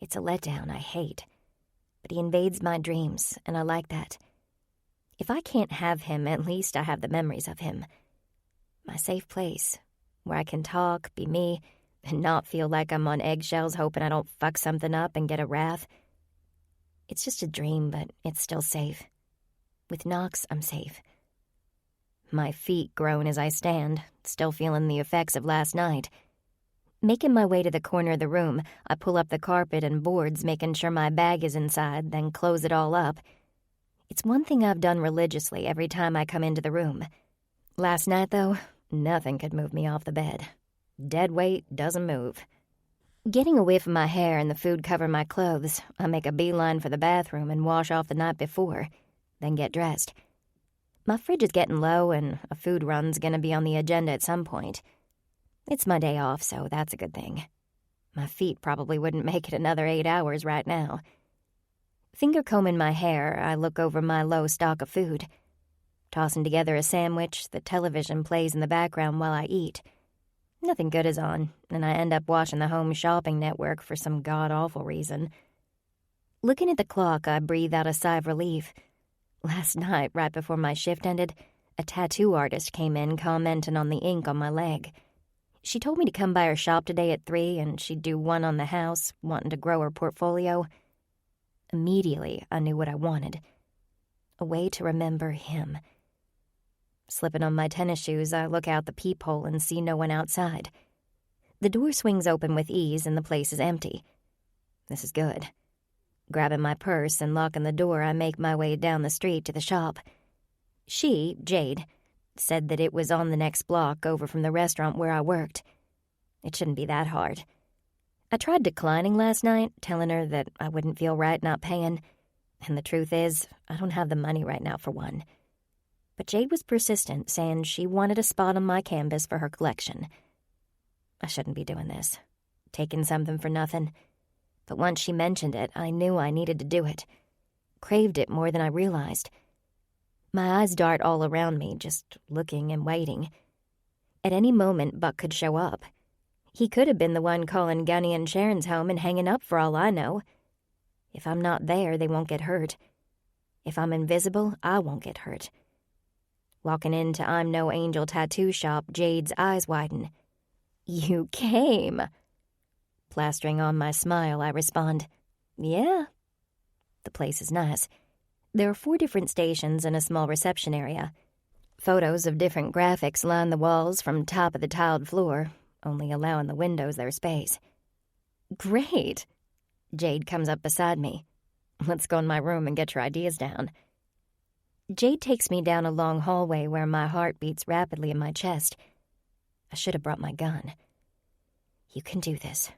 it's a letdown I hate. But he invades my dreams, and I like that. If I can't have him, at least I have the memories of him. My safe place, where I can talk, be me, and not feel like I'm on eggshells hoping I don't fuck something up and get a wrath. It's just a dream, but it's still safe. With Knox, I'm safe. My feet groan as I stand, still feeling the effects of last night. Making my way to the corner of the room, I pull up the carpet and boards, making sure my bag is inside, then close it all up. It's one thing I've done religiously every time I come into the room. Last night, though, nothing could move me off the bed. Dead weight doesn't move. Getting a whiff of my hair and the food cover my clothes, I make a beeline for the bathroom and wash off the night before, then get dressed. My fridge is getting low and a food run's gonna be on the agenda at some point. It's my day off, so that's a good thing. My feet probably wouldn't make it another 8 hours right now. Finger-combing my hair, I look over my low stock of food. Tossing together a sandwich, the television plays in the background while I eat. Nothing good is on, and I end up watching the Home Shopping Network for some god-awful reason. Looking at the clock, I breathe out a sigh of relief. Last night, right before my shift ended, a tattoo artist came in commenting on the ink on my leg. She told me to come by her shop today at 3 and she'd do one on the house, wanting to grow her portfolio. Immediately, I knew what I wanted. A way to remember him. Slipping on my tennis shoes, I look out the peephole and see no one outside. The door swings open with ease and the place is empty. This is good. Grabbing my purse and locking the door, I make my way down the street to the shop. She, Jade, said that it was on the next block over from the restaurant where I worked. It shouldn't be that hard. I tried declining last night, telling her that I wouldn't feel right not paying, and the truth is, I don't have the money right now for one. But Jade was persistent, saying she wanted a spot on my canvas for her collection. I shouldn't be doing this, taking something for nothing. But once she mentioned it, I knew I needed to do it. Craved it more than I realized. My eyes dart all around me, just looking and waiting. At any moment, Buck could show up. He could have been the one calling Gunny and Sharon's home and hanging up for all I know. If I'm not there, they won't get hurt. If I'm invisible, I won't get hurt. Walking into I'm No Angel tattoo shop, Jade's eyes widen. "You came." Plastering on my smile, I respond, "Yeah." The place is nice. There are 4 different stations and a small reception area. Photos of different graphics line the walls from top of the tiled floor, only allowing the windows their space. "Great." Jade comes up beside me. "Let's go in my room and get your ideas down." Jade takes me down a long hallway where my heart beats rapidly in my chest. I should have brought my gun. "You can do this,"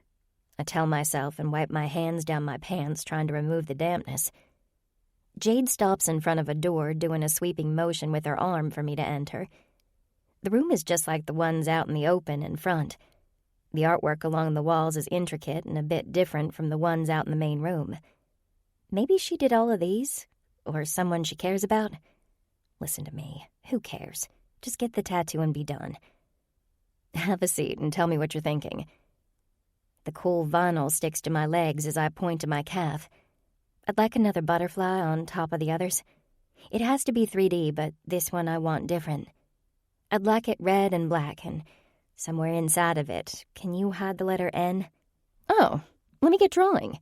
I tell myself and wipe my hands down my pants, trying to remove the dampness. Jade stops in front of a door, doing a sweeping motion with her arm for me to enter. The room is just like the ones out in the open in front. The artwork along the walls is intricate and a bit different from the ones out in the main room. Maybe she did all of these, or someone she cares about. Listen to me. Who cares? Just get the tattoo and be done. Have a seat and tell me what you're thinking. The cool vinyl sticks to my legs as I point to my calf. I'd like another butterfly on top of the others. It has to be 3D, but this one I want different. I'd like it red and black, and somewhere inside of it, can you hide the letter N? Oh, let me get drawing.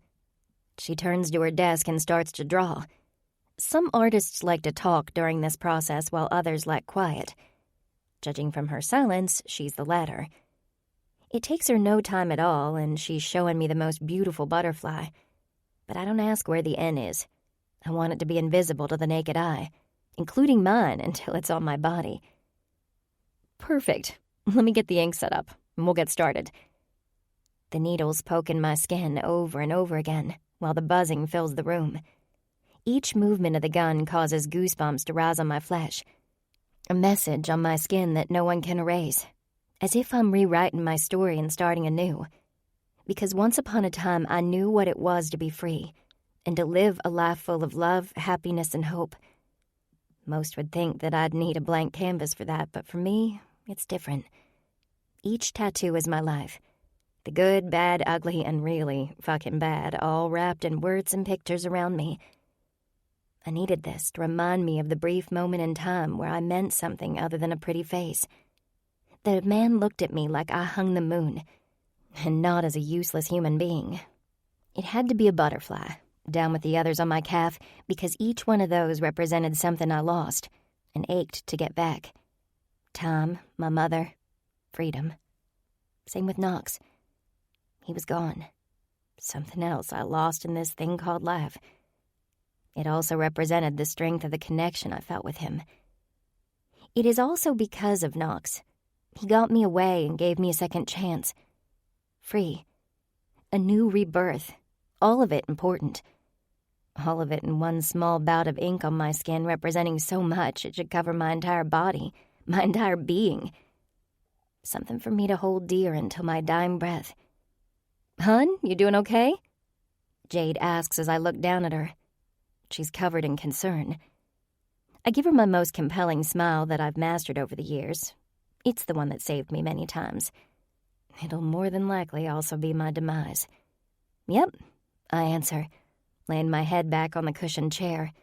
She turns to her desk and starts to draw. Some artists like to talk during this process while others like quiet. Judging from her silence, she's the latter. It takes her no time at all, and she's showing me the most beautiful butterfly. But I don't ask where the N is. I want it to be invisible to the naked eye, including mine until it's on my body. Perfect. Let me get the ink set up, and we'll get started. The needles poke in my skin over and over again, while the buzzing fills the room. Each movement of the gun causes goosebumps to rise on my flesh. A message on my skin that no one can erase, as if I'm rewriting my story and starting anew. Because once upon a time I knew what it was to be free, and to live a life full of love, happiness, and hope. Most would think that I'd need a blank canvas for that, but for me, it's different. Each tattoo is my life. The good, bad, ugly, and really fucking bad, all wrapped in words and pictures around me. I needed this to remind me of the brief moment in time where I meant something other than a pretty face. The man looked at me like I hung the moon, and not as a useless human being. It had to be a butterfly, down with the others on my calf, because each one of those represented something I lost and ached to get back. Time, my mother, freedom. Same with Knox. He was gone. Something else I lost in this thing called life. It also represented the strength of the connection I felt with him. It is also because of Knox. He got me away and gave me a second chance. Free. A new rebirth. All of it important. All of it in one small bout of ink on my skin representing so much it should cover my entire body, my entire being. something for me to hold dear until my dying breath. "Hun, you doing okay?" Jade asks as I look down at her. She's covered in concern. I give her my most compelling smile that I've mastered over the years. It's the one that saved me many times. It'll more than likely also be my demise. "Yep," I answer, laying my head back on the cushioned chair.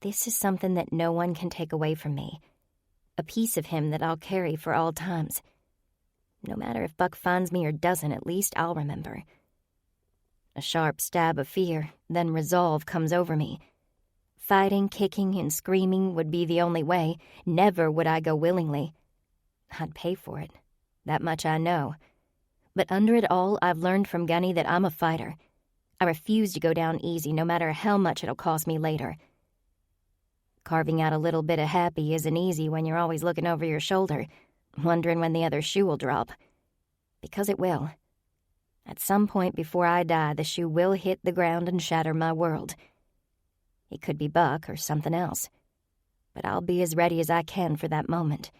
This is something that no one can take away from me. A piece of him that I'll carry for all times. No matter if Buck finds me or doesn't, at least I'll remember. A sharp stab of fear, then resolve comes over me. Fighting, kicking, and screaming would be the only way. Never would I go willingly. I'd pay for it. That much I know. But under it all, I've learned from Gunny that I'm a fighter. I refuse to go down easy, no matter how much it'll cost me later. Carving out a little bit of happy isn't easy when you're always looking over your shoulder, wondering when the other shoe will drop. Because it will. At some point before I die, the shoe will hit the ground and shatter my world. It could be Buck or something else. But I'll be as ready as I can for that moment.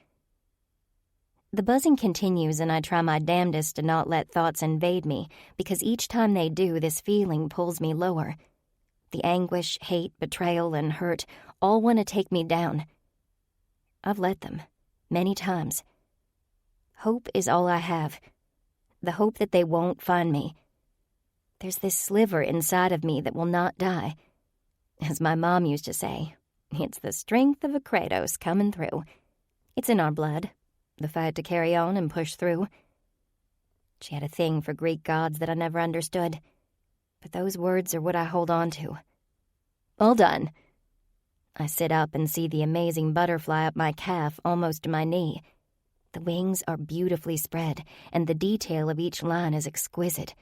The buzzing continues, and I try my damnedest to not let thoughts invade me, because each time they do, this feeling pulls me lower. The anguish, hate, betrayal, and hurt all want to take me down. I've let them, many times. Hope is all I have. The hope that they won't find me. There's this sliver inside of me that will not die. As my mom used to say, it's the strength of a Kratos coming through. It's in our blood, the fight to carry on and push through. She had a thing for Greek gods that I never understood, but those words are what I hold on to. All done. I sit up and see the amazing butterfly up my calf, almost to my knee. The wings are beautifully spread, and the detail of each line is exquisite.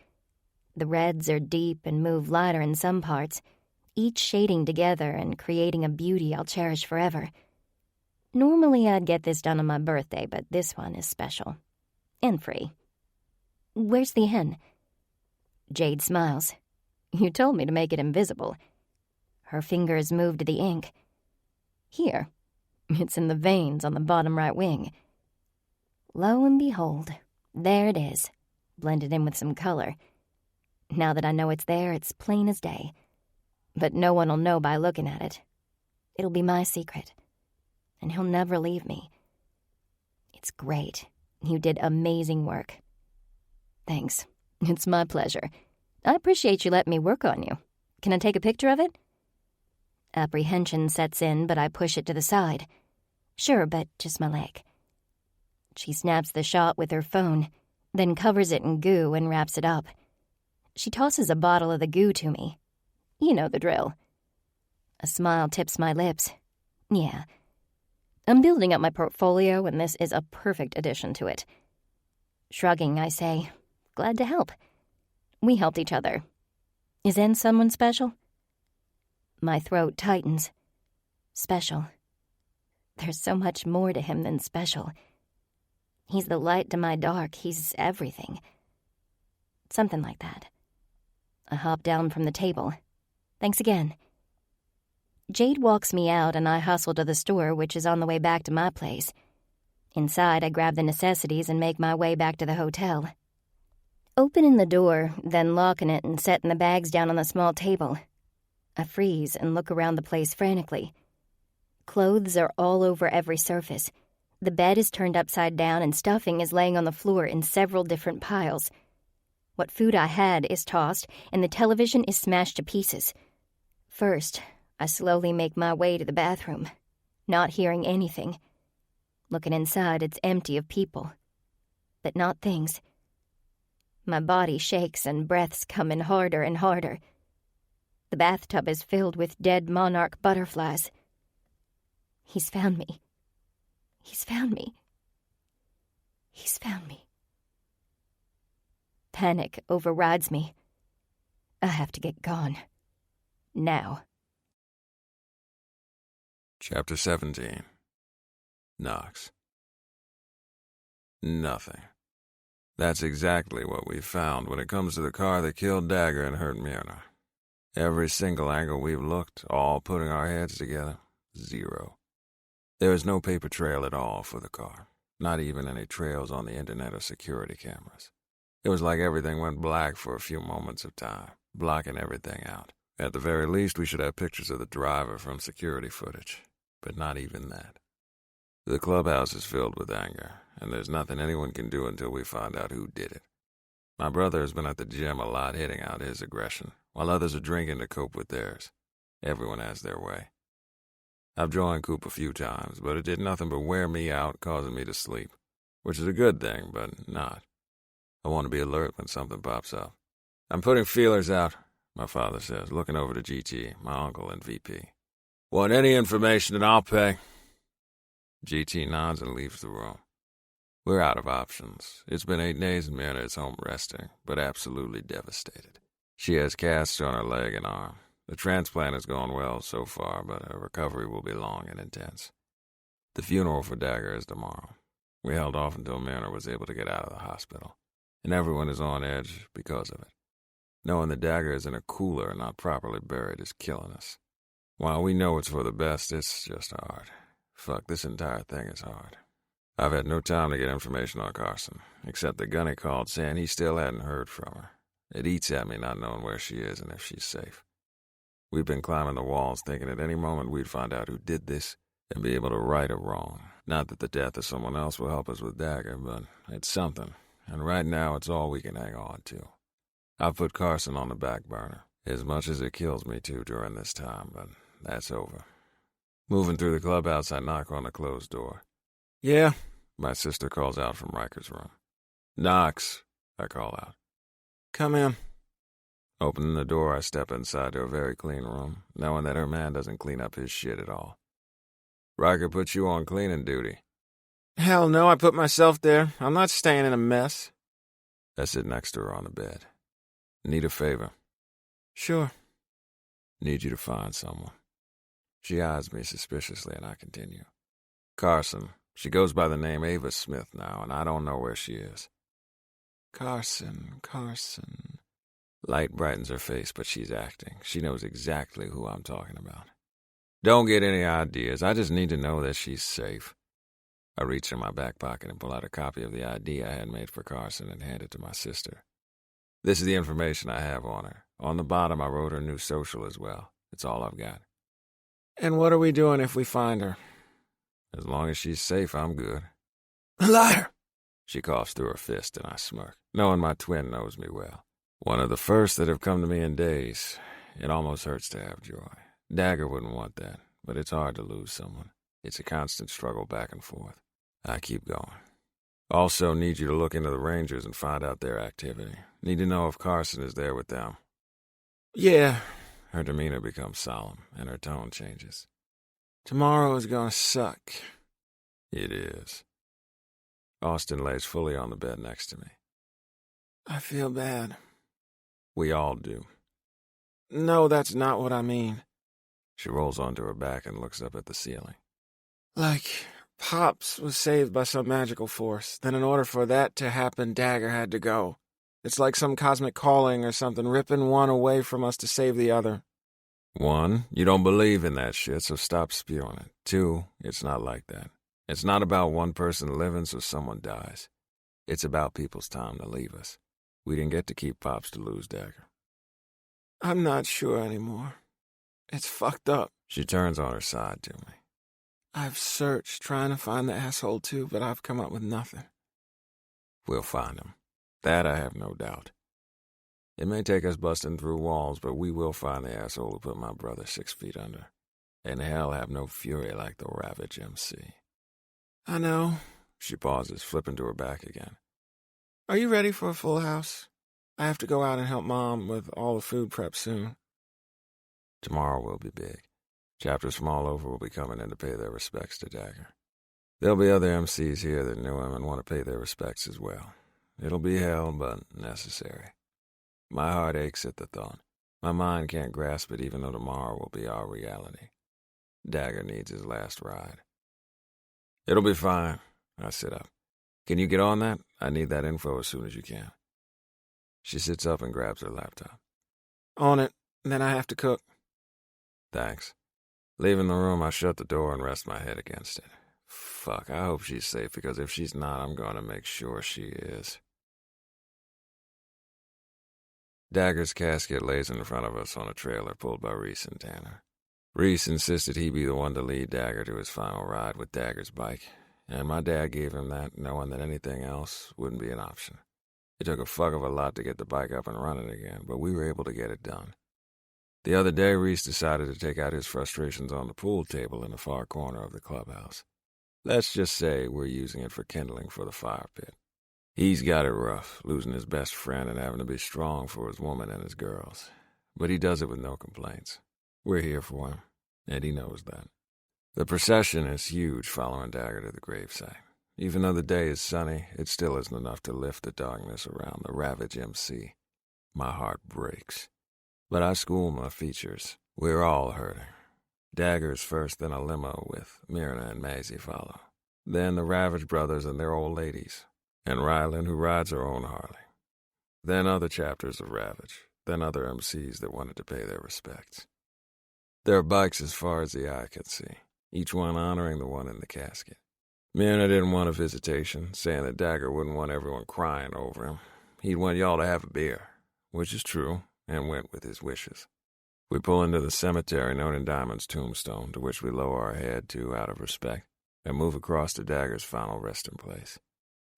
The reds are deep and move lighter in some parts, each shading together and creating a beauty I'll cherish forever. Normally I'd get this done on my birthday, but this one is special. And free. Where's the hen? Jade smiles. You told me to make it invisible. Her fingers move to the ink. Here. It's in the veins on the bottom right wing. Lo and behold, there it is, blended in with some color. Now that I know it's there, it's plain as day. But no one will know by looking at it. It'll be my secret. And he'll never leave me. It's great. You did amazing work. Thanks. It's my pleasure. I appreciate you letting me work on you. Can I take a picture of it? Apprehension sets in, but I push it to the side. Sure, but just my leg. She snaps the shot with her phone, then covers it in goo and wraps it up. She tosses a bottle of the goo to me. You know the drill. A smile tips my lips. Yeah. I'm building up my portfolio, and this is a perfect addition to it. Shrugging, I say, glad to help. We helped each other. Is N someone special? My throat tightens. Special. There's so much more to him than special. He's the light to my dark. He's everything. Something like that. I hop down from the table. Thanks again. Jade walks me out, and I hustle to the store, which is on the way back to my place. Inside, I grab the necessities and make my way back to the hotel. Opening the door, then locking it and setting the bags down on the small table. I freeze and look around the place frantically. Clothes are all over every surface. The bed is turned upside down, and stuffing is laying on the floor in several different piles. What food I had is tossed, and the television is smashed to pieces. First, I slowly make my way to the bathroom, not hearing anything. Looking inside, it's empty of people, but not things. My body shakes and breaths come in harder and harder. The bathtub is filled with dead monarch butterflies. He's found me. He's found me. He's found me. Panic overrides me. I have to get gone. Now. Chapter 17. Knox. Nothing. That's exactly what we found when it comes to the car that killed Dagger and hurt Myrna. Every single angle we've looked, all putting our heads together, zero. There is no paper trail at all for the car. Not even any trails on the internet or security cameras. It was like everything went black for a few moments of time, blocking everything out. At the very least, we should have pictures of the driver from security footage, but not even that. The clubhouse is filled with anger, and there's nothing anyone can do until we find out who did it. My brother has been at the gym a lot hitting out his aggression, while others are drinking to cope with theirs. Everyone has their way. I've joined Coop a few times, but it did nothing but wear me out, causing me to sleep, which is a good thing, but not. I want to be alert when something pops up. I'm putting feelers out, my father says, looking over to GT, my uncle and VP. Want any information and I'll pay. GT nods and leaves the room. We're out of options. It's been 8 days and Myrna is home resting, but absolutely devastated. She has casts on her leg and arm. The transplant has gone well so far, but her recovery will be long and intense. The funeral for Dagger is tomorrow. We held off until Myrna was able to get out of the hospital, and everyone is on edge because of it. Knowing the Dagger is in a cooler and not properly buried is killing us. While we know it's for the best, it's just hard. Fuck, this entire thing is hard. I've had no time to get information on Carson, except that Gunny called saying he still hadn't heard from her. It eats at me not knowing where she is and if she's safe. We've been climbing the walls thinking at any moment we'd find out who did this and be able to right a wrong. Not that the death of someone else will help us with Dagger, but it's something, and right now it's all we can hang on to. I've put Carson on the back burner, as much as it kills me too during this time, but that's over. Moving through the clubhouse, I knock on the closed door. Yeah, my sister calls out from Riker's room. Knox, I call out. Come in. Opening the door, I step inside to a very clean room, knowing that her man doesn't clean up his shit at all. Riker put you on cleaning duty. Hell no, I put myself there. I'm not staying in a mess. I sit next to her on the bed. Need a favor. Sure. Need you to find someone. She eyes me suspiciously, and I continue. Carson. She goes by the name Ava Smith now, and I don't know where she is. Carson. Light brightens her face, but she's acting. She knows exactly who I'm talking about. Don't get any ideas. I just need to know that she's safe. I reach in my back pocket and pull out a copy of the ID I had made for Carson and hand it to my sister. This is the information I have on her. On the bottom, I wrote her new social as well. It's all I've got. And what are we doing if we find her? As long as she's safe, I'm good. Liar! She coughs through her fist, and I smirk, knowing my twin knows me well. One of the first that have come to me in days. It almost hurts to have joy. Dagger wouldn't want that, but it's hard to lose someone. It's a constant struggle back and forth. I keep going. Also need you to look into the Rangers and find out their activity. Need to know if Carson is there with them. Yeah. Her demeanor becomes solemn, and her tone changes. Tomorrow is gonna suck. It is. Austin lays fully on the bed next to me. I feel bad. We all do. No, that's not what I mean. She rolls onto her back and looks up at the ceiling. Like, Pops was saved by some magical force. Then in order for that to happen, Dagger had to go. It's like some cosmic calling or something, ripping one away from us to save the other. 1, you don't believe in that shit, so stop spewing it. 2, it's not like that. It's not about one person living so someone dies. It's about people's time to leave us. We didn't get to keep Pops to lose Dagger. I'm not sure anymore. It's fucked up. She turns on her side to me. I've searched, trying to find the asshole too, but I've come up with nothing. We'll find him. That I have no doubt. It may take us busting through walls, but we will find the asshole who put my brother 6 feet under. And hell have no fury like the Ravage MC. I know. She pauses, flipping to her back again. Are you ready for a full house? I have to go out and help Mom with all the food prep soon. Tomorrow will be big. Chapters from all over will be coming in to pay their respects to Dagger. There'll be other MCs here that knew him and want to pay their respects as well. It'll be hell, but necessary. My heart aches at the thought. My mind can't grasp it even though tomorrow will be our reality. Dagger needs his last ride. It'll be fine. I sit up. Can you get on that? I need that info as soon as you can. She sits up and grabs her laptop. On it. Then I have to cook. Thanks. Leaving the room, I shut the door and rest my head against it. Fuck, I hope she's safe, because if she's not, I'm going to make sure she is. Dagger's casket lays in front of us on a trailer pulled by Reese and Tanner. Reese insisted he be the one to lead Dagger to his final ride with Dagger's bike, and my dad gave him that, knowing that anything else wouldn't be an option. It took a fuck of a lot to get the bike up and running again, but we were able to get it done. The other day, Reese decided to take out his frustrations on the pool table in the far corner of the clubhouse. Let's just say we're using it for kindling for the fire pit. He's got it rough, losing his best friend and having to be strong for his woman and his girls. But he does it with no complaints. We're here for him, and he knows that. The procession is huge following Dagger to the gravesite. Even though the day is sunny, it still isn't enough to lift the darkness around the Ravage MC. My heart breaks. But I school my features. We're all hurting. Dagger's first, then a limo with Myrna and Maisie follow. Then the Ravage brothers and their old ladies. And Rylan, who rides her own Harley. Then other chapters of Ravage. Then other MCs that wanted to pay their respects. There are bikes as far as the eye can see, each one honoring the one in the casket. Myrna didn't want a visitation, saying that Dagger wouldn't want everyone crying over him. He'd want y'all to have a beer, which is true, and went with his wishes. We pull into the cemetery known in Diamond's tombstone, to which we lower our head to out of respect, and move across to Dagger's final resting place.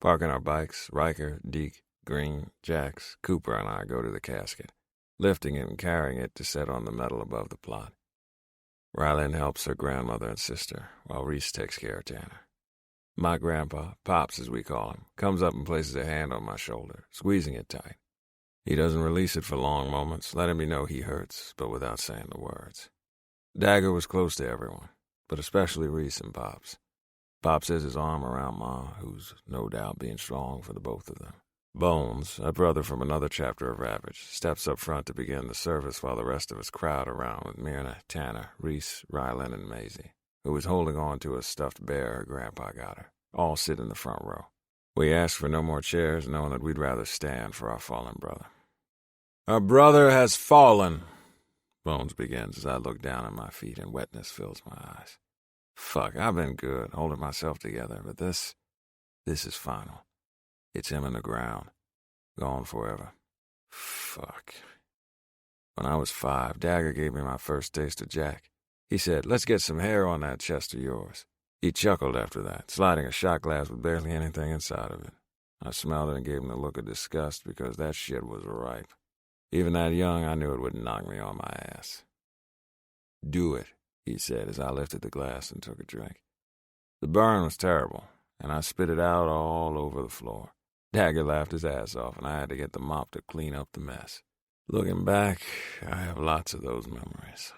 Parking our bikes, Riker, Deke, Green, Jax, Cooper, and I go to the casket, lifting it and carrying it to set on the metal above the plot. Rylan helps her grandmother and sister, while Reese takes care of Tanner. My grandpa, Pops as we call him, comes up and places a hand on my shoulder, squeezing it tight. He doesn't release it for long moments, letting me know he hurts, but without saying the words. Dagger was close to everyone, but especially Reese and Pops. Pops has his arm around Ma, who's no doubt being strong for the both of them. Bones, a brother from another chapter of Ravage, steps up front to begin the service while the rest of us crowd around with Myrna, Tanner, Reese, Rylan, and Maisie, who is holding on to a stuffed bear her grandpa got her. All sit in the front row. We ask for no more chairs, knowing that we'd rather stand for our fallen brother. Our brother has fallen, Bones begins as I look down at my feet and wetness fills my eyes. Fuck, I've been good, holding myself together, but this is final. It's him in the ground, gone forever. Fuck. When I was 5, Dagger gave me my first taste of Jack. He said, "Let's get some hair on that chest of yours." He chuckled after that, sliding a shot glass with barely anything inside of it. I smelled it and gave him the look of disgust because that shit was ripe. Even that young, I knew it would knock me on my ass. "Do it," he said as I lifted the glass and took a drink. The burn was terrible, and I spit it out all over the floor. Dagger laughed his ass off, and I had to get the mop to clean up the mess. Looking back, I have lots of those memories.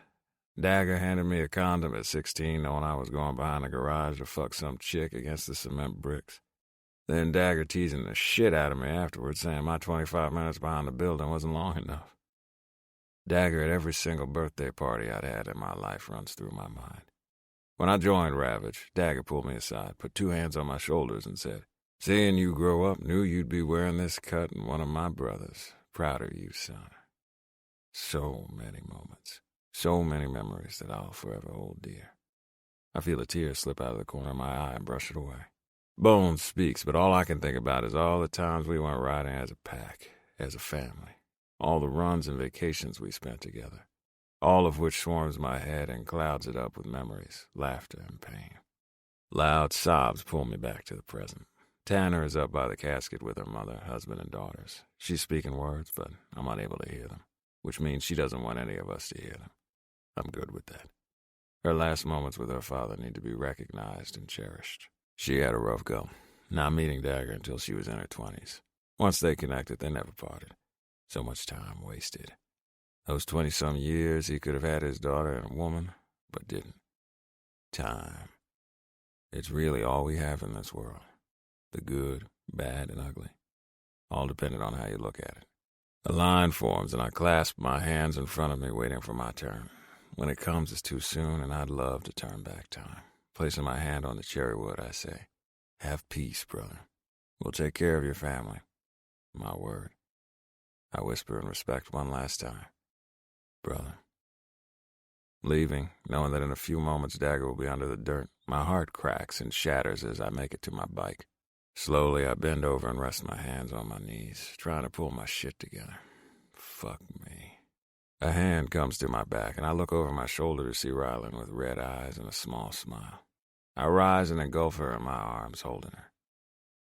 Dagger handed me a condom at 16, knowing I was going behind the garage to fuck some chick against the cement bricks. Then Dagger teasing the shit out of me afterwards, saying my 25 minutes behind the building wasn't long enough. Dagger at every single birthday party I'd had in my life runs through my mind. When I joined Ravage, Dagger pulled me aside, put 2 hands on my shoulders, and said, "Seeing you grow up, knew you'd be wearing this cut and one of my brothers. Proud of you, son." So many moments. So many memories that I'll forever hold dear. I feel a tear slip out of the corner of my eye and brush it away. Bones speaks, but all I can think about is all the times we went riding as a pack, as a family. All the runs and vacations we spent together. All of which swarms my head and clouds it up with memories, laughter, and pain. Loud sobs pull me back to the present. Tanner is up by the casket with her mother, husband, and daughters. She's speaking words, but I'm unable to hear them, which means she doesn't want any of us to hear them. I'm good with that. Her last moments with her father need to be recognized and cherished. She had a rough go, not meeting Dagger until she was in her 20s. Once they connected, they never parted. So much time wasted. Those 20-some years, he could have had his daughter and a woman, but didn't. Time. It's really all we have in this world. The good, bad, and ugly. All dependent on how you look at it. A line forms, and I clasp my hands in front of me, waiting for my turn. When it comes, it's too soon, and I'd love to turn back time. Placing my hand on the cherry wood, I say, "Have peace, brother. We'll take care of your family." My word. I whisper in respect one last time. Brother. Leaving, knowing that in a few moments Dagger will be under the dirt, my heart cracks and shatters as I make it to my bike. Slowly, I bend over and rest my hands on my knees, trying to pull my shit together. Fuck me. A hand comes to my back, and I look over my shoulder to see Rylan with red eyes and a small smile. I rise and engulf her in my arms, holding her.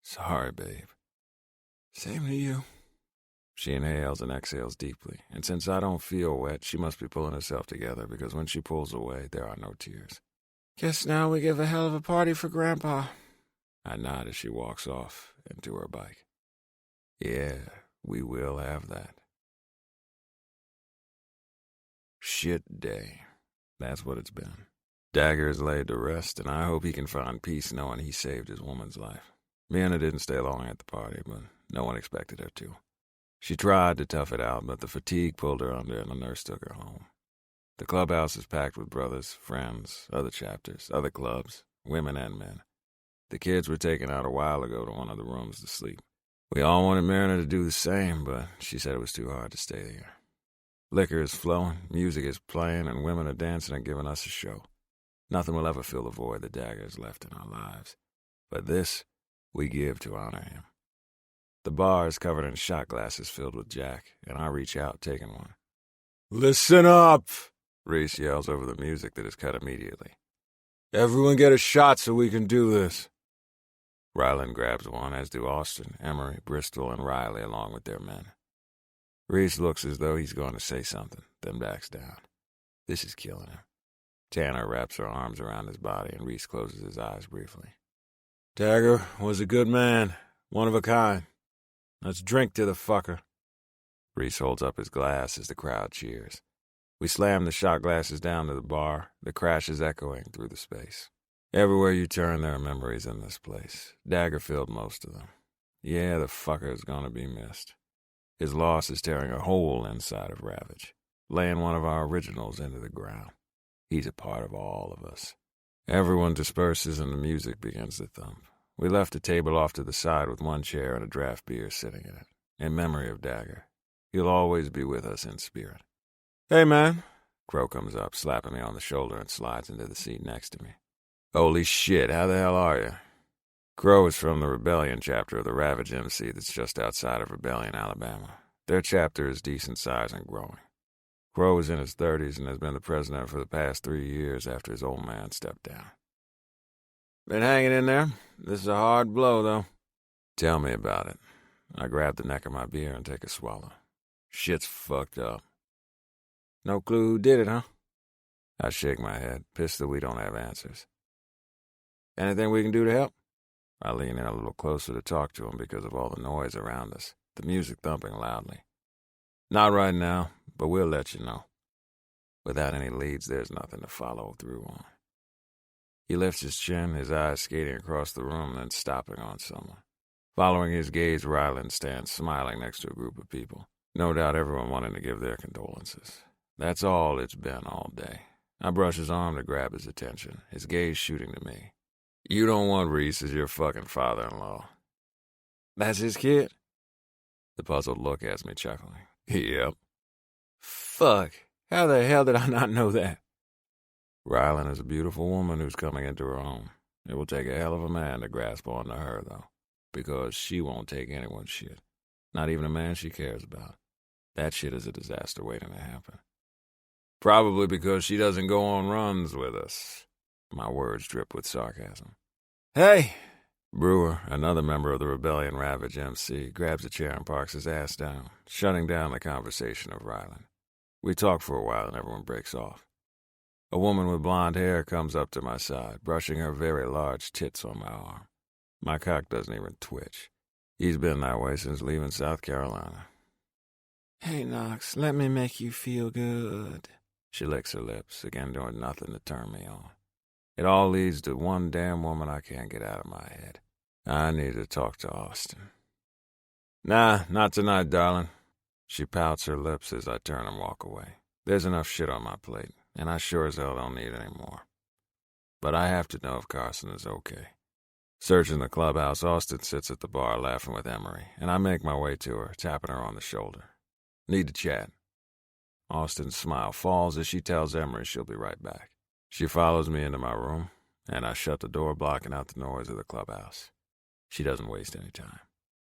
Sorry, babe. Same to you. She inhales and exhales deeply, and since I don't feel wet, she must be pulling herself together because when she pulls away, there are no tears. Guess now we give a hell of a party for Grandpa. I nod as she walks off into her bike. Yeah, we will have that. Shit day. That's what it's been. Dagger is laid to rest, and I hope he can find peace knowing he saved his woman's life. Mianna didn't stay long at the party, but no one expected her to. She tried to tough it out, but the fatigue pulled her under and the nurse took her home. The clubhouse is packed with brothers, friends, other chapters, other clubs, women and men. The kids were taken out a while ago to one of the rooms to sleep. We all wanted Mariner to do the same, but she said it was too hard to stay there. Liquor is flowing, music is playing, and women are dancing and giving us a show. Nothing will ever fill the void the Dagger has left in our lives. But this we give to honor him. The bar is covered in shot glasses filled with Jack, and I reach out, taking one. Listen up! Reese yells over the music that is cut immediately. Everyone get a shot so we can do this. Ryland grabs one, as do Austin, Emery, Bristol, and Riley along with their men. Reese looks as though he's going to say something, then backs down. This is killing him. Tanner wraps her arms around his body, and Reese closes his eyes briefly. Dagger was a good man, one of a kind. Let's drink to the fucker. Reese holds up his glass as the crowd cheers. We slam the shot glasses down to the bar, the crash is echoing through the space. Everywhere you turn, there are memories in this place. Dagger filled most of them. Yeah, the fucker is gonna be missed. His loss is tearing a hole inside of Ravage, laying one of our originals into the ground. He's a part of all of us. Everyone disperses and the music begins to thump. We left a table off to the side with one chair and a draft beer sitting in it, in memory of Dagger. He'll always be with us in spirit. Hey, man. Crow comes up, slapping me on the shoulder, and slides into the seat next to me. Holy shit, how the hell are you? Crow is from the Rebellion chapter of the Ravage MC that's just outside of Rebellion, Alabama. Their chapter is decent size and growing. Crow is in his 30s and has been the president for the past 3 years after his old man stepped down. Been hanging in there. This is a hard blow, though. Tell me about it. I grab the neck of my beer and take a swallow. Shit's fucked up. No clue who did it, huh? I shake my head, pissed that we don't have answers. Anything we can do to help? I lean in a little closer to talk to him because of all the noise around us, the music thumping loudly. Not right now, but we'll let you know. Without any leads, there's nothing to follow through on. He lifts his chin, his eyes skating across the room, then stopping on someone. Following his gaze, Ryland stands smiling next to a group of people. No doubt everyone wanting to give their condolences. That's all it's been all day. I brush his arm to grab his attention, his gaze shooting to me. You don't want Reese as your fucking father-in-law. That's his kid? The puzzled look has me chuckling. Yep. Fuck. How the hell did I not know that? Ryland is a beautiful woman who's coming into her own. It will take a hell of a man to grasp onto her, though, because she won't take anyone's shit. Not even a man she cares about. That shit is a disaster waiting to happen. Probably because she doesn't go on runs with us. My words drip with sarcasm. Hey! Brewer, another member of the Rebellion Ravage MC, grabs a chair and parks his ass down, shutting down the conversation of Ryland. We talk for a while and everyone breaks off. A woman with blonde hair comes up to my side, brushing her very large tits on my arm. My cock doesn't even twitch. He's been that way since leaving South Carolina. Hey, Knox, let me make you feel good. She licks her lips, again doing nothing to turn me on. It all leads to one damn woman I can't get out of my head. I need to talk to Austin. Nah, not tonight, darling. She pouts her lips as I turn and walk away. There's enough shit on my plate, and I sure as hell don't need any more. But I have to know if Carson is okay. Searching the clubhouse, Austin sits at the bar laughing with Emery, and I make my way to her, tapping her on the shoulder. Need to chat. Austin's smile falls as she tells Emery she'll be right back. She follows me into my room, and I shut the door, blocking out the noise of the clubhouse. She doesn't waste any time.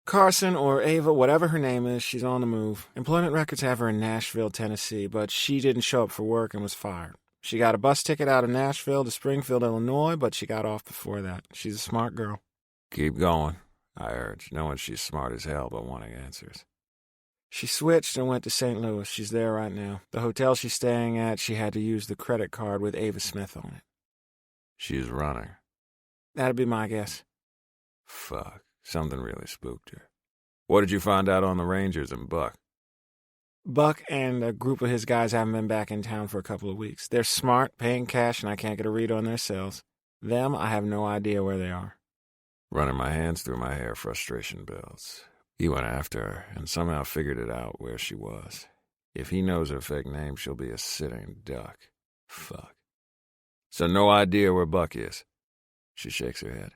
Carson, or Ava, whatever her name is, she's on the move. Employment records have her in Nashville, Tennessee, but she didn't show up for work and was fired. She got a bus ticket out of Nashville to Springfield, Illinois, but she got off before that. She's a smart girl. Keep going, I urge, knowing she's smart as hell but wanting answers. She switched and went to St. Louis. She's there right now. The hotel she's staying at, she had to use the credit card with Ava Smith on it. She's running. That'd be my guess. Fuck, something really spooked her. What did you find out on the Rangers and Buck? Buck and a group of his guys haven't been back in town for a couple of weeks. They're smart, paying cash, and I can't get a read on their sales. Them, I have no idea where they are. Running my hands through my hair, frustration builds. He went after her and somehow figured it out where she was. If he knows her fake name, she'll be a sitting duck. Fuck. So no idea where Buck is. She shakes her head.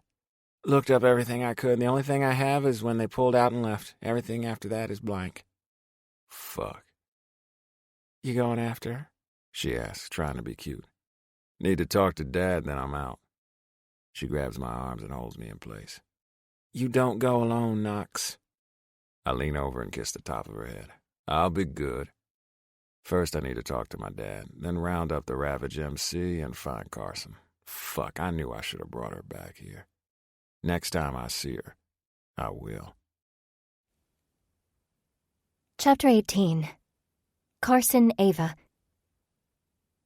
Looked up everything I could. The only thing I have is when they pulled out and left. Everything after that is blank. Fuck. You going after her? She asks, trying to be cute. Need to talk to Dad, then I'm out. She grabs my arms and holds me in place. You don't go alone, Knox. I lean over and kiss the top of her head. I'll be good. First, I need to talk to my dad, then round up the Ravage MC and find Carson. Fuck, I knew I should have brought her back here. Next time I see her, I will. Chapter 18. Carson, Ava.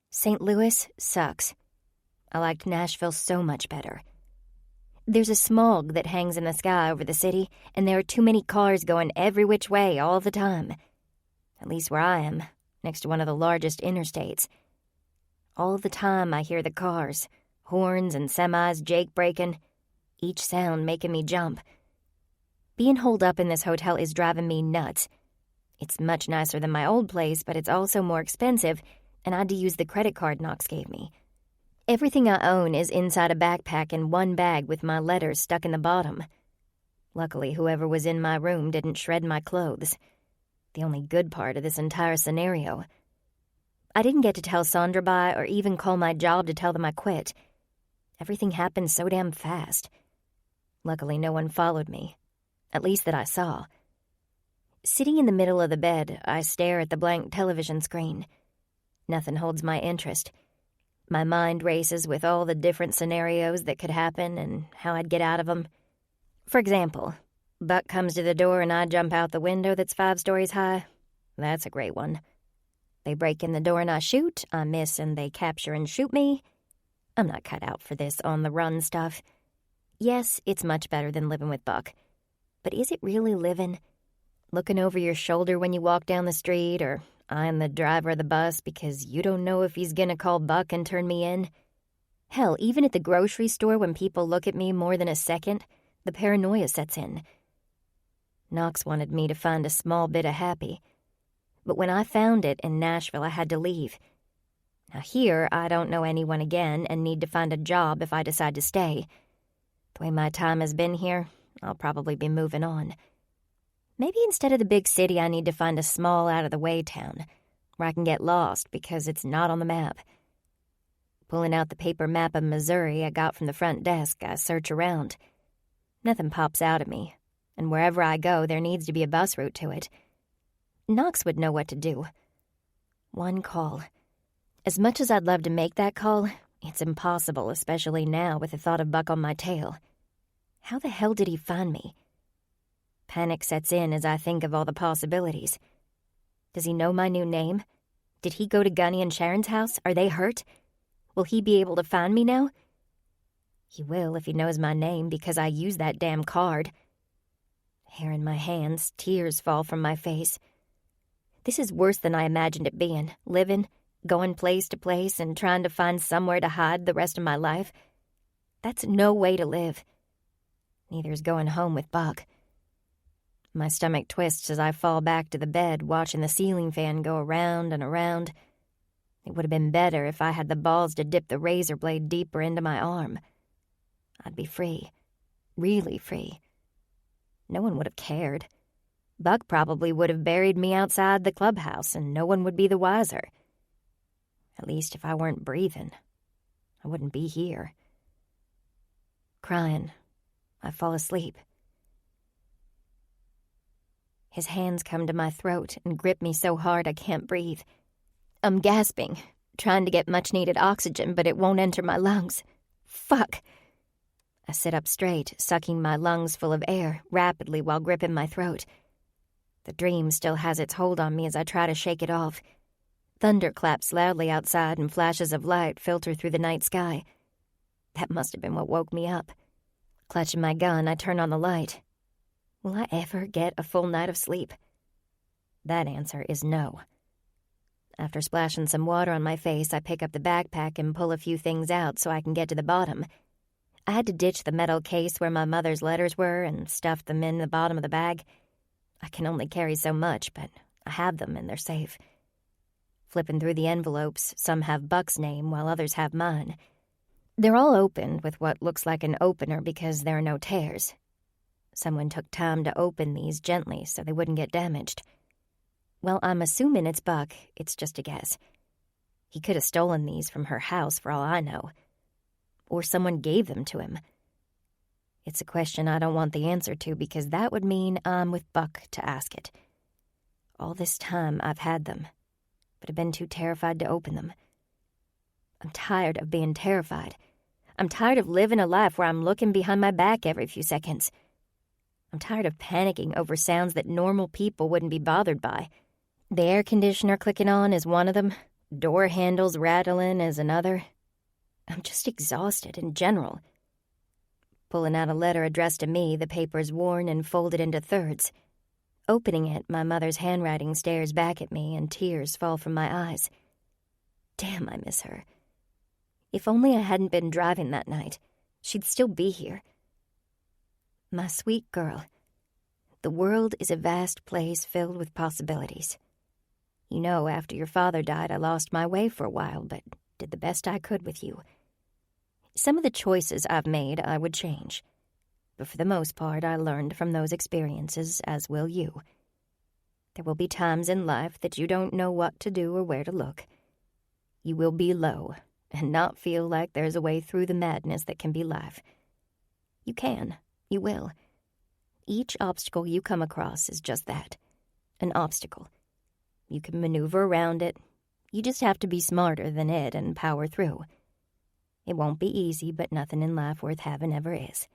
St. Louis sucks. I liked Nashville so much better. There's a smog that hangs in the sky over the city, and there are too many cars going every which way all the time. At least where I am, next to one of the largest interstates. All the time I hear the cars, horns and semis jake-breaking, each sound making me jump. Being holed up in this hotel is driving me nuts. It's much nicer than my old place, but it's also more expensive, and I had to use the credit card Knox gave me. Everything I own is inside a backpack in one bag with my letters stuck in the bottom. Luckily, whoever was in my room didn't shred my clothes. The only good part of this entire scenario. I didn't get to tell Sandra bye or even call my job to tell them I quit. Everything happened so damn fast. Luckily, no one followed me. At least that I saw. Sitting in the middle of the bed, I stare at the blank television screen. Nothing holds my interest. My mind races with all the different scenarios that could happen and how I'd get out of them. For example, Buck comes to the door and I jump out the window that's 5 stories high. That's a great one. They break in the door and I shoot. I miss and they capture and shoot me. I'm not cut out for this on-the-run stuff. Yes, it's much better than living with Buck. But is it really living? Looking over your shoulder when you walk down the street, or eyeing the driver of the bus because you don't know if he's gonna call Buck and turn me in? Hell, even at the grocery store when people look at me more than a second, the paranoia sets in. Knox wanted me to find a small bit of happy. But when I found it in Nashville, I had to leave. Now here, I don't know anyone again and need to find a job if I decide to stay. The way my time has been here, I'll probably be moving on. Maybe instead of the big city, I need to find a small, out-of-the-way town where I can get lost because it's not on the map. Pulling out the paper map of Missouri I got from the front desk, I search around. Nothing pops out at me, and wherever I go, there needs to be a bus route to it. Knox would know what to do. One call. As much as I'd love to make that call, it's impossible, especially now with the thought of Buck on my tail. How the hell did he find me? Panic sets in as I think of all the possibilities. Does he know my new name? Did he go to Gunny and Sharon's house? Are they hurt? Will he be able to find me now? He will if he knows my name because I used that damn card. Hair in my hands, tears fall from my face. This is worse than I imagined it being, living, going place to place and trying to find somewhere to hide the rest of my life. That's no way to live. Neither is going home with Buck. My stomach twists as I fall back to the bed, watching the ceiling fan go around and around. It would have been better if I had the balls to dip the razor blade deeper into my arm. I'd be free. Really free. No one would have cared. Buck probably would have buried me outside the clubhouse and no one would be the wiser. At least if I weren't breathing, I wouldn't be here. Crying, I fall asleep. His hands come to my throat and grip me so hard I can't breathe. I'm gasping, trying to get much-needed oxygen, but it won't enter my lungs. Fuck! I sit up straight, sucking my lungs full of air rapidly while gripping my throat. The dream still has its hold on me as I try to shake it off. Thunder claps loudly outside and flashes of light filter through the night sky. That must have been what woke me up. Clutching my gun, I turn on the light. Will I ever get a full night of sleep? That answer is no. After splashing some water on my face, I pick up the backpack and pull a few things out so I can get to the bottom. I had to ditch the metal case where my mother's letters were and stuff them in the bottom of the bag. I can only carry so much, but I have them and they're safe. Flipping through the envelopes, some have Buck's name while others have mine. They're all opened with what looks like an opener because there are no tears. Someone took time to open these gently so they wouldn't get damaged. Well, I'm assuming it's Buck. It's just a guess. He could have stolen these from her house for all I know. Or someone gave them to him. It's a question I don't want the answer to because that would mean I'm with Buck to ask it. All this time I've had them, but I've been too terrified to open them. I'm tired of being terrified. I'm tired of living a life where I'm looking behind my back every few seconds. I'm tired of panicking over sounds that normal people wouldn't be bothered by. The air conditioner clicking on is one of them. Door handles rattling is another. I'm just exhausted in general. Pulling out a letter addressed to me, the paper's worn and folded into thirds. Opening it, my mother's handwriting stares back at me and tears fall from my eyes. Damn, I miss her. If only I hadn't been driving that night, she'd still be here. My sweet girl, the world is a vast place filled with possibilities. You know, after your father died, I lost my way for a while, but did the best I could with you. Some of the choices I've made I would change, but for the most part I learned from those experiences, as will you. There will be times in life that you don't know what to do or where to look. You will be low and not feel like there's a way through the madness that can be life. You can. You will. Each obstacle you come across is just that, an obstacle. You can maneuver around it. You just have to be smarter than it and power through. It won't be easy, but nothing in life worth having ever is.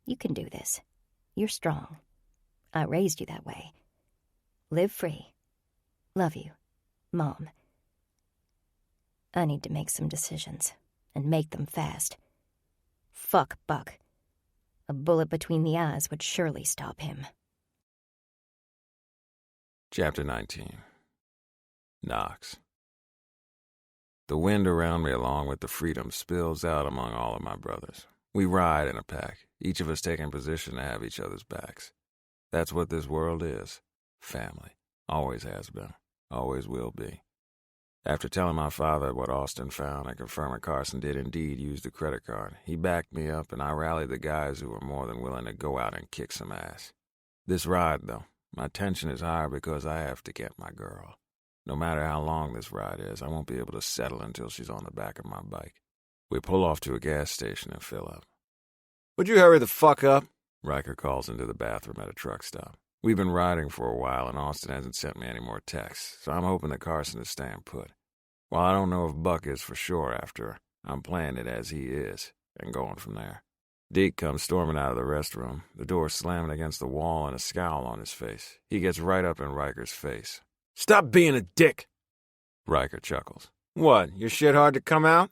You can do this. You're strong. I raised you that way. Live free. Love you. Mom. I need to make some decisions, and make them fast. Fuck Buck. A bullet between the eyes would surely stop him. Chapter 19. Knox. The wind around me, along with the freedom, spills out among all of my brothers. We ride in a pack, each of us taking position to have each other's backs. That's what this world is. Family. Always has been. Always will be. After telling my father what Austin found and confirming Carson did indeed use the credit card, he backed me up and I rallied the guys who were more than willing to go out and kick some ass. This ride, though, my tension is higher because I have to get my girl. No matter how long this ride is, I won't be able to settle until she's on the back of my bike. We pull off to a gas station and fill up. Would you hurry the fuck up? Riker calls into the bathroom at a truck stop. We've been riding for a while and Austin hasn't sent me any more texts, so I'm hoping that Carson is staying put. While I don't know if Buck is for sure after, I'm playing it as he is and going from there. Deke comes storming out of the restroom, the door slamming against the wall and a scowl on his face. He gets right up in Riker's face. Stop being a dick! Riker chuckles. What, your shit hard to come out?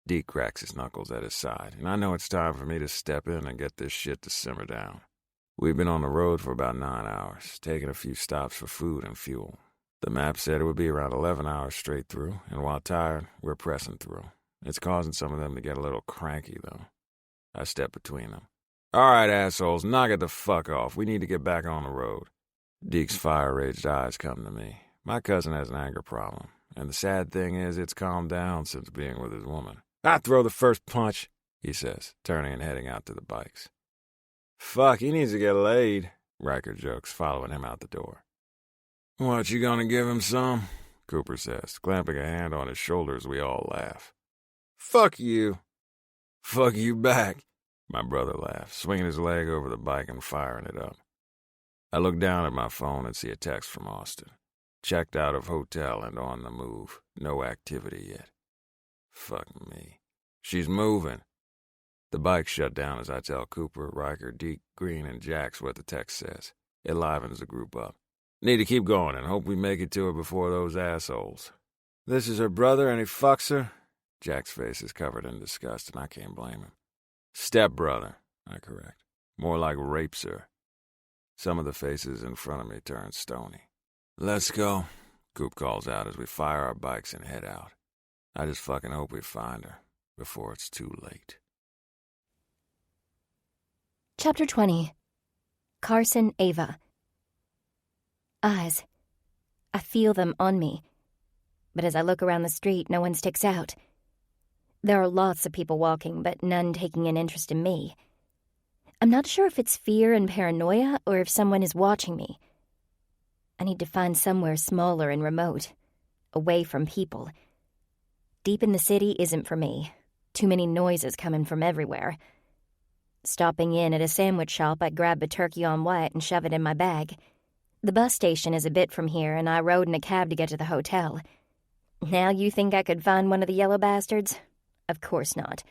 Deke cracks his knuckles at his side, and I know it's time for me to step in and get this shit to simmer down. We've been on the road for about 9 hours, taking a few stops for food and fuel. The map said it would be around 11 hours straight through, and while tired, we're pressing through. It's causing some of them to get a little cranky, though. I step between them. All right, assholes, knock it the fuck off. We need to get back on the road. Deke's fire-raged eyes come to me. My cousin has an anger problem, and the sad thing is it's calmed down since being with his woman. I throw the first punch, he says, turning and heading out to the bikes. Fuck, he needs to get laid. Riker jokes, following him out the door. What, you gonna give him some? Cooper says, clamping a hand on his shoulder as we all laugh. Fuck you. Fuck you back. My brother laughs, swinging his leg over the bike and firing it up. I look down at my phone and see a text from Austin. Checked out of hotel and on the move. No activity yet. Fuck me. She's moving. The bike shut down as I tell Cooper, Riker, Deke, Green, and Jax what the text says. It livens the group up. Need to keep going and hope we make it to her before those assholes. This is her brother and he fucks her? Jack's face is covered in disgust and I can't blame him. Stepbrother, I correct. More like rapes her. Some of the faces in front of me turn stony. Let's go, Coop calls out as we fire our bikes and head out. I just fucking hope we find her before it's too late. Chapter 20. Carson, Ava. Eyes. I feel them on me. But as I look around the street, no one sticks out. There are lots of people walking, but none taking an interest in me. I'm not sure if it's fear and paranoia or if someone is watching me. I need to find somewhere smaller and remote, away from people. Deep in the city isn't for me. Too many noises coming from everywhere. Stopping in at a sandwich shop, I grab a turkey on white and shove it in my bag. The bus station is a bit from here, and I rode in a cab to get to the hotel. Now you think I could find one of the yellow bastards? Of course not.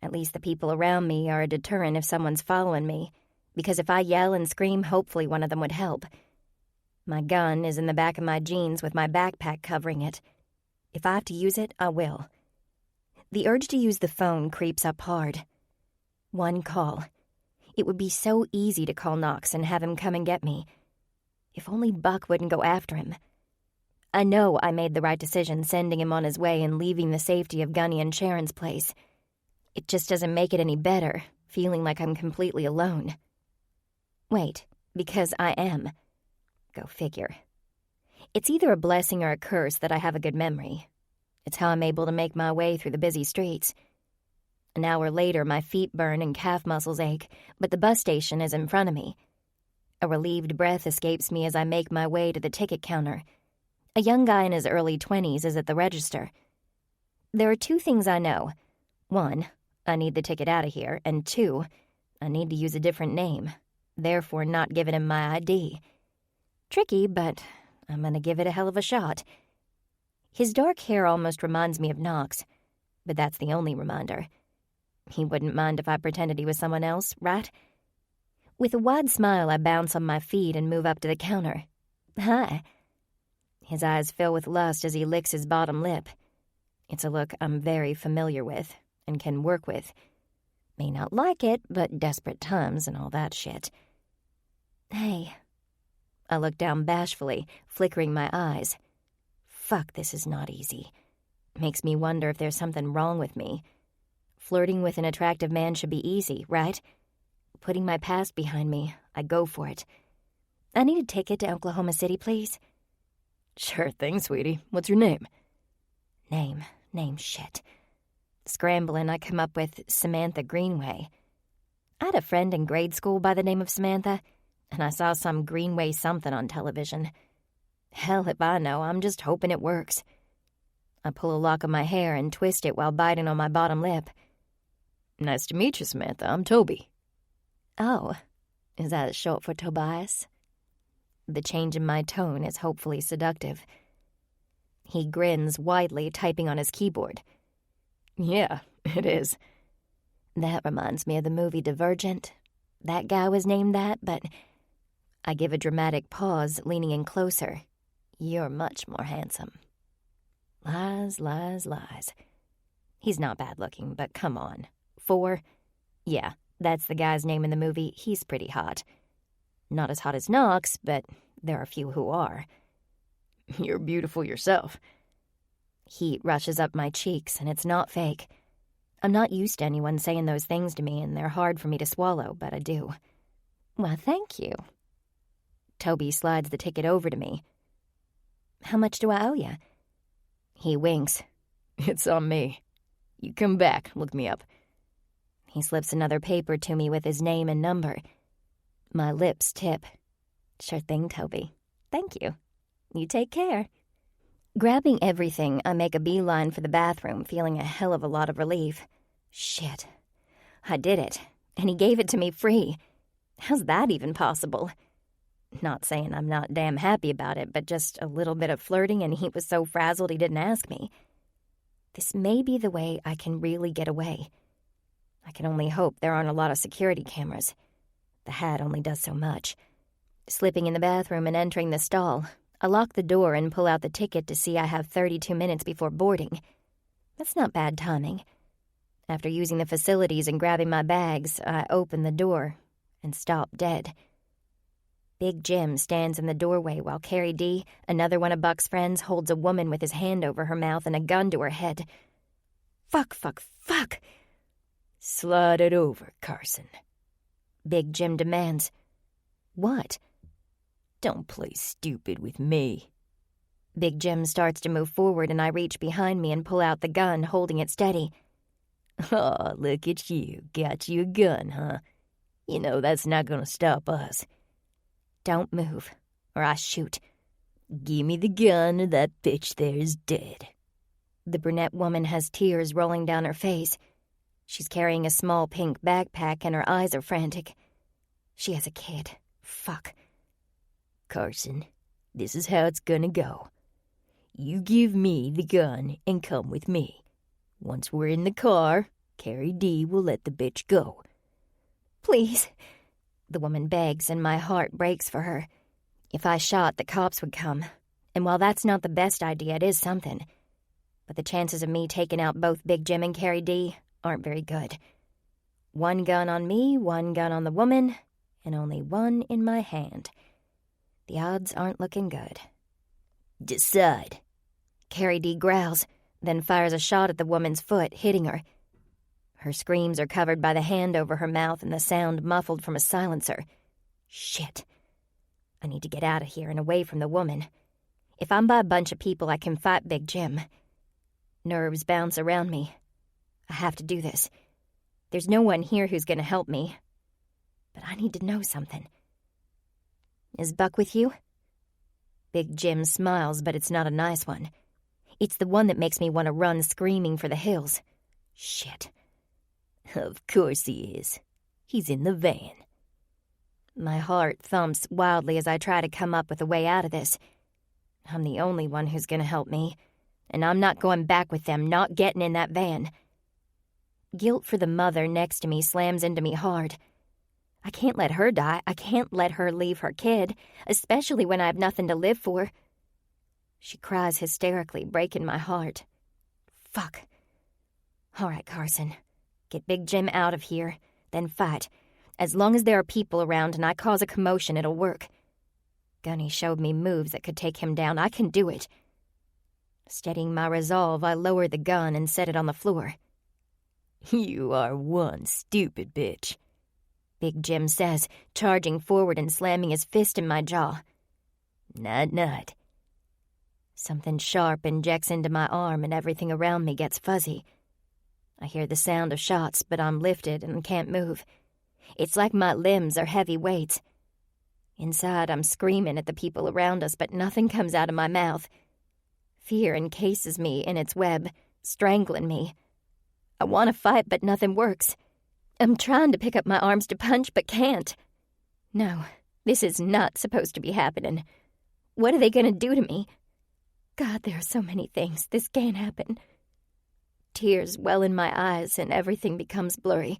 At least the people around me are a deterrent if someone's following me, because if I yell and scream, hopefully one of them would help. My gun is in the back of my jeans with my backpack covering it. If I have to use it, I will. The urge to use the phone creeps up hard. One call. It would be so easy to call Knox and have him come and get me. If only Buck wouldn't go after him. I know I made the right decision sending him on his way and leaving the safety of Gunny and Sharon's place. It just doesn't make it any better, feeling like I'm completely alone. Wait, because I am. Go figure. It's either a blessing or a curse that I have a good memory. It's how I'm able to make my way through the busy streets. An hour later, my feet burn and calf muscles ache, but the bus station is in front of me. A relieved breath escapes me as I make my way to the ticket counter. A young guy in his early 20s is at the register. There are two things I know. One, I need the ticket out of here, and two, I need to use a different name, therefore not giving him my ID. Tricky, but I'm gonna give it a hell of a shot. His dark hair almost reminds me of Knox, but that's the only reminder. He wouldn't mind if I pretended he was someone else, right? With a wide smile, I bounce on my feet and move up to the counter. Hi. His eyes fill with lust as he licks his bottom lip. It's a look I'm very familiar with and can work with. May not like it, but desperate times and all that shit. Hey. I look down bashfully, flickering my eyes. Fuck, this is not easy. Makes me wonder if there's something wrong with me. Flirting with an attractive man should be easy, right? Putting my past behind me, I go for it. I need a ticket to Oklahoma City, please. Sure thing, sweetie. What's your name? Name shit. Scrambling, I come up with Samantha Greenway. I had a friend in grade school by the name of Samantha, and I saw some Greenway something on television. Hell if I know, I'm just hoping it works. I pull a lock of my hair and twist it while biting on my bottom lip. Nice to meet you, Samantha. I'm Toby. Oh, is that short for Tobias? The change in my tone is hopefully seductive. He grins widely, typing on his keyboard. Yeah, it is. That reminds me of the movie Divergent. That guy was named that, but I give a dramatic pause, leaning in closer. You're much more handsome. Lies, lies, lies. He's not bad looking, but come on. 4? Yeah, that's the guy's name in the movie. He's pretty hot. Not as hot as Knox, but there are few who are. You're beautiful yourself. Heat rushes up my cheeks, and it's not fake. I'm not used to anyone saying those things to me, and they're hard for me to swallow, but I do. Well, thank you. Toby slides the ticket over to me. How much do I owe you? He winks. It's on me. You come back, look me up. He slips another paper to me with his name and number. My lips tip. Sure thing, Toby. Thank you. You take care. Grabbing everything, I make a beeline for the bathroom, feeling a hell of a lot of relief. Shit. I did it, and he gave it to me free. How's that even possible? Not saying I'm not damn happy about it, but just a little bit of flirting and he was so frazzled he didn't ask me. This may be the way I can really get away. I can only hope there aren't a lot of security cameras. The hat only does so much. Slipping in the bathroom and entering the stall, I lock the door and pull out the ticket to see I have 32 minutes before boarding. That's not bad timing. After using the facilities and grabbing my bags, I open the door and stop dead. Big Jim stands in the doorway while Carrie D, another one of Buck's friends, holds a woman with his hand over her mouth and a gun to her head. Fuck, fuck, fuck! Slide it over, Carson. Big Jim demands. What? Don't play stupid with me. Big Jim starts to move forward and I reach behind me and pull out the gun, holding it steady. Aw, look at you. Got you a gun, huh? You know that's not gonna stop us. Don't move, or I shoot. Gimme the gun or that bitch there is dead. The brunette woman has tears rolling down her face. She's carrying a small pink backpack and her eyes are frantic. She has a kid. Fuck. Carson, this is how it's gonna go. You give me the gun and come with me. Once we're in the car, Carrie D will let the bitch go. Please, the woman begs and my heart breaks for her. If I shot, the cops would come. And while that's not the best idea, it is something. But the chances of me taking out both Big Jim and Carrie D aren't very good. One gun on me, one gun on the woman, and only one in my hand. The odds aren't looking good. Decide. Carrie D growls, then fires a shot at the woman's foot, hitting her. Her screams are covered by the hand over her mouth and the sound muffled from a silencer. Shit. I need to get out of here and away from the woman. If I'm by a bunch of people, I can fight Big Jim. Nerves bounce around me. I have to do this. There's no one here who's going to help me. But I need to know something. Is Buck with you? Big Jim smiles, but it's not a nice one. It's the one that makes me want to run screaming for the hills. Shit. Of course he is. He's in the van. My heart thumps wildly as I try to come up with a way out of this. I'm the only one who's going to help me, and I'm not going back with them, not getting in that van. Guilt for the mother next to me slams into me hard. I can't let her die. I can't let her leave her kid, especially when I have nothing to live for. She cries hysterically, breaking my heart. Fuck. All right, Carson. Get Big Jim out of here, then fight. As long as there are people around and I cause a commotion, it'll work. Gunny showed me moves that could take him down. I can do it. Steadying my resolve, I lower the gun and set it on the floor. You are one stupid bitch, Big Jim says, charging forward and slamming his fist in my jaw. Night-night. Something sharp injects into my arm and everything around me gets fuzzy. I hear the sound of shots, but I'm lifted and can't move. It's like my limbs are heavy weights. Inside, I'm screaming at the people around us, but nothing comes out of my mouth. Fear encases me in its web, strangling me. I want to fight, but nothing works. I'm trying to pick up my arms to punch, but can't. No, this is not supposed to be happening. What are they going to do to me? God, there are so many things. This can't happen. Tears well in my eyes and everything becomes blurry.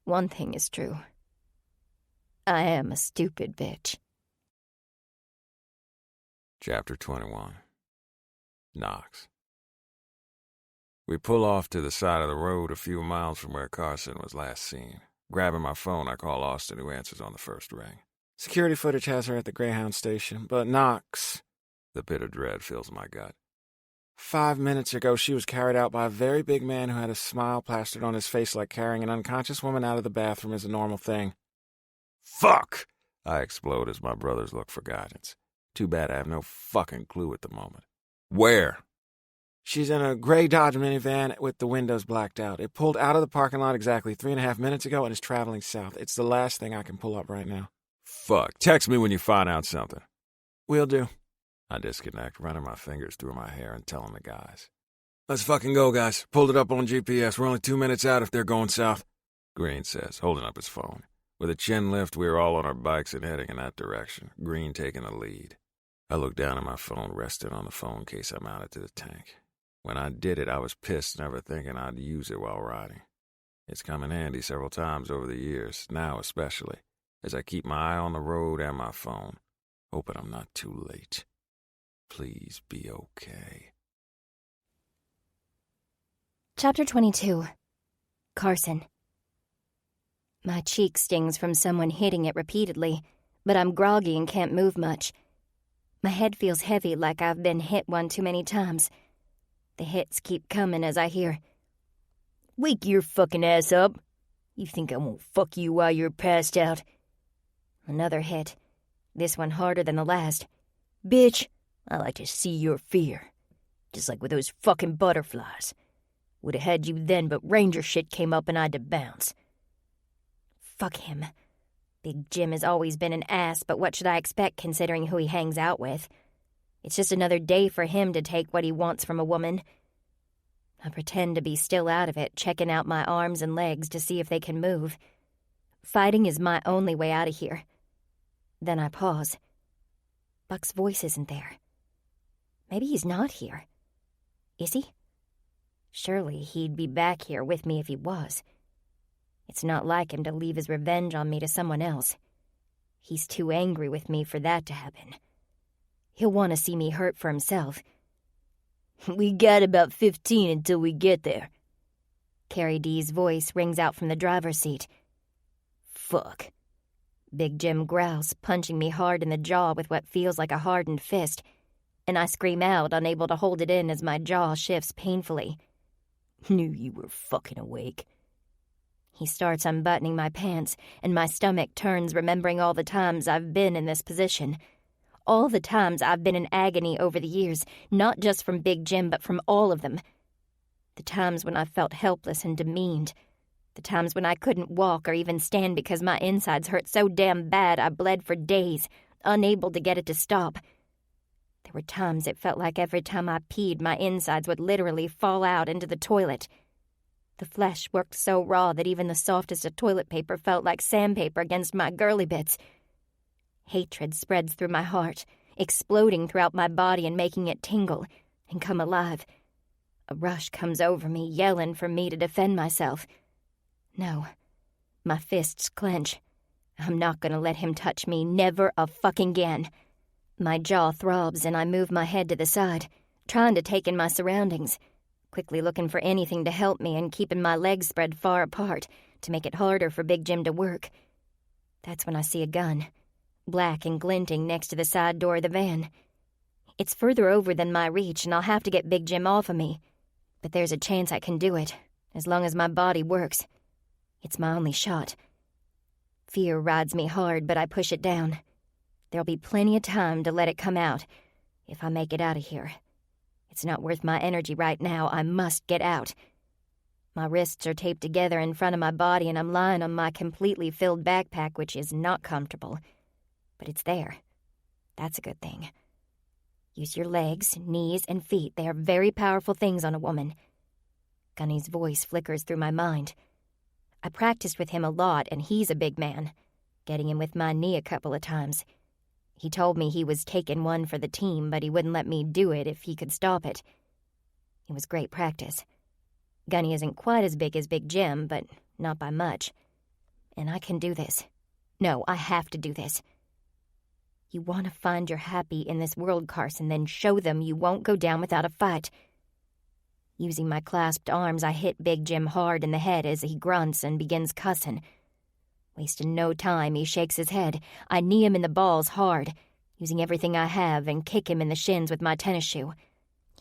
One thing is true. I am a stupid bitch. Chapter 21. Knox. We pull off to the side of the road a few miles from where Carson was last seen. Grabbing my phone, I call Austin, who answers on the first ring. Security footage has her at the Greyhound station, but Knox. The pit of dread fills my gut. 5 minutes ago, she was carried out by a very big man who had a smile plastered on his face like carrying an unconscious woman out of the bathroom is a normal thing. Fuck! I explode as my brothers look for guidance. Too bad I have no fucking clue at the moment. Where? She's in a gray Dodge minivan with the windows blacked out. It pulled out of the parking lot exactly 3.5 minutes ago and is traveling south. It's the last thing I can pull up right now. Fuck. Text me when you find out something. Will do. I disconnect, running my fingers through my hair and telling the guys. Let's fucking go, guys. Pulled it up on GPS. We're only 2 minutes out if they're going south. Green says, holding up his phone. With a chin lift, we were all on our bikes and heading in that direction, Green taking the lead. I looked down at my phone, resting on the phone case I mounted to the tank. When I did it, I was pissed, never thinking I'd use it while riding. It's come in handy several times over the years, now especially, as I keep my eye on the road and my phone, hoping I'm not too late. Please be okay. Chapter 22. Carson. My cheek stings from someone hitting it repeatedly, but I'm groggy and can't move much. My head feels heavy like I've been hit one too many times. The hits keep coming as I hear, "Wake your fucking ass up. You think I won't fuck you while you're passed out?" Another hit, this one harder than the last. "Bitch, I like to see your fear. Just like with those fucking butterflies. Would've had you then, but Ranger shit came up and I had to bounce." Fuck him. Big Jim has always been an ass, but what should I expect considering who he hangs out with? It's just another day for him to take what he wants from a woman. I pretend to be still out of it, checking out my arms and legs to see if they can move. Fighting is my only way out of here. Then I pause. Buck's voice isn't there. Maybe he's not here. Is he? Surely he'd be back here with me if he was. It's not like him to leave his revenge on me to someone else. He's too angry with me for that to happen. He'll want to see me hurt for himself. "We got about 15 until we get there." Carrie D's voice rings out from the driver's seat. "Fuck." Big Jim growls, punching me hard in the jaw with what feels like a hardened fist, and I scream out, unable to hold it in as my jaw shifts painfully. "Knew you were fucking awake." He starts unbuttoning my pants, and my stomach turns, remembering all the times I've been in this position. All the times I've been in agony over the years, not just from Big Jim, but from all of them. The times when I felt helpless and demeaned. The times when I couldn't walk or even stand because my insides hurt so damn bad I bled for days, unable to get it to stop. There were times it felt like every time I peed, my insides would literally fall out into the toilet. The flesh worked so raw that even the softest of toilet paper felt like sandpaper against my girly bits. Hatred spreads through my heart, exploding throughout my body and making it tingle and come alive. A rush comes over me, yelling for me to defend myself. No, my fists clench. I'm not going to let him touch me, never a fucking again. My jaw throbs and I move my head to the side, trying to take in my surroundings, quickly looking for anything to help me and keeping my legs spread far apart to make it harder for Big Jim to work. That's when I see a gun, black and glinting next to the side door of the van. It's further over than my reach, and I'll have to get Big Jim off of me. But there's a chance I can do it, as long as my body works. It's my only shot. Fear rides me hard, but I push it down. There'll be plenty of time to let it come out, if I make it out of here. It's not worth my energy right now. I must get out. My wrists are taped together in front of my body, and I'm lying on my completely filled backpack, which is not comfortable. But it's there. That's a good thing. Use your legs, knees, and feet. They are very powerful things on a woman. Gunny's voice flickers through my mind. I practiced with him a lot, and he's a big man, getting him with my knee a couple of times. He told me he was taking one for the team, but he wouldn't let me do it if he could stop it. It was great practice. Gunny isn't quite as big as Big Jim, but not by much. And I can do this. No, I have to do this. You want to find your happy in this world, Carson, then show them you won't go down without a fight. Using my clasped arms, I hit Big Jim hard in the head as he grunts and begins cussing. Wasting no time, he shakes his head. I knee him in the balls hard, using everything I have, and kick him in the shins with my tennis shoe.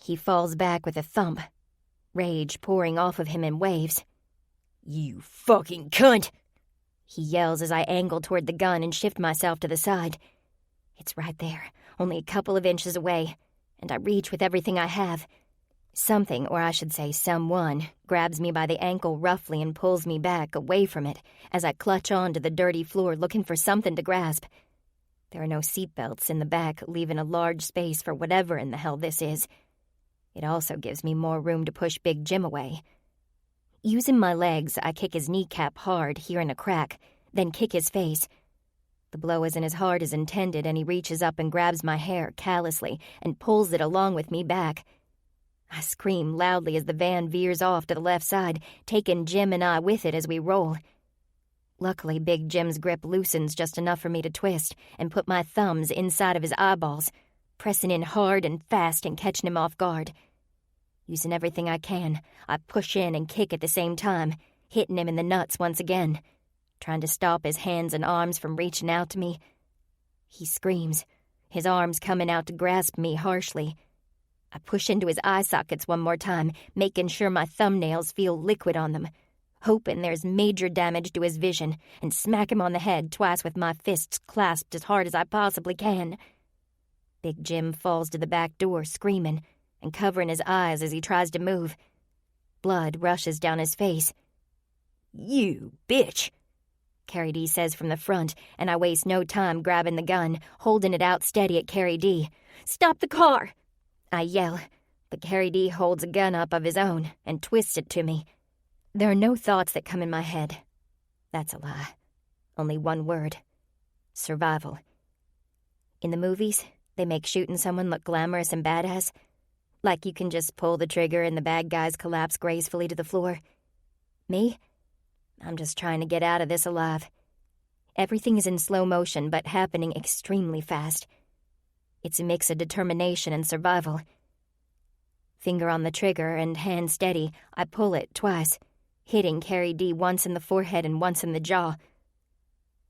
He falls back with a thump, rage pouring off of him in waves. "You fucking cunt!" he yells as I angle toward the gun and shift myself to the side. It's right there, only a couple of inches away, and I reach with everything I have. Something, or I should say someone, grabs me by the ankle roughly and pulls me back, away from it, as I clutch onto the dirty floor looking for something to grasp. There are no seatbelts in the back, leaving a large space for whatever in the hell this is. It also gives me more room to push Big Jim away. Using my legs, I kick his kneecap hard, hearing a crack, then kick his face. The blow isn't as hard as intended, and he reaches up and grabs my hair callously and pulls it along with me back. I scream loudly as the van veers off to the left side, taking Jim and I with it as we roll. Luckily, Big Jim's grip loosens just enough for me to twist and put my thumbs inside of his eyeballs, pressing in hard and fast and catching him off guard. Using everything I can, I push in and kick at the same time, hitting him in the nuts once again, trying to stop his hands and arms from reaching out to me. He screams, his arms coming out to grasp me harshly. I push into his eye sockets one more time, making sure my thumbnails feel liquid on them, hoping there's major damage to his vision, and smack him on the head twice with my fists clasped as hard as I possibly can. Big Jim falls to the back door, screaming and covering his eyes as he tries to move. Blood rushes down his face. "You bitch," Carrie D says from the front, and I waste no time grabbing the gun, holding it out steady at Carrie D. "Stop the car!" I yell, but Carrie D holds a gun up of his own and twists it to me. There are no thoughts that come in my head. That's a lie. Only one word. Survival. In the movies, they make shooting someone look glamorous and badass. Like you can just pull the trigger and the bad guys collapse gracefully to the floor. Me? I'm just trying to get out of this alive. Everything is in slow motion, but happening extremely fast. It's a mix of determination and survival. Finger on the trigger and hand steady, I pull it twice, hitting Carrie D once in the forehead and once in the jaw.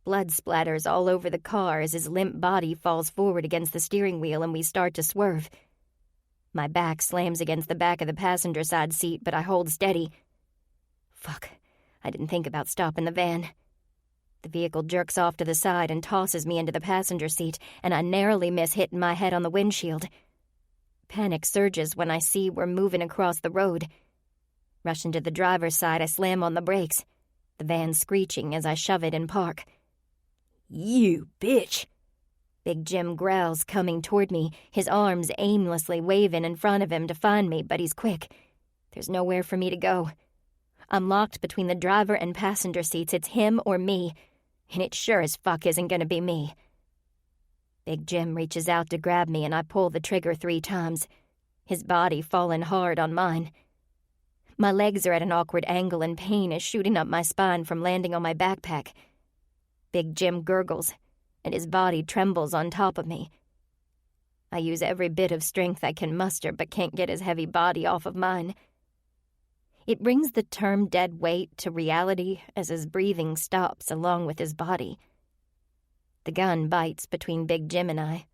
Blood splatters all over the car as his limp body falls forward against the steering wheel and we start to swerve. My back slams against the back of the passenger side seat, but I hold steady. Fuck, I didn't think about stopping the van. The vehicle jerks off to the side and tosses me into the passenger seat, and I narrowly miss hitting my head on the windshield. Panic surges when I see we're moving across the road. Rushing to the driver's side, I slam on the brakes, the van screeching as I shove it in park. "You bitch!" Big Jim growls, coming toward me, his arms aimlessly waving in front of him to find me, but he's quick. There's nowhere for me to go. I'm locked between the driver and passenger seats. It's him or me, and it sure as fuck isn't gonna be me. Big Jim reaches out to grab me, and I pull the trigger 3 times, his body falling hard on mine. My legs are at an awkward angle, and pain is shooting up my spine from landing on my backpack. Big Jim gurgles, and his body trembles on top of me. I use every bit of strength I can muster, but can't get his heavy body off of mine. It brings the term dead weight to reality as his breathing stops along with his body. The gun bites between Big Jim and I,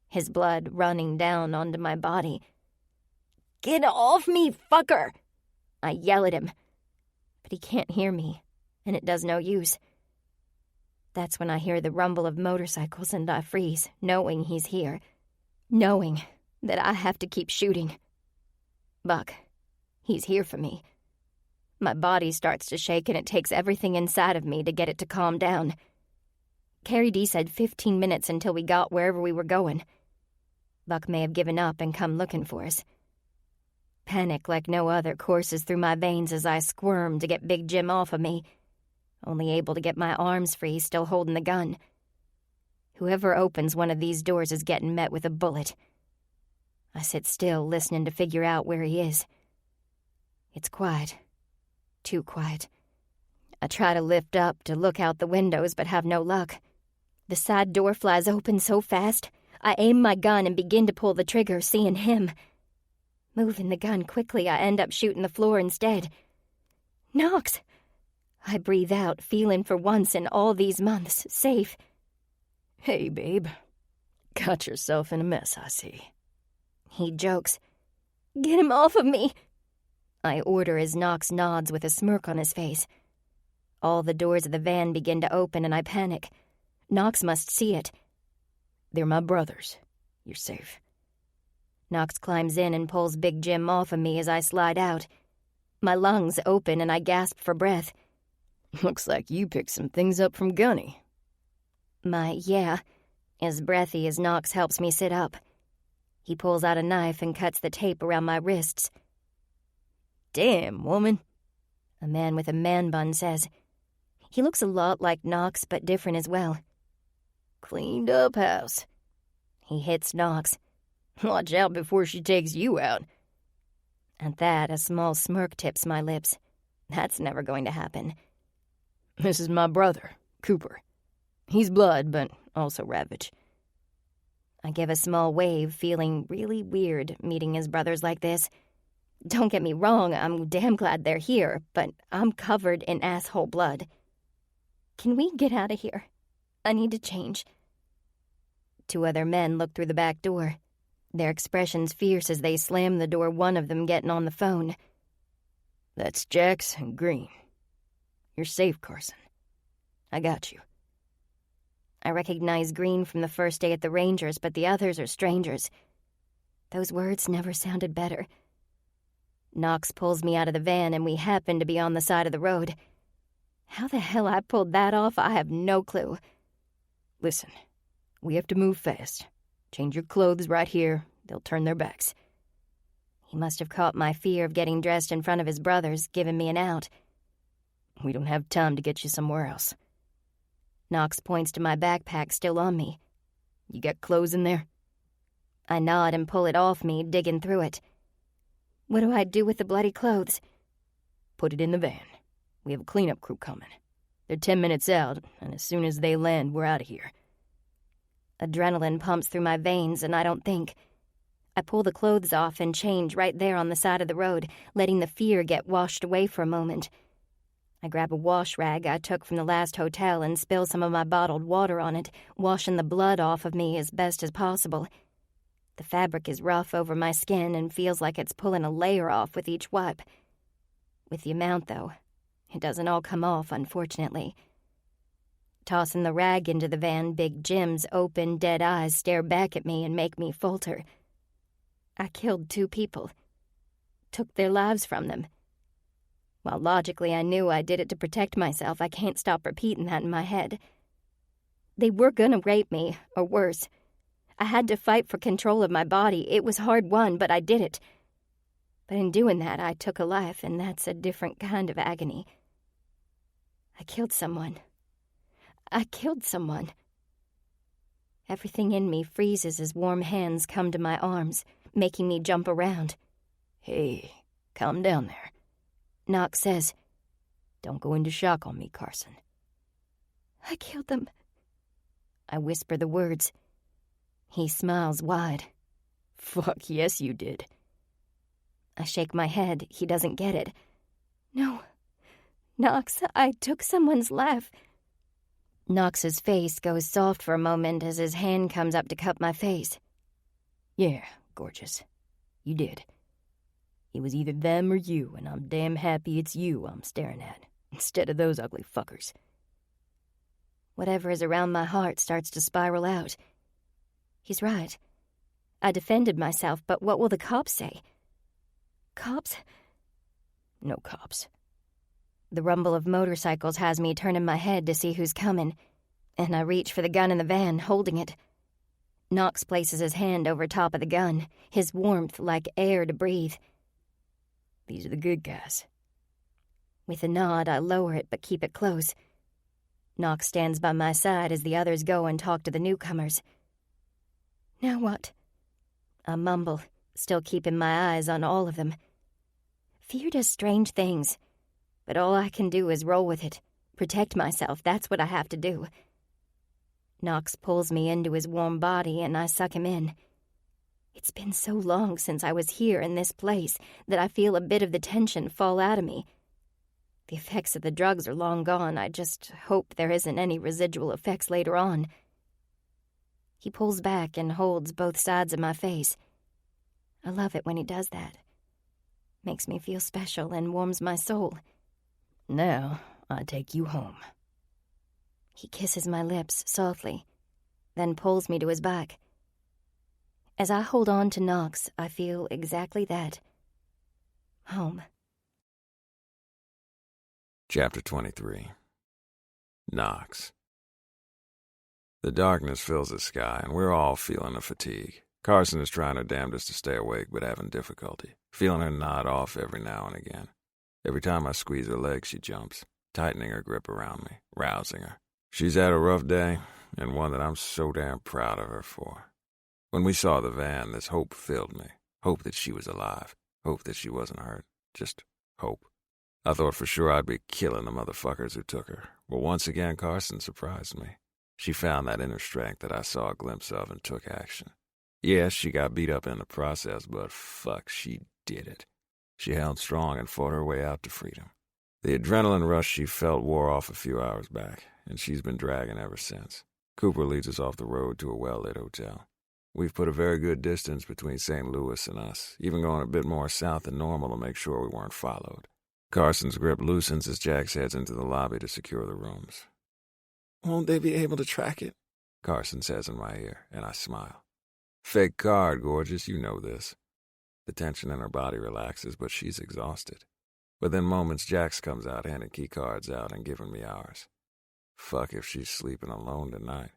his blood running down onto my body. "Get off me, fucker!" I yell at him, but he can't hear me, and it does no use. That's when I hear the rumble of motorcycles and I freeze, knowing he's here, knowing that I have to keep shooting. Buck, he's here for me. My body starts to shake, and it takes everything inside of me to get it to calm down. Carrie D said 15 minutes until we got wherever we were going. Buck may have given up and come looking for us. Panic like no other courses through my veins as I squirm to get Big Jim off of me, only able to get my arms free, still holding the gun. Whoever opens one of these doors is getting met with a bullet. I sit still, listening to figure out where he is. It's quiet. Too quiet. I try to lift up to look out the windows, but have no luck. The side door flies open so fast, I aim my gun and begin to pull the trigger, seeing him. Moving the gun quickly, I end up shooting the floor instead. "Knox!" I breathe out, feeling for once in all these months safe. "Hey, babe. Got yourself in a mess, I see." He jokes. "Get him off of me!" I order as Knox nods with a smirk on his face. All the doors of the van begin to open and I panic. Knox must see it. "They're my brothers. You're safe." Knox climbs in and pulls Big Jim off of me as I slide out. My lungs open and I gasp for breath. Looks like you picked some things up from Gunny. Yeah, as breathy as Knox helps me sit up. He pulls out a knife and cuts the tape around my wrists. Damn, woman, a man with a man bun says. He looks a lot like Knox, but different as well. Cleaned up house. He hits Knox. Watch out before she takes you out. At that, a small smirk tips my lips. That's never going to happen. This is my brother, Cooper. He's blood, but also Ravage. I give a small wave, feeling really weird meeting his brothers like this. Don't get me wrong, I'm damn glad they're here, but I'm covered in asshole blood. Can we get out of here? I need to change. 2 other men look through the back door. Their expressions fierce as they slam the door, one of them getting on the phone. That's Jax and Green. You're safe, Carson. I got you. I recognize Green from the first day at the Rangers, but the others are strangers. Those words never sounded better. Knox pulls me out of the van, and we happen to be on the side of the road. How the hell I pulled that off, I have no clue. Listen, we have to move fast. Change your clothes right here. They'll turn their backs. He must have caught my fear of getting dressed in front of his brothers, giving me an out. We don't have time to get you somewhere else. Knox points to my backpack still on me. You got clothes in there? I nod and pull it off me, digging through it. What do I do with the bloody clothes? Put it in the van. We have a cleanup crew coming. They're 10 minutes out, and as soon as they land, we're out of here. Adrenaline pumps through my veins, and I don't think. I pull the clothes off and change right there on the side of the road, letting the fear get washed away for a moment. I grab a wash rag I took from the last hotel and spill some of my bottled water on it, washing the blood off of me as best as possible. The fabric is rough over my skin and feels like it's pulling a layer off with each wipe. With the amount, though, it doesn't all come off, unfortunately. Tossing the rag into the van, Big Jim's open, dead eyes stare back at me and make me falter. I killed 2 people. Took their lives from them. While logically I knew I did it to protect myself, I can't stop repeating that in my head. They were gonna rape me, or worse. I had to fight for control of my body. It was hard won, but I did it. But in doing that, I took a life, and that's a different kind of agony. I killed someone. Everything in me freezes as warm hands come to my arms, making me jump around. Hey, calm down there. Knox says, Don't go into shock on me, Carson. I killed them. I whisper the words. He smiles wide. Fuck, yes you did. I shake my head. He doesn't get it. No. Knox, I took someone's life. Knox's face goes soft for a moment as his hand comes up to cup my face. Yeah, gorgeous. You did. It was either them or you, and I'm damn happy it's you I'm staring at, instead of those ugly fuckers. Whatever is around my heart starts to spiral out. He's right. I defended myself, but what will the cops say? Cops? No cops. The rumble of motorcycles has me turning my head to see who's coming, and I reach for the gun in the van, holding it. Knox places his hand over top of the gun, his warmth like air to breathe. These are the good guys. With a nod, I lower it but keep it close. Knox stands by my side as the others go and talk to the newcomers. Now what? I mumble, still keeping my eyes on all of them. Fear does strange things, but all I can do is roll with it. Protect myself, that's what I have to do. Knox pulls me into his warm body and I suck him in. It's been so long since I was here in this place that I feel a bit of the tension fall out of me. The effects of the drugs are long gone. I just hope there isn't any residual effects later on. He pulls back and holds both sides of my face. I love it when he does that. Makes me feel special and warms my soul. Now, I take you home. He kisses my lips softly, then pulls me to his back. As I hold on to Knox, I feel exactly that. Home. Chapter 23. Knox. The darkness fills the sky, and we're all feeling the fatigue. Carson is trying her damnedest to stay awake, but having difficulty, feeling her nod off every now and again. Every time I squeeze her leg, she jumps, tightening her grip around me, rousing her. She's had a rough day, and one that I'm so damn proud of her for. When we saw the van, this hope filled me. Hope that she was alive. Hope that she wasn't hurt. Just hope. I thought for sure I'd be killing the motherfuckers who took her. Well, once again, Carson surprised me. She found that inner strength that I saw a glimpse of and took action. Yes, she got beat up in the process, but fuck, she did it. She held strong and fought her way out to freedom. The adrenaline rush she felt wore off a few hours back, and she's been dragging ever since. Cooper leads us off the road to a well-lit hotel. We've put a very good distance between St. Louis and us, even going a bit more south than normal to make sure we weren't followed. Carson's grip loosens as Jax heads into the lobby to secure the rooms. Won't they be able to track it? Carson says in my ear, and I smile. Fake card, gorgeous, you know this. The tension in her body relaxes, but she's exhausted. Within moments, Jax comes out, handing key cards out and giving me ours. Fuck if she's sleeping alone tonight.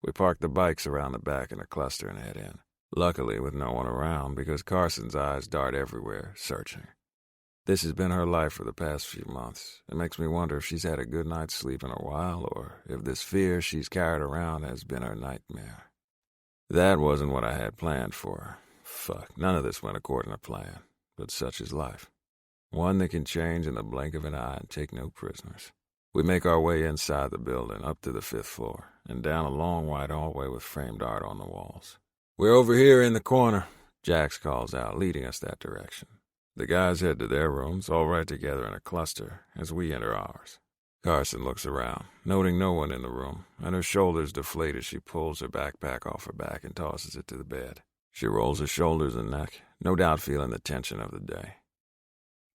We park the bikes around the back in a cluster and head in. Luckily, with no one around, because Carson's eyes dart everywhere, searching. This has been her life for the past few months. It makes me wonder if she's had a good night's sleep in a while, or if this fear she's carried around has been her nightmare. That wasn't what I had planned for her. Fuck, none of this went according to plan. But such is life. One that can change in the blink of an eye and take no prisoners. We make our way inside the building, up to the 5th floor, and down a long wide hallway with framed art on the walls. We're over here in the corner, Jax calls out, leading us that direction. The guys head to their rooms, all right together in a cluster, as we enter ours. Carson looks around, noting no one in the room, and her shoulders deflate as she pulls her backpack off her back and tosses it to the bed. She rolls her shoulders and neck, no doubt feeling the tension of the day.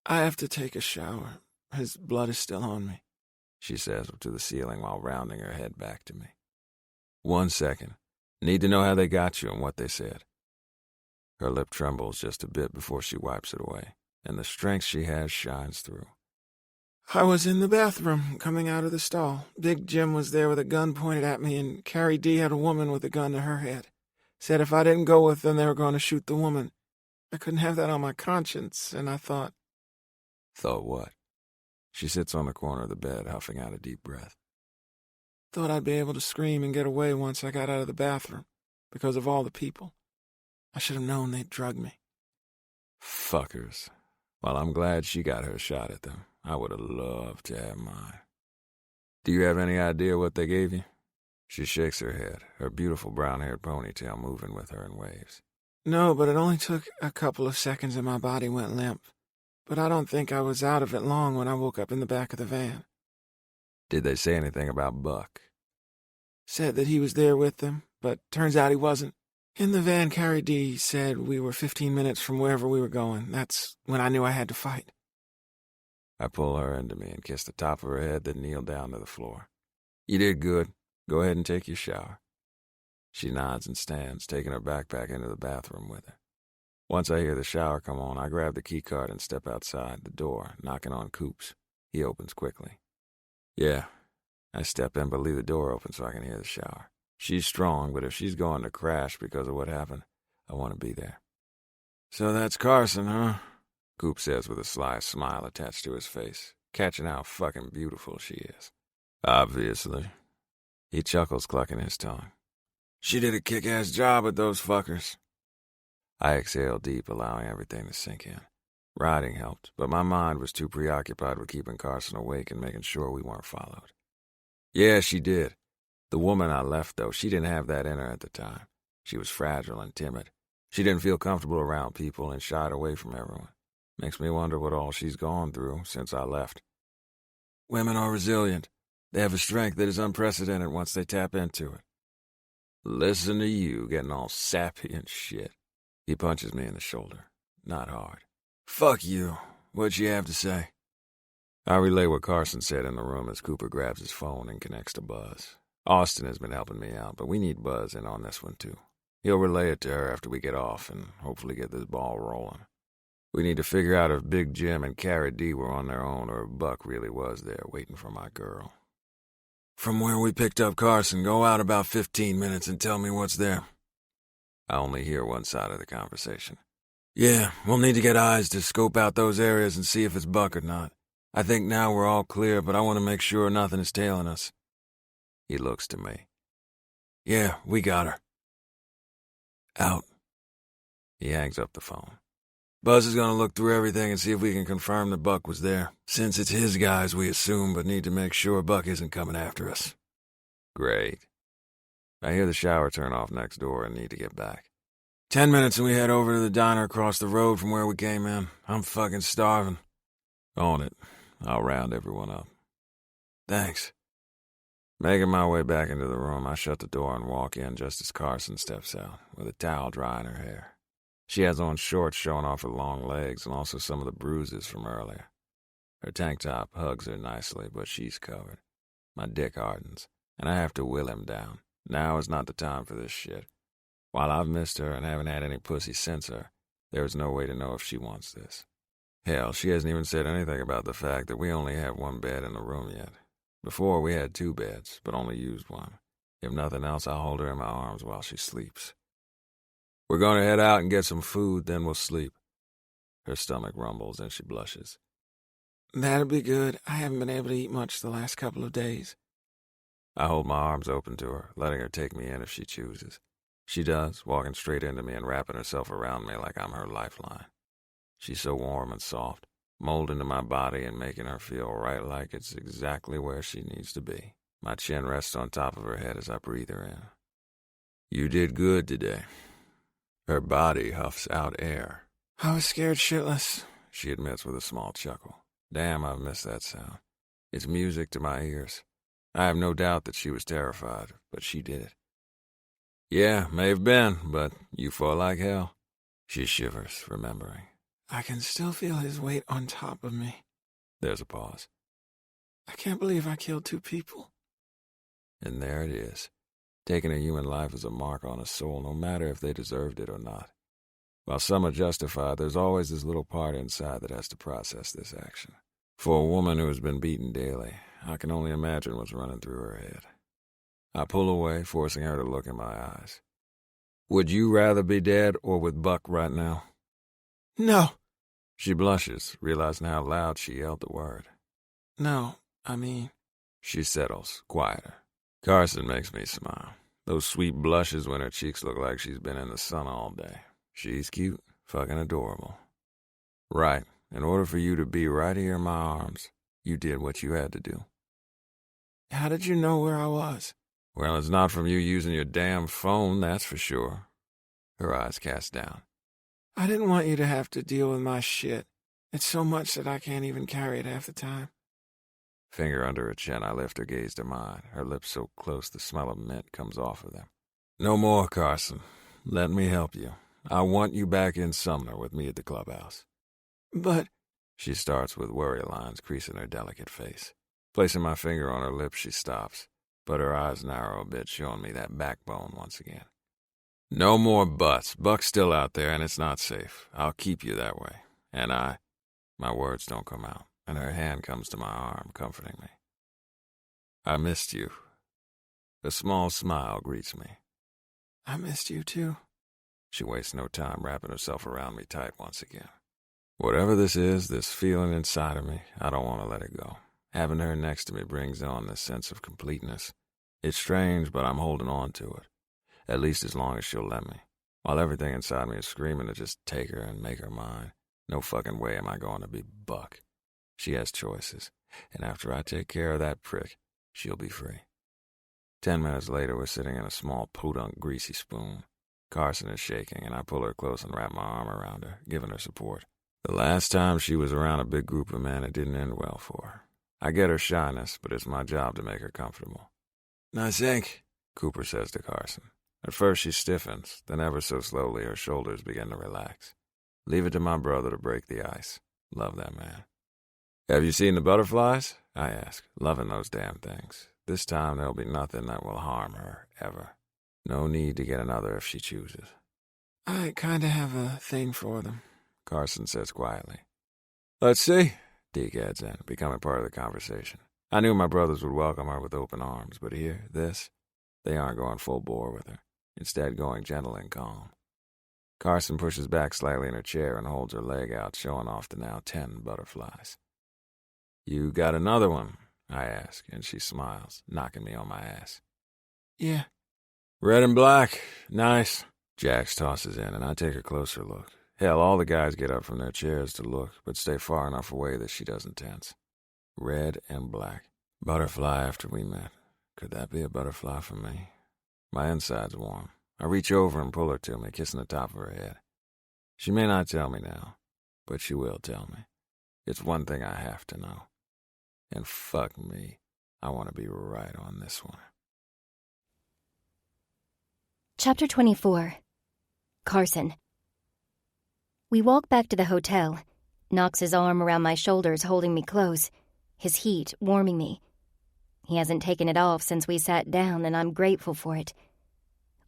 I have to take a shower. His blood is still on me, she says to the ceiling while rounding her head back to me. 1 second. Need to know how they got you and what they said. Her lip trembles just a bit before she wipes it away, and the strength she has shines through. I was in the bathroom, coming out of the stall. Big Jim was there with a gun pointed at me, and Carrie D had a woman with a gun to her head. Said if I didn't go with them, they were going to shoot the woman. I couldn't have that on my conscience, and I thought... Thought what? She sits on the corner of the bed, huffing out a deep breath. Thought I'd be able to scream and get away once I got out of the bathroom, because of all the people. I should have known they'd drug me. Fuckers. Well, I'm glad she got her shot at them. I would have loved to have mine. Do you have any idea what they gave you? She shakes her head, her beautiful brown-haired ponytail moving with her in waves. No, but it only took a couple of seconds and my body went limp. But I don't think I was out of it long when I woke up in the back of the van. Did they say anything about Buck? Said that he was there with them, but turns out he wasn't. In the van, Carrie D said we were 15 minutes from wherever we were going. That's when I knew I had to fight. I pull her into me and kiss the top of her head, then kneel down to the floor. You did good. Go ahead and take your shower. She nods and stands, taking her backpack into the bathroom with her. Once I hear the shower come on, I grab the key card and step outside the door, knocking on Coop's. He opens quickly. Yeah. I step in but leave the door open so I can hear the shower. She's strong, but if she's going to crash because of what happened, I want to be there. So that's Carson, huh? Coop says with a sly smile attached to his face, catching how fucking beautiful she is. Obviously. He chuckles, clucking his tongue. She did a kick-ass job with those fuckers. I exhale deep, allowing everything to sink in. Riding helped, but my mind was too preoccupied with keeping Carson awake and making sure we weren't followed. Yeah, she did. The woman I left, though, she didn't have that in her at the time. She was fragile and timid. She didn't feel comfortable around people and shied away from everyone. Makes me wonder what all she's gone through since I left. Women are resilient. They have a strength that is unprecedented once they tap into it. Listen to you, getting all sappy and shit. He punches me in the shoulder. Not hard. Fuck you. What'd you have to say? I relay what Carson said in the room as Cooper grabs his phone and connects to Buzz. Austin has been helping me out, but we need Buzz in on this one too. He'll relay it to her after we get off and hopefully get this ball rolling. We need to figure out if Big Jim and Cara D were on their own or if Buck really was there waiting for my girl. From where we picked up Carson, go out about 15 minutes and tell me what's there. I only hear one side of the conversation. Yeah, we'll need to get eyes to scope out those areas and see if it's Buck or not. I think now we're all clear, but I want to make sure nothing is tailing us. He looks to me. Yeah, we got her. Out. He hangs up the phone. Buzz is going to look through everything and see if we can confirm that Buck was there. Since it's his guys, we assume, but need to make sure Buck isn't coming after us. Great. I hear the shower turn off next door and need to get back. 10 minutes and we head over to the diner across the road from where we came in. I'm fucking starving. Own it. I'll round everyone up. Thanks. Making my way back into the room, I shut the door and walk in just as Carson steps out, with a towel drying her hair. She has on shorts showing off her long legs and also some of the bruises from earlier. Her tank top hugs her nicely, but she's covered. My dick hardens, and I have to will him down. Now is not the time for this shit. While I've missed her and haven't had any pussy since her, there is no way to know if she wants this. Hell, she hasn't even said anything about the fact that we only have one bed in the room yet. Before, we had 2 beds, but only used one. If nothing else, I'll hold her in my arms while she sleeps. We're going to head out and get some food, then we'll sleep. Her stomach rumbles and she blushes. That'll be good. I haven't been able to eat much the last couple of days. I hold my arms open to her, letting her take me in if she chooses. She does, walking straight into me and wrapping herself around me like I'm her lifeline. She's so warm and soft, molding into my body and making her feel right like it's exactly where she needs to be. My chin rests on top of her head as I breathe her in. You did good today. Her body huffs out air. I was scared shitless, she admits with a small chuckle. Damn, I've missed that sound. It's music to my ears. I have no doubt that she was terrified, but she did it. Yeah, may have been, but you fought like hell. She shivers, remembering. I can still feel his weight on top of me. There's a pause. I can't believe I killed 2 people. And there it is. Taking a human life is a mark on a soul, no matter if they deserved it or not. While some are justified, there's always this little part inside that has to process this action. For a woman who has been beaten daily, I can only imagine what's running through her head. I pull away, forcing her to look in my eyes. Would you rather be dead or with Buck right now? No. She blushes, realizing how loud she yelled the word. No, I mean... She settles, quieter. Carson makes me smile. Those sweet blushes when her cheeks look like she's been in the sun all day. She's cute, fucking adorable. Right, in order for you to be right here in my arms, you did what you had to do. How did you know where I was? Well, it's not from you using your damn phone, that's for sure. Her eyes cast down. I didn't want you to have to deal with my shit. It's so much that I can't even carry it half the time. Finger under her chin, I lift her gaze to mine, her lips so close the smell of mint comes off of them. No more, Carson. Let me help you. I want you back in Sumner with me at the clubhouse. But... She starts with worry lines creasing her delicate face. Placing my finger on her lips, she stops, but her eyes narrow a bit, showing me that backbone once again. No more buts. Buck's still out there, and it's not safe. I'll keep you that way. And my words don't come out, and her hand comes to my arm, comforting me. I missed you. A small smile greets me. I missed you, too. She wastes no time wrapping herself around me tight once again. Whatever this is, this feeling inside of me, I don't want to let it go. Having her next to me brings on this sense of completeness. It's strange, but I'm holding on to it. At least as long as she'll let me. While everything inside me is screaming to just take her and make her mine. No fucking way am I going to be Buck. She has choices, and after I take care of that prick, she'll be free. 10 minutes later, we're sitting in a small podunk greasy spoon. Carson is shaking, and I pull her close and wrap my arm around her, giving her support. The last time she was around a big group of men, it didn't end well for her. I get her shyness, but it's my job to make her comfortable. Nice ink, Cooper says to Carson. At first she stiffens, then ever so slowly her shoulders begin to relax. Leave it to my brother to break the ice. Love that man. Have you seen the butterflies? I ask, loving those damn things. This time there'll be nothing that will harm her, ever. No need to get another if she chooses. I kinda have a thing for them, Carson says quietly. Let's see, Deke adds in, becoming part of the conversation. I knew my brothers would welcome her with open arms, but here, they aren't going full bore with her, instead going gentle and calm. Carson pushes back slightly in her chair and holds her leg out, showing off the now 10 butterflies. You got another one, I ask, and she smiles, knocking me on my ass. Yeah. Red and black. Nice. Jax tosses in, and I take a closer look. Hell, all the guys get up from their chairs to look, but stay far enough away that she doesn't tense. Red and black. Butterfly after we met. Could that be a butterfly for me? My inside's warm. I reach over and pull her to me, kissing the top of her head. She may not tell me now, but she will tell me. It's one thing I have to know. And fuck me, I want to be right on this one. Chapter 24. Carson. We walk back to the hotel, Knox's arm around my shoulders holding me close, his heat warming me. He hasn't taken it off since we sat down, and I'm grateful for it.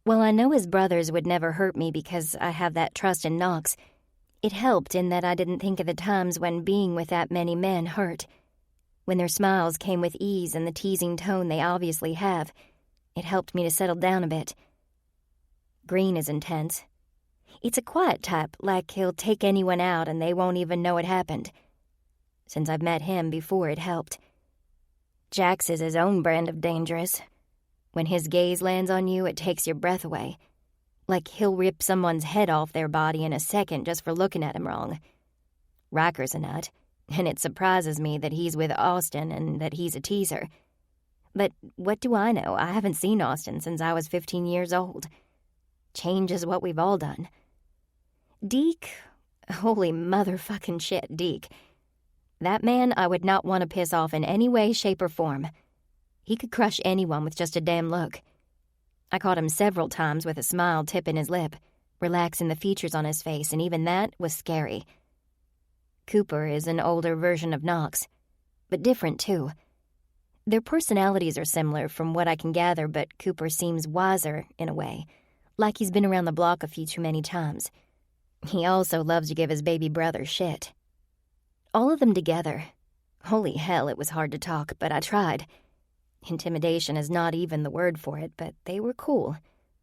While I know his brothers would never hurt me because I have that trust in Knox, it helped in that I didn't think of the times when being with that many men hurt. When their smiles came with ease and the teasing tone they obviously have, it helped me to settle down a bit. Green is intense. It's a quiet type, like he'll take anyone out and they won't even know it happened. Since I've met him before, it helped. Jax is his own brand of dangerous. When his gaze lands on you, it takes your breath away. Like he'll rip someone's head off their body in a second just for looking at him wrong. Riker's a nut, and it surprises me that he's with Austin and that he's a teaser. But what do I know? I haven't seen Austin since I was 15 years old. Change is what we've all done. Deke, holy motherfucking shit, Deke. That man I would not want to piss off in any way, shape, or form. He could crush anyone with just a damn look. I caught him several times with a smile tipping his lip, relaxing the features on his face, and even that was scary. Cooper is an older version of Knox, but different, too. Their personalities are similar from what I can gather, but Cooper seems wiser in a way, like he's been around the block a few too many times. He also loves to give his baby brother shit. All of them together. Holy hell, it was hard to talk, but I tried. Intimidation is not even the word for it, but they were cool,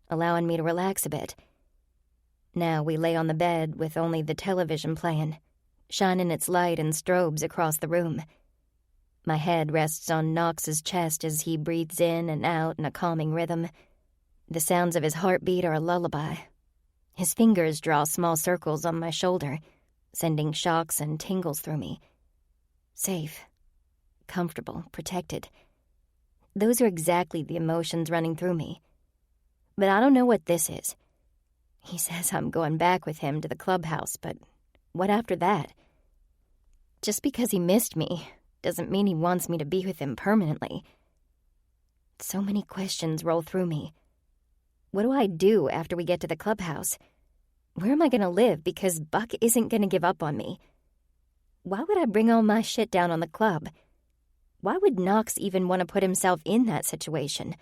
allowing me to relax a bit. Now we lay on the bed with only the television playing, shining its light and strobes across the room. My head rests on Knox's chest as he breathes in and out in a calming rhythm. The sounds of his heartbeat are a lullaby. His fingers draw small circles on my shoulder, sending shocks and tingles through me. Safe, comfortable, protected. Those are exactly the emotions running through me. But I don't know what this is. He says I'm going back with him to the clubhouse, but what after that? Just because he missed me doesn't mean he wants me to be with him permanently. So many questions roll through me. What do I do after we get to the clubhouse? Where am I going to live? Because Buck isn't going to give up on me. Why would I bring all my shit down on the club? Why would Knox even want to put himself in that situation?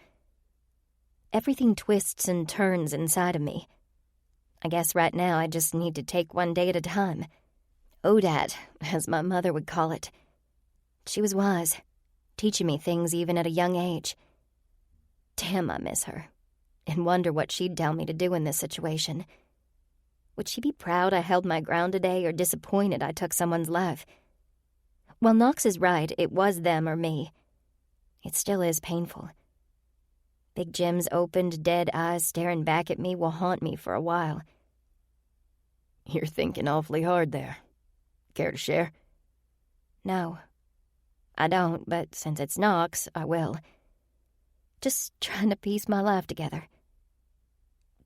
Everything twists and turns inside of me. I guess right now I just need to take one day at a time. ODAT, as my mother would call it. She was wise, teaching me things even at a young age. Damn, I miss her, and wonder what she'd tell me to do in this situation. Would she be proud I held my ground today or disappointed I took someone's life? While Knox is right, it was them or me. It still is painful. Big Jim's opened, dead eyes staring back at me will haunt me for a while. You're thinking awfully hard there. Care to share? No, I don't, but since it's Knox, I will. Just trying to piece my life together.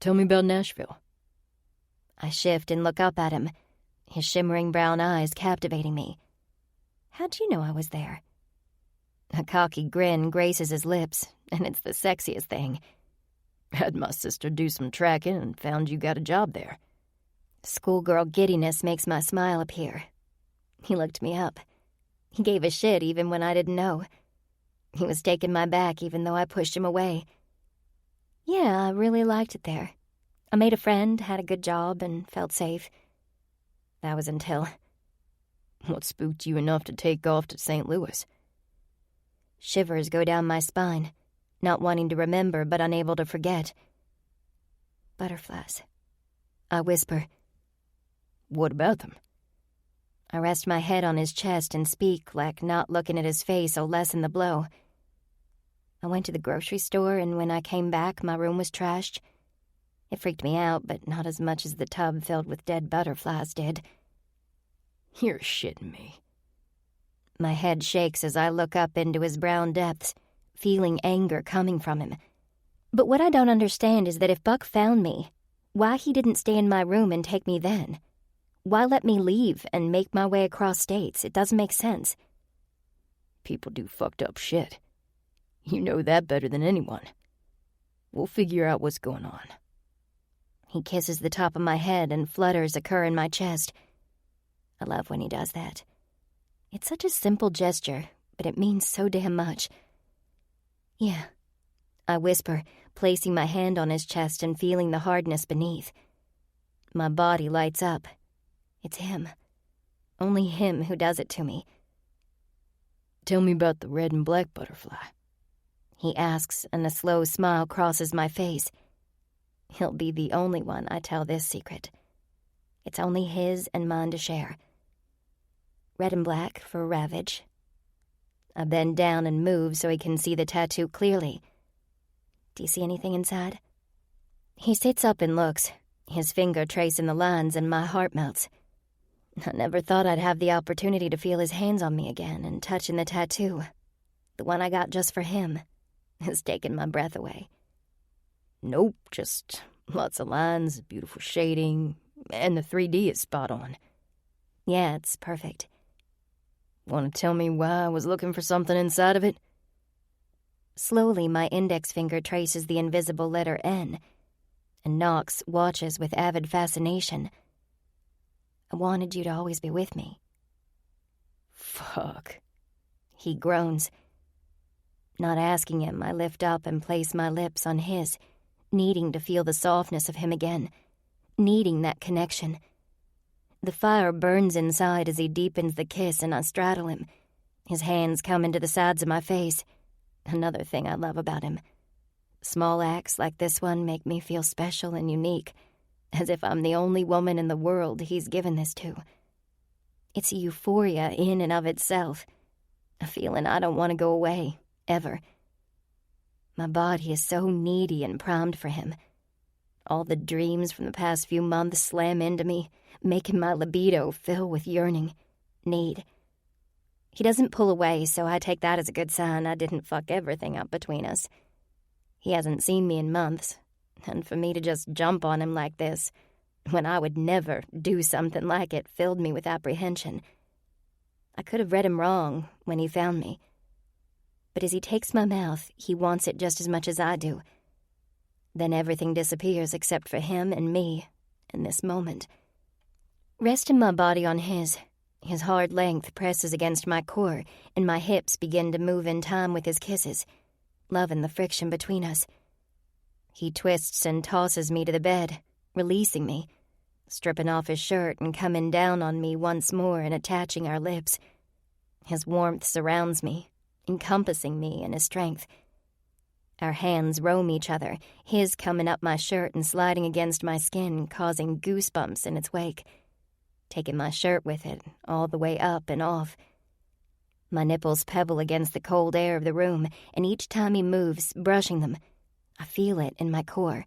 Tell me about Nashville. I shift and look up at him, his shimmering brown eyes captivating me. How'd you know I was there? A cocky grin graces his lips, and it's the sexiest thing. Had my sister do some tracking and found you got a job there. Schoolgirl giddiness makes my smile appear. He looked me up. He gave a shit even when I didn't know. He was taking my back even though I pushed him away. Yeah, I really liked it there. I made a friend, had a good job, and felt safe. That was until... What spooked you enough to take off to St. Louis? Shivers go down my spine, not wanting to remember but unable to forget. Butterflies. I whisper. What about them? I rest my head on his chest and speak like not looking at his face will lessen the blow. I went to the grocery store, and when I came back, my room was trashed. It freaked me out, but not as much as the tub filled with dead butterflies did. You're shitting me. My head shakes as I look up into his brown depths, feeling anger coming from him. But what I don't understand is that if Buck found me, why he didn't stay in my room and take me then? Why let me leave and make my way across states? It doesn't make sense. People do fucked up shit. You know that better than anyone. We'll figure out what's going on. He kisses the top of my head and flutters occur in my chest. I love when he does that. It's such a simple gesture, but it means so damn much. Yeah, I whisper, placing my hand on his chest and feeling the hardness beneath. My body lights up. It's him. Only him who does it to me. Tell me about the red and black butterfly. He asks, and a slow smile crosses my face. He'll be the only one I tell this secret. It's only his and mine to share. Red and black for Ravage. I bend down and move so he can see the tattoo clearly. Do you see anything inside? He sits up and looks, his finger tracing the lines, and my heart melts. I never thought I'd have the opportunity to feel his hands on me again and touching the tattoo. The one I got just for him has taken my breath away. Nope, just lots of lines, beautiful shading, and the 3D is spot on. Yeah, it's perfect. Want to tell me why I was looking for something inside of it? Slowly, my index finger traces the invisible letter N, and Knox watches with avid fascination. I wanted you to always be with me. Fuck. He groans. Not asking him, I lift up and place my lips on his, needing to feel the softness of him again, needing that connection. The fire burns inside as he deepens the kiss and I straddle him. His hands come into the sides of my face. Another thing I love about him. Small acts like this one make me feel special and unique, as if I'm the only woman in the world he's given this to. It's a euphoria in and of itself, a feeling I don't want to go away, ever. My body is so needy and primed for him. All the dreams from the past few months slam into me, making my libido fill with yearning, need. He doesn't pull away, so I take that as a good sign I didn't fuck everything up between us. He hasn't seen me in months, and for me to just jump on him like this, when I would never do something like it, filled me with apprehension. I could have read him wrong when he found me. But as he takes my mouth, he wants it just as much as I do. Then everything disappears except for him and me in this moment. Resting my body on his hard length presses against my core, and my hips begin to move in time with his kisses, loving the friction between us. He twists and tosses me to the bed, releasing me, stripping off his shirt and coming down on me once more and attaching our lips. His warmth surrounds me, encompassing me in his strength. Our hands roam each other, his coming up my shirt and sliding against my skin, causing goosebumps in its wake, taking my shirt with it, all the way up and off. My nipples pebble against the cold air of the room, and each time he moves, brushing them, I feel it in my core.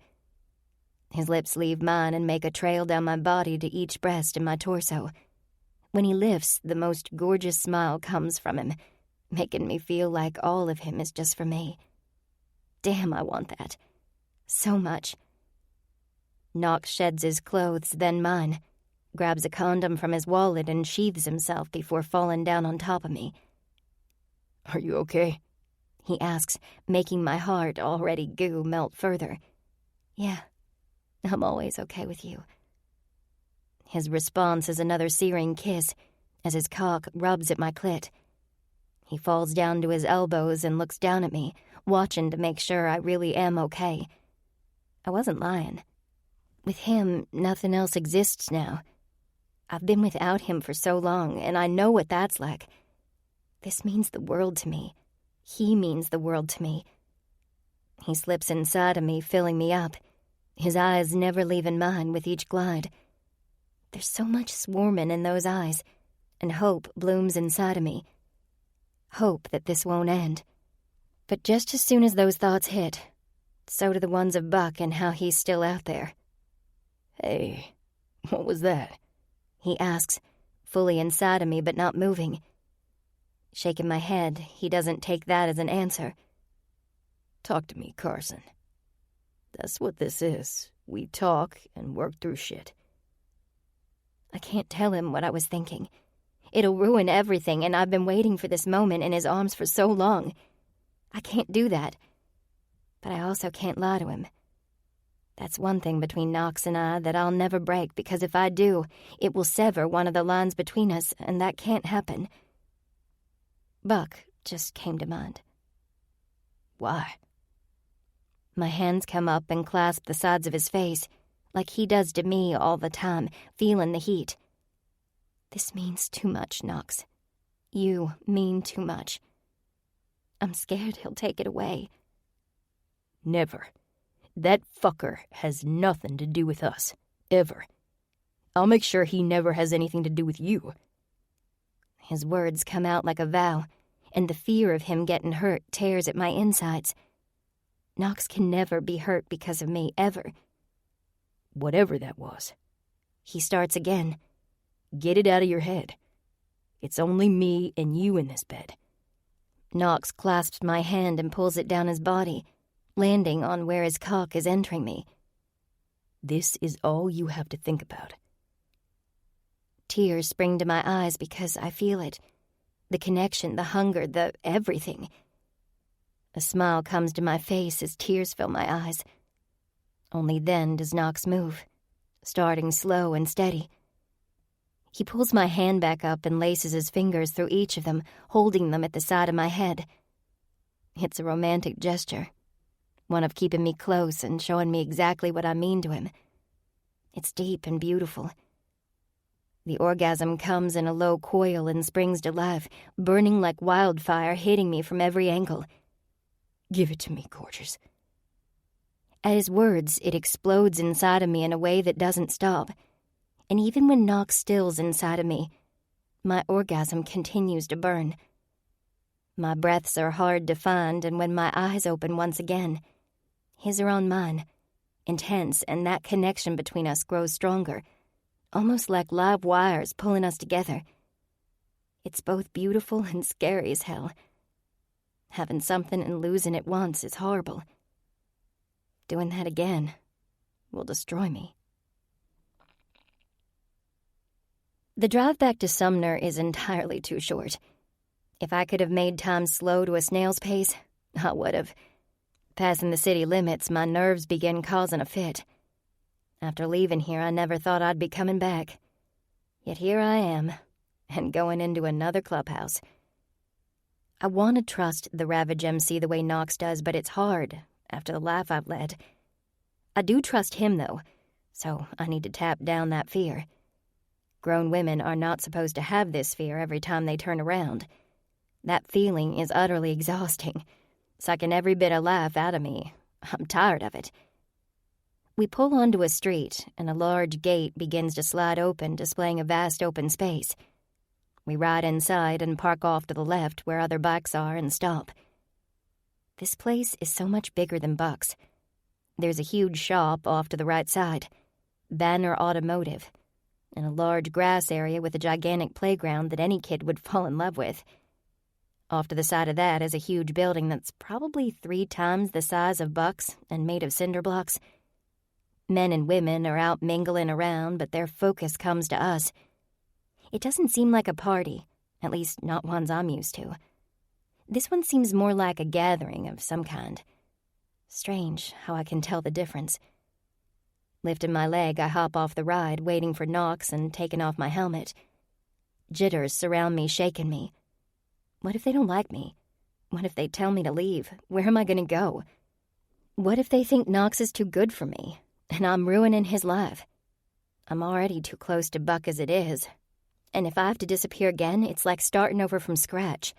His lips leave mine and make a trail down my body to each breast and my torso. When he lifts, the most gorgeous smile comes from him, making me feel like all of him is just for me. Damn, I want that. So much. Knox sheds his clothes, then mine, grabs a condom from his wallet and sheathes himself before falling down on top of me. Are you okay? He asks, making my heart, already goo, melt further. Yeah, I'm always okay with you. His response is another searing kiss as his cock rubs at my clit. He falls down to his elbows and looks down at me, watching to make sure I really am okay. I wasn't lying. With him, nothing else exists now. I've been without him for so long, and I know what that's like. This means the world to me. He means the world to me. He slips inside of me, filling me up, his eyes never leaving mine with each glide. There's so much swarming in those eyes, and hope blooms inside of me. Hope that this won't end. But just as soon as those thoughts hit, so do the ones of Buck and how he's still out there. "Hey, what was that?" he asks, fully inside of me but not moving. Shaking my head, he doesn't take that as an answer. "Talk to me, Carson. That's what this is. We talk and work through shit." I can't tell him what I was thinking. It'll ruin everything, and I've been waiting for this moment in his arms for so long. I can't do that. But I also can't lie to him. That's one thing between Knox and I that I'll never break, because if I do, it will sever one of the lines between us, and that can't happen. Buck just came to mind. "Why?" My hands come up and clasp the sides of his face, like he does to me all the time, feeling the heat. This means too much, Knox. You mean too much. I'm scared he'll take it away. "Never. That fucker has nothing to do with us. Ever. I'll make sure he never has anything to do with you." His words come out like a vow, and the fear of him getting hurt tears at my insides. Knox can never be hurt because of me, ever. "Whatever that was," he starts again. "Get it out of your head. It's only me and you in this bed." Knox clasps my hand and pulls it down his body, landing on where his cock is entering me. "This is all you have to think about." Tears spring to my eyes because I feel it. The connection, the hunger, the everything. A smile comes to my face as tears fill my eyes. Only then does Knox move, starting slow and steady. He pulls my hand back up and laces his fingers through each of them, holding them at the side of my head. It's a romantic gesture, one of keeping me close and showing me exactly what I mean to him. It's deep and beautiful. The orgasm comes in a low coil and springs to life, burning like wildfire, hitting me from every angle. "Give it to me, gorgeous." At his words, it explodes inside of me in a way that doesn't stop. And even when Knox stills inside of me, my orgasm continues to burn. My breaths are hard to find, and when my eyes open once again, his are on mine, intense, and that connection between us grows stronger, almost like live wires pulling us together. It's both beautiful and scary as hell. Having something and losing it once is horrible. Doing that again will destroy me. The drive back to Sumner is entirely too short. If I could have made time slow to a snail's pace, I would have. Passing the city limits, my nerves begin causing a fit. After leaving here, I never thought I'd be coming back. Yet here I am, and going into another clubhouse. I want to trust the Ravage MC the way Knox does, but it's hard after the life I've led. I do trust him, though, so I need to tap down that fear. Grown women are not supposed to have this fear every time they turn around. That feeling is utterly exhausting, sucking every bit of life out of me. I'm tired of it. We pull onto a street, and a large gate begins to slide open, displaying a vast open space. We ride inside and park off to the left where other bikes are and stop. This place is so much bigger than Buck's. There's a huge shop off to the right side, Banner Automotive, and a large grass area with a gigantic playground that any kid would fall in love with. Off to the side of that is a huge building that's probably 3 times the size of Buck's and made of cinder blocks. Men and women are out mingling around, but their focus comes to us. It doesn't seem like a party, at least not ones I'm used to. This one seems more like a gathering of some kind. Strange how I can tell the difference. Lifting my leg, I hop off the ride, waiting for Knox and taking off my helmet. Jitters surround me, shaking me. What if they don't like me? What if they tell me to leave? Where am I going to go? What if they think Knox is too good for me, and I'm ruining his life? I'm already too close to Buck as it is, and if I have to disappear again, it's like starting over from scratch.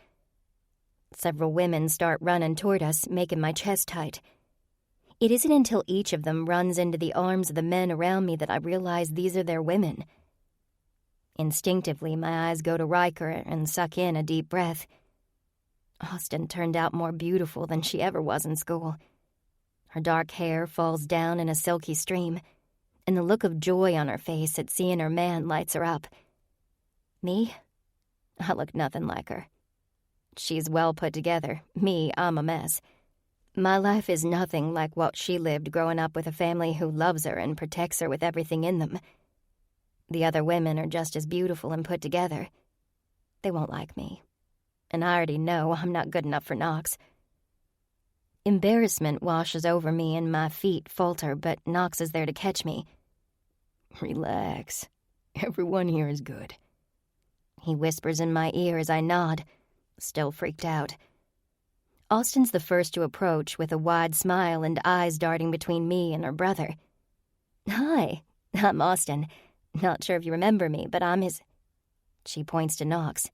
Several women start running toward us, making my chest tight. It isn't until each of them runs into the arms of the men around me that I realize these are their women. Instinctively, my eyes go to Riker and suck in a deep breath. Austin turned out more beautiful than she ever was in school. Her dark hair falls down in a silky stream, and the look of joy on her face at seeing her man lights her up. Me? I look nothing like her. She's well put together. Me, I'm a mess. My life is nothing like what she lived growing up with a family who loves her and protects her with everything in them. The other women are just as beautiful and put together. They won't like me. And I already know I'm not good enough for Knox. Embarrassment washes over me and my feet falter, but Knox is there to catch me. Relax. Everyone here is good. He whispers in my ear as I nod, still freaked out. Austin's the first to approach with a wide smile and eyes darting between me and her brother. Hi, I'm Austin. Not sure if you remember me, but I'm his... She points to Knox.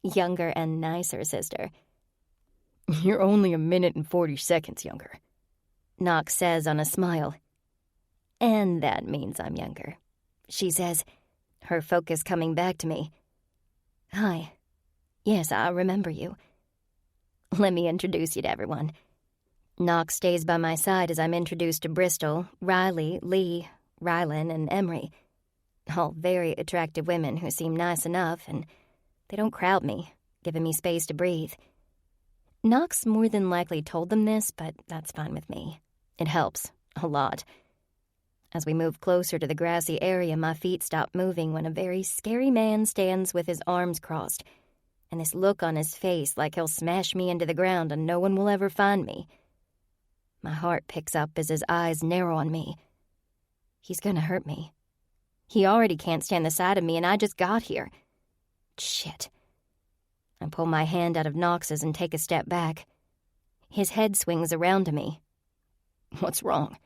Younger and nicer sister. You're only 1 minute and 40 seconds younger. Knox says on a smile. And that means I'm younger. She says, her focus coming back to me. Hi. Yes, I remember you. Let me introduce you to everyone. Knox stays by my side as I'm introduced to Bristol, Riley, Lee, Rylan, and Emery. All very attractive women who seem nice enough, and they don't crowd me, giving me space to breathe. Knox more than likely told them this, but that's fine with me. It helps, a lot. As we move closer to the grassy area, my feet stop moving when a very scary man stands with his arms crossed, and this look on his face like he'll smash me into the ground and no one will ever find me. My heart picks up as his eyes narrow on me. He's gonna hurt me. He already can't stand the sight of me, and I just got here. Shit. I pull my hand out of Knox's and take a step back. His head swings around to me. What's wrong?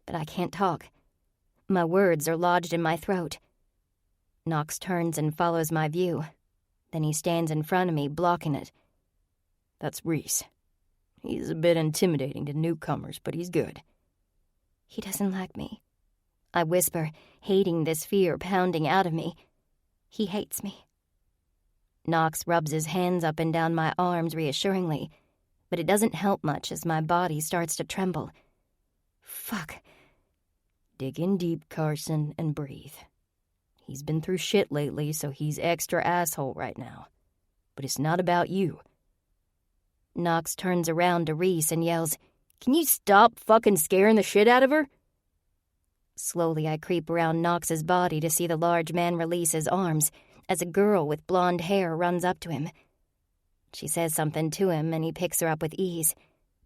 But I can't talk. My words are lodged in my throat. Knox turns and follows my view. Then he stands in front of me, blocking it. That's Reese. He's a bit intimidating to newcomers, but he's good. He doesn't like me. I whisper, hating this fear pounding out of me. He hates me. Knox rubs his hands up and down my arms reassuringly, but it doesn't help much as my body starts to tremble. Fuck. Dig in deep, Carson, and breathe. He's been through shit lately, so he's extra asshole right now. But it's not about you. Knox turns around to Reese and yells, "Can you stop fucking scaring the shit out of her?" Slowly I creep around Knox's body to see the large man release his arms as a girl with blonde hair runs up to him. She says something to him and he picks her up with ease,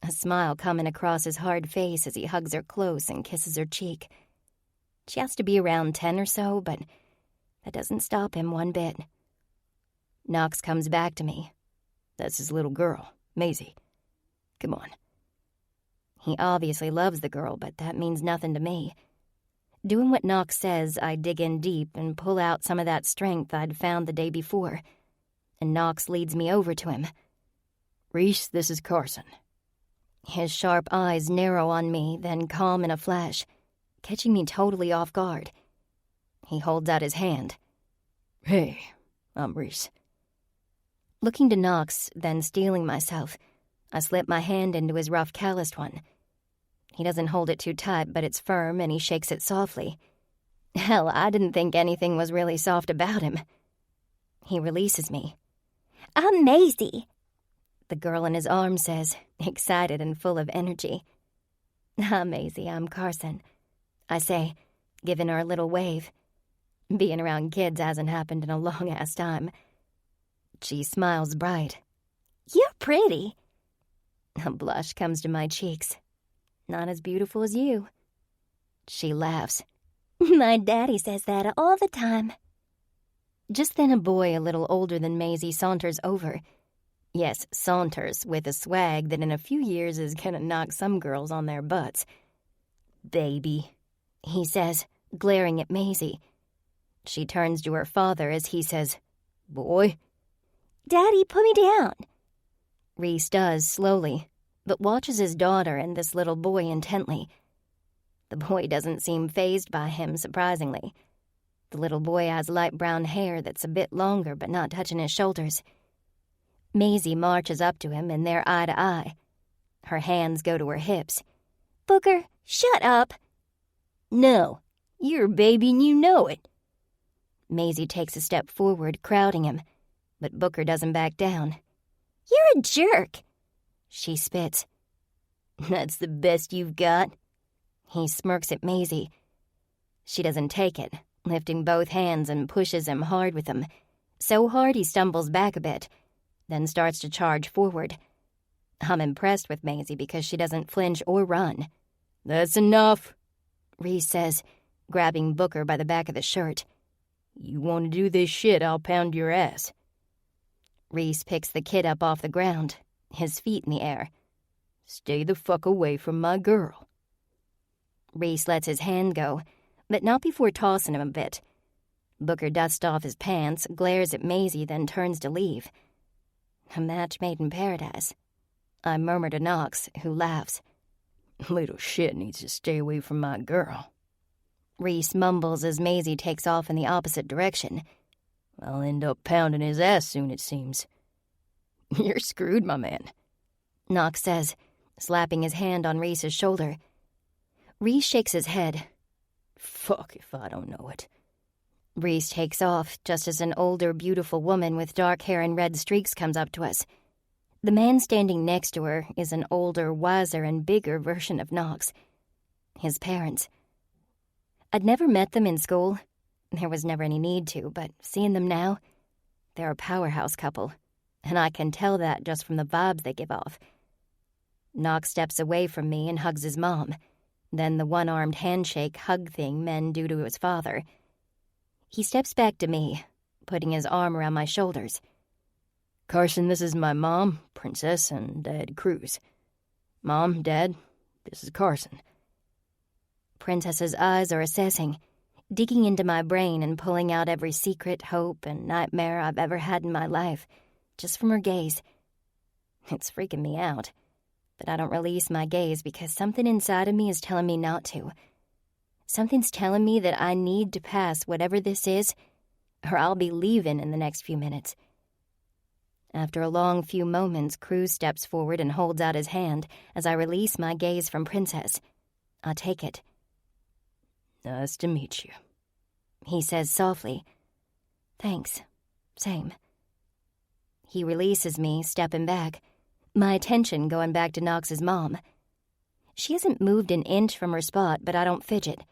a smile coming across his hard face as he hugs her close and kisses her cheek. She has to be around 10 or so, but that doesn't stop him one bit. Knox comes back to me. That's his little girl, Maisie. Come on. He obviously loves the girl, but that means nothing to me. Doing what Knox says, I dig in deep and pull out some of that strength I'd found the day before, and Knox leads me over to him. Reese, this is Carson. His sharp eyes narrow on me, then calm in a flash, catching me totally off guard. He holds out his hand. Hey, I'm Reese. Looking to Knox, then steeling myself, I slip my hand into his rough, calloused one. He doesn't hold it too tight, but it's firm, and he shakes it softly. Hell, I didn't think anything was really soft about him. He releases me. "I'm Maisie," the girl in his arms says, excited and full of energy. "I'm Maisie, I'm Carson," I say, giving her a little wave. Being around kids hasn't happened in a long-ass time. She smiles bright. "You're pretty." A blush comes to my cheeks. "Not as beautiful as you." She laughs. "My daddy says that all the time." Just then a boy a little older than Maisie saunters over. Yes, saunters with a swag that in a few years is gonna knock some girls on their butts. "Baby," he says, glaring at Maisie. She turns to her father as he says, "Boy." "Daddy, put me down." Reese does, slowly, but watches his daughter and this little boy intently. The boy doesn't seem fazed by him, surprisingly. The little boy has light brown hair that's a bit longer but not touching his shoulders. Maisie marches up to him and they're eye to eye. Her hands go to her hips. "Booker, shut up." "No, you're a baby and you know it." Maisie takes a step forward, crowding him, but Booker doesn't back down. "You're a jerk." She spits. "That's the best you've got?" He smirks at Maisie. She doesn't take it, lifting both hands and pushes him hard with them, so hard he stumbles back a bit, then starts to charge forward. I'm impressed with Maisie because she doesn't flinch or run. "That's enough," Reese says, grabbing Booker by the back of the shirt. "You want to do this shit, I'll pound your ass." Reese picks the kid up off the ground, his feet in the air. "Stay the fuck away from my girl." Reese lets his hand go, but not before tossing him a bit. Booker dusts off his pants, glares at Maisie, then turns to leave. A match made in paradise. I murmur to Knox, who laughs. "Little shit needs to stay away from my girl." Reese mumbles as Maisie takes off in the opposite direction. "I'll end up pounding his ass soon, it seems." "You're screwed, my man," Knox says, slapping his hand on Reese's shoulder. Reese shakes his head. "Fuck if I don't know it." Reese takes off just as an older, beautiful woman with dark hair and red streaks comes up to us. The man standing next to her is an older, wiser, and bigger version of Knox. His parents. I'd never met them in school. There was never any need to, but seeing them now, they're a powerhouse couple, and I can tell that just from the vibes they give off. Knox steps away from me and hugs his mom, then the one-armed handshake hug thing men do to his father. He steps back to me, putting his arm around my shoulders. "Carson, this is my mom, Princess, and Dad, Cruz. Mom, Dad, this is Carson." Princess's eyes are assessing, digging into my brain and pulling out every secret, hope, and nightmare I've ever had in my life, just from her gaze. It's freaking me out, but I don't release my gaze because something inside of me is telling me not to. Something's telling me that I need to pass whatever this is, or I'll be leaving in the next few minutes. After a long few moments, Cruz steps forward and holds out his hand as I release my gaze from Princess. I take it. "Nice to meet you," he says softly. "Thanks. Same." He releases me, stepping back, my attention going back to Knox's mom. She hasn't moved an inch from her spot, but I don't fidget.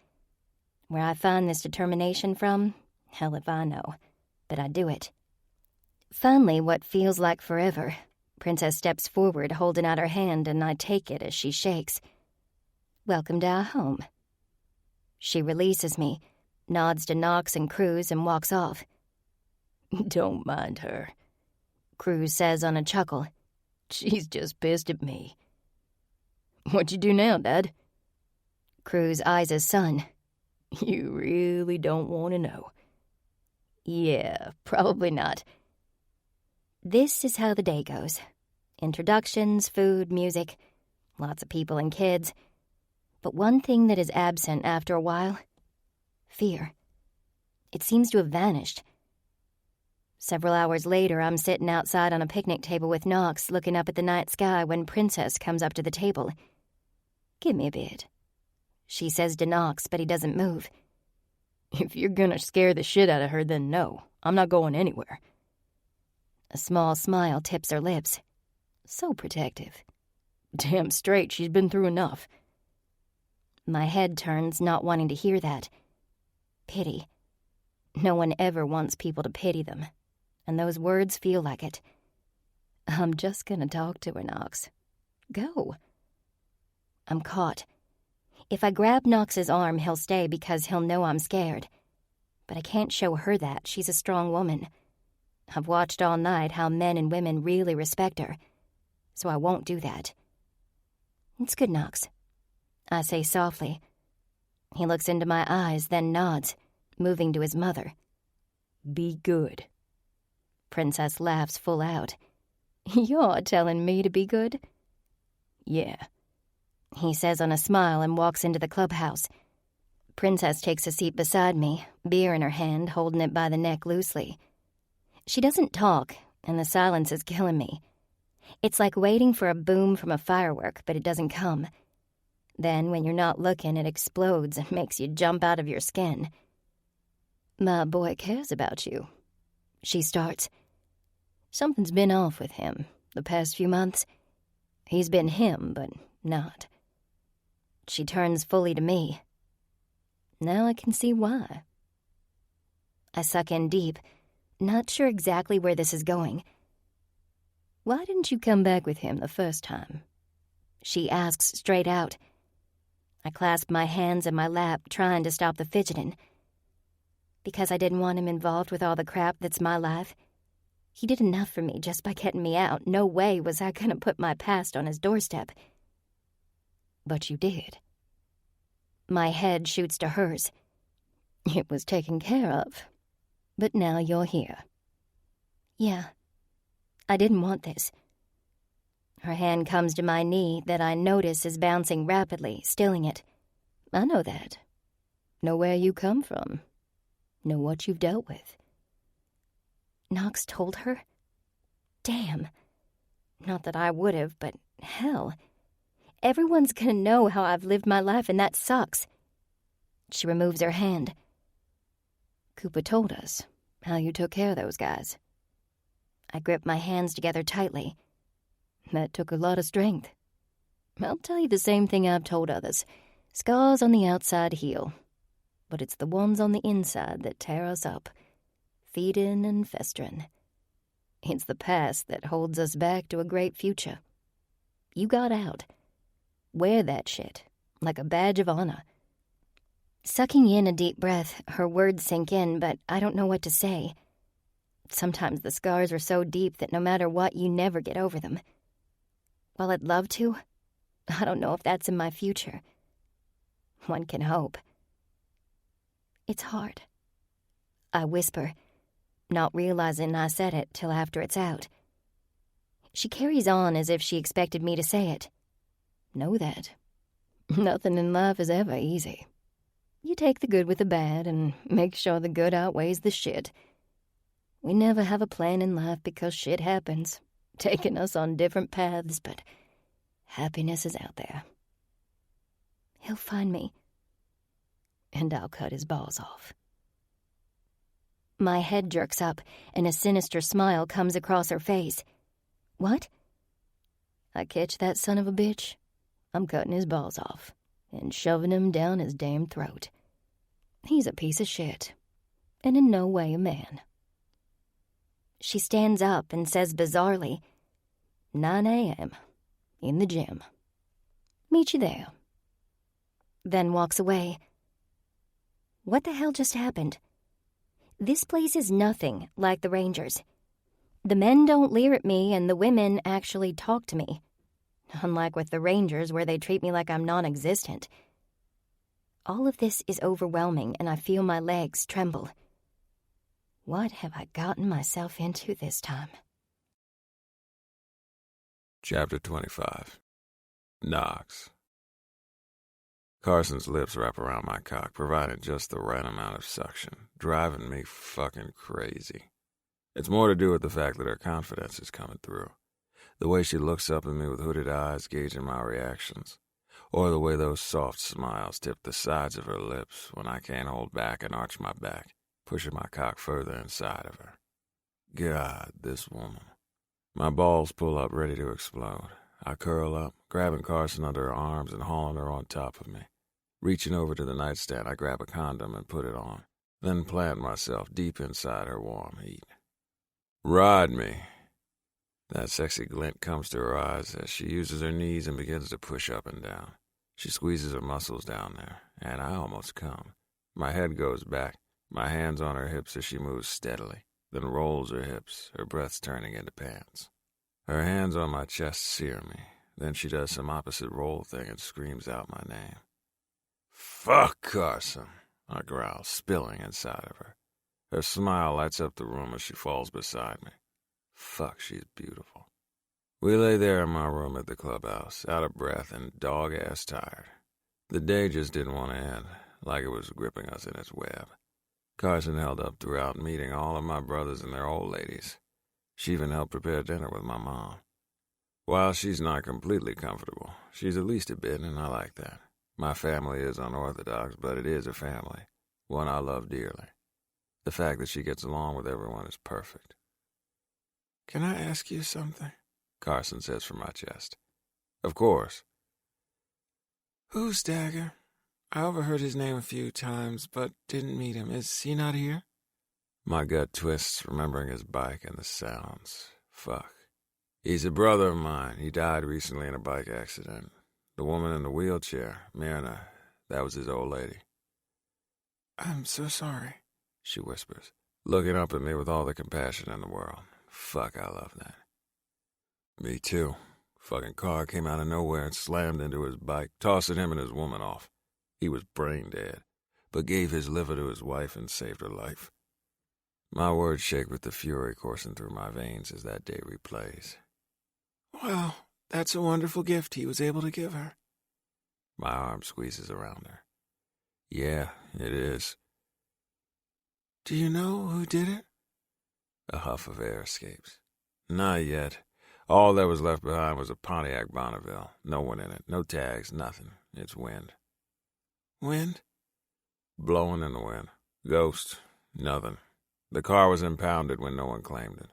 Where I find this determination from, hell if I know, but I do it. Finally, what feels like forever, Princess steps forward, holding out her hand, and I take it as she shakes. "Welcome to our home." She releases me, nods to Knox and Cruz, and walks off. "Don't mind her," Cruz says on a chuckle. "She's just pissed at me." "What'd you do now, Dad?" Cruz eyes his son. "You really don't want to know." "Yeah, probably not." This is how the day goes. Introductions, food, music, lots of people and kids. But one thing that is absent after a while, fear. It seems to have vanished. Several hours later, I'm sitting outside on a picnic table with Knox, looking up at the night sky when Princess comes up to the table. "Give me a bit," she says to Knox, but he doesn't move. "If you're gonna scare the shit out of her, then no, I'm not going anywhere." A small smile tips her lips. So protective. Damn straight, she's been through enough. My head turns, not wanting to hear that. Pity. No one ever wants people to pity them, and those words feel like it. I'm just gonna talk to her, Knox. Go. I'm caught. If I grab Knox's arm, he'll stay because he'll know I'm scared. But I can't show her that. She's a strong woman. I've watched all night how men and women really respect her, so I won't do that. It's good, Knox, I say softly. He looks into my eyes, then nods, moving to his mother. Be good. Princess laughs full out. You're telling me to be good? Yeah, he says on a smile and walks into the clubhouse. Princess takes a seat beside me, beer in her hand, holding it by the neck loosely. She doesn't talk, and the silence is killing me. It's like waiting for a boom from a firework, but it doesn't come. Then, when you're not looking, it explodes and makes you jump out of your skin. My boy cares about you, she starts. Something's been off with him the past few months. He's been him, but not. She turns fully to me. Now I can see why. I suck in deep, not sure exactly where this is going. Why didn't you come back with him the first time? She asks straight out. I clasp my hands in my lap, trying to stop the fidgeting. Because I didn't want him involved with all the crap that's my life. He did enough for me just by getting me out. No way was I gonna put my past on his doorstep. But you did. My head shoots to hers. It was taken care of. But now you're here. Yeah, I didn't want this. Her hand comes to my knee that I notice is bouncing rapidly, stilling it. I know that. Know where you come from. Know what you've dealt with. Knox told her? Damn. Not that I would have, but hell. Everyone's gonna know how I've lived my life, and that sucks. She removes her hand. Cooper told us how you took care of those guys. I grip my hands together tightly. That took a lot of strength. I'll tell you the same thing I've told others. Scars on the outside heal. But it's the ones on the inside that tear us up, feeding and festering. It's the past that holds us back to a great future. You got out. Wear that shit, like a badge of honor. Sucking in a deep breath, her words sink in, but I don't know what to say. Sometimes the scars are so deep that no matter what, you never get over them. While I'd love to, I don't know if that's in my future. One can hope. It's hard. I whisper, not realizing I said it till after it's out. She carries on as if she expected me to say it. Know that. Nothing in life is ever easy. You take the good with the bad and make sure the good outweighs the shit. We never have a plan in life because shit happens, taking us on different paths, but happiness is out there. He'll find me, and I'll cut his balls off. My head jerks up, and a sinister smile comes across her face. What? I catch that son of a bitch. I'm cutting his balls off and shoving him down his damn throat. He's a piece of shit, and in no way a man. She stands up and says bizarrely, 9 a.m., in the gym. Meet you there. Then walks away. What the hell just happened? This place is nothing like the Rangers. The men don't leer at me, and the women actually talk to me. Unlike with the Rangers, where they treat me like I'm non-existent. All of this is overwhelming, and I feel my legs tremble. What have I gotten myself into this time? Chapter 25. Knox. Carson's lips wrap around my cock, providing just the right amount of suction, driving me fucking crazy. It's more to do with the fact that her confidence is coming through. The way she looks up at me with hooded eyes, gauging my reactions. Or the way those soft smiles tip the sides of her lips when I can't hold back and arch my back, pushing my cock further inside of her. God, this woman. My balls pull up ready to explode. I curl up, grabbing Carson under her arms and hauling her on top of me. Reaching over to the nightstand, I grab a condom and put it on, then plant myself deep inside her warm heat. Ride me. That sexy glint comes to her eyes as she uses her knees and begins to push up and down. She squeezes her muscles down there, and I almost come. My head goes back, my hands on her hips as she moves steadily, then rolls her hips, her breath turning into pants. Her hands on my chest sear me. Then she does some opposite roll thing and screams out my name. "Fuck, Carson," I growl, spilling inside of her. Her smile lights up the room as she falls beside me. Fuck, she's beautiful. We lay there in my room at the clubhouse, out of breath and dog-ass tired. The day just didn't want to end, like it was gripping us in its web. Carson held up throughout, meeting all of my brothers and their old ladies. She even helped prepare dinner with my mom. While she's not completely comfortable, she's at least a bit, and I like that. My family is unorthodox, but it is a family, one I love dearly. The fact that she gets along with everyone is perfect. Can I ask you something? Carson says from my chest. Of course. Who's Dagger? I overheard his name a few times, but didn't meet him. Is he not here? My gut twists, remembering his bike and the sounds. Fuck. He's a brother of mine. He died recently in a bike accident. The woman in the wheelchair, Myrna, that was his old lady. I'm so sorry, she whispers, looking up at me with all the compassion in the world. Fuck, I love that. Me too. Fucking car came out of nowhere and slammed into his bike, tossing him and his woman off. He was brain dead, but gave his liver to his wife and saved her life. My words shake with the fury coursing through my veins as that day replays. Well, that's a wonderful gift he was able to give her. My arm squeezes around her. Yeah, it is. Do you know who did it? A huff of air escapes. Not yet. All that was left behind was a Pontiac Bonneville. No one in it. No tags. Nothing. It's wind. Wind? Blowing in the wind. Ghost. Nothing. The car was impounded when no one claimed it.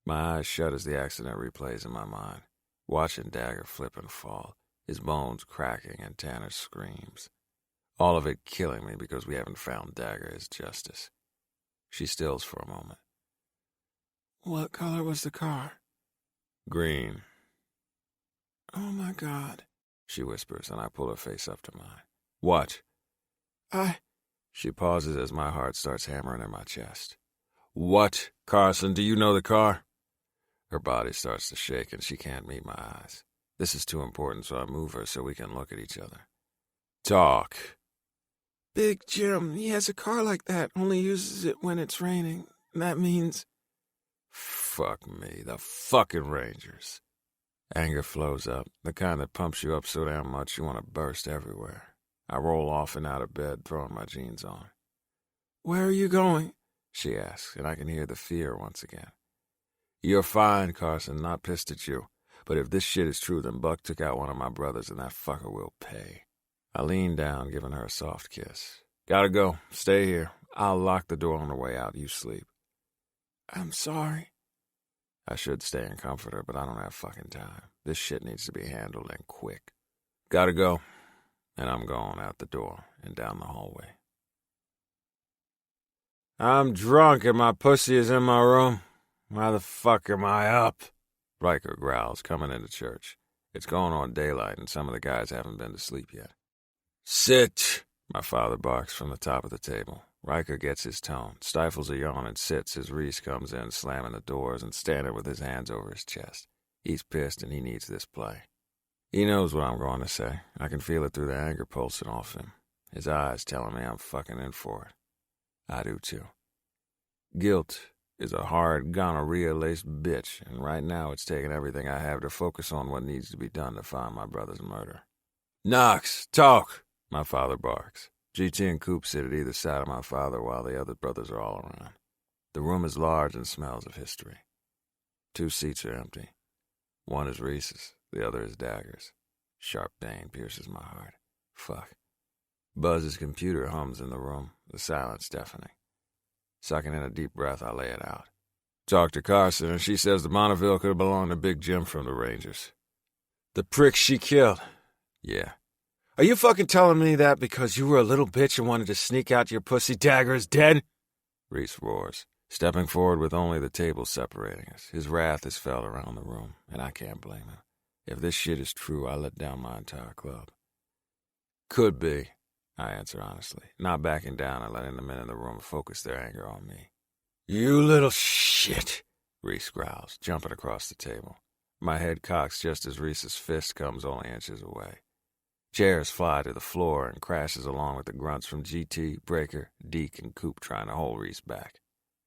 My eyes shut as the accident replays in my mind, watching Dagger flip and fall, his bones cracking and Tanner's screams. All of it killing me because we haven't found Dagger as justice. She stills for a moment. What color was the car? Green. Oh, my God, she whispers, and I pull her face up to mine. What? She pauses as my heart starts hammering in my chest. What? Carson, do you know the car? Her body starts to shake, and she can't meet my eyes. This is too important, so I move her so we can look at each other. Talk. Big Jim, he has a car like that, only uses it when it's raining. That means... Fuck me, the fucking Rangers. Anger flows up, the kind that pumps you up so damn much you want to burst everywhere. I roll off and out of bed, throwing my jeans on. Where are you going? She asks, and I can hear the fear once again. You're fine, Carson, not pissed at you. But if this shit is true, then Buck took out one of my brothers and that fucker will pay. I lean down, giving her a soft kiss. Gotta go. Stay here. I'll lock the door on the way out. You sleep. I'm sorry. I should stay and comfort her, but I don't have fucking time. This shit needs to be handled and quick. Gotta go. And I'm going out the door and down the hallway. I'm drunk and my pussy is in my room. Why the fuck am I up? Riker growls, coming into church. It's going on daylight and some of the guys haven't been to sleep yet. Sit, my father barks from the top of the table. Riker gets his tone, stifles a yawn and sits as Reese comes in, slamming the doors and standing with his hands over his chest. He's pissed and he needs this play. He knows what I'm going to say. I can feel it through the anger pulsing off him. His eyes telling me I'm fucking in for it. I do too. Guilt is a hard, gonorrhea-laced bitch, and right now it's taking everything I have to focus on what needs to be done to find my brother's murder. Knox, talk, my father barks. GT and Coop sit at either side of my father while the other brothers are all around. The room is large and smells of history. 2 seats are empty. One is Reese's, the other is Dagger's. Sharp pain pierces my heart. Fuck. Buzz's computer hums in the room, the silence deafening. Sucking in a deep breath, I lay it out. Talked to Carson, and she says the Bonneville could have belonged to Big Jim from the Rangers. The prick she killed? Yeah. Are you fucking telling me that because you were a little bitch and wanted to sneak out your pussy? Dagger is dead? Reese roars, stepping forward with only the table separating us. His wrath is felt around the room, and I can't blame him. If this shit is true, I let down my entire club. Could be, I answer honestly, not backing down and letting the men in the room focus their anger on me. You little shit, Reese growls, jumping across the table. My head cocks just as Reese's fist comes only inches away. Chairs fly to the floor and crashes along with the grunts from GT, Breaker, Deke, and Coop trying to hold Reese back.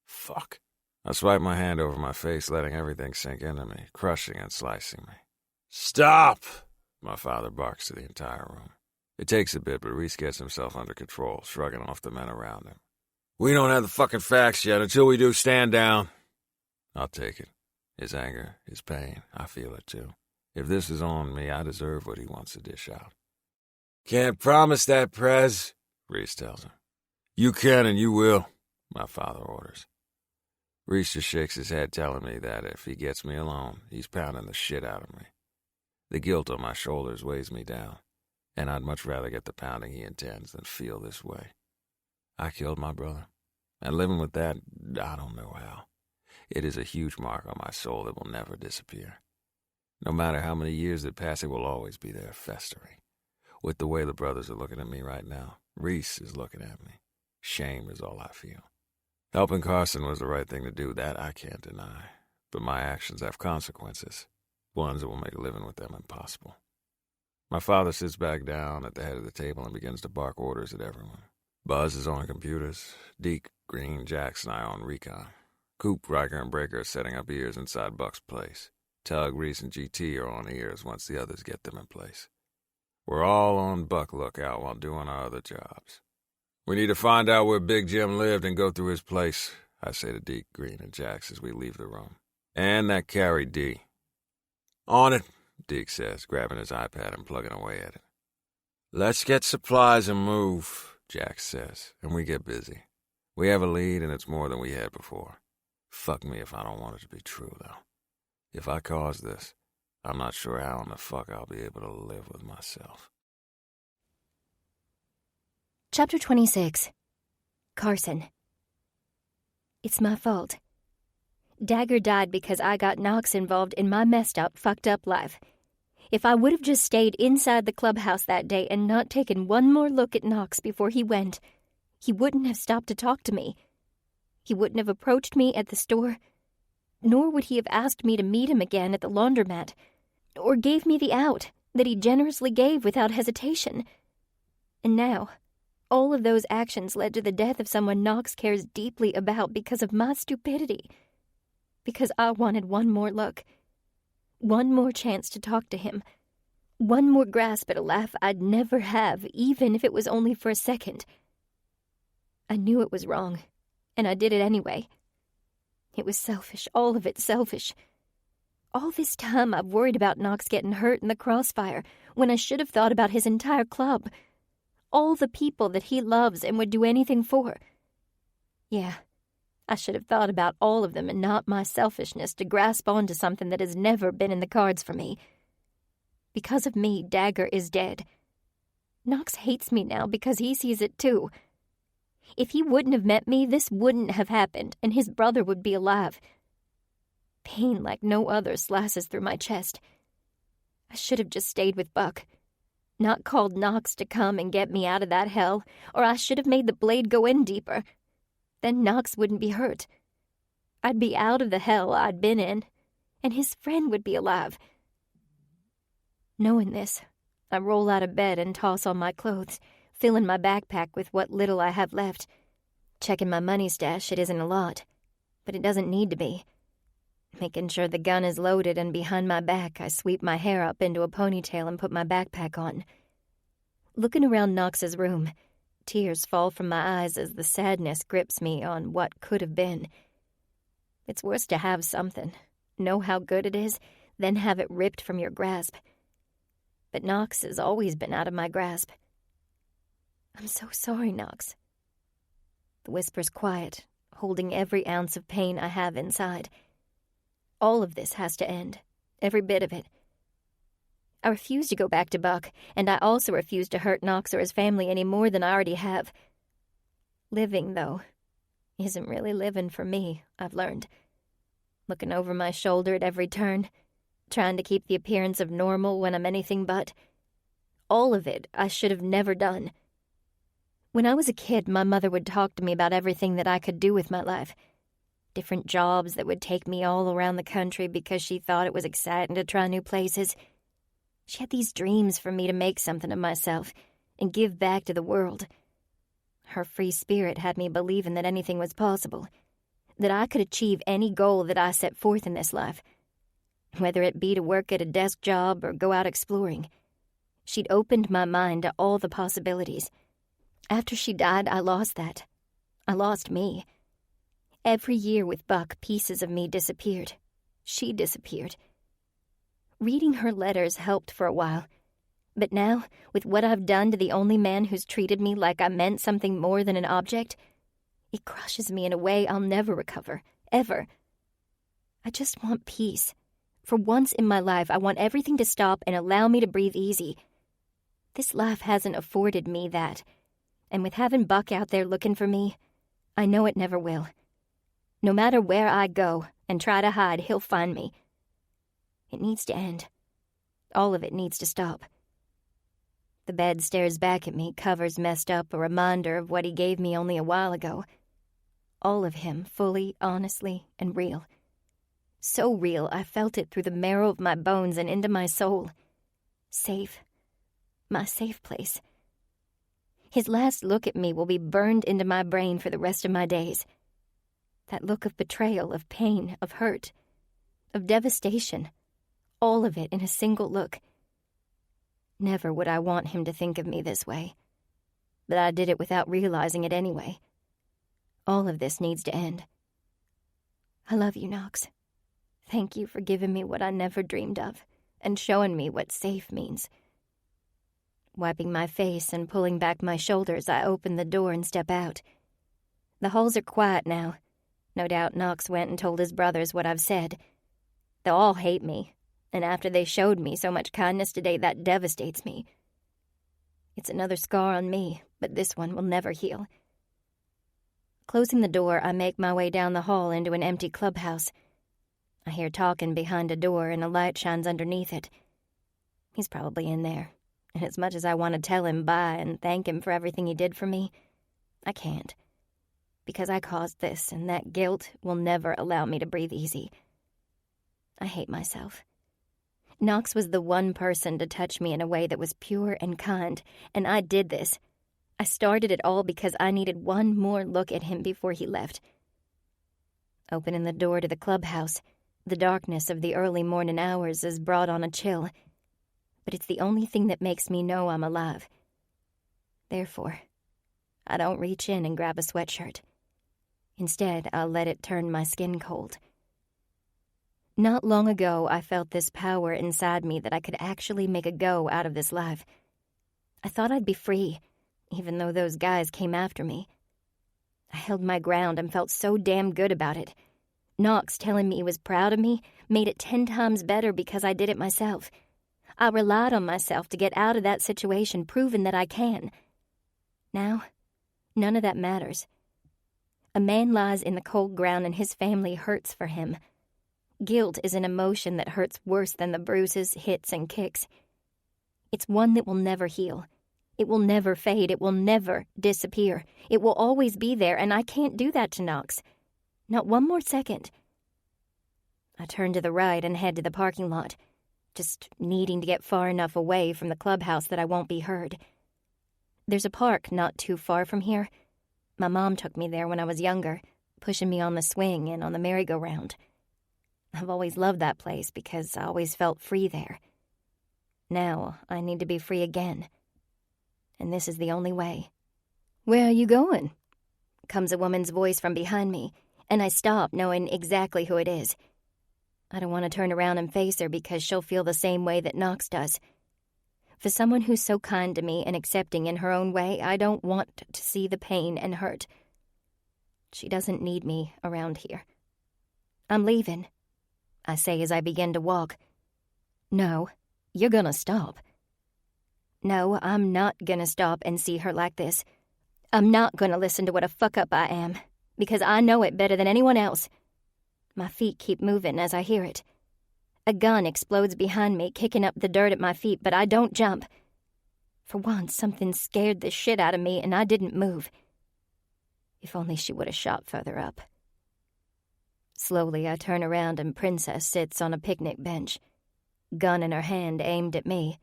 Fuck. I swipe my hand over my face, letting everything sink into me, crushing and slicing me. Stop! My father barks to the entire room. It takes a bit, but Reese gets himself under control, shrugging off the men around him. We don't have the fucking facts yet. Until we do, stand down. I'll take it. His anger, his pain, I feel it too. If this is on me, I deserve what he wants to dish out. Can't promise that, Prez, Reese tells him. You can and you will, my father orders. Reese just shakes his head, telling me that if he gets me alone, he's pounding the shit out of me. The guilt on my shoulders weighs me down, and I'd much rather get the pounding he intends than feel this way. I killed my brother, and living with that, I don't know how. It is a huge mark on my soul that will never disappear. No matter how many years that pass, it will always be there, festering. With the way the brothers are looking at me right now, Reese is looking at me. Shame is all I feel. Helping Carson was the right thing to do, that I can't deny. But my actions have consequences, ones that will make living with them impossible. My father sits back down at the head of the table and begins to bark orders at everyone. Buzz is on computers. Deke, Green, Jax, and I on recon. Coop, Riker, and Breaker are setting up ears inside Buck's place. Tug, Reese, and GT are on ears once the others get them in place. We're all on Buck lookout while doing our other jobs. We need to find out where Big Jim lived and go through his place, I say to Deke, Green, and Jax as we leave the room. And that carry D. On it, Deke says, grabbing his iPad and plugging away at it. Let's get supplies and move, Jax says, and we get busy. We have a lead, and it's more than we had before. Fuck me if I don't want it to be true, though. If I cause this, I'm not sure how in the fuck I'll be able to live with myself. Chapter 26. Carson. It's my fault. Dagger died because I got Knox involved in my messed up, fucked up life. If I would have just stayed inside the clubhouse that day and not taken one more look at Knox before he went, he wouldn't have stopped to talk to me. He wouldn't have approached me at the store, nor would he have asked me to meet him again at the laundromat, or gave me the out that he generously gave without hesitation. And now, all of those actions led to the death of someone Knox cares deeply about because of my stupidity. Because I wanted one more look, one more chance to talk to him, one more grasp at a laugh I'd never have, even if it was only for a second. I knew it was wrong, and I did it anyway. It was selfish, all of it selfish. All this time I've worried about Knox getting hurt in the crossfire, when I should have thought about his entire club. All the people that he loves and would do anything for. Yeah, I should have thought about all of them and not my selfishness to grasp onto something that has never been in the cards for me. Because of me, Dagger is dead. Knox hates me now because he sees it too. If he wouldn't have met me, this wouldn't have happened, and his brother would be alive. Pain like no other slices through my chest. I should have just stayed with Buck. Not called Knox to come and get me out of that hell, or I should have made the blade go in deeper. Then Knox wouldn't be hurt. I'd be out of the hell I'd been in, and his friend would be alive. Knowing this, I roll out of bed and toss on my clothes, filling my backpack with what little I have left. Checking my money stash, it isn't a lot, but it doesn't need to be. Making sure the gun is loaded and behind my back, I sweep my hair up into a ponytail and put my backpack on. Looking around Knox's room, tears fall from my eyes as the sadness grips me on what could have been. It's worse to have something, know how good it is, than have it ripped from your grasp. But Knox has always been out of my grasp. I'm so sorry, Knox. The whisper's quiet, holding every ounce of pain I have inside. All of this has to end, every bit of it. I refuse to go back to Buck, and I also refuse to hurt Knox or his family any more than I already have. Living, though, isn't really living for me, I've learned. Looking over my shoulder at every turn, trying to keep the appearance of normal when I'm anything but. All of it I should have never done. When I was a kid, my mother would talk to me about everything that I could do with my life. different jobs that would take me all around the country because she thought it was exciting to try new places. She had these dreams for me to make something of myself and give back to the world. Her free spirit had me believing that anything was possible, that I could achieve any goal that I set forth in this life, whether it be to work at a desk job or go out exploring. She'd opened my mind to all the possibilities. After she died, I lost that. I lost me. Every year with Buck, pieces of me disappeared. She disappeared. Reading her letters helped for a while. But now, with what I've done to the only man who's treated me like I meant something more than an object, it crushes me in a way I'll never recover, ever. I just want peace. For once in my life, I want everything to stop and allow me to breathe easy. This life hasn't afforded me that, and with having Buck out there looking for me, I know it never will. No matter where I go and try to hide, he'll find me. It needs to end. All of it needs to stop. The bed stares back at me, covers messed up, a reminder of what he gave me only a while ago. All of him, fully, honestly, and real. So real, I felt it through the marrow of my bones and into my soul. Safe. My safe place. His last look at me will be burned into my brain for the rest of my days. That look of betrayal, of pain, of hurt, of devastation. All of it in a single look. Never would I want him to think of me this way. But I did it without realizing it anyway. All of this needs to end. I love you, Knox. Thank you for giving me what I never dreamed of, and showing me what safe means. Wiping my face and pulling back my shoulders, I open the door and step out. The halls are quiet now. No doubt Knox went and told his brothers what I've said. They'll all hate me, and after they showed me so much kindness today, that devastates me. It's another scar on me, but this one will never heal. Closing the door, I make my way down the hall into an empty clubhouse. I hear talking behind a door, and a light shines underneath it. He's probably in there, and as much as I want to tell him bye and thank him for everything he did for me, I can't. Because I caused this, and that guilt will never allow me to breathe easy. I hate myself. Knox was the one person to touch me in a way that was pure and kind, and I did this. I started it all because I needed one more look at him before he left. Opening the door to the clubhouse, the darkness of the early morning hours has brought on a chill, but it's the only thing that makes me know I'm alive. Therefore, I don't reach in and grab a sweatshirt. Instead, I'll let it turn my skin cold. Not long ago, I felt this power inside me that I could actually make a go out of this life. I thought I'd be free, even though those guys came after me. I held my ground and felt so damn good about it. Knox telling me he was proud of me made it 10 times better because I did it myself. I relied on myself to get out of that situation, proving that I can. Now, none of that matters. A man lies in the cold ground and his family hurts for him. Guilt is an emotion that hurts worse than the bruises, hits, and kicks. It's one that will never heal. It will never fade. It will never disappear. It will always be there, and I can't do that to Knox. Not one more second. I turn to the right and head to the parking lot, just needing to get far enough away from the clubhouse that I won't be heard. There's a park not too far from here. My mom took me there when I was younger, pushing me on the swing and on the merry-go-round. I've always loved that place because I always felt free there. Now I need to be free again. And this is the only way. "Where are you going?" comes a woman's voice from behind me, and I stop, knowing exactly who it is. I don't want to turn around and face her because she'll feel the same way that Knox does. For someone who's so kind to me and accepting in her own way, I don't want to see the pain and hurt. She doesn't need me around here. "I'm leaving," I say as I begin to walk. "No, you're gonna stop." No, I'm not gonna stop and see her like this. I'm not gonna listen to what a fuck-up I am, because I know it better than anyone else. My feet keep moving as I hear it. A gun explodes behind me, kicking up the dirt at my feet, but I don't jump. For once, something scared the shit out of me, and I didn't move. If only she would have shot further up. Slowly, I turn around and Princess sits on a picnic bench, gun in her hand aimed at me.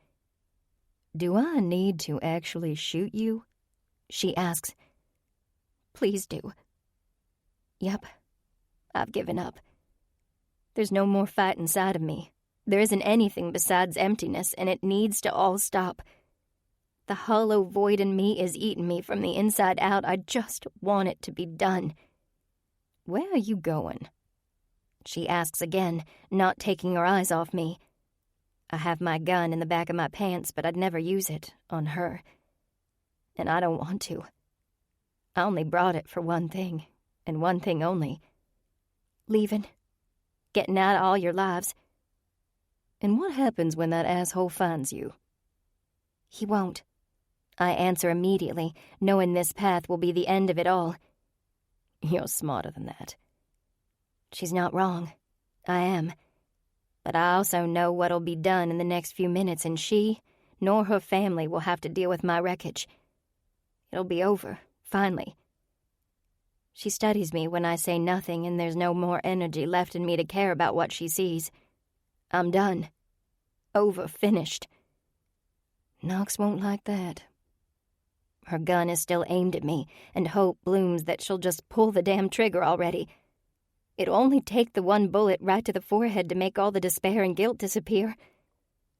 "Do I need to actually shoot you?" she asks. "Please do." Yep, I've given up. There's no more fight inside of me. There isn't anything besides emptiness, and it needs to all stop. The hollow void in me is eating me from the inside out. I just want it to be done. "Where are you going?" she asks again, not taking her eyes off me. I have my gun in the back of my pants, but I'd never use it on her. And I don't want to. I only brought it for one thing, and one thing only. Leaving. Getting out of all your lives. "And what happens when that asshole finds you?" He won't. I answer immediately, knowing this path will be the end of it all. "You're smarter than that." She's not wrong. I am. But I also know what'll be done in the next few minutes, and she, nor her family, will have to deal with my wreckage. It'll be over, finally. She studies me when I say nothing, and there's no more energy left in me to care about what she sees. I'm done. Over, finished. "Knox won't like that." Her gun is still aimed at me, and hope blooms that she'll just pull the damn trigger already. It'll only take the one bullet right to the forehead to make all the despair and guilt disappear.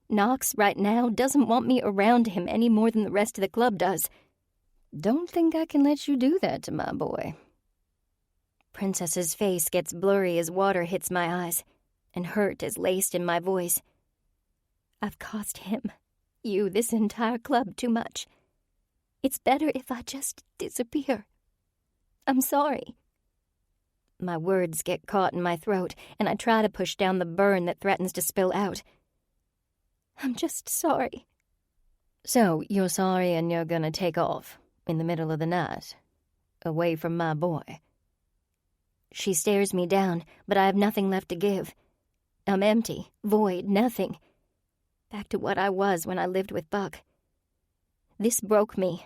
Knox, right now, doesn't want me around him any more than the rest of the club does. "Don't think I can let you do that to my boy." Princess's face gets blurry as water hits my eyes, and hurt is laced in my voice. I've cost him, you, this entire club too much. It's better if I just disappear. I'm sorry. My words get caught in my throat, and I try to push down the burn that threatens to spill out. I'm just sorry. "So, you're sorry and you're gonna take off, in the middle of the night, away from my boy?" She stares me down, but I have nothing left to give. I'm empty, void, nothing. Back to what I was when I lived with Buck. This broke me.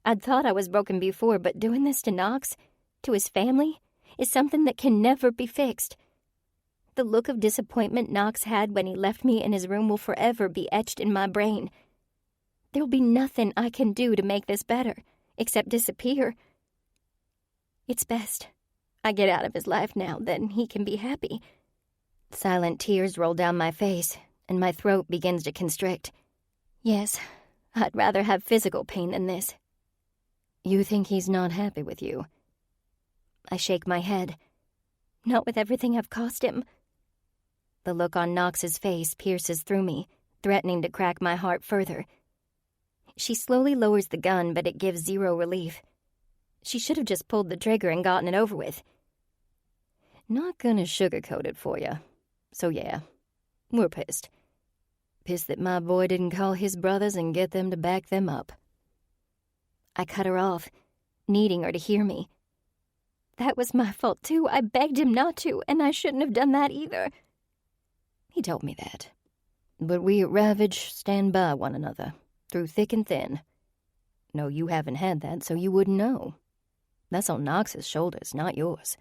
I'd thought I was broken before, but doing this to Knox, to his family, is something that can never be fixed. The look of disappointment Knox had when he left me in his room will forever be etched in my brain. There'll be nothing I can do to make this better, except disappear. It's best I get out of his life now, then he can be happy. Silent tears roll down my face, and my throat begins to constrict. Yes, I'd rather have physical pain than this. "You think he's not happy with you?" I shake my head. Not with everything I've cost him. The look on Knox's face pierces through me, threatening to crack my heart further. She slowly lowers the gun, but it gives zero relief. She should have just pulled the trigger and gotten it over with. "Not gonna sugarcoat it for you. So yeah, we're pissed. Pissed that my boy didn't call his brothers and get them to back them up." I cut her off, needing her to hear me. That was my fault, too. I begged him not to, and I shouldn't have done that either. "He told me that. But we at Ravage stand by one another, through thick and thin. No, you haven't had that, so you wouldn't know. That's on Knox's shoulders, not yours."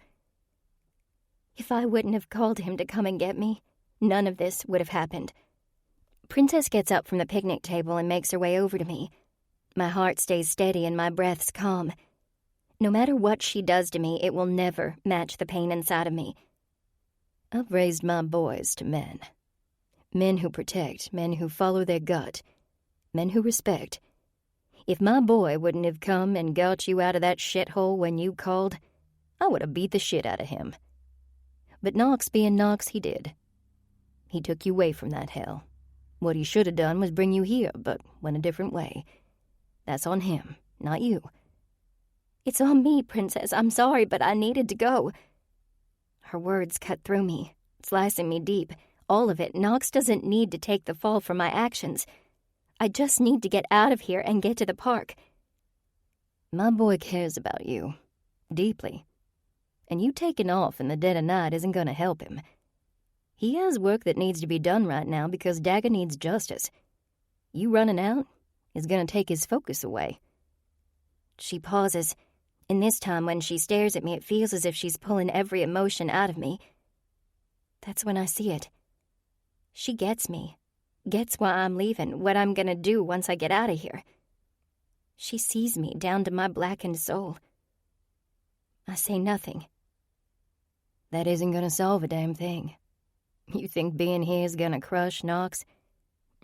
If I wouldn't have called him to come and get me, none of this would have happened. Princess gets up from the picnic table and makes her way over to me. My heart stays steady and my breath's calm. No matter what she does to me, it will never match the pain inside of me. "I've raised my boys to men. Men who protect, men who follow their gut, men who respect. If my boy wouldn't have come and got you out of that shithole when you called, I would have beat the shit out of him. But Knox being Knox, he did. He took you away from that hell. What he should have done was bring you here, but went a different way. That's on him, not you." It's on me, Princess. I'm sorry, but I needed to go. Her words cut through me, slicing me deep. All of it. Knox doesn't need to take the fall for my actions. I just need to get out of here and get to the park. My boy cares about you. Deeply. And you taking off in the dead of night isn't going to help him. He has work that needs to be done right now because Dagger needs justice. You running out is going to take his focus away. She pauses, And this time when she stares at me, it feels as if she's pulling every emotion out of me. That's when I see it. She gets me. Gets why I'm leaving, what I'm gonna do once I get out of here. She sees me down to my blackened soul. I say nothing. That isn't gonna solve a damn thing. You think being here is gonna crush Knox?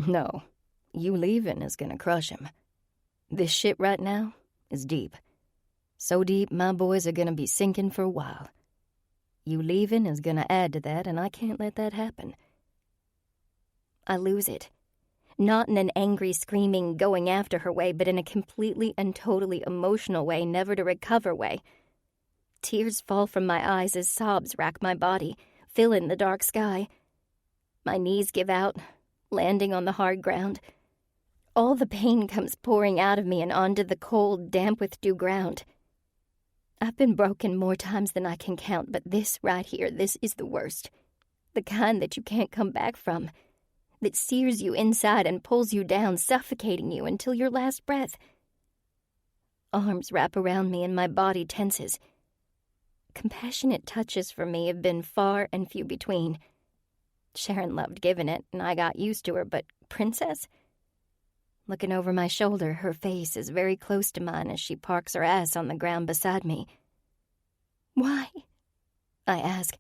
No, you leaving is gonna crush him. This shit right now is deep. So deep, my boys are gonna be sinking for a while. You leaving is gonna add to that, and I can't let that happen. I lose it. Not in an angry, screaming, going after her way, but in a completely and totally emotional way, never to recover way. Tears fall from my eyes as sobs rack my body, filling the dark sky. My knees give out, landing on the hard ground. All the pain comes pouring out of me and onto the cold, damp with dew ground. I've been broken more times than I can count, but this right here, this is the worst. The kind that you can't come back from. That sears you inside and pulls you down, suffocating you until your last breath. Arms wrap around me and my body tenses. Compassionate touches for me have been far and few between. Sharon loved giving it, and I got used to her, but Princess? Looking over my shoulder, her face is very close to mine as she parks her ass on the ground beside me. Why? I ask,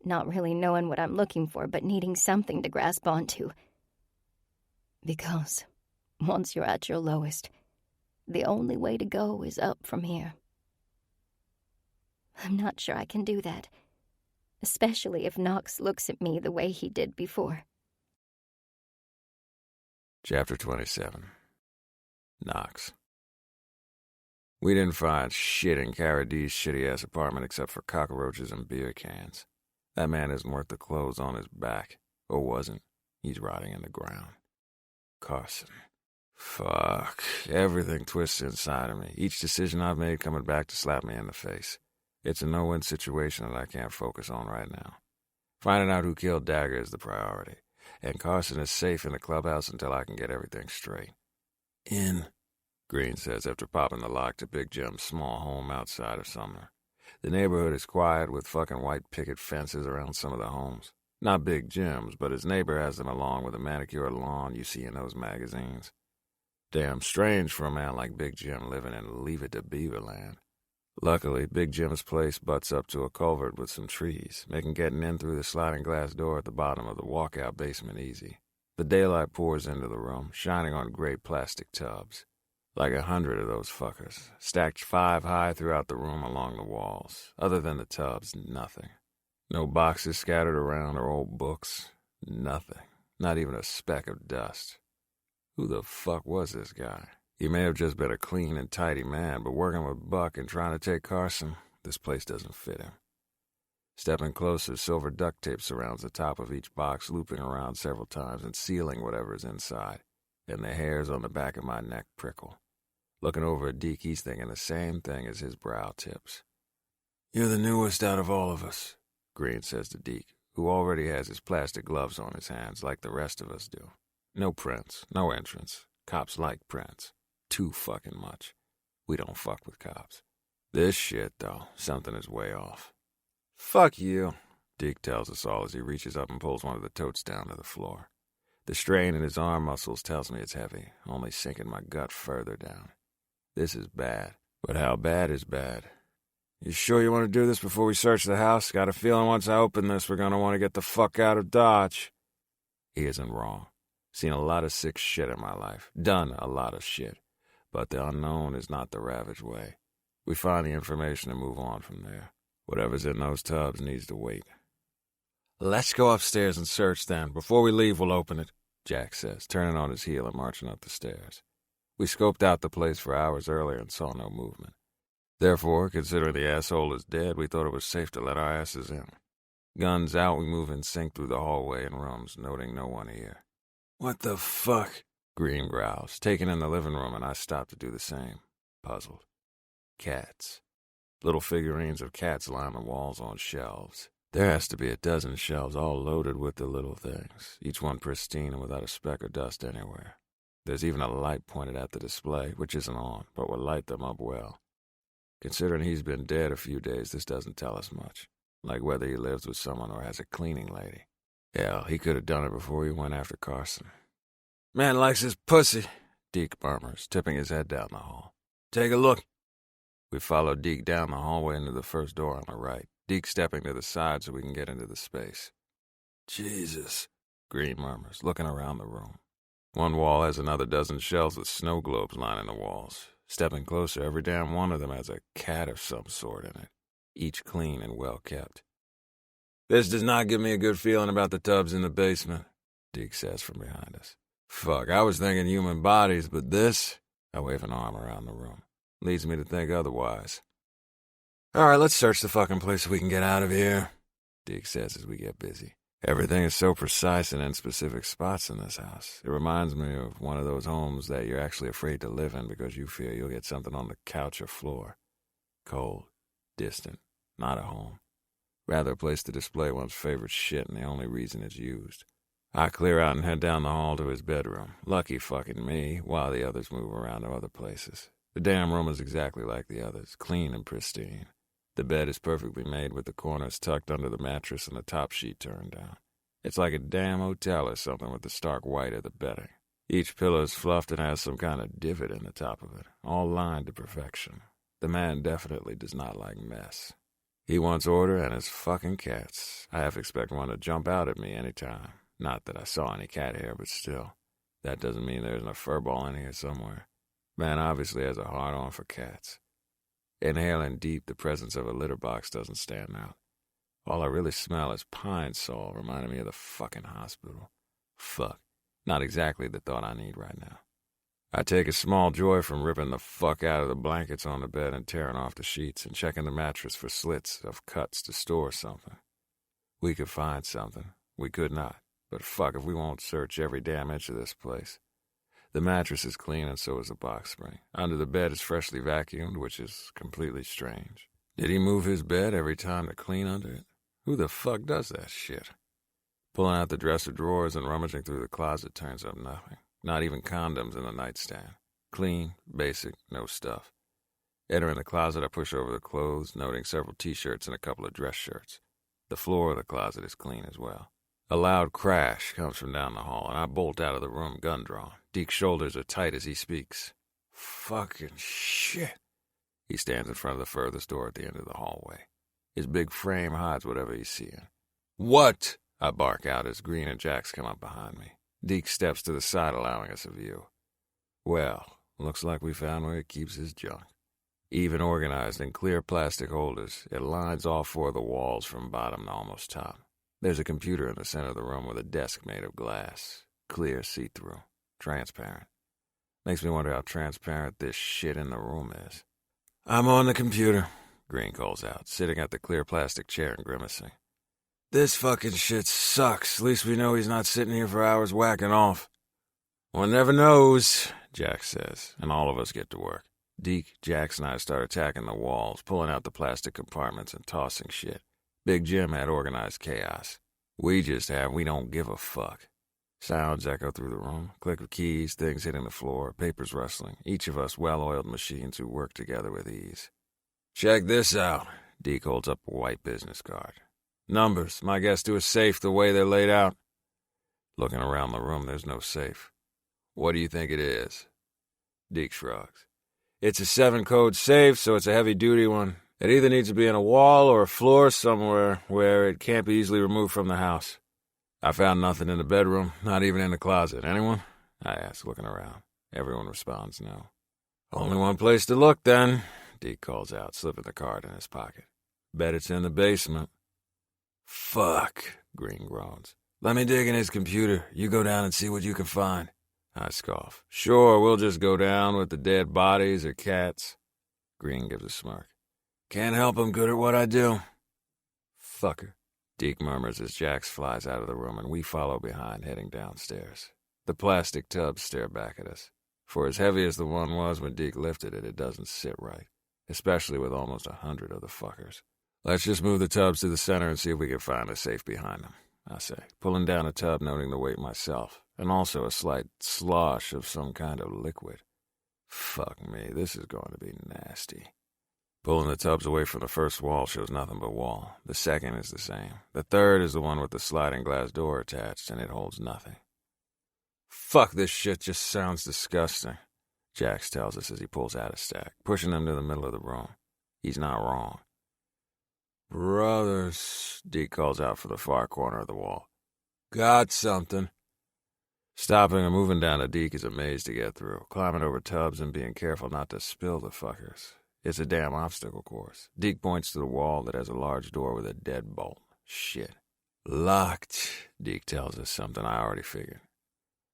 not really knowing what I'm looking for, but needing something to grasp onto. Because once you're at your lowest, the only way to go is up from here. I'm not sure I can do that, especially if Knox looks at me the way he did before. Chapter 27. Knox. We didn't find shit in Cara D's shitty-ass apartment except for cockroaches and beer cans. That man isn't worth the clothes on his back. Or wasn't. He's rotting in the ground. Carson. Fuck. Everything twists inside of me. Each decision I've made coming back to slap me in the face. It's a no-win situation that I can't focus on right now. Finding out who killed Dagger is the priority. And Carson is safe in the clubhouse until I can get everything straight. In, Green says after popping the lock to Big Jim's small home outside of Sumner. The neighborhood is quiet with fucking white picket fences around some of the homes. Not Big Jim's, but his neighbor has them along with a manicured lawn you see in those magazines. Damn strange for a man like Big Jim living in Leave It to Beaver land. Luckily, Big Jim's place butts up to a culvert with some trees, making getting in through the sliding glass door at the bottom of the walkout basement easy. The daylight pours into the room, shining on gray plastic tubs. Like 100 of those fuckers, stacked 5 high throughout the room along the walls. Other than the tubs, nothing. No boxes scattered around or old books. Nothing. Not even a speck of dust. Who the fuck was this guy? He may have just been a clean and tidy man, but working with Buck and trying to take Carson, this place doesn't fit him. Stepping closer, silver duct tape surrounds the top of each box, looping around several times and sealing whatever is inside, and the hairs on the back of my neck prickle. Looking over at Deke, he's thinking the same thing as his brow tips. "You're the newest out of all of us," Green says to Deke, who already has his plastic gloves on his hands like the rest of us do. No prints, no entrance. Cops like prints. Too fucking much. We don't fuck with cops. This shit, though, something is way off. "Fuck you," Deke tells us all as he reaches up and pulls one of the totes down to the floor. The strain in his arm muscles tells me it's heavy, only sinking my gut further down. This is bad. But how bad is bad? "You sure you want to do this before we search the house? Got a feeling once I open this, we're going to want to get the fuck out of Dodge." He isn't wrong. Seen a lot of sick shit in my life. Done a lot of shit. But the unknown is not the Ravage way. We find the information and move on from there. Whatever's in those tubs needs to wait. "Let's go upstairs and search then. Before we leave, we'll open it," Jack says, turning on his heel and marching up the stairs. We scoped out the place for hours earlier and saw no movement. Therefore, considering the asshole is dead, we thought it was safe to let our asses in. Guns out, we move in sync through the hallway and rooms, noting no one here. "What the fuck?" Green growls, taking in the living room, and I stop to do the same, puzzled. Cats. Little figurines of cats line the walls on shelves. There has to be a dozen shelves all loaded with the little things, each one pristine and without a speck of dust anywhere. There's even a light pointed at the display, which isn't on, but will light them up well. Considering he's been dead a few days, this doesn't tell us much. Like whether he lives with someone or has a cleaning lady. Hell, he could have done it before he went after Carson. Man likes his pussy, Deke murmurs, tipping his head down the hall. Take a look. We follow Deke down the hallway into the first door on the right, Deke stepping to the side so we can get into the space. Jesus, Green murmurs, looking around the room. One wall has another dozen shelves with snow globes lining the walls. Stepping closer, every damn one of them has a cat of some sort in it, each clean and well kept. This does not give me a good feeling about the tubs in the basement, Deke says from behind us. Fuck, I was thinking human bodies, but this, I wave an arm around the room, leads me to think otherwise. All right, let's search the fucking place so we can get out of here, Deke says as we get busy. Everything is so precise and in specific spots in this house. It reminds me of one of those homes that you're actually afraid to live in because you fear you'll get something on the couch or floor. Cold, distant, not a home. Rather a place to display one's favorite shit and the only reason it's used. I clear out and head down the hall to his bedroom. Lucky fucking me, while the others move around to other places. The damn room is exactly like the others, clean and pristine. The bed is perfectly made with the corners tucked under the mattress and the top sheet turned down. It's like a damn hotel or something with the stark white of the bedding. Each pillow is fluffed and has some kind of divot in the top of it, all lined to perfection. The man definitely does not like mess. He wants order and his fucking cats. I half expect one to jump out at me any time. Not that I saw any cat hair, but still. That doesn't mean there isn't a furball in here somewhere. Man obviously has a hard-on for cats. Inhaling deep, the presence of a litter box doesn't stand out. All I really smell is pine sol, reminding me of the fucking hospital. Fuck. Not exactly the thought I need right now. I take a small joy from ripping the fuck out of the blankets on the bed and tearing off the sheets and checking the mattress for slits of cuts to store something. We could find something. We could not. But fuck if we won't search every damn inch of this place. The mattress is clean and so is the box spring. Under the bed is freshly vacuumed, which is completely strange. Did he move his bed every time to clean under it? Who the fuck does that shit? Pulling out the dresser drawers and rummaging through the closet turns up nothing. Not even condoms in the nightstand. Clean, basic, no stuff. Entering the closet, I push over the clothes, noting several t-shirts and a couple of dress shirts. The floor of the closet is clean as well. A loud crash comes from down the hall, and I bolt out of the room, gun drawn. Deke's shoulders are tight as he speaks. Fucking shit. He stands in front of the furthest door at the end of the hallway. His big frame hides whatever he's seeing. What? I bark out as Green and Jax come up behind me. Deke steps to the side, allowing us a view. Well, looks like we found where he keeps his junk. Even organized in clear plastic holders, it lines all four of the walls from bottom to almost top. There's a computer in the center of the room with a desk made of glass. Clear, see-through, transparent. Makes me wonder how transparent this shit in the room is. I'm on the computer, Green calls out, sitting at the clear plastic chair and grimacing. This fucking shit sucks. At least we know he's not sitting here for hours whacking off. One never knows, Jax says, and all of us get to work. Deke, Jax, and I start attacking the walls, pulling out the plastic compartments and tossing shit. Big Jim had organized chaos. We just have we don't give a fuck. Sounds echo through the room, click of keys, things hitting the floor, papers rustling, each of us well-oiled machines who work together with ease. Check this out. Deke holds up a white business card. Numbers, my guess to a safe the way they're laid out. Looking around the room, there's no safe. What do you think it is? Deke shrugs. It's a 7-code safe, so it's a heavy-duty one. It either needs to be in a wall or a floor somewhere where it can't be easily removed from the house. I found nothing in the bedroom, not even in the closet. Anyone? I ask, looking around. Everyone responds no. Only one place to look, then, Deke calls out, slipping the card in his pocket. Bet it's in the basement. Fuck, Green groans. Let me dig in his computer. You go down and see what you can find. I scoff. Sure, we'll just go down with the dead bodies or cats. Green gives a smirk. Can't help I'm good at what I do. Fucker, Deke murmurs as Jax flies out of the room and we follow behind, heading downstairs. The plastic tubs stare back at us. For as heavy as the one was when Deke lifted it, it doesn't sit right, especially with almost 100 of the fuckers. Let's just move the tubs to the center and see if we can find a safe behind them, I say, pulling down a tub, noting the weight myself, and also a slight slosh of some kind of liquid. Fuck me, this is going to be nasty. Pulling the tubs away from the first wall shows nothing but wall. The second is the same. The third is the one with the sliding glass door attached, and it holds nothing. Fuck, this shit just sounds disgusting, Jax tells us as he pulls out a stack, pushing them to the middle of the room. He's not wrong. Brothers, Deke calls out from the far corner of the wall. Got something. Stopping and moving down to Deke is a maze to get through, climbing over tubs and being careful not to spill the fuckers. It's a damn obstacle course. Deke points to the wall that has a large door with a deadbolt. Shit. Locked, Deke tells us, something I already figured.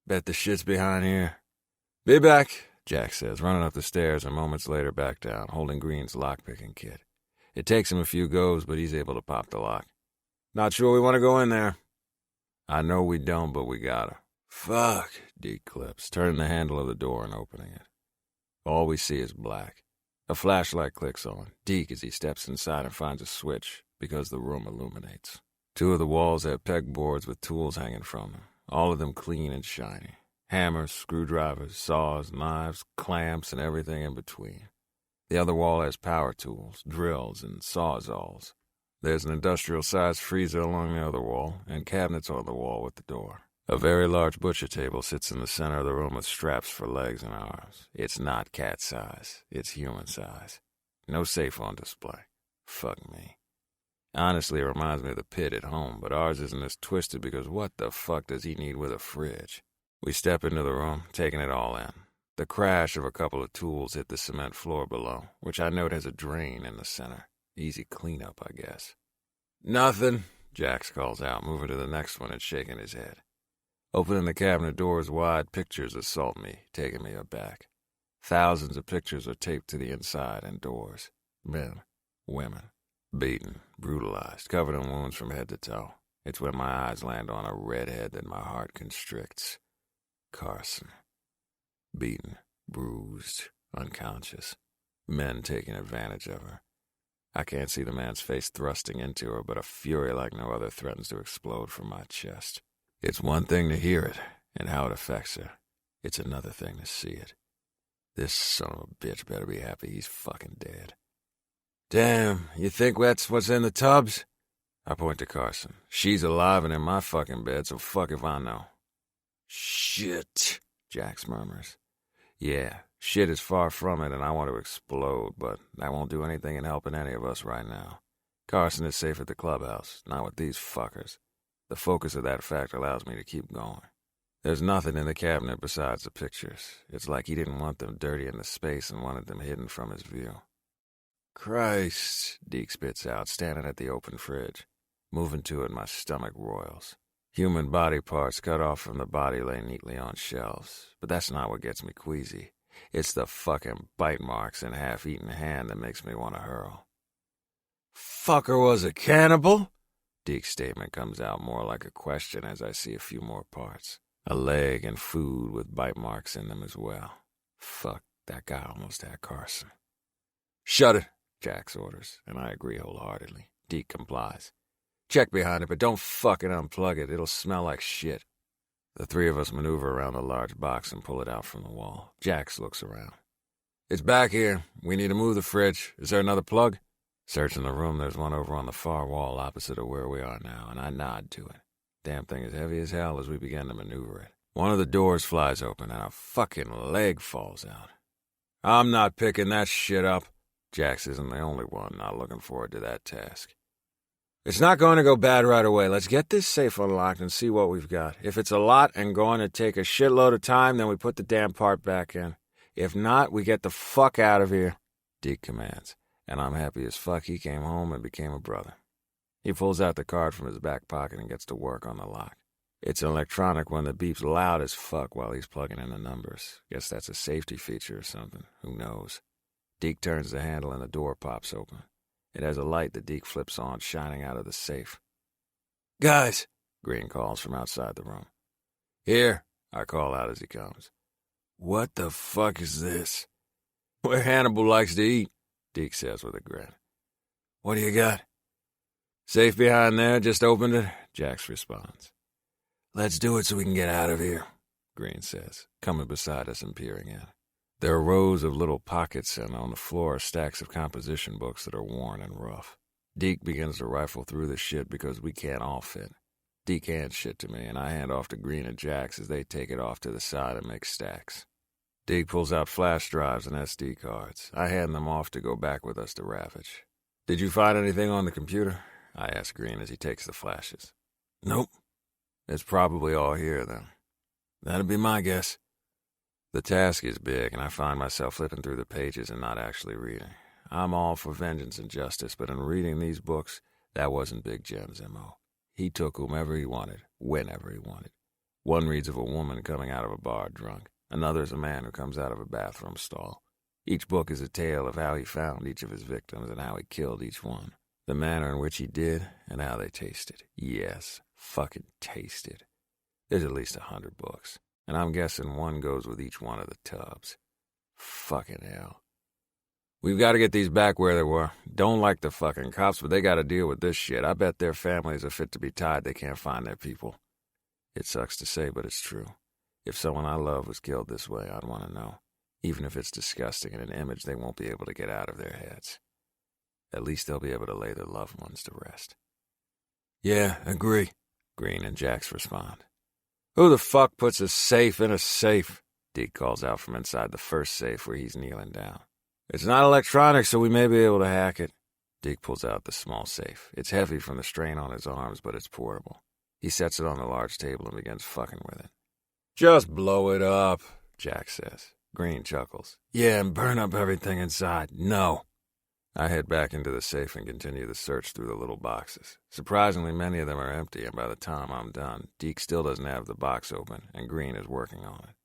Bet the shit's behind here. Be back, Jax says, running up the stairs and moments later back down, holding Green's lockpicking kit. It takes him a few goes, but he's able to pop the lock. Not sure we want to go in there. I know we don't, but we gotta. Fuck, Deke clips, turning the handle of the door and opening it. All we see is black. A flashlight clicks on. Deke as he steps inside and finds a switch, because the room illuminates. Two of the walls have pegboards with tools hanging from them, all of them clean and shiny. Hammers, screwdrivers, saws, knives, clamps, and everything in between. The other wall has power tools, drills, and sawzalls. There's an industrial-sized freezer along the other wall, and cabinets on the wall with the door. A very large butcher table sits in the center of the room with straps for legs and arms. It's not cat size. It's human size. No safe on display. Fuck me. Honestly, it reminds me of the pit at home, but ours isn't as twisted because what the fuck does he need with a fridge? We step into the room, taking it all in. The crash of a couple of tools hit the cement floor below, which I note has a drain in the center. Easy cleanup, I guess. Nothing, Jax calls out, moving to the next one and shaking his head. Opening the cabinet doors wide, pictures assault me, taking me aback. Thousands of pictures are taped to the inside and doors. Men, women, beaten, brutalized, covered in wounds from head to toe. It's when my eyes land on a redhead that my heart constricts. Carson. Beaten, bruised, unconscious. Men taking advantage of her. I can't see the man's face thrusting into her, but a fury like no other threatens to explode from my chest. It's one thing to hear it, and how it affects her. It's another thing to see it. This son of a bitch better be happy he's fucking dead. Damn, you think that's what's in the tubs? I point to Carson. She's alive and in my fucking bed, so fuck if I know. Shit, Jax murmurs. Yeah, shit is far from it and I want to explode, but that won't do anything in helping any of us right now. Carson is safe at the clubhouse, not with these fuckers. The focus of that fact allows me to keep going. There's nothing in the cabinet besides the pictures. It's like he didn't want them dirty in the space and wanted them hidden from his view. Christ, Deke spits out, standing at the open fridge. Moving to it, my stomach roils. Human body parts cut off from the body lay neatly on shelves. But that's not what gets me queasy. It's the fucking bite marks and half-eaten hand that makes me want to hurl. Fucker was a cannibal? Deke's statement comes out more like a question as I see a few more parts. A leg and food with bite marks in them as well. Fuck, that guy almost had Carson. Shut it, Jax orders, and I agree wholeheartedly. Deke complies. Check behind it, but don't fucking unplug it. It'll smell like shit. The three of us maneuver around the large box and pull it out from the wall. Jax looks around. It's back here. We need to move the fridge. Is there another plug? Searching the room, there's one over on the far wall opposite of where we are now, and I nod to it. Damn thing is heavy as hell as we begin to maneuver it. One of the doors flies open, and a fucking leg falls out. I'm not picking that shit up. Jax isn't the only one not looking forward to that task. It's not going to go bad right away. Let's get this safe unlocked and see what we've got. If it's a lot and going to take a shitload of time, then we put the damn part back in. If not, we get the fuck out of here, Deke commands. And I'm happy as fuck he came home and became a brother. He pulls out the card from his back pocket and gets to work on the lock. It's an electronic one that beeps loud as fuck while he's plugging in the numbers. Guess that's a safety feature or something. Who knows? Deke turns the handle and the door pops open. It has a light that Deke flips on, shining out of the safe. Guys, Green calls from outside the room. Here, I call out as he comes. What the fuck is this? Where Hannibal likes to eat, Deke says with a grin. What do you got? Safe behind there, just opened it, Jax responds. Let's do it so we can get out of here, Green says, coming beside us and peering in. There are rows of little pockets, and on the floor are stacks of composition books that are worn and rough. Deke begins to rifle through the shit because we can't all fit. Deke hands shit to me, and I hand off to Green and Jax as they take it off to the side and make stacks. Deke pulls out flash drives and SD cards. I hand them off to go back with us to Ravage. "Did you find anything on the computer?" I ask Green as he takes the flashes. "Nope." "It's probably all here, then." "That'd be my guess." The task is big, and I find myself flipping through the pages and not actually reading. I'm all for vengeance and justice, but in reading these books, that wasn't Big Jim's M.O. He took whomever he wanted, whenever he wanted. One reads of a woman coming out of a bar drunk. Another is a man who comes out of a bathroom stall. Each book is a tale of how he found each of his victims and how he killed each one. The manner in which he did and how they tasted. Yes, fucking tasted. There's at least 100 books, and I'm guessing one goes with each one of the tubs. Fucking hell. We've got to get these back where they were. Don't like the fucking cops, but they got to deal with this shit. I bet their families are fit to be tied. They can't find their people. It sucks to say, but it's true. If someone I love was killed this way, I'd want to know. Even if it's disgusting and an image they won't be able to get out of their heads. At least they'll be able to lay their loved ones to rest. "Yeah, agree," Green and Jax respond. "Who the fuck puts a safe in a safe?" Deke calls out from inside the first safe where he's kneeling down. "It's not electronic, so we may be able to hack it." Deke pulls out the small safe. It's heavy from the strain on his arms, but it's portable. He sets it on the large table and begins fucking with it. "Just blow it up," Jack says. Green chuckles. "Yeah, and burn up everything inside." "No." I head back into the safe and continue the search through the little boxes. Surprisingly, many of them are empty, and by the time I'm done, Deke still doesn't have the box open, and Green is working on it.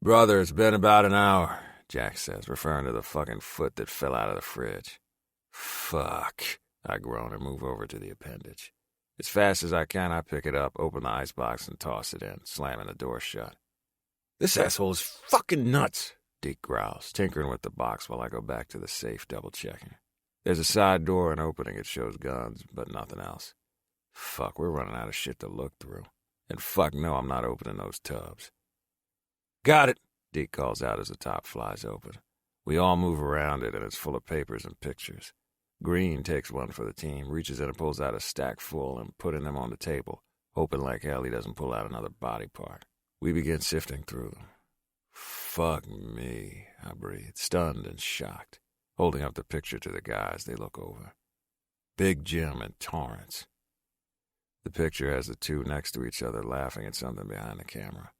"Brother, it's been about an hour," Jack says, referring to the fucking foot that fell out of the fridge. "Fuck," I groan and move over to the appendage. As fast as I can, I pick it up, open the icebox, and toss it in, slamming the door shut. "This asshole is fucking nuts," Deke growls, tinkering with the box while I go back to the safe, double-checking. There's a side door and opening. It shows guns, but nothing else. Fuck, we're running out of shit to look through. And fuck no, I'm not opening those tubs. "Got it," Deke calls out as the top flies open. We all move around it, and it's full of papers and pictures. Green takes one for the team, reaches in and pulls out a stack full and putting them on the table, hoping like hell he doesn't pull out another body part. We begin sifting through them. "Fuck me," I breathe, stunned and shocked. Holding up the picture to the guys, they look over. Big Jim and Torrance. The picture has the two next to each other laughing at something behind the camera.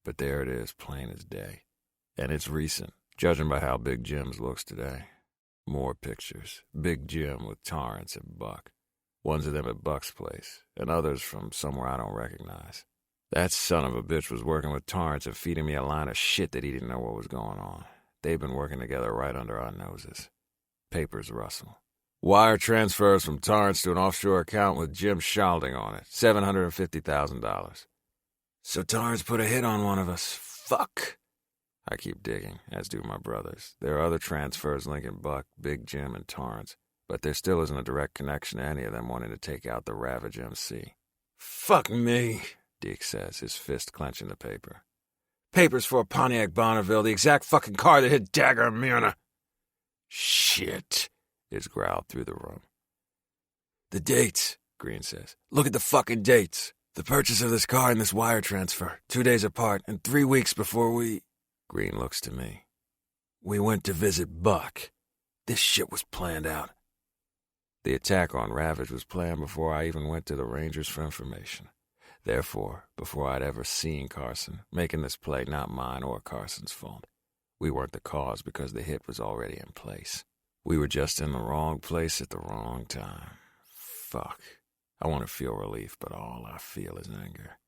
But there it is, plain as day. And it's recent, judging by how Big Jim's looks today. More pictures. Big Jim with Torrance and Buck. One's of them at Buck's place, and others from somewhere I don't recognize. That son of a bitch was working with Torrance and feeding me a line of shit that he didn't know what was going on. They've been working together right under our noses. Papers rustle. "Wire transfers from Torrance to an offshore account with Jim Schalding on it. $750,000. So Torrance put a hit on one of us. Fuck. I keep digging, as do my brothers. There are other transfers linking Buck, Big Jim, and Torrance, but there still isn't a direct connection to any of them wanting to take out the Ravage MC. "Fuck me," Deke says, his fist clenching the paper. "Papers for a Pontiac Bonneville, the exact fucking car that hit Dagger and Myrna." "Shit," is growled through the room. "The dates," Green says. "Look at the fucking dates. The purchase of this car and this wire transfer, 2 days apart, and 3 weeks before we..." Green looks to me. "We went to visit Buck. This shit was planned out." The attack on Ravage was planned before I even went to the Rangers for information. Therefore, before I'd ever seen Carson, making this play not mine or Carson's fault. We weren't the cause because the hit was already in place. We were just in the wrong place at the wrong time. Fuck. I want to feel relief, but all I feel is anger.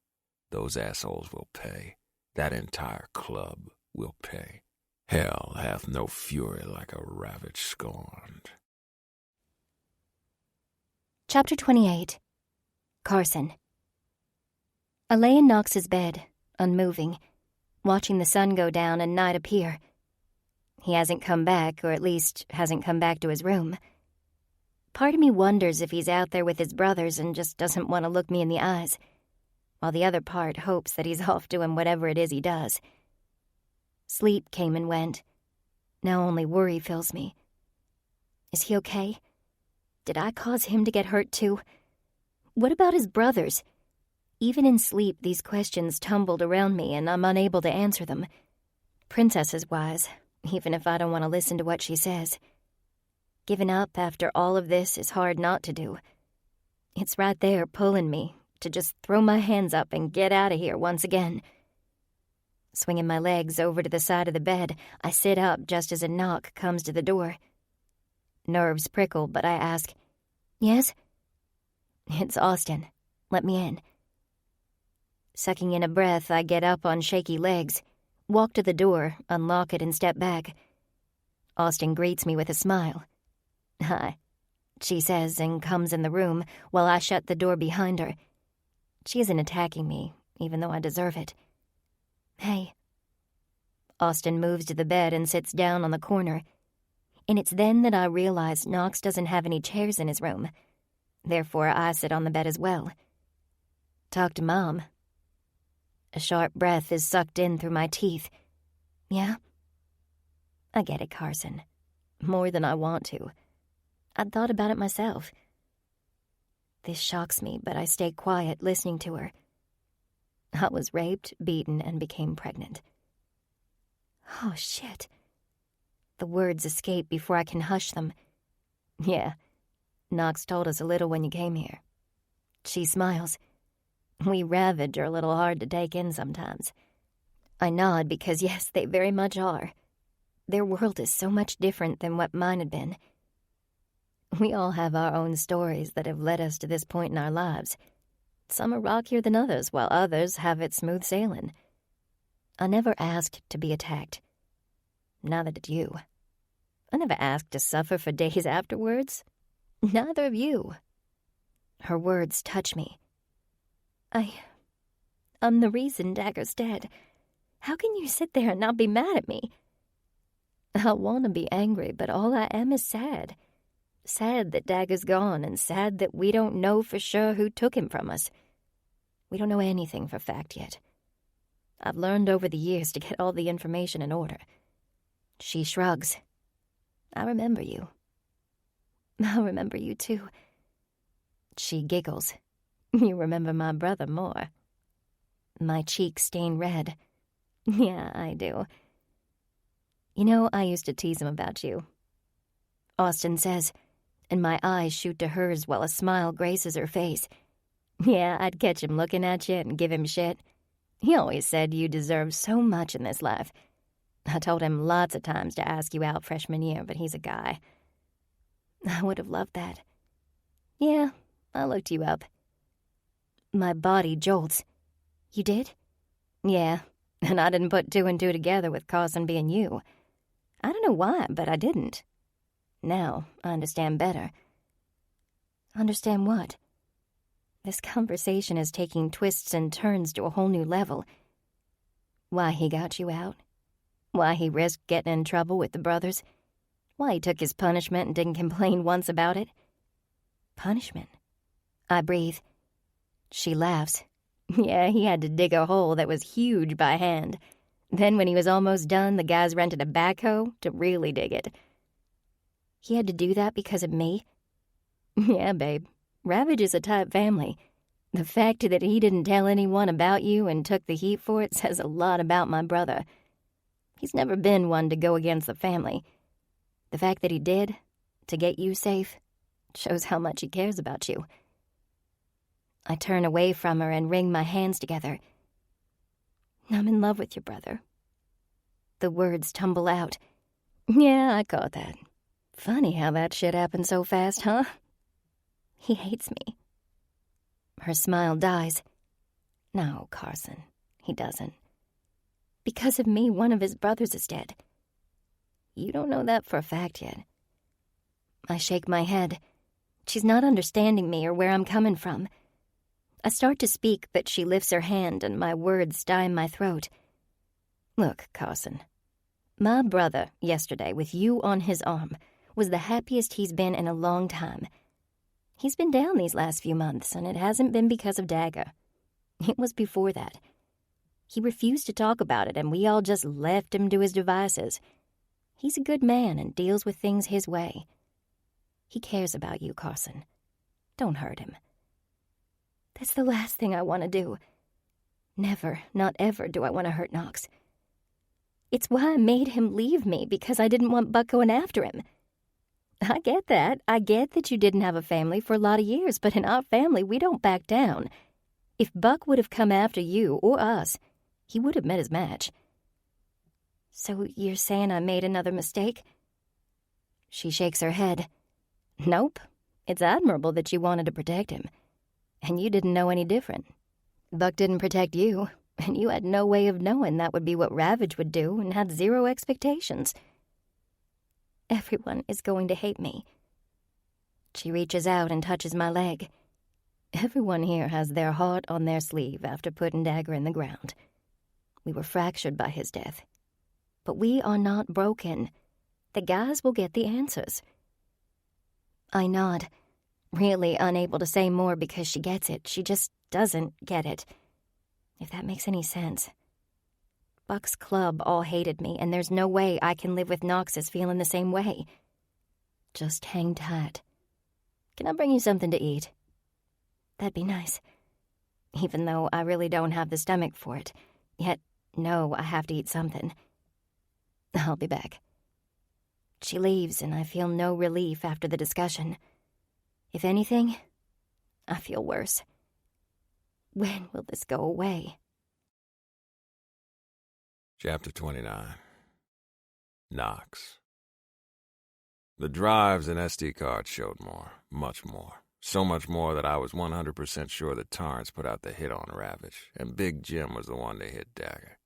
Those assholes will pay. That entire club will pay. Hell hath no fury like a Ravage scorned. Chapter 28. Carson. I lay in Knox's bed, unmoving, watching the sun go down and night appear. He hasn't come back, or at least hasn't come back to his room. Part of me wonders if he's out there with his brothers and just doesn't want to look me in the eyes, while the other part hopes that he's off doing whatever it is he does. Sleep came and went, Now only worry fills me. Is he okay? Did I cause him to get hurt too? What about his brothers? Even in sleep, these questions tumbled around me and I'm unable to answer them. Princess is wise, even if I don't want to listen to what she says. Giving up after all of this is hard not to do. It's right there pulling me to just throw my hands up and get out of here once again. Swinging my legs over to the side of the bed, I sit up just as a knock comes to the door. Nerves prickle, but I ask, "Yes?" "It's Austin. Let me in." Sucking in a breath, I get up on shaky legs, walk to the door, unlock it, and step back. Austin greets me with a smile. "Hi," she says, and comes in the room while I shut the door behind her. She isn't attacking me, even though I deserve it. "Hey." Austin moves to the bed and sits down on the corner. And it's then that I realize Knox doesn't have any chairs in his room. Therefore, I sit on the bed as well. "Talk to Mom." A sharp breath is sucked in through my teeth. "Yeah?" "I get it, Carson. More than I want to. I'd thought about it myself." This shocks me, but I stay quiet, listening to her. I was raped, beaten, and became pregnant. Oh, shit. The words escape before I can hush them. "Yeah, Knox told us a little when you came here." She smiles. "We Ravage are a little hard to take in sometimes." I nod because, yes, they very much are. Their world is so much different than what mine had been. We all have our own stories that have led us to this point in our lives. Some are rockier than others, while others have it smooth sailing. I never asked to be attacked. Neither did you. I never asked to suffer for days afterwards. Neither of you. Her words touch me. I'm the reason Dagger's dead. How can you sit there and not be mad at me? I want to be angry, but all I am is sad. Sad that Dagger's gone, and sad that we don't know for sure who took him from us. We don't know anything for fact yet. I've learned over the years to get all the information in order. She shrugs. I remember you. I remember you too. She giggles. You remember my brother more. My cheeks stain red. Yeah, I do. You know, I used to tease him about you. Austin says, and my eyes shoot to hers while a smile graces her face. Yeah, I'd catch him looking at you and give him shit. He always said you deserve so much in this life. I told him lots of times to ask you out freshman year, but he's a guy. I would have loved that. Yeah, I looked you up. My body jolts. You did? Yeah, and I didn't put two and two together with Carson being you. I don't know why, but I didn't. Now, I understand better. Understand what? This conversation is taking twists and turns to a whole new level. Why he got you out? Why he risked getting in trouble with the brothers? Why he took his punishment and didn't complain once about it? Punishment? I breathe. She laughs. Yeah, he had to dig a hole that was huge by hand. Then when he was almost done, the guys rented a backhoe to really dig it. He had to do that because of me? Yeah, babe. Ravage is a tight family. The fact that he didn't tell anyone about you and took the heat for it says a lot about my brother. He's never been one to go against the family. The fact that he did, to get you safe, shows how much he cares about you. I turn away from her and wring my hands together. I'm in love with your brother. The words tumble out. Yeah, I caught that. Funny how that shit happened so fast, huh? He hates me. Her smile dies. No, Carson, he doesn't. Because of me, one of his brothers is dead. You don't know that for a fact yet. I shake my head. She's not understanding me or where I'm coming from. I start to speak, but she lifts her hand and my words die in my throat. Look, Carson, my brother, yesterday, with you on his arm, was the happiest he's been in a long time. He's been down these last few months, and it hasn't been because of Dagger. It was before that. He refused to talk about it, and we all just left him to his devices. He's a good man and deals with things his way. He cares about you, Carson. Don't hurt him. That's the last thing I want to do. Never, not ever, do I want to hurt Knox. It's why I made him leave me, because I didn't want Buck going after him. I get that. I get that you didn't have a family for a lot of years, but in our family, we don't back down. If Buck would have come after you or us, he would have met his match. So you're saying I made another mistake? She shakes her head. Nope. It's admirable that you wanted to protect him. And you didn't know any different. Buck didn't protect you, and you had no way of knowing that would be what Ravage would do and had zero expectations. Everyone is going to hate me. She reaches out and touches my leg. Everyone here has their heart on their sleeve after putting Dagger in the ground. We were fractured by his death. But we are not broken. The guys will get the answers. I nod, really unable to say more because she gets it. She just doesn't get it. If that makes any sense. Buck's club all hated me, and there's no way I can live with Knox's feeling the same way. Just hang tight. Can I bring you something to eat? That'd be nice. Even though I really don't have the stomach for it. Yet, no, I have to eat something. I'll be back. She leaves, and I feel no relief after the discussion. If anything, I feel worse. When will this go away? Chapter 29. Knox. The drives and SD cards showed more, much more. So much more that I was 100% sure that Torrance put out the hit on Ravage, and Big Jim was the one to hit Dagger.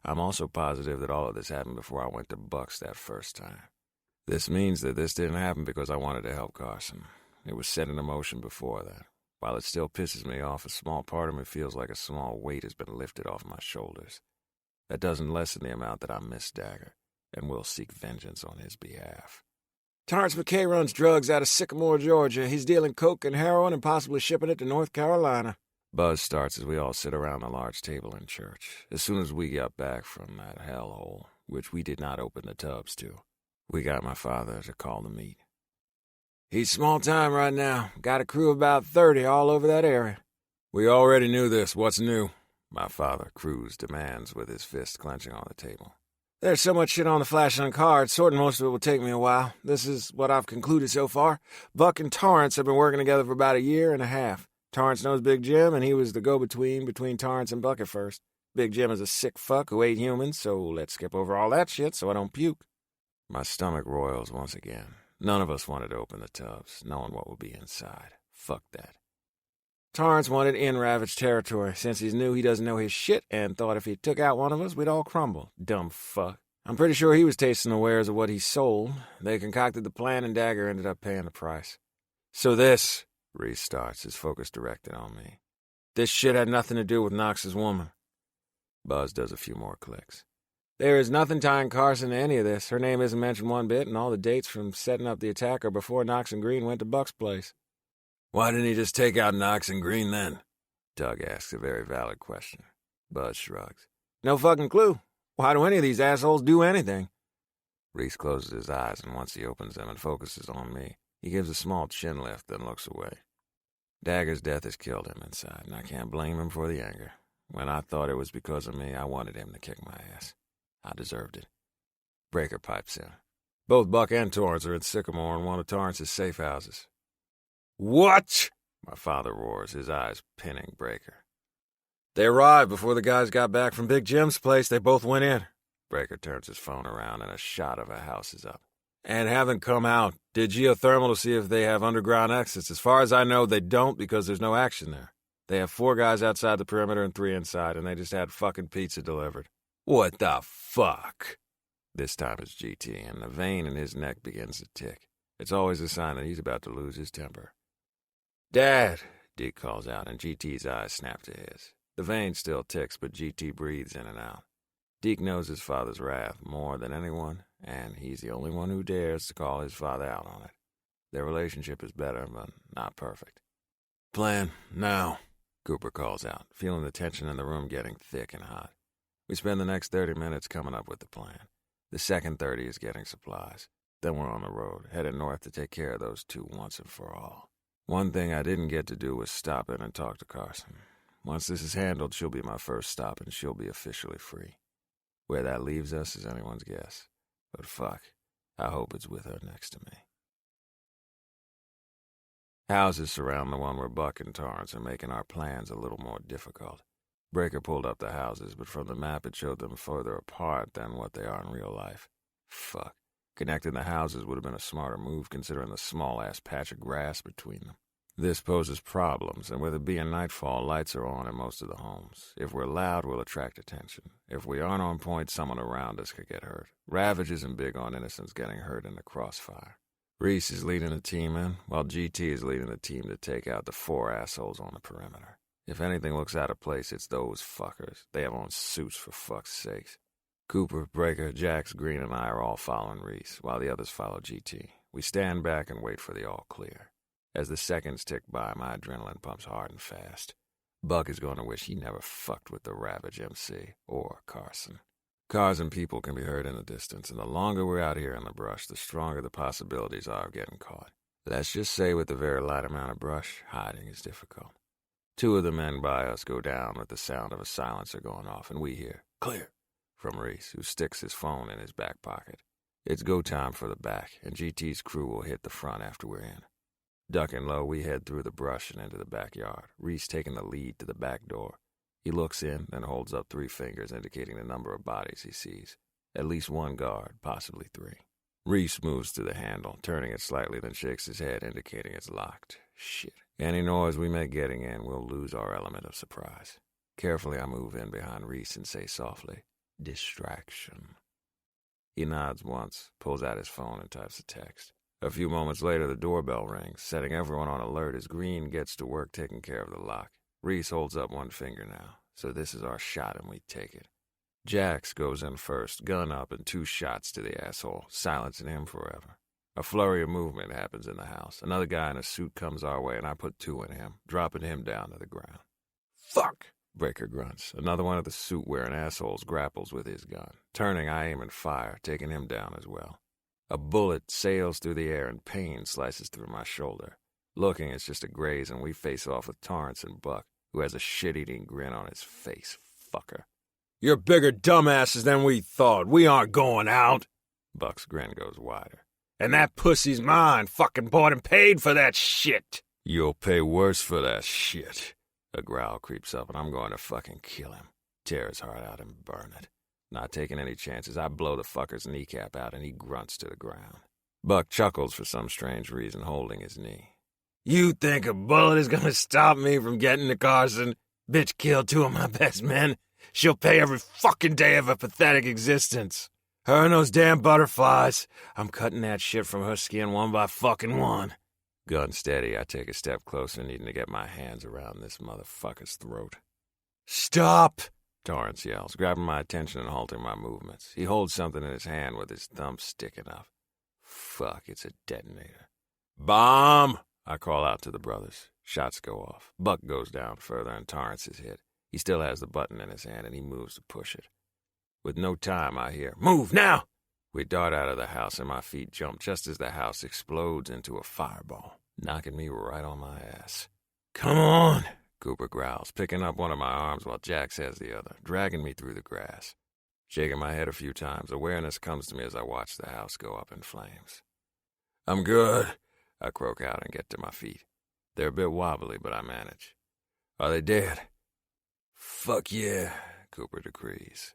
I'm also positive that all of this happened before I went to Buck's that first time. This means that this didn't happen because I wanted to help Carson. It was set in motion before that. While it still pisses me off, a small part of me feels like a small weight has been lifted off my shoulders. That doesn't lessen the amount that I miss Dagger, and will seek vengeance on his behalf. Torrance McKay runs drugs out of Sycamore, Georgia. He's dealing coke and heroin and possibly shipping it to North Carolina. Buzz starts as we all sit around the large table in church. As soon as we got back from that hellhole, which we did not open the tubs to, we got my father to call the meet. He's small time right now. Got a crew of about 30 all over that area. We already knew this. What's new? My father Cruz demands with his fist clenching on the table. There's so much shit on the flashing cards, sorting most of it will take me a while. This is what I've concluded so far. Buck and Torrance have been working together for about a year and a half. Torrance knows Big Jim, and he was the go-between between Torrance and Buck at first. Big Jim is a sick fuck who ate humans, so let's skip over all that shit so I don't puke. My stomach roils once again. None of us wanted to open the tubs, knowing what would be inside. Fuck that. Torrance wanted in Ravage territory, since he knew he doesn't know his shit and thought if he took out one of us, we'd all crumble. Dumb fuck. I'm pretty sure he was tasting the wares of what he sold. They concocted the plan, and Dagger ended up paying the price. So this, Reese starts, his focus directed on me. This shit had nothing to do with Knox's woman. Buzz does a few more clicks. There is nothing tying Carson to any of this. Her name isn't mentioned one bit, and all the dates from setting up the attack are before Knox and Green went to Buck's place. Why didn't he just take out Knox and Green then? Doug asks a very valid question. Buzz shrugs. No fucking clue. Why do any of these assholes do anything? Reese closes his eyes, and once he opens them and focuses on me, he gives a small chin lift, then looks away. Dagger's death has killed him inside, and I can't blame him for the anger. When I thought it was because of me, I wanted him to kick my ass. I deserved it. Breaker pipes in. Both Buck and Torrance are in Sycamore in one of Torrance's safe houses. What? My father roars, his eyes pinning Breaker. They arrived before the guys got back from Big Jim's place. They both went in. Breaker turns his phone around, and a shot of a house is up. And haven't come out. Did geothermal to see if they have underground exits. As far as I know, they don't because there's no action there. They have 4 guys outside the perimeter and 3 inside, and they just had fucking pizza delivered. What the fuck? This time it's GT, and the vein in his neck begins to tick. It's always a sign that he's about to lose his temper. Dad, Deke calls out, and GT's eyes snap to his. The vein still ticks, but GT breathes in and out. Deke knows his father's wrath more than anyone, and he's the only one who dares to call his father out on it. Their relationship is better, but not perfect. Plan, now, Cooper calls out, feeling the tension in the room getting thick and hot. We spend the next 30 minutes coming up with the plan. The second 30 is getting supplies. Then we're on the road, headed north to take care of those two once and for all. One thing I didn't get to do was stop in and talk to Carson. Once this is handled, she'll be my first stop and she'll be officially free. Where that leaves us is anyone's guess. But fuck, I hope it's with her next to me. Houses surround the one where Buck and Torrance are making our plans a little more difficult. Breaker pulled up the houses, but from the map it showed them further apart than what they are in real life. Fuck. Connecting the houses would have been a smarter move considering the small-ass patch of grass between them. This poses problems, and with it being nightfall, lights are on in most of the homes. If we're loud, we'll attract attention. If we aren't on point, someone around us could get hurt. Ravage isn't big on innocents getting hurt in the crossfire. Reese is leading the team in, while GT is leading the team to take out the 4 assholes on the perimeter. If anything looks out of place, it's those fuckers. They have on suits, for fuck's sakes. Cooper, Breaker, Jax, Green, and I are all following Reese, while the others follow GT. We stand back and wait for the all clear. As the seconds tick by, my adrenaline pumps hard and fast. Buck is going to wish he never fucked with the Ravage MC, or Carson. Cars and people can be heard in the distance, and the longer we're out here in the brush, the stronger the possibilities are of getting caught. Let's just say with the very light amount of brush, hiding is difficult. 2 of the men by us go down with the sound of a silencer going off, and we hear, "Clear," from Reese, who sticks his phone in his back pocket. It's go time for the back, and GT's crew will hit the front after we're in. Ducking low, we head through the brush and into the backyard, Reese taking the lead to the back door. He looks in, then holds up 3 fingers indicating the number of bodies he sees. At least 1 guard, possibly 3. Reese moves to the handle, turning it slightly, then shakes his head, indicating it's locked. Shit. Any noise we make getting in, we'll lose our element of surprise. Carefully, I move in behind Reese and say softly, "Distraction." He nods once, pulls out his phone, and types a text. A few moments later, the doorbell rings, setting everyone on alert as Green gets to work taking care of the lock. Reese holds up 1 finger now, so this is our shot and we take it. Jax goes in first, gun up, and 2 shots to the asshole, silencing him forever. A flurry of movement happens in the house. Another guy in a suit comes our way, and I put 2 in him, dropping him down to the ground. "Fuck!" Breaker grunts. Another one of the suit-wearing assholes grapples with his gun. Turning, I aim and fire, taking him down as well. A bullet sails through the air, and pain slices through my shoulder. Looking, it's just a graze, and we face off with Torrance and Buck, who has a shit-eating grin on his face. Fucker. "You're bigger dumbasses than we thought. We aren't going out." Buck's grin goes wider. "And that pussy's mine. Fucking bought and paid for that shit." "You'll pay worse for that shit." A growl creeps up, and I'm going to fucking kill him. Tear his heart out and burn it. Not taking any chances, I blow the fucker's kneecap out, and he grunts to the ground. Buck chuckles for some strange reason, holding his knee. "You think a bullet is gonna stop me from getting to Carson? Bitch killed 2 of my best men. She'll pay every fucking day of her pathetic existence. Her and those damn butterflies. I'm cutting that shit from her skin 1 by fucking 1. Gun steady, I take a step closer, needing to get my hands around this motherfucker's throat. "Stop!" Torrance yells, grabbing my attention and halting my movements. He holds something in his hand with his thumb sticking up. Fuck, it's a detonator. "Bomb!" I call out to the brothers. Shots go off. Buck goes down further, and Torrance is hit. He still has the button in his hand, and he moves to push it. With no time, I hear, "Move, now!" We dart out of the house, and my feet jump just as the house explodes into a fireball, knocking me right on my ass. "Come on!" Cooper growls, picking up one of my arms while Jax has the other, dragging me through the grass. Shaking my head a few times, awareness comes to me as I watch the house go up in flames. "I'm good," I croak out and get to my feet. They're a bit wobbly, but I manage. "Are they dead?" "Fuck yeah," Cooper decrees.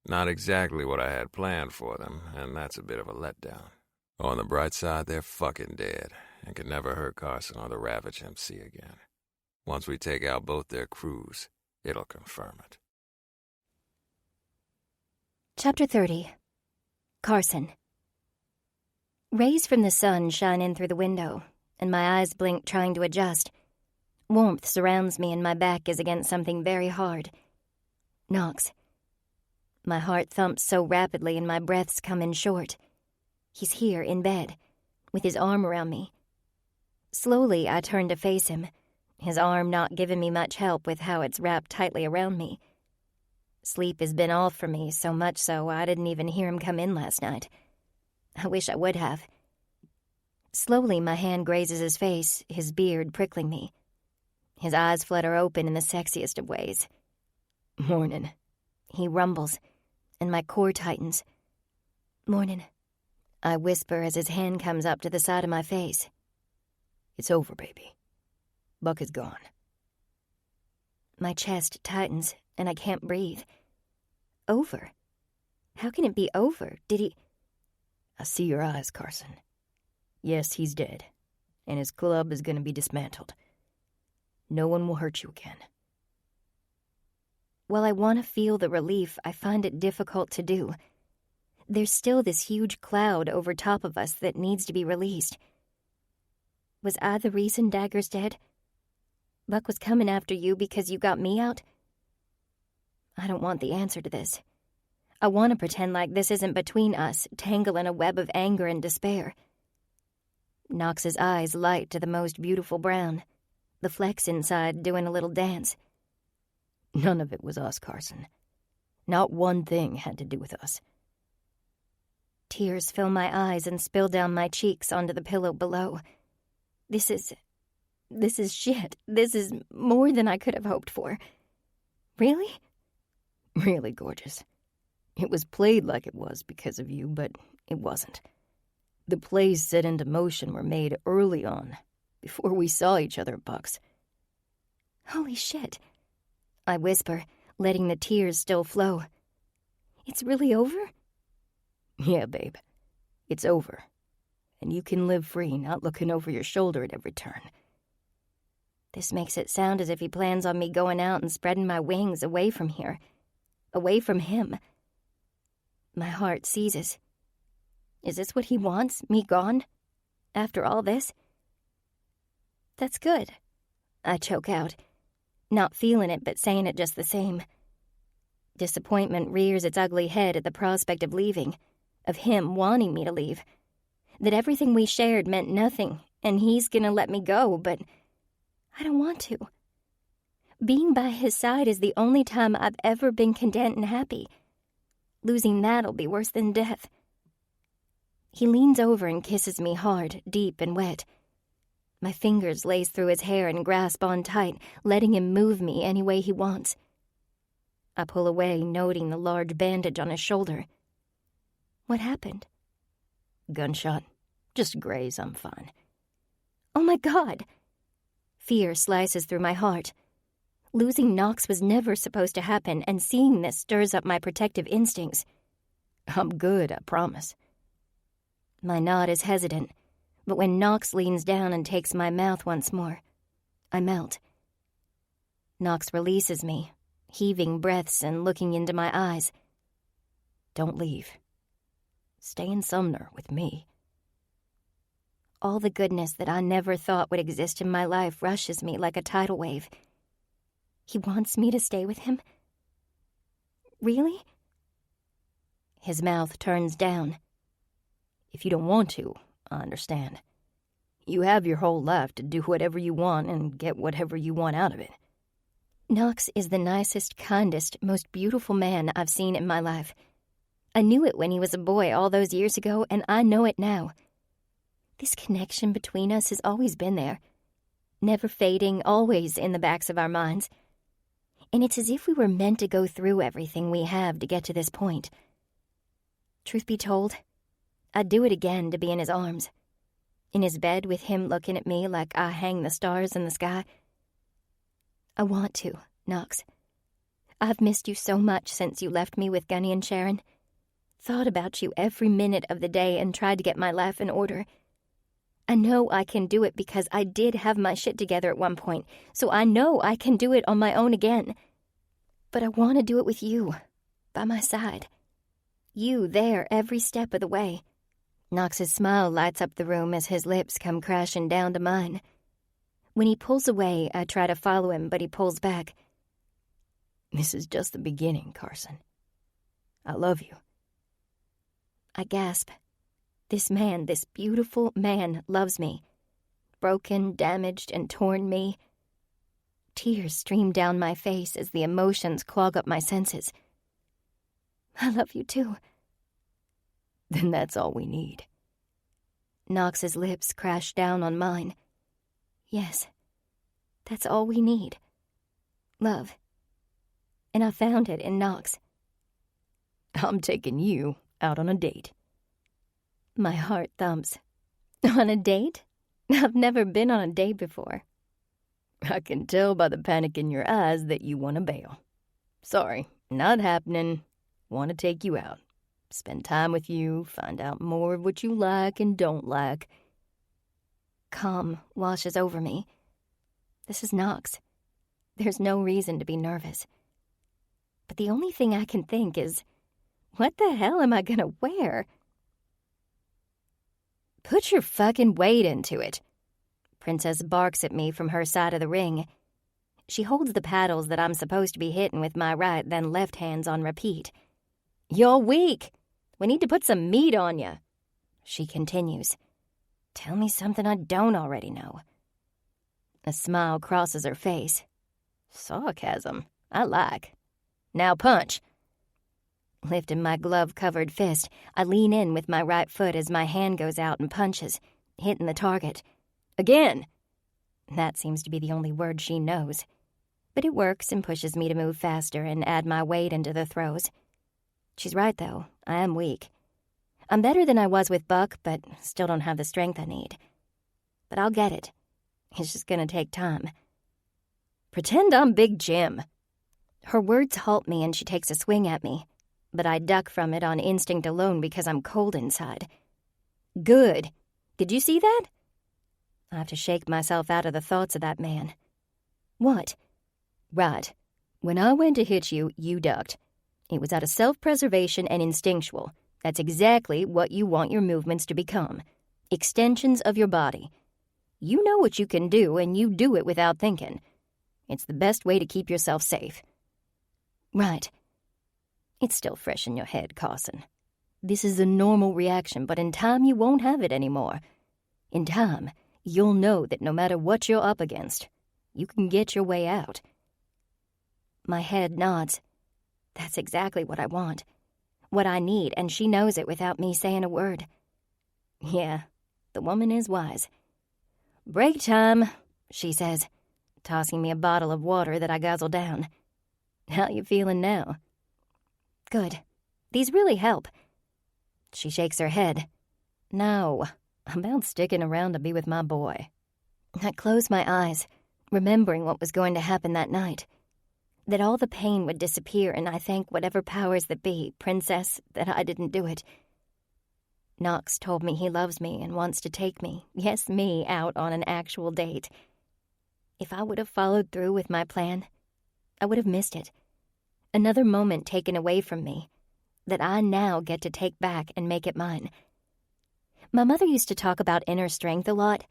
Not exactly what I had planned for them, and that's a bit of a letdown. On the bright side, they're fucking dead, and can never hurt Carson or the Ravage MC again. Once we take out both their crews, it'll confirm it. Chapter 30. Carson. Rays from the sun shine in through the window, and my eyes blink trying to adjust. Warmth surrounds me, and my back is against something very hard. Knox. My heart thumps so rapidly and my breaths come in short. He's here in bed, with his arm around me. Slowly, I turn to face him, his arm not giving me much help with how it's wrapped tightly around me. Sleep has been off for me, so much so I didn't even hear him come in last night. I wish I would have. Slowly, my hand grazes his face, his beard prickling me. His eyes flutter open in the sexiest of ways. "Mornin'," he rumbles, and my core tightens. "Mornin'," I whisper as his hand comes up to the side of my face. "It's over, baby. Buck is gone." My chest tightens, and I can't breathe. Over? How can it be over? Did he... "I see your eyes, Carson. Yes, he's dead, and his club is going to be dismantled. No one will hurt you again." While I want to feel the relief, I find it difficult to do. There's still this huge cloud over top of us that needs to be released. Was I the reason Dagger's dead? Buck was coming after you because you got me out? I don't want the answer to this. I want to pretend like this isn't between us, tangled in a web of anger and despair. Knox's eyes light to the most beautiful brown, the flecks inside doing a little dance. "None of it was us, Carson. Not one thing had to do with us." Tears fill my eyes and spill down my cheeks onto the pillow below. This is shit. This is more than I could have hoped for. Really? "Really, gorgeous. It was played like it was because of you, but it wasn't. The plays set into motion were made early on, before we saw each other at Buck's." Holy shit, I whisper, letting the tears still flow. It's really over? "Yeah, babe. It's over. And you can live free, not looking over your shoulder at every turn." This makes it sound as if he plans on me going out and spreading my wings away from here. Away from him. My heart seizes. Is this what he wants, me gone? After all this? That's good, I choke out, not feeling it but saying it just the same. Disappointment rears its ugly head at the prospect of leaving, of him wanting me to leave. That everything we shared meant nothing, and he's gonna let me go, but I don't want to. Being by his side is the only time I've ever been content and happy. Losing that'll be worse than death. He leans over and kisses me hard, deep and wet. My fingers lace through his hair and grasp on tight, letting him move me any way he wants. I pull away, noting the large bandage on his shoulder. What happened? "Gunshot. Just a graze, I'm fine." Oh my God! Fear slices through my heart. Losing Knox was never supposed to happen, and seeing this stirs up my protective instincts. "I'm good, I promise." My nod is hesitant, but when Knox leans down and takes my mouth once more, I melt. Knox releases me, heaving breaths and looking into my eyes. "Don't leave. Stay in Sumner with me." All the goodness that I never thought would exist in my life rushes me like a tidal wave. He wants me to stay with him? Really? His mouth turns down. "If you don't want to, I understand. You have your whole life to do whatever you want and get whatever you want out of it." Knox is the nicest, kindest, most beautiful man I've seen in my life. I knew it when he was a boy all those years ago, and I know it now. This connection between us has always been there, never fading, always in the backs of our minds. And it's as if we were meant to go through everything we have to get to this point. Truth be told, I'd do it again to be in his arms, in his bed with him looking at me like I hang the stars in the sky. I want to, Knox. I've missed you so much since you left me with Gunny and Sharon. Thought about you every minute of the day and tried to get my life in order. I know I can do it because I did have my shit together at one point, so I know I can do it on my own again. But I want to do it with you, by my side. You there every step of the way. Knox's smile lights up the room as his lips come crashing down to mine. When he pulls away, I try to follow him, but he pulls back. "This is just the beginning, Carson. I love you." I gasp. This man, this beautiful man, loves me. Broken, damaged, and torn me. Tears stream down my face as the emotions clog up my senses. I love you too. Then that's all we need. Knox's lips crashed down on mine. Yes, that's all we need. Love. And I found it in Knox. I'm taking you out on a date. My heart thumps. On a date? I've never been on a date before. I can tell by the panic in your eyes that you want to bail. Sorry, not happening. Want to take you out. Spend time with you, find out more of what you like and don't like. Calm washes over me. This is Knox. There's no reason to be nervous. But the only thing I can think is, what the hell am I gonna wear? Put your fucking weight into it. Princess barks at me from her side of the ring. She holds the paddles that I'm supposed to be hitting with my right, then left hands on repeat. You're weak. We need to put some meat on you. She continues. Tell me something I don't already know. A smile crosses her face. Sarcasm. I like. Now punch. Lifting my glove-covered fist, I lean in with my right foot as my hand goes out and punches, hitting the target. Again. That seems to be the only word she knows. But it works and pushes me to move faster and add my weight into the throws. She's right, though. I am weak. I'm better than I was with Buck, but still don't have the strength I need. But I'll get it. It's just gonna take time. Pretend I'm Big Jim. Her words halt me and she takes a swing at me, but I duck from it on instinct alone because I'm cold inside. Good. Did you see that? I have to shake myself out of the thoughts of that man. What? Right. When I went to hit you, you ducked. It was out of self-preservation and instinctual. That's exactly what you want your movements to become. Extensions of your body. You know what you can do, and you do it without thinking. It's the best way to keep yourself safe. Right. It's still fresh in your head, Carson. This is a normal reaction, but in time you won't have it anymore. In time, you'll know that no matter what you're up against, you can get your way out. My head nods. That's exactly what I want. What I need, and she knows it without me saying a word. Yeah, the woman is wise. Break time, she says, tossing me a bottle of water that I guzzle down. How you feeling now? Good. These really help. She shakes her head. No, I'm about sticking around to be with my boy. I close my eyes, remembering what was going to happen that night. That all the pain would disappear, and I thank whatever powers that be, Princess, that I didn't do it. Knox told me he loves me and wants to take me, yes, me, out on an actual date. If I would have followed through with my plan, I would have missed it. Another moment taken away from me, that I now get to take back and make it mine. My mother used to talk about inner strength a lot,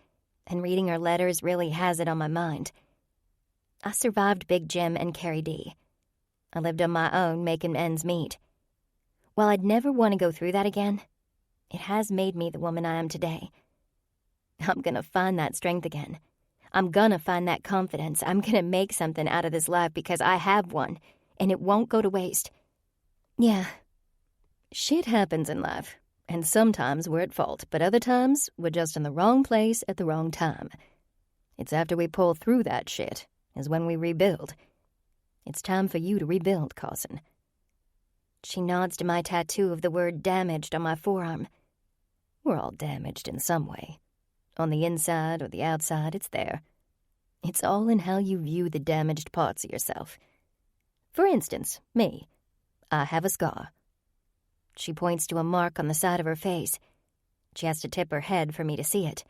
and reading her letters really has it on my mind. I survived Big Jim and Carrie D. I lived on my own, making ends meet. While I'd never want to go through that again, it has made me the woman I am today. I'm gonna find that strength again. I'm gonna find that confidence. I'm gonna make something out of this life because I have one, and it won't go to waste. Yeah. Shit happens in life, and sometimes we're at fault, but other times we're just in the wrong place at the wrong time. It's after we pull through that shit is when we rebuild. It's time for you to rebuild, Carson. She nods to my tattoo of the word damaged on my forearm. We're all damaged in some way. On the inside or the outside, it's there. It's all in how you view the damaged parts of yourself. For instance, me. I have a scar. She points to a mark on the side of her face. She has to tip her head for me to see it.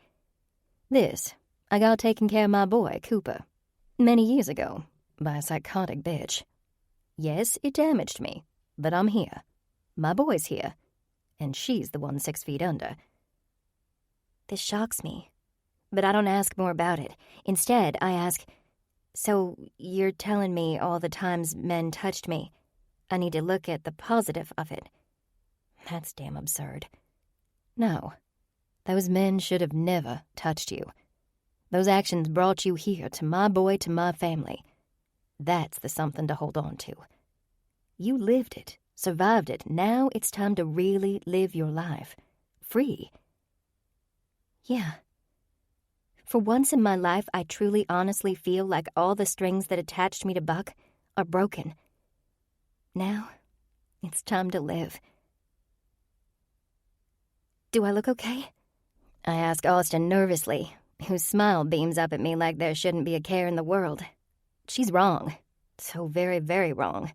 This, I got taking care of my boy, Cooper. Many years ago, by a psychotic bitch. Yes, it damaged me, but I'm here. My boy's here, and she's the one 6 feet under. This shocks me, but I don't ask more about it. Instead, I ask, so you're telling me all the times men touched me, I need to look at the positive of it? That's damn absurd. No, those men should have never touched you. Those actions brought you here, to my boy, to my family. That's the something to hold on to. You lived it, Survived it. Now it's time to really live your life. Free. Yeah. For once in my life, I truly honestly feel like all the strings that attached me to Buck are broken. Now, it's time to live. Do I look okay? I ask Austin nervously, whose smile beams up at me like there shouldn't be a care in the world. She's wrong. So very, very wrong.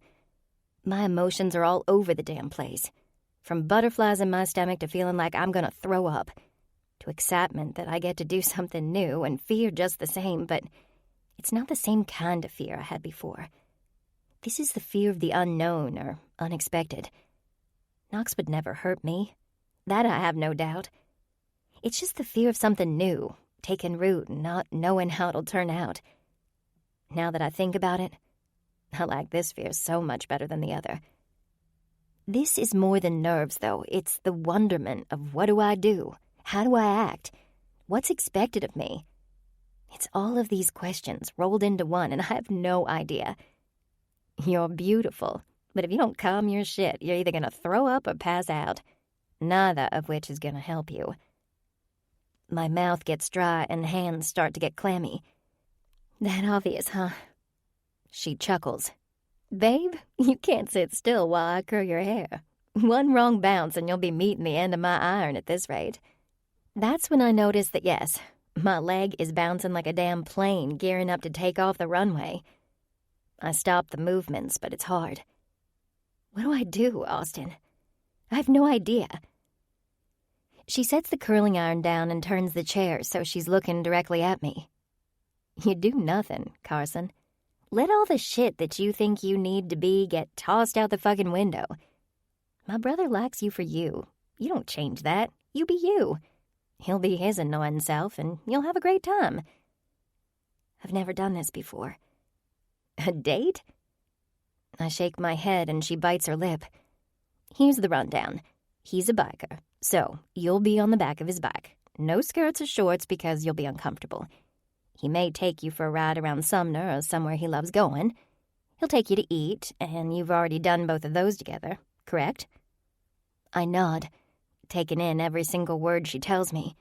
My emotions are all over the damn place. From butterflies in my stomach to feeling like I'm gonna throw up, to excitement that I get to do something new, and fear just the same, but it's not the same kind of fear I had before. This is the fear of the unknown or unexpected. Knox would never hurt me. That I have no doubt. It's just the fear of something new, taking root and not knowing how it'll turn out. Now that I think about it, I like this fear so much better than the other. This is more than nerves, though. It's the wonderment of what do I do? How do I act? What's expected of me? It's all of these questions rolled into one, and I have no idea. You're beautiful, but if you don't calm your shit, you're either gonna throw up or pass out. Neither of which is gonna help you. My mouth gets dry and hands start to get clammy. That obvious, huh? She chuckles. Babe, you can't sit still while I curl your hair. One wrong bounce and you'll be meeting the end of my iron at this rate. That's when I notice that, yes, my leg is bouncing like a damn plane gearing up to take off the runway. I stop the movements, but it's hard. What do I do, Austin? I have no idea. She sets the curling iron down and turns the chair so she's looking directly at me. You do nothing, Carson. Let all the shit that you think you need to be get tossed out the fucking window. My brother likes you for you. You don't change that. You be you. He'll be his annoying self, and you'll have a great time. I've never done this before. A date? I shake my head, and she bites her lip. Here's the rundown. He's a biker, so you'll be on the back of his bike. No skirts or shorts because you'll be uncomfortable. He may take you for a ride around Sumner or somewhere he loves going. He'll take you to eat, and you've already done both of those together, correct? I nod, taking in every single word she tells me.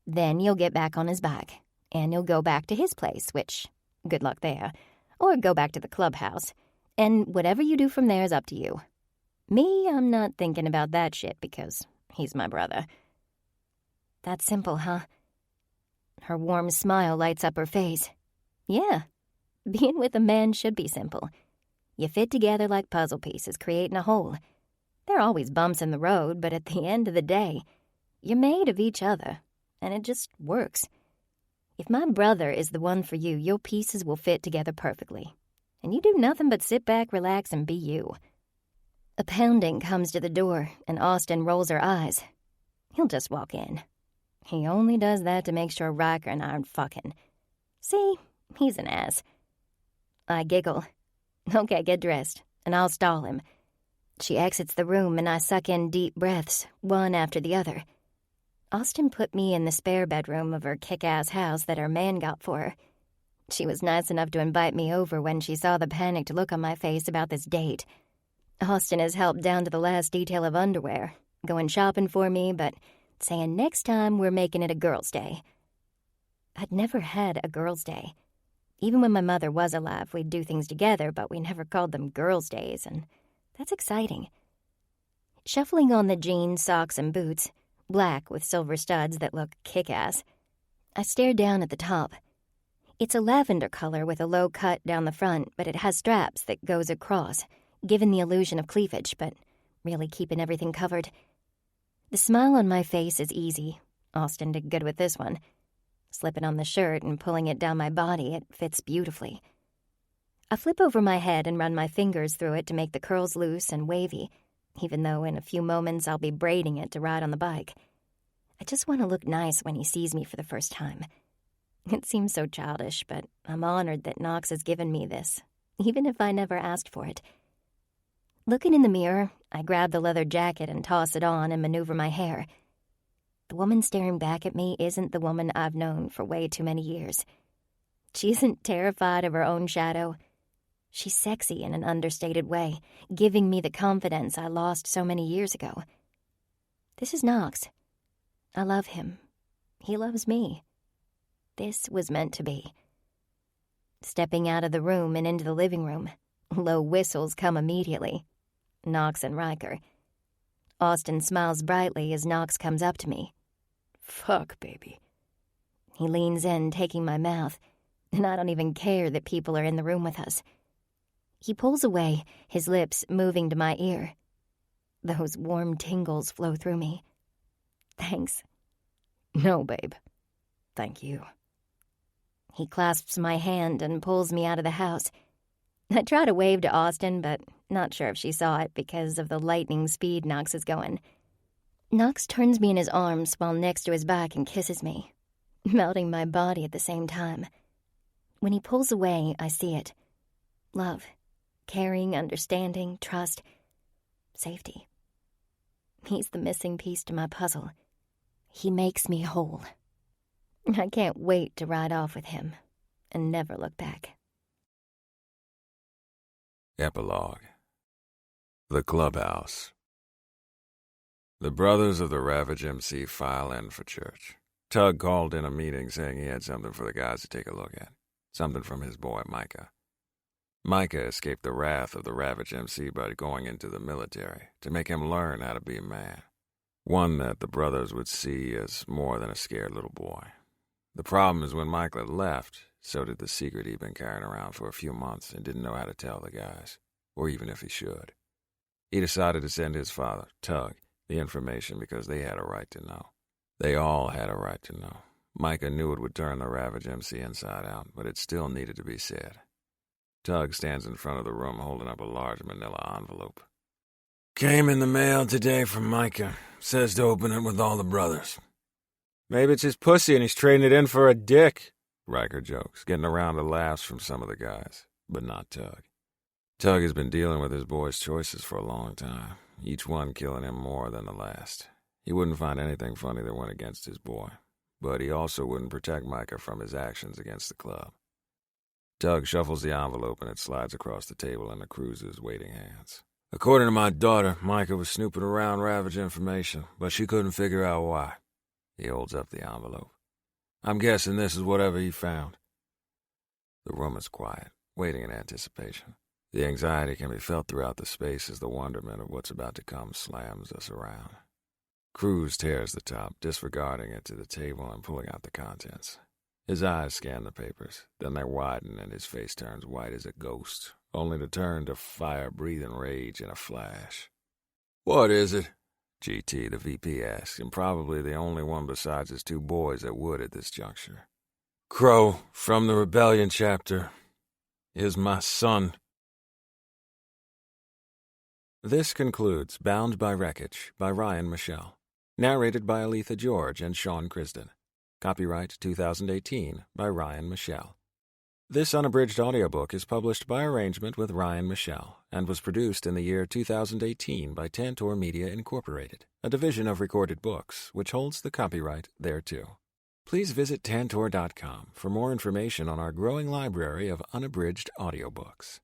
Then you'll get back on his bike, and you'll go back to his place, which, good luck there, or go back to the clubhouse, and whatever you do from there is up to you. Me, I'm not thinking about that shit because he's my brother. That's simple, huh? Her warm smile lights up her face. Yeah, being with a man should be simple. You fit together like puzzle pieces, creating a whole. There are always bumps in the road, but at the end of the day, you're made of each other, and it just works. If my brother is the one for you, your pieces will fit together perfectly. And you do nothing but sit back, relax, and be you. A pounding comes to the door, and Austin rolls her eyes. He'll just walk in. He only does that to make sure Riker and I aren't fucking. See, he's an ass. I giggle. Okay, get dressed, and I'll stall him. She exits the room, and I suck in deep breaths, one after the other. Austin put me in the spare bedroom of her kick-ass house that her man got for her. She was nice enough to invite me over when she saw the panicked look on my face about this date. Austin has helped down to the last detail of underwear, going shopping for me, but saying next time we're making it a girls' day. I'd never had a girls' day. Even when my mother was alive, we'd do things together, but we never called them girls' days, and that's exciting. Shuffling on the jeans, socks, and boots, black with silver studs that look kick-ass, I stare down at the top. It's a lavender color with a low cut down the front, but it has straps that goes across, giving the illusion of cleavage, but really keeping everything covered. The smile on my face is easy. Austin did good with this one. Slipping on the shirt and pulling it down my body, it fits beautifully. I flip over my head and run my fingers through it to make the curls loose and wavy, even though in a few moments I'll be braiding it to ride on the bike. I just want to look nice when he sees me for the first time. It seems so childish, but I'm honored that Knox has given me this, even if I never asked for it. Looking in the mirror, I grab the leather jacket and toss it on and maneuver my hair. The woman staring back at me isn't the woman I've known for way too many years. She isn't terrified of her own shadow. She's sexy in an understated way, giving me the confidence I lost so many years ago. This is Knox. I love him. He loves me. This was meant to be. Stepping out of the room and into the living room, low whistles come immediately. Knox and Riker. Austin smiles brightly as Knox comes up to me. Fuck, baby. He leans in, taking my mouth, and I don't even care that people are in the room with us. He pulls away, his lips moving to my ear. Those warm tingles flow through me. Thanks. No, babe. Thank you. He clasps my hand and pulls me out of the house. I try to wave to Austin, but not sure if she saw it because of the lightning speed Knox is going. Knox turns me in his arms while next to his back and kisses me, melting my body at the same time. When he pulls away, I see it. Love, caring, understanding, trust, safety. He's the missing piece to my puzzle. He makes me whole. I can't wait to ride off with him and never look back. Epilogue. The Clubhouse. The brothers of the Ravage MC file in for church. Tug called in a meeting saying he had something for the guys to take a look at. Something from his boy, Micah. Micah escaped the wrath of the Ravage MC by going into the military to make him learn how to be a man. One that the brothers would see as more than a scared little boy. The problem is when Micah left, so did the secret he'd been carrying around for a few months and didn't know how to tell the guys, or even if he should. He decided to send his father, Tug, the information because they had a right to know. They all had a right to know. Micah knew it would turn the Ravage MC inside out, but it still needed to be said. Tug stands in front of the room holding up a large manila envelope. Came in the mail today from Micah. Says to open it with all the brothers. Maybe it's his pussy and he's trading it in for a dick, Riker jokes, getting a round of laughs from some of the guys, but not Tug. Tug has been dealing with his boys' choices for a long time, each one killing him more than the last. He wouldn't find anything funny that went against his boy, but he also wouldn't protect Micah from his actions against the club. Tug shuffles the envelope and it slides across the table into Cruz's waiting hands. According to my daughter, Micah was snooping around Ravage information, but she couldn't figure out why. He holds up the envelope. I'm guessing this is whatever he found. The room is quiet, waiting in anticipation. The anxiety can be felt throughout the space as the wonderment of what's about to come slams us around. Cruz tears the top, disregarding it to the table and pulling out the contents. His eyes scan the papers, then they widen and his face turns white as a ghost, only to turn to fire-breathing rage in a flash. What is it? GT, the VP, asks, and probably the only one besides his two boys that would at this juncture. Crow, from the Rebellion chapter, is my son. This concludes Bound by Wreckage by Ryan Michele. Narrated by Aletha George and Sean Crisden. Copyright 2018 by Ryan Michele. This unabridged audiobook is published by arrangement with Ryan Michele and was produced in the year 2018 by Tantor Media Incorporated, a division of Recorded Books, which holds the copyright thereto. Please visit Tantor.com for more information on our growing library of unabridged audiobooks.